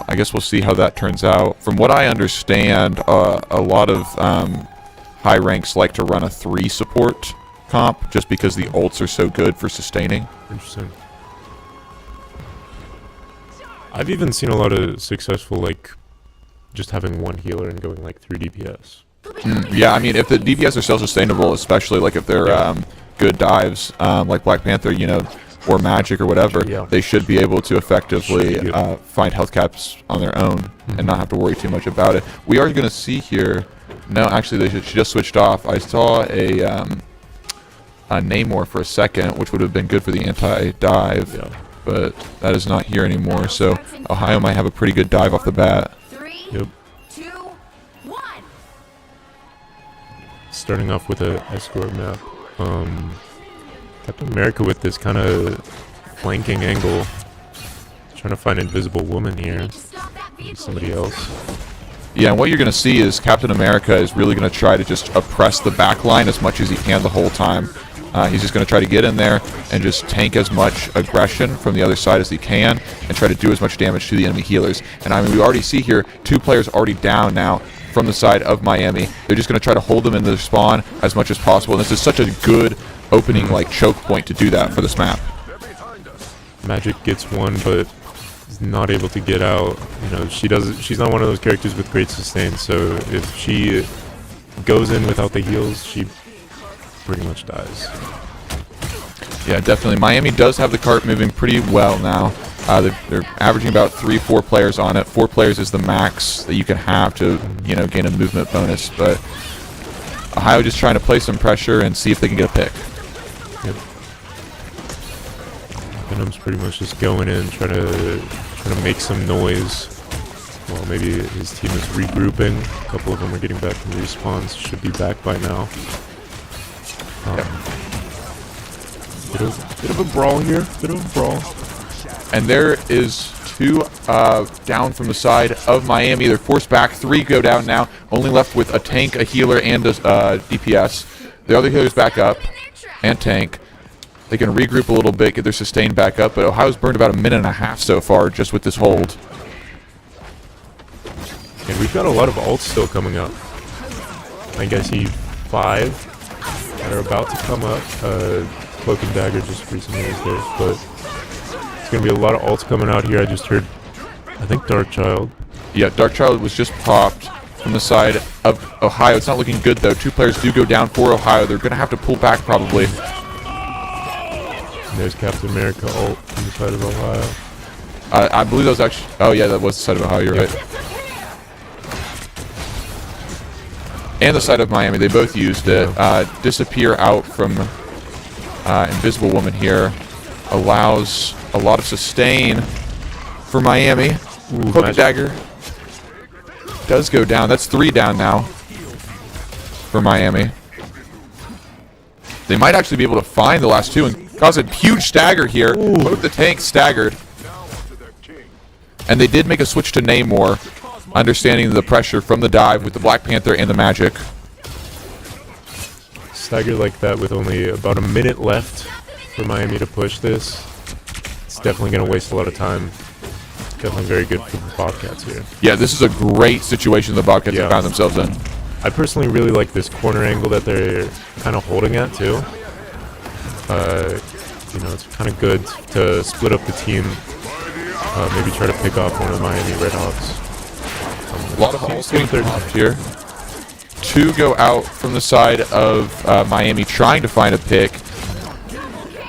I guess we'll see how that turns out. From what I understand, a lot of high ranks like to run a 3 support comp just because the ults are so good for sustaining. Interesting. I've even seen a lot of successful, like, just having one healer and going, like, 3 DPS. Yeah, I mean, if the DPS are self-sustainable, especially like if they're good dives, like Black Panther, you know, or Magic or whatever, they should be able to effectively find health caps on their own and not have to worry too much about it. We are going to see here. No, actually, she just switched off. I saw a Namor for a second, which would have been good for the anti-dive, but that is not here anymore. So Ohio might have a pretty good dive off the bat. 3, 2, 1. Starting off with a escort map. Captain America with this kind of flanking angle. Trying to find Invisible Woman here. Maybe somebody else. Yeah, and what you're going to see is Captain America is really going to try to just oppress the back line as much as he can the whole time. He's just going to try to get in there and just tank as much aggression from the other side as he can and try to do as much damage to the enemy healers. And I mean, we already see here 2 players already down now from the side of Miami. They're just going to try to hold them in their spawn as much as possible. And this is such a good opening, like, choke point to do that for this map. Magic gets one, but is not able to get out. You know, she's not one of those characters with great sustain, so if she goes in without the heals, she pretty much dies. Yeah, definitely. Miami does have the cart moving pretty well now. They're averaging about 3-4 players on it. 4 players is the max that you can have to, you know, gain a movement bonus. But Ohio just trying to play some pressure and see if they can get a pick. Yep. Venom's pretty much just going in, trying to make some noise. Well, maybe his team is regrouping. A couple of them are getting back from respawns. Should be back by now. Bit of a brawl here. Bit of a brawl. And there is 2 down from the side of Miami. They're forced back. 3 go down now. Only left with a tank, a healer, and a DPS. The other healer's back up. And tank. They can regroup a little bit, get their sustain back up. But Ohio's burned about 1.5 minutes so far just with this hold. And we've got a lot of ults still coming up. I guess 5 that are about to come up. Cloak and Dagger just recently was there, but it's going to be a lot of ults coming out here. I just heard, I think, Darkchild. Yeah, Darkchild was just popped from the side of Ohio. It's not looking good, though. 2 players do go down for Ohio. They're going to have to pull back, probably. And there's Captain America ult from the side of Ohio. I believe that was actually... Oh, yeah, that was the side of Ohio. You're right. And the side of Miami. They both used it. Disappear out from Invisible Woman here. Allows a lot of sustain for Miami. Cloak and Dagger does go down. That's 3 down now for Miami. They might actually be able to find the last 2 and cause a huge stagger here. Both the tanks staggered. And they did make a switch to Namor, understanding the pressure from the dive with the Black Panther and the Magic. Stagger like that with only about 1 minute left for Miami to push this. It's definitely going to waste a lot of time. Definitely very good for the Bobcats here. Yeah, this is a great situation the Bobcats have found themselves in. I personally really like this corner angle that they're kind of holding at too. You know, it's kind of good to split up the team. Maybe try to pick off one of the Miami Redhawks. A lot of balls getting popped here. 2 go out from the side of Miami trying to find a pick.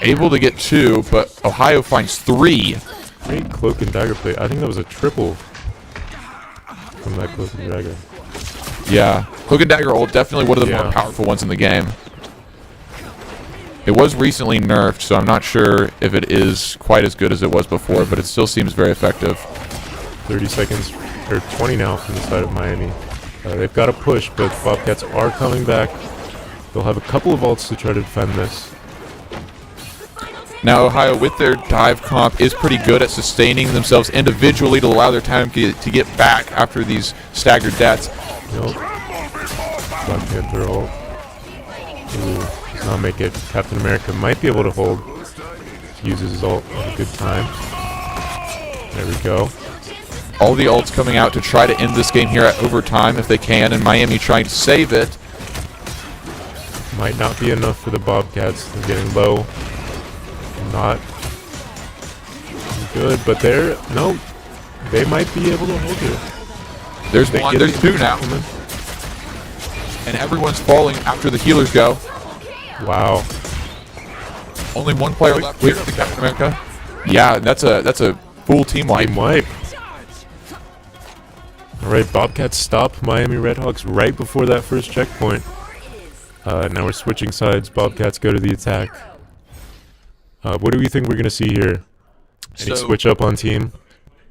Able to get 2, but Ohio finds 3. Great Cloak and Dagger play. I think that was a triple from that Cloak and Dagger. Yeah, Cloak and Dagger ult, definitely one of the more powerful ones in the game. It was recently nerfed, so I'm not sure if it is quite as good as it was before, but it still seems very effective. 30 seconds, or 20 now from the side of Miami. They've got to push, but Bobcats are coming back. They'll have a couple of ults to try to defend this. Now Ohio, with their dive comp, is pretty good at sustaining themselves individually to allow their time to get back after these staggered deaths. Nope. Black Panther ult. Ooh, does not make it. Captain America might be able to hold. Uses his ult at a good time. There we go. All the ults coming out to try to end this game here at overtime if they can, and Miami trying to save it. Might not be enough for the Bobcats. They're getting low. Not good, but they're... No. They might be able to hold it. There's They one. get There's it. two now. And everyone's falling after the healers go. Wow. Only one player left here for Captain America. Yeah, that's a full team wipe. Team wipe. All right, Bobcats stop Miami Redhawks right before that first checkpoint. Now we're switching sides. Bobcats go to the attack. What do we think we're going to see here? Any switch up on team?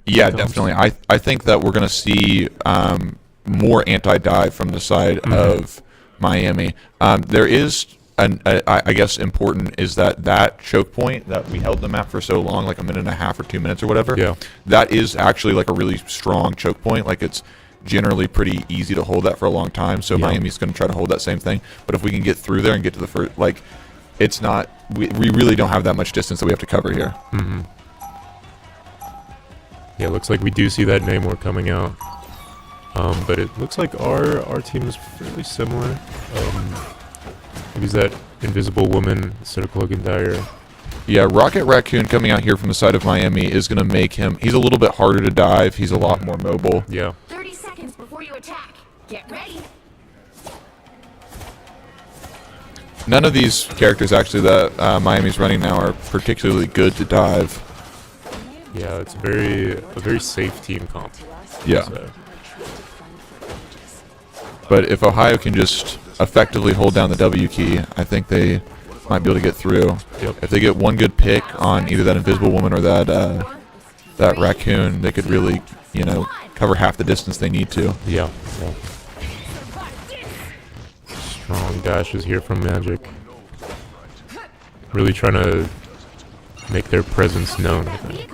Yeah, definitely. I think that we're going to see more anti-dive from the side of Miami. There is, I guess, important is that choke point that we held them at for so long, like a minute and a half or 2 minutes or whatever. Yeah. That is actually like a really strong choke point. Like it's generally pretty easy to hold that for a long time. So Miami's going to try to hold that same thing. But if we can get through there and get to the first, like, it's not. We really don't have that much distance that we have to cover here. Mm-hmm. Yeah, looks like we do see that Namor coming out. But it looks like our team is fairly similar. Maybe that Invisible Woman instead of Cloak and Dagger. Yeah, Rocket Raccoon coming out here from the side of Miami is going to make him. He's a little bit harder to dive. He's a lot more mobile. Yeah. 30 seconds before you attack. Get ready. None of these characters actually that Miami's running now are particularly good to dive. Yeah, it's a very safe team comp. Yeah. So. But if Ohio can just effectively hold down the W key, I think they might be able to get through. Yep. If they get one good pick on either that Invisible Woman or that Raccoon, they could really, cover half the distance they need to. Yeah. Strong dashes here from Magic. Really trying to make their presence known. I think.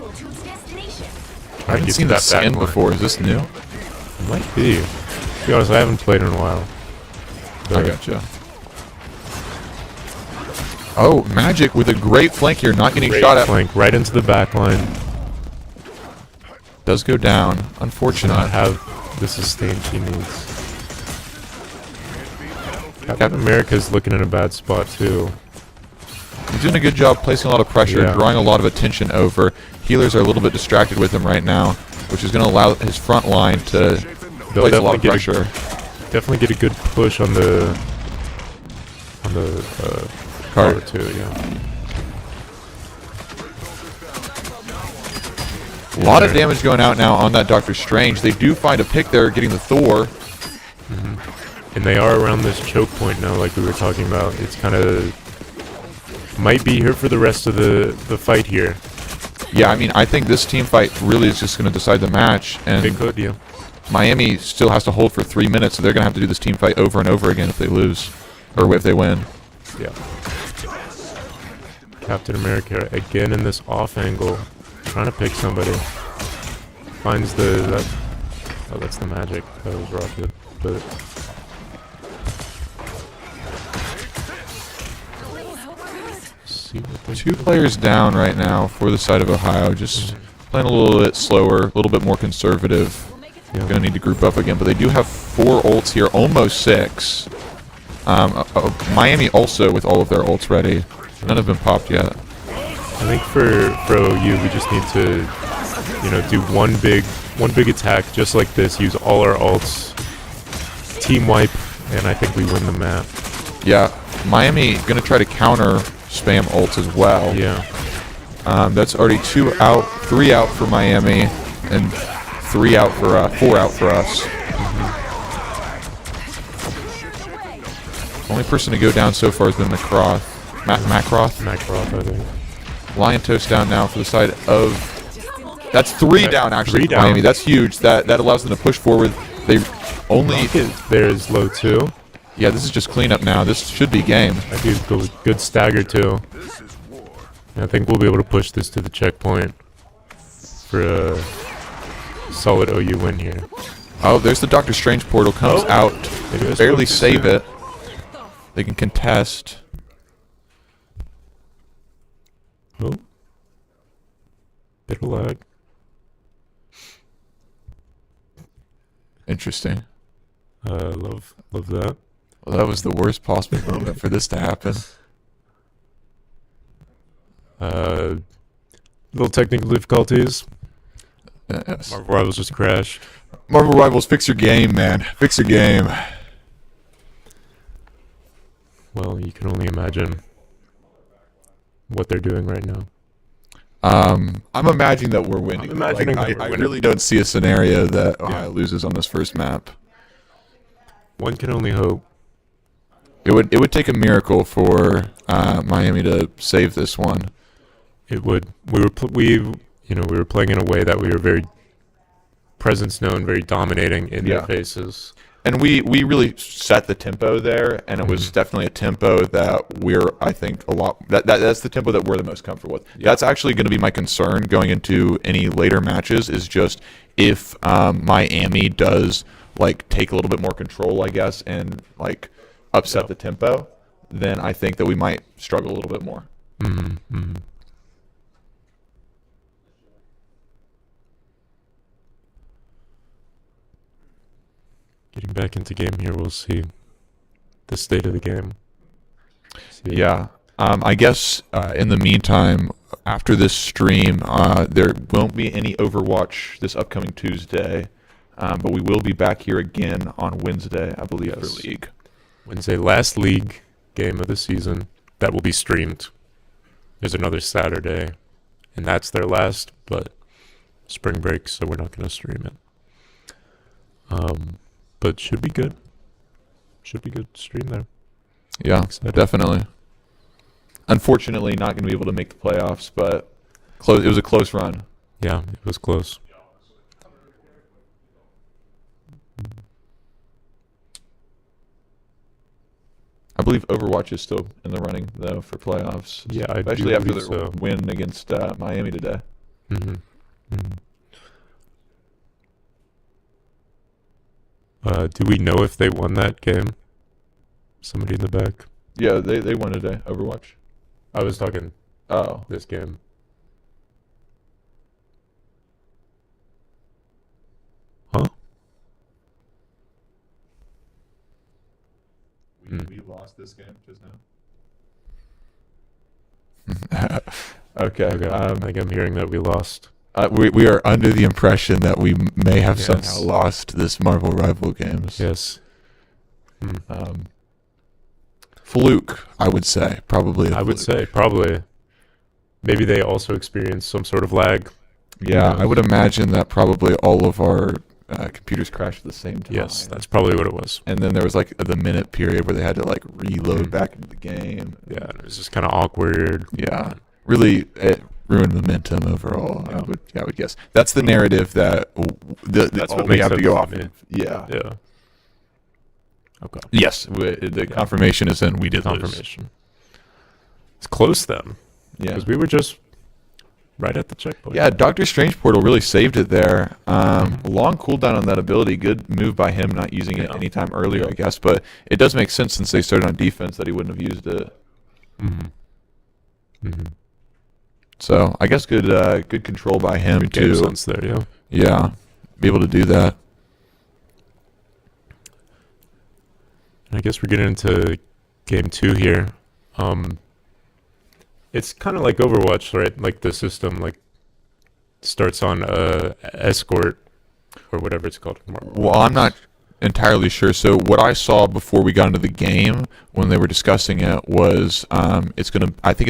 I haven't seen that skin before. Is this new? It might be. To be honest, I haven't played in a while. I gotcha. Oh, Magic with a great flank here, not getting shot at. Flank right into the back line. Does go down. Unfortunate. Not have the sustain she needs. Captain America's looking in a bad spot too. He's doing a good job placing a lot of pressure, Yeah. drawing a lot of attention over. Healers are a little bit distracted with him right now, which is going to allow his front line to place a lot of pressure. Definitely get a good push on the card too. Yeah. A lot of damage going out now on that Doctor Strange. They do find a pick there, getting the Thor. And they are around this choke point now, like we were talking about. It's kind of might be here for the rest of the fight here. Yeah, I mean, I think this team fight really is just going to decide the match. And They could, yeah. Miami still has to hold for 3 minutes, so they're going to have to do this team fight over and over again if they lose, or if they win. Yeah. Captain America again in this off angle, trying to pick somebody. Finds oh, that's the Magic. That was Rocket, but. See what they 2 players down right now for the side of Ohio, just playing a little bit slower, a little bit more conservative. Yeah. Going to need to group up again, but they do have 4 ults here, almost 6. Miami also with all of their ults ready. None have been popped yet. I think for OU we just need to, do one big attack just like this. Use all our ults, team wipe, and I think we win the map. Yeah, Miami going to try to counter spam ults as well. Yeah. That's already 2 out, 3 out for Miami, and 4 out for us. Only person to go down so far has been Macroth. Macroth, I think. Lion Toast down now for the side of. That's 3 down actually. 3 for down. Miami. That's huge. That allows them to push forward. They only. Rocket there is low too. Yeah, this is just cleanup now. This should be game. I do good stagger too. I think we'll be able to push this to the checkpoint for a solid OU win here. Oh, there's the Doctor Strange portal. Comes out. Maybe I Barely spoke save too it. They can contest. Oh. Bit of lag. Interesting. Love that. Well, that was the worst possible moment for this to happen. Little technical difficulties. Yes. Marvel Rivals just crashed. Marvel Rivals, fix your game, man. Fix your game. Well, you can only imagine what they're doing right now. I'm imagining that we're winning. I'm imagining that we're I winning. really don't see a scenario that Ohio loses on this first map. One can only hope. It would take a miracle for Miami to save this one. It would. We were playing in a way that we were very presence known, very dominating in their faces. And we really set the tempo there, and it was definitely a tempo that I think that's the tempo that we're the most comfortable with. Yeah. That's actually going to be my concern going into any later matches, is just if Miami does like take a little bit more control, I guess, and like upset the tempo, then I think that we might struggle a little bit more. Mm-hmm. Getting back into game here, we'll see the state of the game. Yeah. I guess in the meantime, after this stream, there won't be any Overwatch this upcoming Tuesday, but we will be back here again on Wednesday, I believe, for League. Wednesday, last League game of the season. That will be streamed. There's another Saturday, and that's their last, but spring break, so we're not going to stream it. But should be good. Should be good stream there. Yeah, definitely. Unfortunately, not going to be able to make the playoffs, but it was a close run. Yeah, it was close. I believe Overwatch is still in the running, though, for playoffs. Yeah, I especially do after believe their so. win against Miami today. Mm-hmm. Do we know if they won that game? Somebody in the back? Yeah, they won today, Overwatch. I was talking this game. Huh? We lost this game just now. Okay. I think I'm hearing that we lost. We are under the impression that we may have somehow lost this Marvel Rival games. Yes. Fluke, I would say. Probably a I would fluke. say, probably. Maybe they also experienced some sort of lag. Yeah, I would imagine that probably all of our computers crashed at the same time. Yes, that's probably what it was. And then there was like the minute period where they had to like reload back into the game. Yeah, it was just kind of awkward. Yeah, really, it ruined momentum overall. I would guess that's the narrative that That's all what we makes have to sense go to off. me. Of. Yeah. Yeah. Okay. Yes, the confirmation is in. We did lose. Confirmation. It's close then. Yeah. Because we were just right at the checkpoint. Yeah, Doctor Strange Portal really saved it there. Long cooldown on that ability. Good move by him not using it anytime earlier, I guess. But it does make sense since they started on defense that he wouldn't have used it. So I guess good control by him Good game too. sense there, yeah. Yeah, be able to do that. I guess we're getting into game 2 here. It's kind of like Overwatch, right? Like the system like starts on escort or whatever it's called. Well, I'm not entirely sure. So what I saw before we got into the game when they were discussing it was I think it's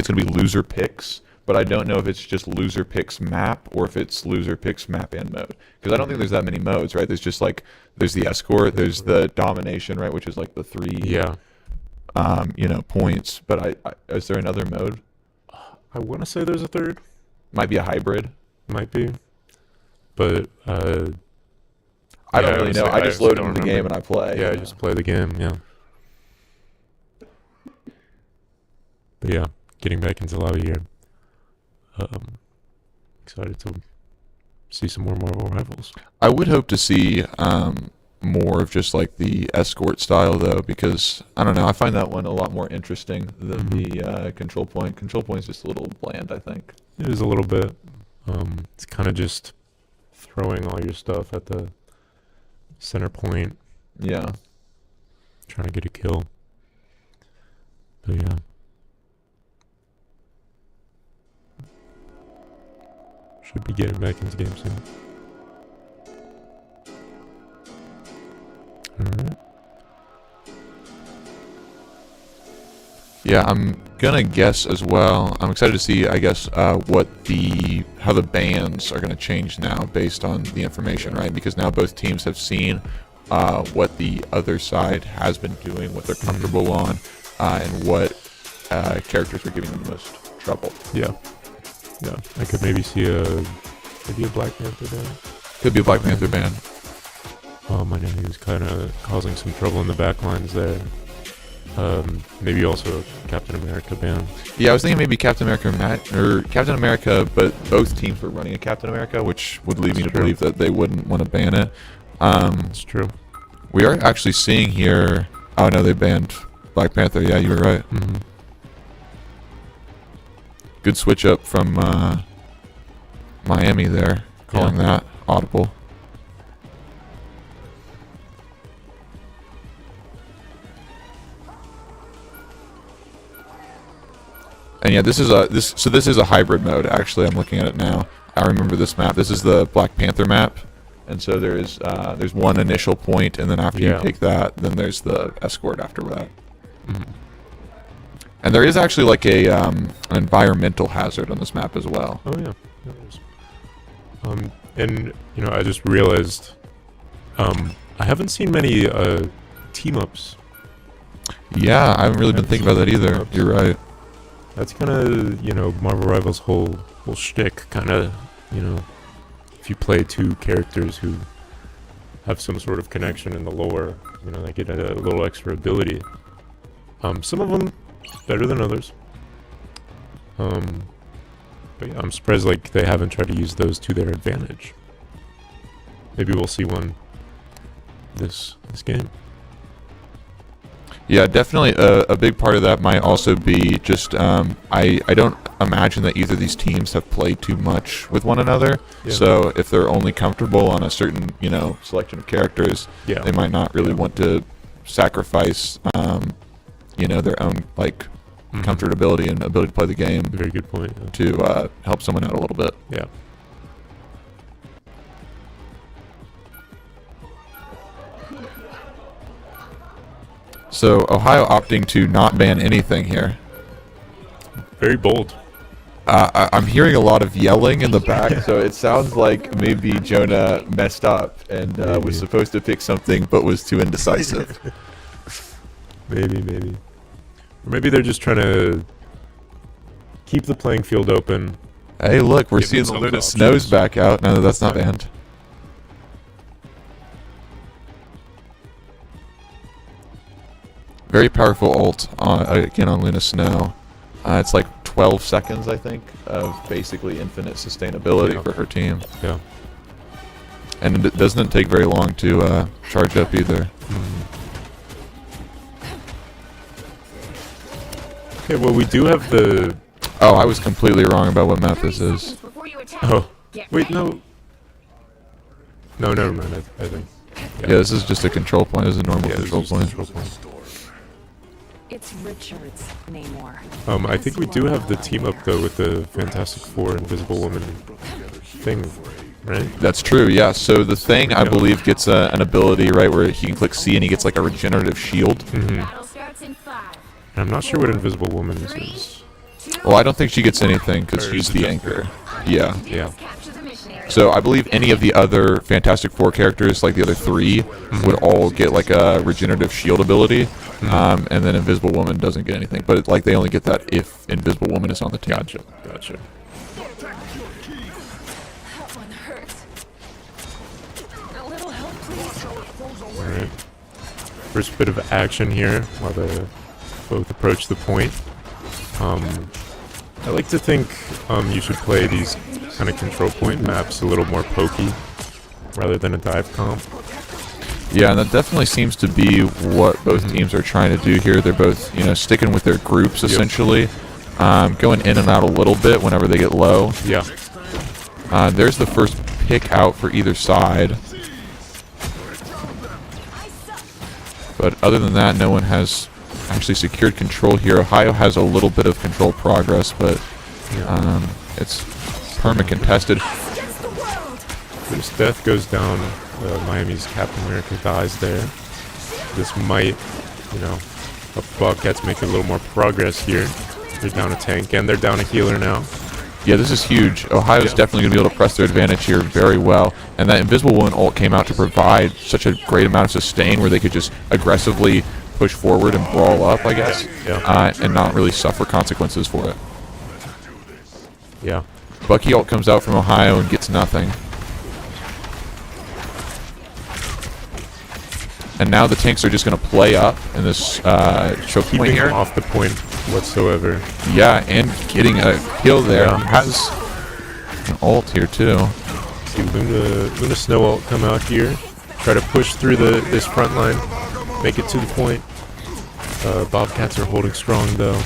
gonna be loser picks, but I don't know if it's just loser picks map or if it's loser picks map and mode, because I don't think there's that many modes, right? There's just like there's the escort, there's the domination, right, which is like the 3 points. But I is there another mode? I want to say there's a third. Might be a hybrid. Might be. But I don't really know. I just load into the game and I play. Yeah, I just play the game, yeah. But yeah, getting back into lobby here. Excited to see some more Marvel Rivals. I would hope to see more of just like the escort style though, because I don't know, I find that one a lot more interesting than the control point. Control point's just a little bland, I think. It is a little bit. It's kind of just throwing all your stuff at the center point. Yeah. Trying to get a kill. But yeah. Should be getting back into game soon. Yeah, I'm gonna guess as well. I'm excited to see, I guess, how the bans are gonna change now based on the information, right? Because now both teams have seen what the other side has been doing, what they're comfortable on, and what characters are giving them the most trouble. Yeah. Yeah. I could maybe see maybe a Black Panther ban. Could be a Black Panther ban. I know he was kind of causing some trouble in the back lines there. Maybe also a Captain America ban. Yeah, I was thinking maybe Captain America, but both teams were running a Captain America, which would lead me to believe that they wouldn't want to ban it. That's true. We are actually seeing here. Oh no, they banned Black Panther. Yeah, you were right. Mm-hmm. Good switch up from Miami there, calling that audible. And yeah, this is a hybrid mode. Actually, I'm looking at it now. I remember this map. This is the Black Panther map, and so there's one initial point, and then after you take that, then there's the escort after that. Mm-hmm. And there is actually like an environmental hazard on this map as well. Oh yeah. And I just realized, I haven't seen many team ups. Yeah, I haven't really been thinking about that either. You're right. That's kind of, Marvel Rivals' whole shtick, kind of, if you play two characters who have some sort of connection in the lore, they get a little extra ability. Some of them better than others. But yeah, I'm surprised they haven't tried to use those to their advantage. Maybe we'll see one this game. Yeah, definitely a big part of that might also be just I don't imagine that either of these teams have played too much with one another. Yeah. So if they're only comfortable on a certain selection of characters, they might not really want to sacrifice their own comfortability and ability to play the game. Very good point. To help someone out a little bit. Yeah. So Ohio opting to not ban anything here. Very bold. I'm hearing a lot of yelling in the back, so it sounds like maybe Jonah messed up and was supposed to pick something but was too indecisive. Maybe. Or maybe they're just trying to keep the playing field open. Hey, look, we're seeing the Luna Snows back out. No, that's not banned. Very powerful ult again on Luna Snow. It's like 12 seconds, I think, of basically infinite sustainability for her team. Yeah. And it doesn't take very long to charge up either. Okay, well, we do have the... Oh, I was completely wrong about what map this is. Oh, wait, no. No, never mind, I think. Yeah, this is just a control point. This is a normal control point. It's Richard's Namor. I think we do have the team up, though, with the Fantastic Four Invisible Woman thing, right? That's true, yeah. So the thing, I believe, gets an ability, right, where he can click C and he gets like a regenerative shield. Mm-hmm. I'm not sure what Invisible Woman is. Well, I don't think she gets anything because she's the anchor. Yeah. Yeah. So I believe any of the other Fantastic Four characters, like the other three, would all get like a regenerative shield ability, and then Invisible Woman doesn't get anything. But they only get that if Invisible Woman is on the team. Gotcha. All right. First bit of action here while they both approach the point. I like to think you should play these kind of control point maps a little more pokey rather than a dive comp. Yeah, and that definitely seems to be what both teams are trying to do here. They're both, sticking with their groups essentially, going in and out a little bit whenever they get low. Yeah. There's the first pick out for either side. But other than that, no one has actually secured control here. Ohio has a little bit of control progress, but it's perma-contested. This death goes down. Miami's Captain America dies there. This might, Bobcats making a little more progress here. They're down a tank, and they're down a healer now. Yeah, this is huge. Ohio's definitely going to be able to press their advantage here very well. And that Invisible Woman ult came out to provide such a great amount of sustain where they could just aggressively push forward and brawl up, I guess, and not really suffer consequences for it. Yeah. Bucky ult comes out from Ohio and gets nothing. And now the tanks are just going to play up in this choke point Keeping here. him off the point whatsoever. Yeah, and getting a kill there. Yeah. He has an ult here too. See Luna Snow ult come out here. Try to push through this front line. Make it to the point. Bobcats are holding strong though.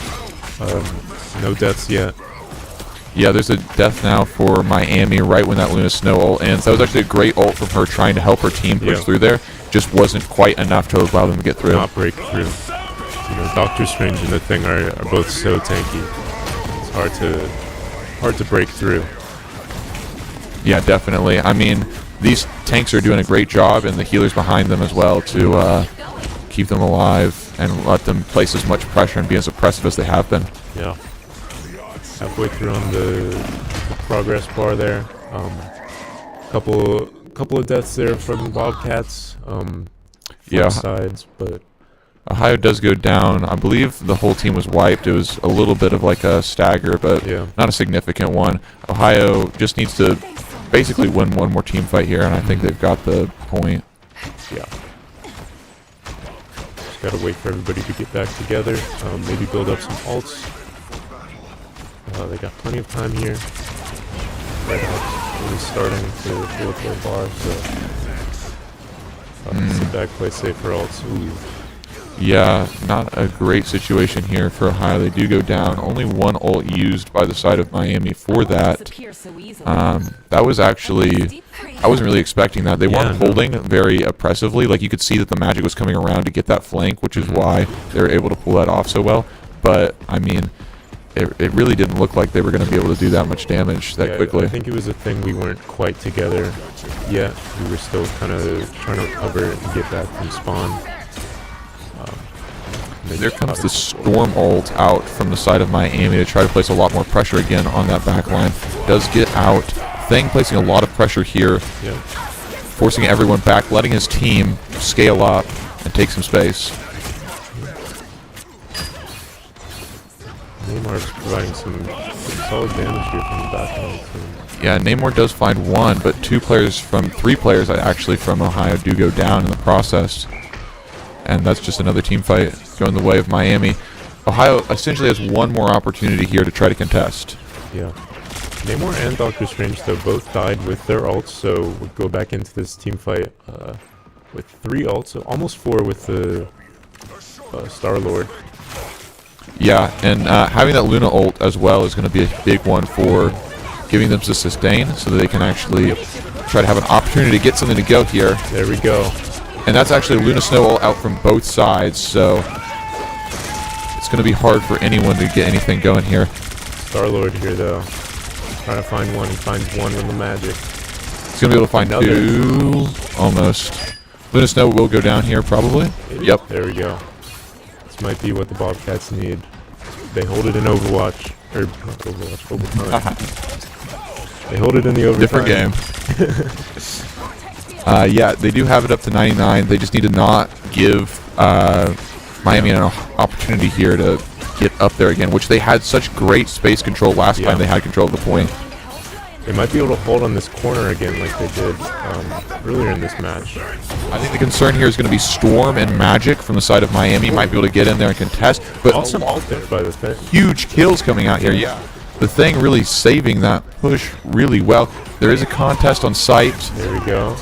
No deaths yet. Yeah, there's a death now for Miami right when that Luna Snow ult ends. That was actually a great ult from her trying to help her team push through there. Just wasn't quite enough to allow them to get through. Not break through. Doctor Strange and the Thing are both so tanky. It's hard to break through. Yeah, definitely. I mean, these tanks are doing a great job, and the healers behind them as well to keep them alive and let them place as much pressure and be as oppressive as they have been. Yeah. Halfway through on the progress bar there. Couple of deaths there from the Bobcats. Yeah. Sides, but Ohio does go down. I believe the whole team was wiped. It was a little bit of like a stagger, but not a significant one. Ohio just needs to basically win one more team fight here, and I think they've got the point. Yeah. Just gotta wait for everybody to get back together. Maybe build up some ults. They got plenty of time here. Red Hawk's really starting to fill up their bar, so sit back, play safe for ults. Ooh. Yeah, not a great situation here for Ohio. They do go down. Only one ult used by the side of Miami for that. That was actually... I wasn't really expecting that. They weren't holding very oppressively. Like, you could see that the magic was coming around to get that flank, which is why they were able to pull that off so well. But, I mean, it really didn't look like they were going to be able to do that much damage that quickly. I think it was a thing we weren't quite together yet. We were still kind of trying to recover and get back from spawn. There comes the Storm ult out from the side of Miami to try to place a lot more pressure again on that back line. Does get out. Thing placing a lot of pressure here, forcing everyone back, letting his team scale up and take some space. Neymar is providing some solid damage here from the back line too. Yeah, Namor does find one, but three players actually from Ohio do go down in the process. And that's just another team fight going the way of Miami. Ohio essentially has one more opportunity here to try to contest. Yeah. Namor and Doctor Strange, though, both died with their ults, so we'll go back into this team fight with 3 ults, so almost 4 with the Star-Lord. Yeah, and having that Luna ult as well is going to be a big one for giving them the sustain so that they can actually try to have an opportunity to get something to go here. There we go. And that's actually Luna Snow ult out from both sides, so it's going to be hard for anyone to get anything going here. Star-Lord here, though. Trying to find one. He finds one with the magic. He's going to be able to find another. 2. Almost. Luna Snow will go down here, probably. Yep. There we go. This might be what the Bobcats need. They hold it in Overwatch. Or, not Overwatch, Overtime. They hold it in the Overtime. Different game. Yeah, they do have it up to 99. They just need to not give Miami an opportunity here to get up there again, which they had such great space control last time they had control of the point. They might be able to hold on this corner again like they did earlier in this match. I think the concern here is going to be Storm and Magic from the side of Miami. Might be able to get in there and contest, but Awesome ult there by the Thing. Huge kills coming out here. Yeah, the Thing really saving that push really well. There is a contest on site. There we go.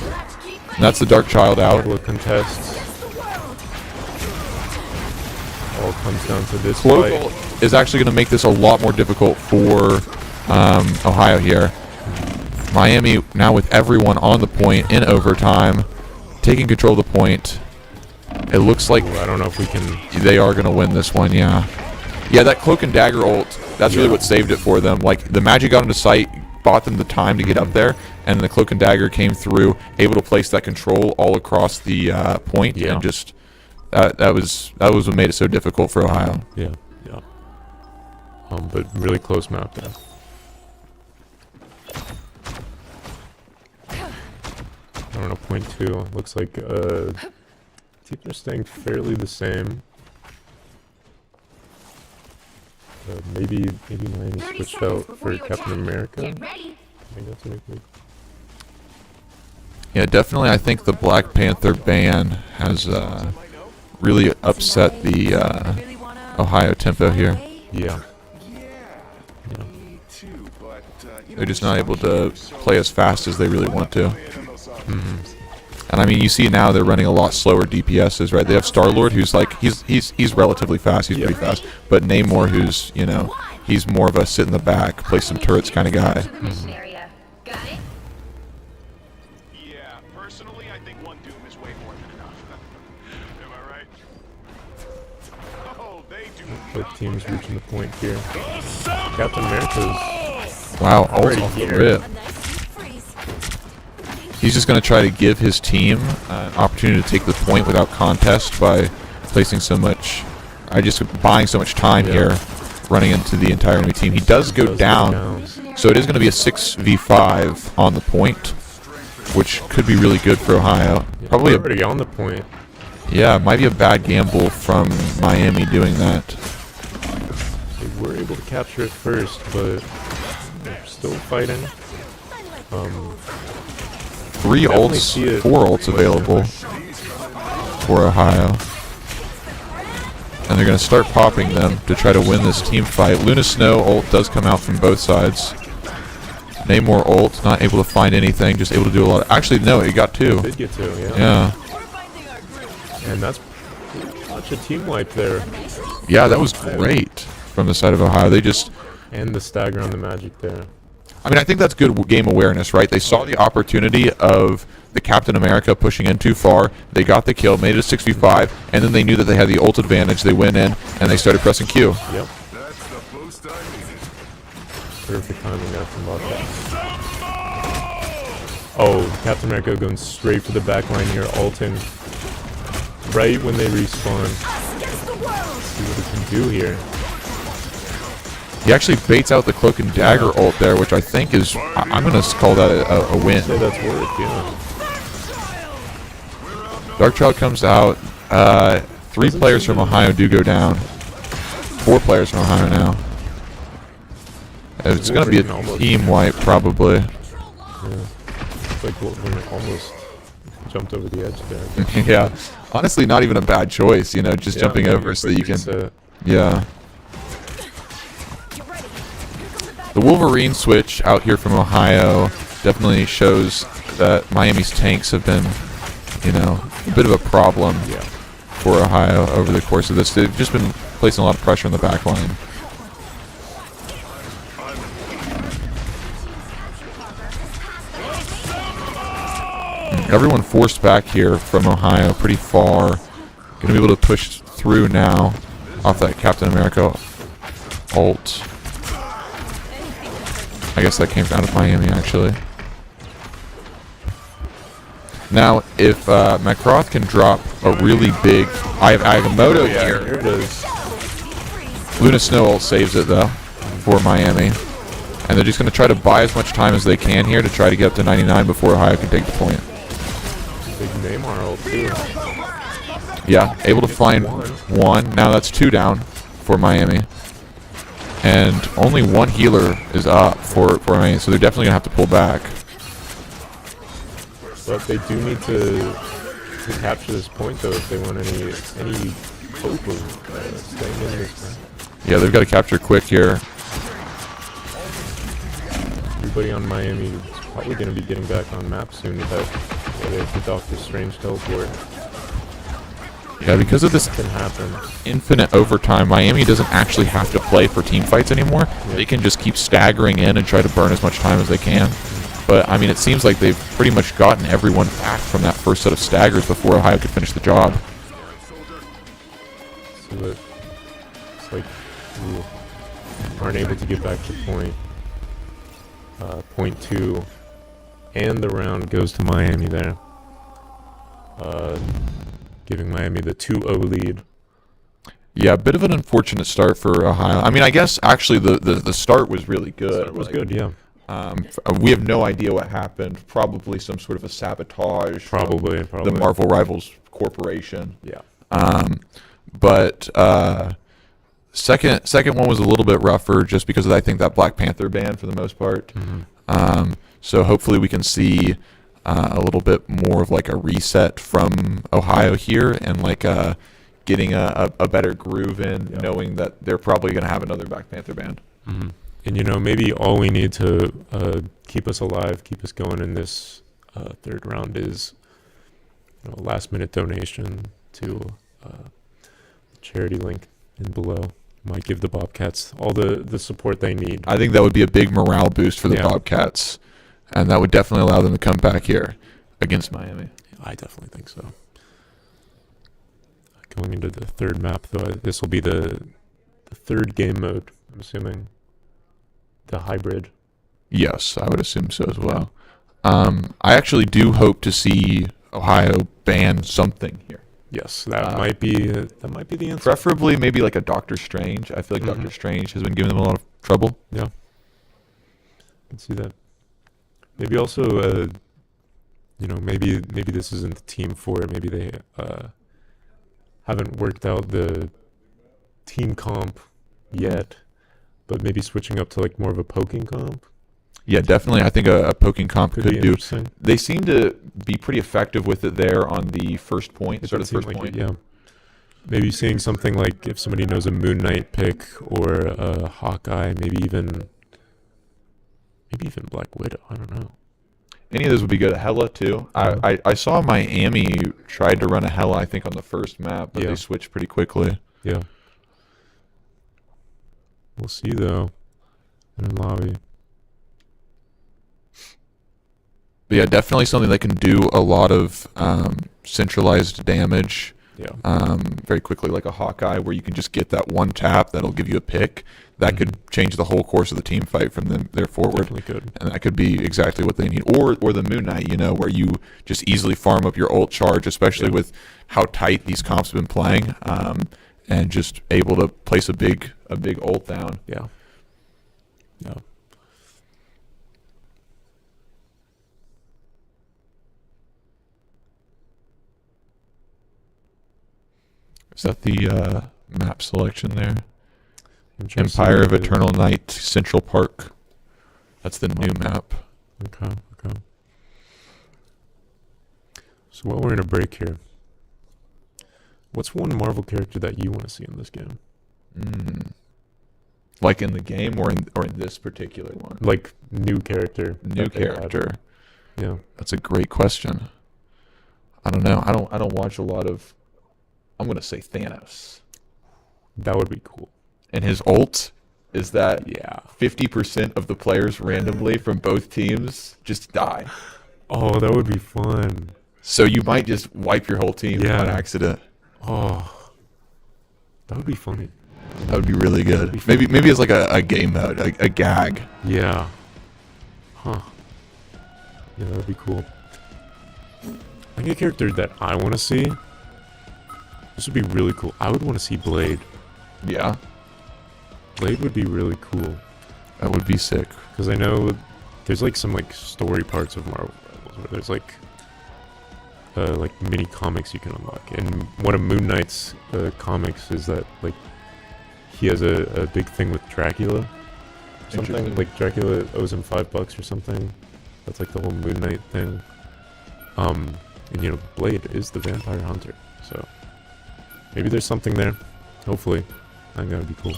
And that's the Dark Child out. Couple of contests. All comes down to this Local is actually going to make this a lot more difficult for Ohio here. Miami now with everyone on the point in overtime, taking control of the point. It looks like I don't know if we can. They are going to win this one. Yeah, that Cloak and Dagger ult. That's really what saved it for them. Like the magic got into sight, bought them the time to get up there, and the Cloak and Dagger came through, able to place that control all across the point, and just that was what made it so difficult for Ohio. Yeah. But really close map, yeah. I don't know, point 2. Looks like teams are staying fairly the same. Maybe Miami switched out for Captain America. I think that's a big move. Yeah, definitely. I think the Black Panther ban has really upset the Ohio tempo here. Yeah. They're just not able to play as fast as they really want to. And I mean, you see now they're running a lot slower DPSs, right? They have Star-Lord, who's like he's relatively fast. He's pretty fast. But Namor, who's he's more of a sit in the back, play some turrets kind of guy. Both teams reaching the point here. Captain America's Wow, already off the here. rip. He's just going to try to give his team an opportunity to take the point without contest by placing so much, just buying so much time here, running into the entire enemy team. He does go down, so it is going to be a 6v5 on the point, which could be really good for Ohio. Probably already on the point. Yeah, it might be a bad gamble from Miami doing that. They were able to capture it first, but they're still fighting. 3 definitely ults, see it. 4 ults available for Ohio. And they're going to start popping them to try to win this team fight. Luna Snow ult does come out from both sides. Namor ult, not able to find anything, just able to do a lot. Actually, no, he got 2. Did get 2, yeah. Yeah. And that's such a team wipe there. Yeah, that was great from the side of Ohio. They just... And the stagger on the magic there. I mean, I think that's good game awareness, right? They saw the opportunity of the Captain America pushing in too far. They got the kill, made it a 6v5, and then they knew that they had the ult advantage. They went in, and they started pressing Q. Yep. Perfect timing there from Bobcat. Oh, Captain America going straight for the back line here, ulting right when they respawn. Let's see what he can do here. He actually baits out the Cloak and Dagger ult there, which I think is... I'm going to call that a win. Say that's worth, yeah. Darkchild comes out. 3 players from Ohio do go down. 4 players from Ohio now. It's going to be a team wipe, probably. Yeah. It's like Wolverine almost jumped over the edge there. Yeah. Honestly, not even a bad choice, just jumping over so that you can... Yeah. The Wolverine switch out here from Ohio definitely shows that Miami's tanks have been, a bit of a problem for Ohio over the course of this. They've just been placing a lot of pressure on the back line. Everyone forced back here from Ohio pretty far. Going to be able to push through now off that Captain America ult. I guess that came out of Miami, actually. Now, if Macroth can drop a really big... I have Agamotto here. Here it is. Luna Snow ult saves it, though, for Miami. And they're just going to try to buy as much time as they can here to try to get up to 99 before Ohio can take the point. Big Namor ult, too. Yeah, able to find 1. Now that's 2 down for Miami. And only 1 healer is up for Miami, so they're definitely going to have to pull back. But they do need to capture this point, though, if they want any hope of staying in this match. Yeah, they've got to capture quick here. Everybody on Miami is probably going to be getting back on map soon with that the Doctor Strange teleport. Yeah, because of this can happen. Infinite overtime, Miami doesn't actually have to play for team fights anymore. Yep. They can just keep staggering in and try to burn as much time as they can. But, I mean, it seems like they've pretty much gotten everyone back from that first set of staggers before Ohio could finish the job. So that it's like aren't able to get back to point 2, and the round goes to Miami there. giving Miami the 2-0 lead. Yeah, a bit of an unfortunate start for Ohio. I mean, I guess actually the start was really good. It was good, yeah. We have no idea what happened. Probably some sort of a sabotage. Probably. The Marvel Rivals Corporation. Yeah. But second one was a little bit rougher, just because of, I think, that Black Panther ban for the most part. So hopefully we can see a little bit more of like a reset from Ohio here, and like getting a better groove in, knowing that they're probably going to have another Black Panther band. And, maybe all we need to keep us alive, keep us going in this third round is a last-minute donation to the charity link in below. Might give the Bobcats all the support they need. I think that would be a big morale boost for the Bobcats, and that would definitely allow them to come back here against Miami. I definitely think so. Going into the third map, though, this will be the third game mode, I'm assuming. The hybrid. Yes, I would assume so as well. I actually do hope to see Ohio ban something here. Yes, that might be the answer. Preferably maybe like a Doctor Strange. I feel like Doctor Strange has been giving them a lot of trouble. Yeah. I can see that. Maybe also, maybe this isn't the team for it. Maybe they haven't worked out the team comp yet, but maybe switching up to like more of a poking comp. Yeah, definitely. I think a poking comp could be do. Interesting. They seem to be pretty effective with it there on the first point. Sort of first point. Yeah. Maybe seeing something like if somebody knows a Moon Knight pick or a Hawkeye, maybe even Black Widow. I don't know. Any of those would be good. Hela too. I saw Miami tried to run a Hela, I think, on the first map, but they switched pretty quickly. Yeah. We'll see though. In lobby. But yeah, definitely something that can do a lot of centralized damage. Yeah. Very quickly, like a Hawkeye, where you can just get that one tap that'll give you a pick. That could change the whole course of the team fight from their forward. Definitely could. And that could be exactly what they need. Or the Moon Knight, where you just easily farm up your ult charge, especially with how tight these comps have been playing, and just able to place a big ult down. Yeah. Yeah. Is that the map selection there? Empire of Eternal Night, Central Park. That's the new map. Okay. So while we're in a break here, what's one Marvel character that you want to see in this game? Like in the game or in this particular one? Like new character. New character. Yeah. That's a great question. I don't know. I don't watch a lot of. I'm gonna say Thanos. That would be cool. And his ult is that 50% of the players randomly from both teams just die. Oh, that would be fun. So you might just wipe your whole team on accident. Oh, that would be funny. That would be really good. Maybe it's like a game mode, a gag. Yeah. Huh. Yeah, that would be cool. I think a character that I want to see. This would be really cool. I would want to see Blade. Yeah. Blade would be really cool. That would be sick. Because I know there's like some like story parts of Marvel Rivals where there's like mini comics you can unlock. And one of Moon Knight's comics is that like he has a big thing with Dracula. Something like Dracula owes him $5 or something. That's like the whole Moon Knight thing. And Blade is the vampire hunter. So maybe there's something there. Hopefully. I think that would be cool.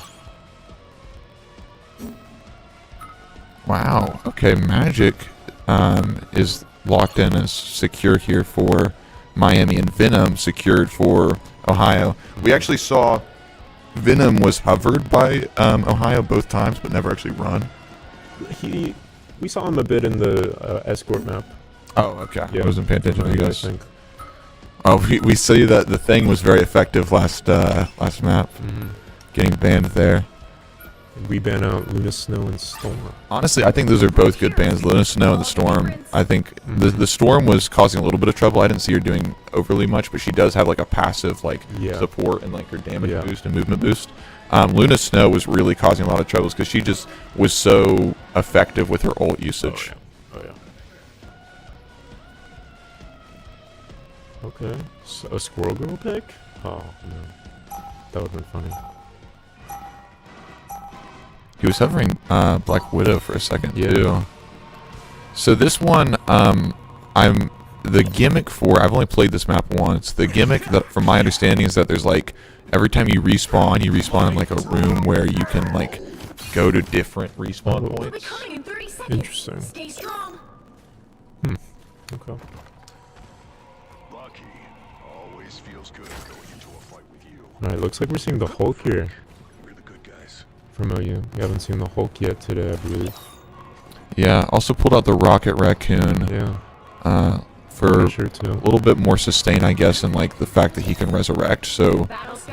Wow. Okay, Magic is locked in as secure here for Miami, and Venom secured for Ohio. We actually saw Venom was hovered by Ohio both times, but never actually run. We saw him a bit in the escort map. Oh, okay. Yeah, I wasn't paying attention to you I guys. think. Oh, we see that the thing was very effective last map. Getting banned there. We ban out Luna, Snow, and Storm. Honestly, I think those are both good bans. Luna Snow and the Storm. I think the Storm was causing a little bit of trouble. I didn't see her doing overly much, but she does have like a passive like support and like her damage boost and movement boost. Luna Snow was really causing a lot of troubles because she just was so effective with her ult usage. Oh yeah. Okay. So a Squirrel Girl pick? Oh no. That would have been funny. He was hovering Black Widow for a second too. So this one, I'm the gimmick for. I've only played this map once. The gimmick, that, from my understanding, is that there's like every time you respawn in like a room where you can like go to different respawn points. Interesting. Stay strong. Okay. Alright, looks like we're seeing the Hulk here. From OU. We haven't seen the Hulk yet today, I believe. Yeah, also pulled out the Rocket Raccoon. Yeah. For sure too. A little bit more sustain, I guess, and like the fact that he can resurrect, so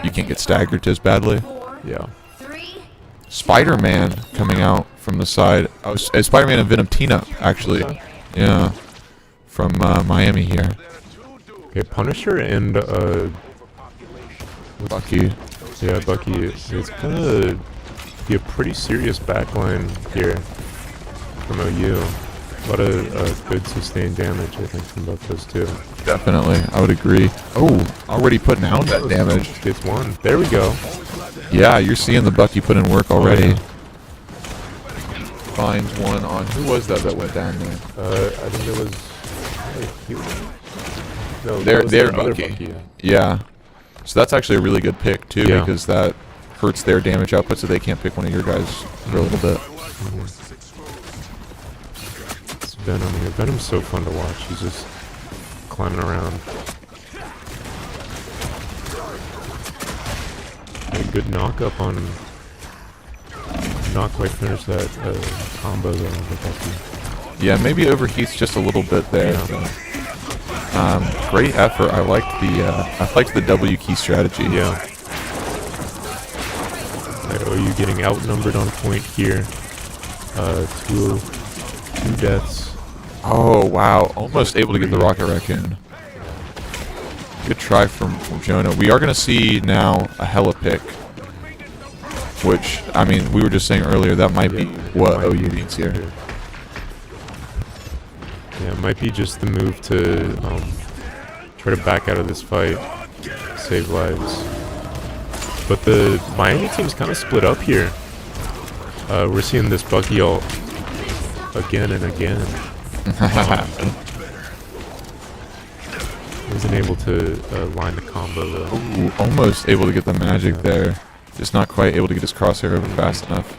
you can't get staggered as badly. Yeah. Spider-Man coming out from the side. Oh, Spider-Man and Venom Tina, actually. Yeah. From Miami here. Okay, Punisher and Bucky. Yeah, Bucky. It's gonna be a pretty serious backline here from OU. A lot of good sustained damage, I think, from both those two. Definitely, I would agree. Oh, already putting out that damage. Gets one. There we go. Yeah, you're seeing the Bucky put in work already. Finds one on. Who was that went down there? I think it was. No, their Bucky. Yeah. So that's actually a really good pick too, because that hurts their damage output, so they can't pick one of your guys for a little bit. It's Venom here. Venom's so fun to watch. He's just climbing around. A good knock up on. Not quite finished that combo though with Bucky. Yeah, maybe overheats just a little bit there. Yeah. Great effort. I liked the W key strategy. Yeah. OU getting outnumbered on point here. Two deaths. Oh wow! Almost able to get the Rocket Raccoon. Good try from Jonah. We are going to see now a Hella pick, which I mean we were just saying earlier that might be what OU needs here. Yeah, it might be just the move to try to back out of this fight, save lives. But the Miami team's kind of split up here. We're seeing this Bucky ult again and again. Wasn't able to line the combo though. Ooh, almost able to get the magic there. Just not quite able to get his crosshair over fast enough.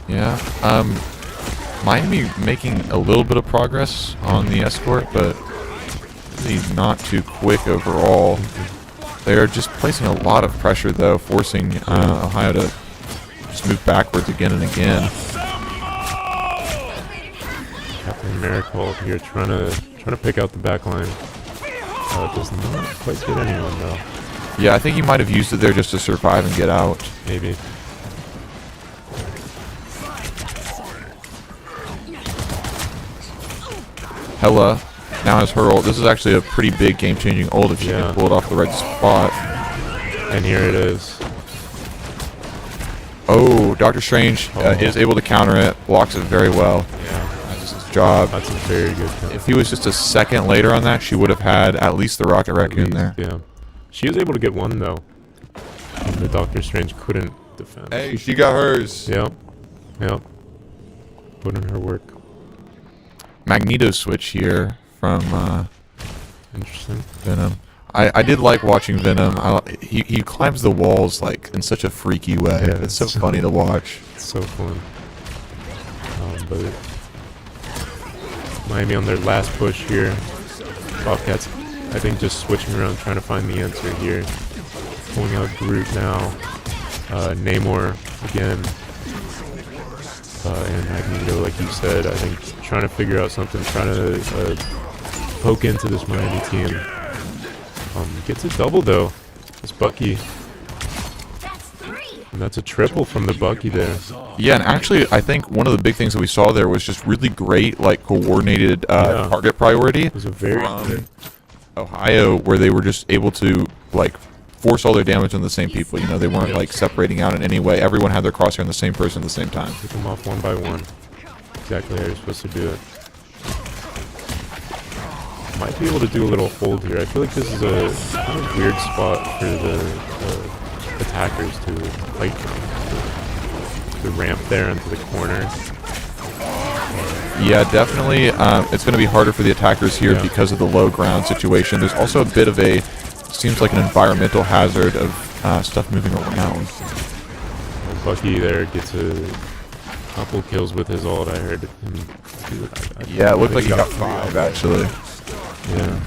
Yeah, Miami making a little bit of progress on the escort, but really not too quick overall. They're just placing a lot of pressure though, forcing Ohio to just move backwards again and again. Captain Miracle here trying to pick out the back line. Does not quite get anyone though. Yeah, I think he might have used it there just to survive and get out. Maybe. Hella now has her ult. This is actually a pretty big game-changing ult if she can pull it off the right spot. And here it is. Oh, Doctor Strange is able to counter it, blocks it very well. Yeah. That's his job. That's a very good counter. If he was just a second later on that, she would have had at least the Rocket Raccoon there. Yeah. She was able to get one though. And the Doctor Strange couldn't defend. Hey, she got hers. Yep. Yep. Put in her work. Magneto switch here from Interesting. Venom. I did like watching Venom. He climbs the walls like in such a freaky way. Yeah, it's so funny to watch. It's so fun. But Miami on their last push here. Bobcats, I think, just switching around, trying to find the answer here. Pulling out Groot now. Namor again. And Magneto, like you said, I think trying to figure out something, trying to poke into this Miami team. Gets a double though. It's Bucky. And that's a triple from the Bucky there. Yeah, and actually, I think one of the big things that we saw there was just really great, like, coordinated target priority. It was a very good Ohio, where they were just able to, like, force all their damage on the same people. You know, they weren't, like, separating out in any way. Everyone had their crosshair on the same person at the same time. Pick them off one by one. Exactly how you're supposed to do it. Might be able to do a little hold here. I feel like this is a kind of weird spot for the attackers to fight from. The ramp there into the corner. Yeah, definitely. It's going to be harder for the attackers here because of the low ground situation. There's also a bit of a, seems like an environmental hazard of stuff moving around. Well, Bucky there gets a couple kills with his ult. I heard him do it. Yeah, it looked like he got 5 actually. Yeah.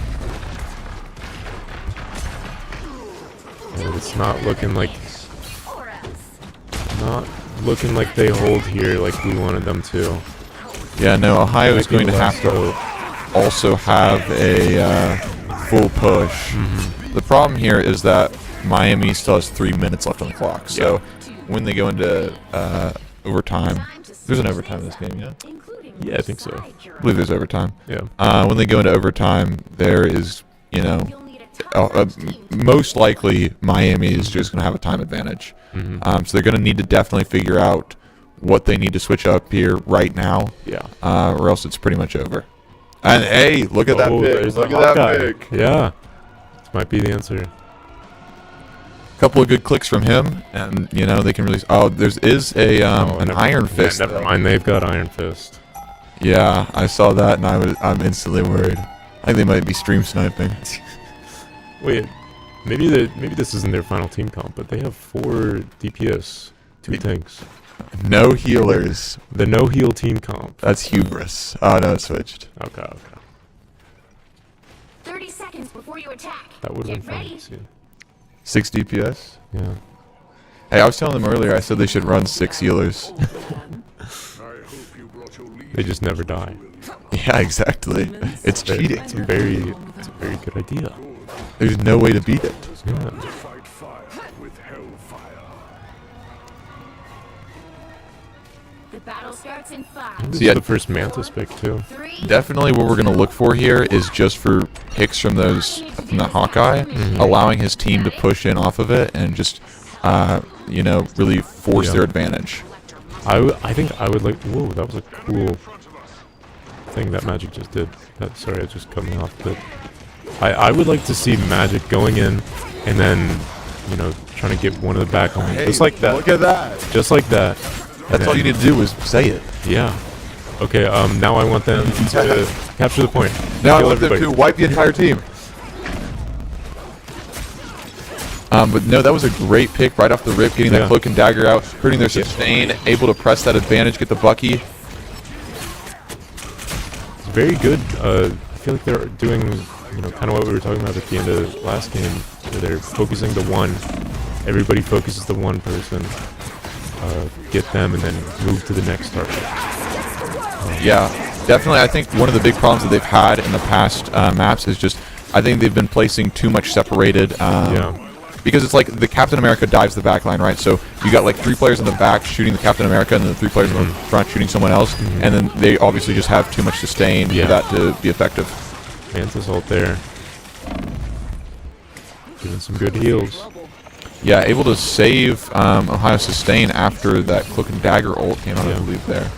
But it's not looking like they hold here like we wanted them to. Yeah, no, Ohio is going to have to also have a full push. The problem here is that Miami still has 3 minutes left on the clock. So when they go into overtime, there's an overtime in this game, yeah? Yeah, I think so. I believe there's overtime. Yeah. When they go into overtime, there is, you know, most likely Miami is just going to have a time advantage. So they're going to need to definitely figure out what they need to switch up here right now. Yeah. Or else it's pretty much over. And hey, look at that pick. Look at that pick. Yeah. This might be the answer. Couple of good clicks from him, and you know they can release. Oh, there's an Iron Fist. Yeah, never mind, they've got Iron Fist. Yeah, I saw that, and I'm instantly worried. I think they might be stream sniping. Wait, maybe this isn't their final team comp, but they have 4 DPS, 2 tanks. No healers. The no heal team comp. That's hubris. Oh no, it switched. Okay. 30 seconds before you attack. That would have Get been fun ready. to see. 6 DPS? Yeah. Hey, I was telling them earlier, I said they should run 6 healers. They just never die. Yeah, exactly. It's cheating. It's a very good idea. There's no way to beat it. Yeah. The battle starts in 5. This is the first Mantis pick too. Definitely what we're going to look for here is just for picks from from the Hawkeye, allowing his team to push in off of it and just, you know, really force their advantage. I think I would like. Whoa, that was a cool thing that Magic just did. Sorry, I just cut me off. But I would like to see Magic going in and then, you know, trying to get one of the back on Hey, just like that. Look at that. Just like that. That's all you need to do is say it. Yeah. Okay. Now I want them to capture the point. Now I Kill want them everybody. to wipe the entire team. But no, that was a great pick right off the rip, getting that cloak and dagger out, hurting their sustain, able to press that advantage, get the Bucky. It's very good. I feel like they're doing, you know, kind of what we were talking about at the end of the last game, where they're focusing the one. Everybody focuses the one person. Get them and then move to the next target. Yeah, definitely. I think one of the big problems that they've had in the past maps is just, I think they've been placing too much separated. Because it's like the Captain America dives the back line, right? So you got like 3 players in the back shooting the Captain America, and then 3 players in the front shooting someone else, and then they obviously just have too much sustain for that to be effective. Mantis ult there. Giving some good heals. Yeah, able to save Ohio sustain after that Cloak and Dagger ult came out, I believe, there.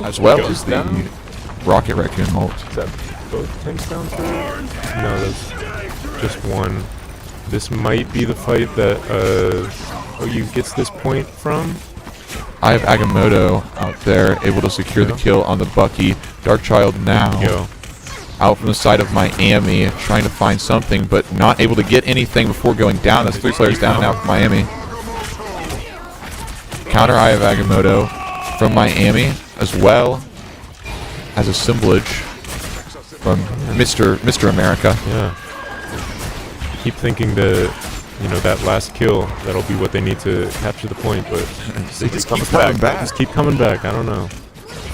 As well as the Rocket Raccoon ult. Is that both tanks down for? No, that's just one. This might be the fight that OU gets this point from. I have Agamotto out there, able to secure the kill on the Bucky. Darkchild now out from the side of Miami, trying to find something, but not able to get anything before going down. That's 3 players down now from Miami. Counter Eye of Agamotto from Miami, as well as assemblage from Mr. America. Yeah. Keep thinking that last kill, that'll be what they need to capture the point, but they just keep coming back. Just keep coming back. I don't know.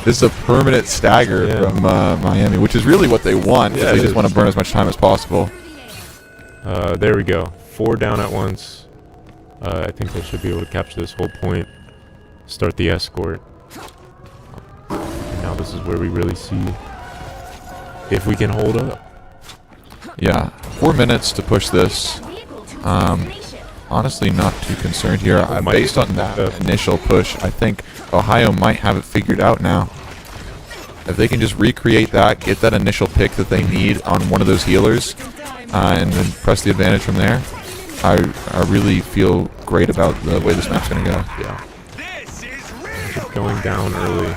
This is a permanent stagger from Miami, which is really what they want. Yeah, They it just want is. to burn as much time as possible. There we go. 4 down at once. I think they should be able to capture this whole point. Start the escort. And now this is where we really see if we can hold up. Yeah, 4 minutes to push this. Honestly, not too concerned here. Based on that initial push, I think Ohio might have it figured out now. If they can just recreate that, get that initial pick that they need on one of those healers, and then press the advantage from there, I really feel great about the way this map's going to go. Yeah. Going down early.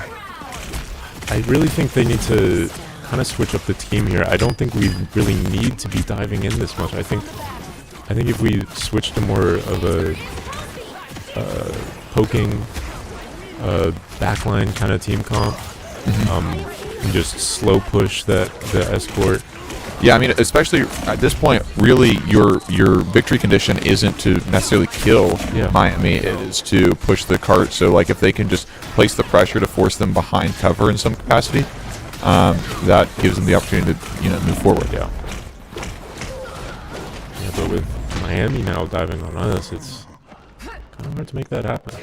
I really think they need to kind of switch up the team here. I don't think we really need to be diving in this much. I think if we switch to more of a poking backline kind of team comp, and just slow push the escort. Yeah, I mean, especially at this point, really, your victory condition isn't to necessarily kill Miami. It is to push the cart. So, like, if they can just place the pressure to force them behind cover in some capacity, that gives them the opportunity to, move forward. Yeah. Yeah, but with Miami now diving on us, it's kind of hard to make that happen.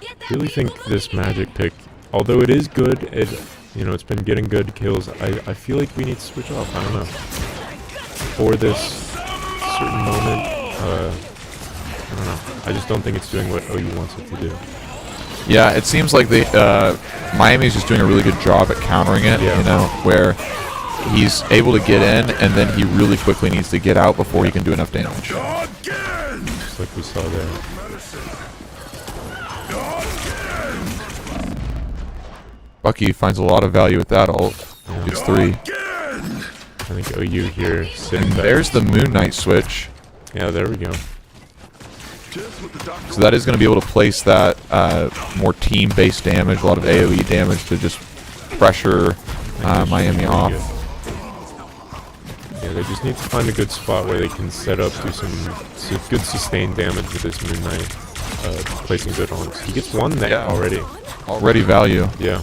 I really think this magic pick, although it is good, it's been getting good kills. I feel like we need to switch off. I don't know. For this certain moment, I don't know. I just don't think it's doing what OU wants it to do. Yeah, it seems like Miami's just doing a really good job at countering it. Where he's able to get in, and then he really quickly needs to get out before he can do enough damage. Just like we saw there. Bucky finds a lot of value with that ult. Gets 3. I think OU here sitting back. There's the Moon Knight switch. Yeah, there we go. So that is going to be able to place that more team-based damage, a lot of AoE damage to just pressure Miami off. Yeah, they just need to find a good spot where they can set up, do some good sustained damage with this Moon Knight, placing good ults. He gets 1 there already. Already value. Yeah.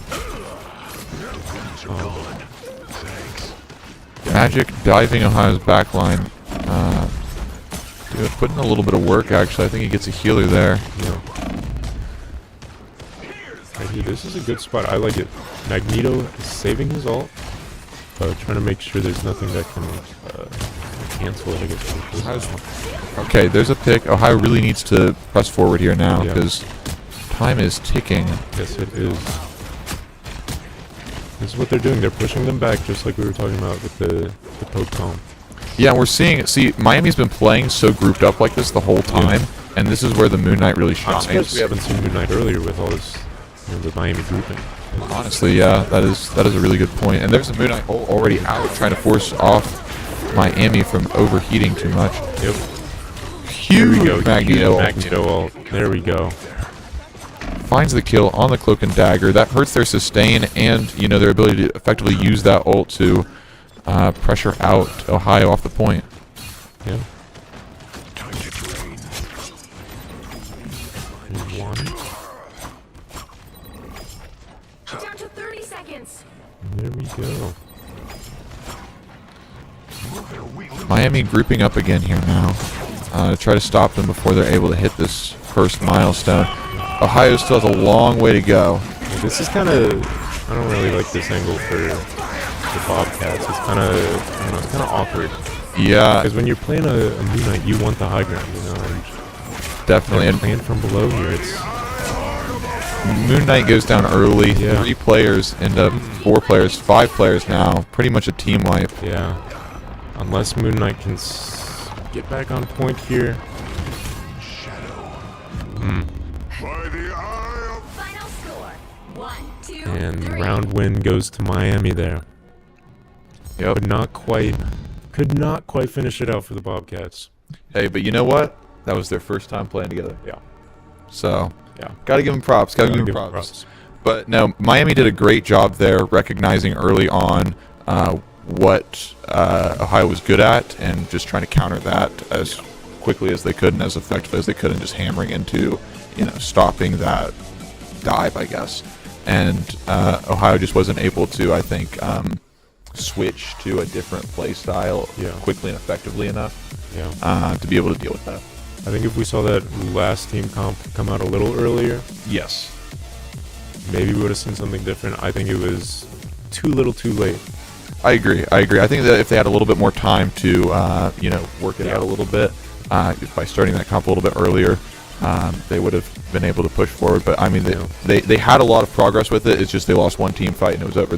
Magic diving Ohio's backline. Putting a little bit of work, actually. I think he gets a healer there. Yeah. This is a good spot. I like it. Magneto is saving his ult. Trying to make sure there's nothing that can cancel it, I guess. Okay, there's a pick. Ohio really needs to press forward here now because time is ticking. Yes, it is. This is what they're doing. They're pushing them back, just like we were talking about with the poke comp. Yeah, we're seeing. See, Miami's been playing so grouped up like this the whole time, and this is where the Moon Knight really shines. We haven't seen Moon Knight earlier with all this, the Miami grouping. Honestly, yeah, that is a really good point. And there's the Moon Knight already out, trying to force off Miami from overheating too much. Yep. Huge Magneto ult. There we go. Finds the kill on the Cloak and Dagger. That hurts their sustain and their ability to effectively use that ult to pressure out Ohio off the point. Yeah. Down to 30 seconds. There we go. Miami grouping up again here now to try to stop them before they're able to hit this first milestone. Ohio still has a long way to go. This is kind of, I don't really like this angle for the Bobcats. It's kind of, it's kind of awkward. Yeah. Because when you're playing a Moon Knight, you want the high ground, and definitely. And playing from below here, it's... Moon Knight goes down early. Yeah. 3 players end up 4 players, 5 players now. Pretty much a team wipe. Yeah. Unless Moon Knight can get back on point here. Final score 1-2. And round win goes to Miami there. Yep. Could not quite finish it out for the Bobcats. Hey, but you know what? That was their first time playing together. Yeah. So, yeah, gotta give them props. Gotta give them props. But no, Miami did a great job there, recognizing early on what Ohio was good at, and just trying to counter that as quickly as they could and as effectively as they could, and just hammering into stopping that dive, I guess. And Ohio just wasn't able to, I think, switch to a different play style quickly and effectively enough to be able to deal with that. I think if we saw that last team comp come out a little earlier, Yes. maybe we would have seen something different. I think it was too little too late. I agree. I think that if they had a little bit more time to, work it out a little bit, by starting that comp a little bit earlier, they would have been able to push forward. But I mean, they had a lot of progress with it. It's just they lost one team fight and it was over.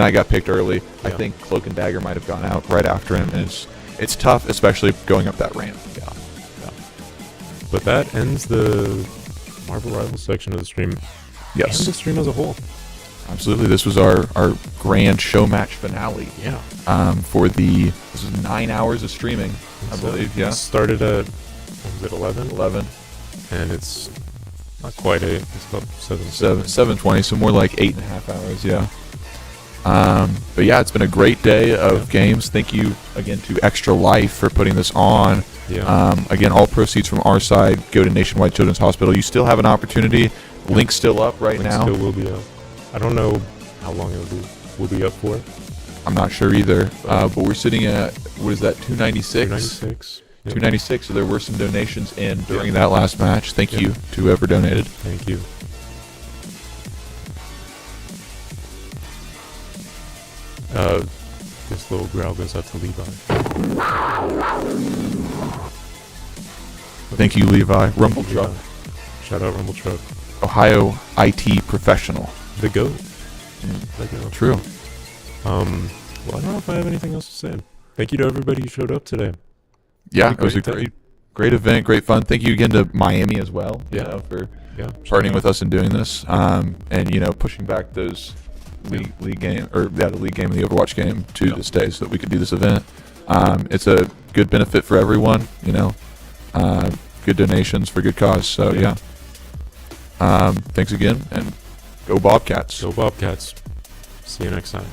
I got picked early. I think Cloak and Dagger might have gone out right after him, and it's tough, especially going up that ramp. Yeah. But that ends the Marvel Rivals section of the stream. Yes. And the stream as a whole. Absolutely. This was our grand show match finale. Yeah. This was 9 hours of streaming, I believe. Yeah. It started at, what was it, 11? 11. And it's not quite 8. It's about 7:20, so more like 8.5 hours. Yeah. But yeah, it's been a great day of games. Thank you again to Extra Life for putting this on. Yeah. Again, all proceeds from our side go to Nationwide Children's Hospital. You still have an opportunity. Link's still up right now. Still will be up. I don't know how long will be up for. I'm not sure either. But we're sitting at, what is that, 296? 296. Yep. 296. So there were some donations in during that last match. Thank you to whoever donated. Thank you. This little growl goes out to Levi. Thank you, Levi. Rumble Truck. Shout out Rumble Truck. Ohio IT professional. The GOAT. True. Well, I don't know if I have anything else to say. Thank you to everybody who showed up today. Yeah, it was a great event, great fun. Thank you again to Miami as well. For partnering with us and doing this, and pushing back those league game the league game and the Overwatch game to this day so that we could do this event. It's a good benefit for everyone. Good donations for good cause. So thanks again, and go Bobcats. Go Bobcats. See you next time.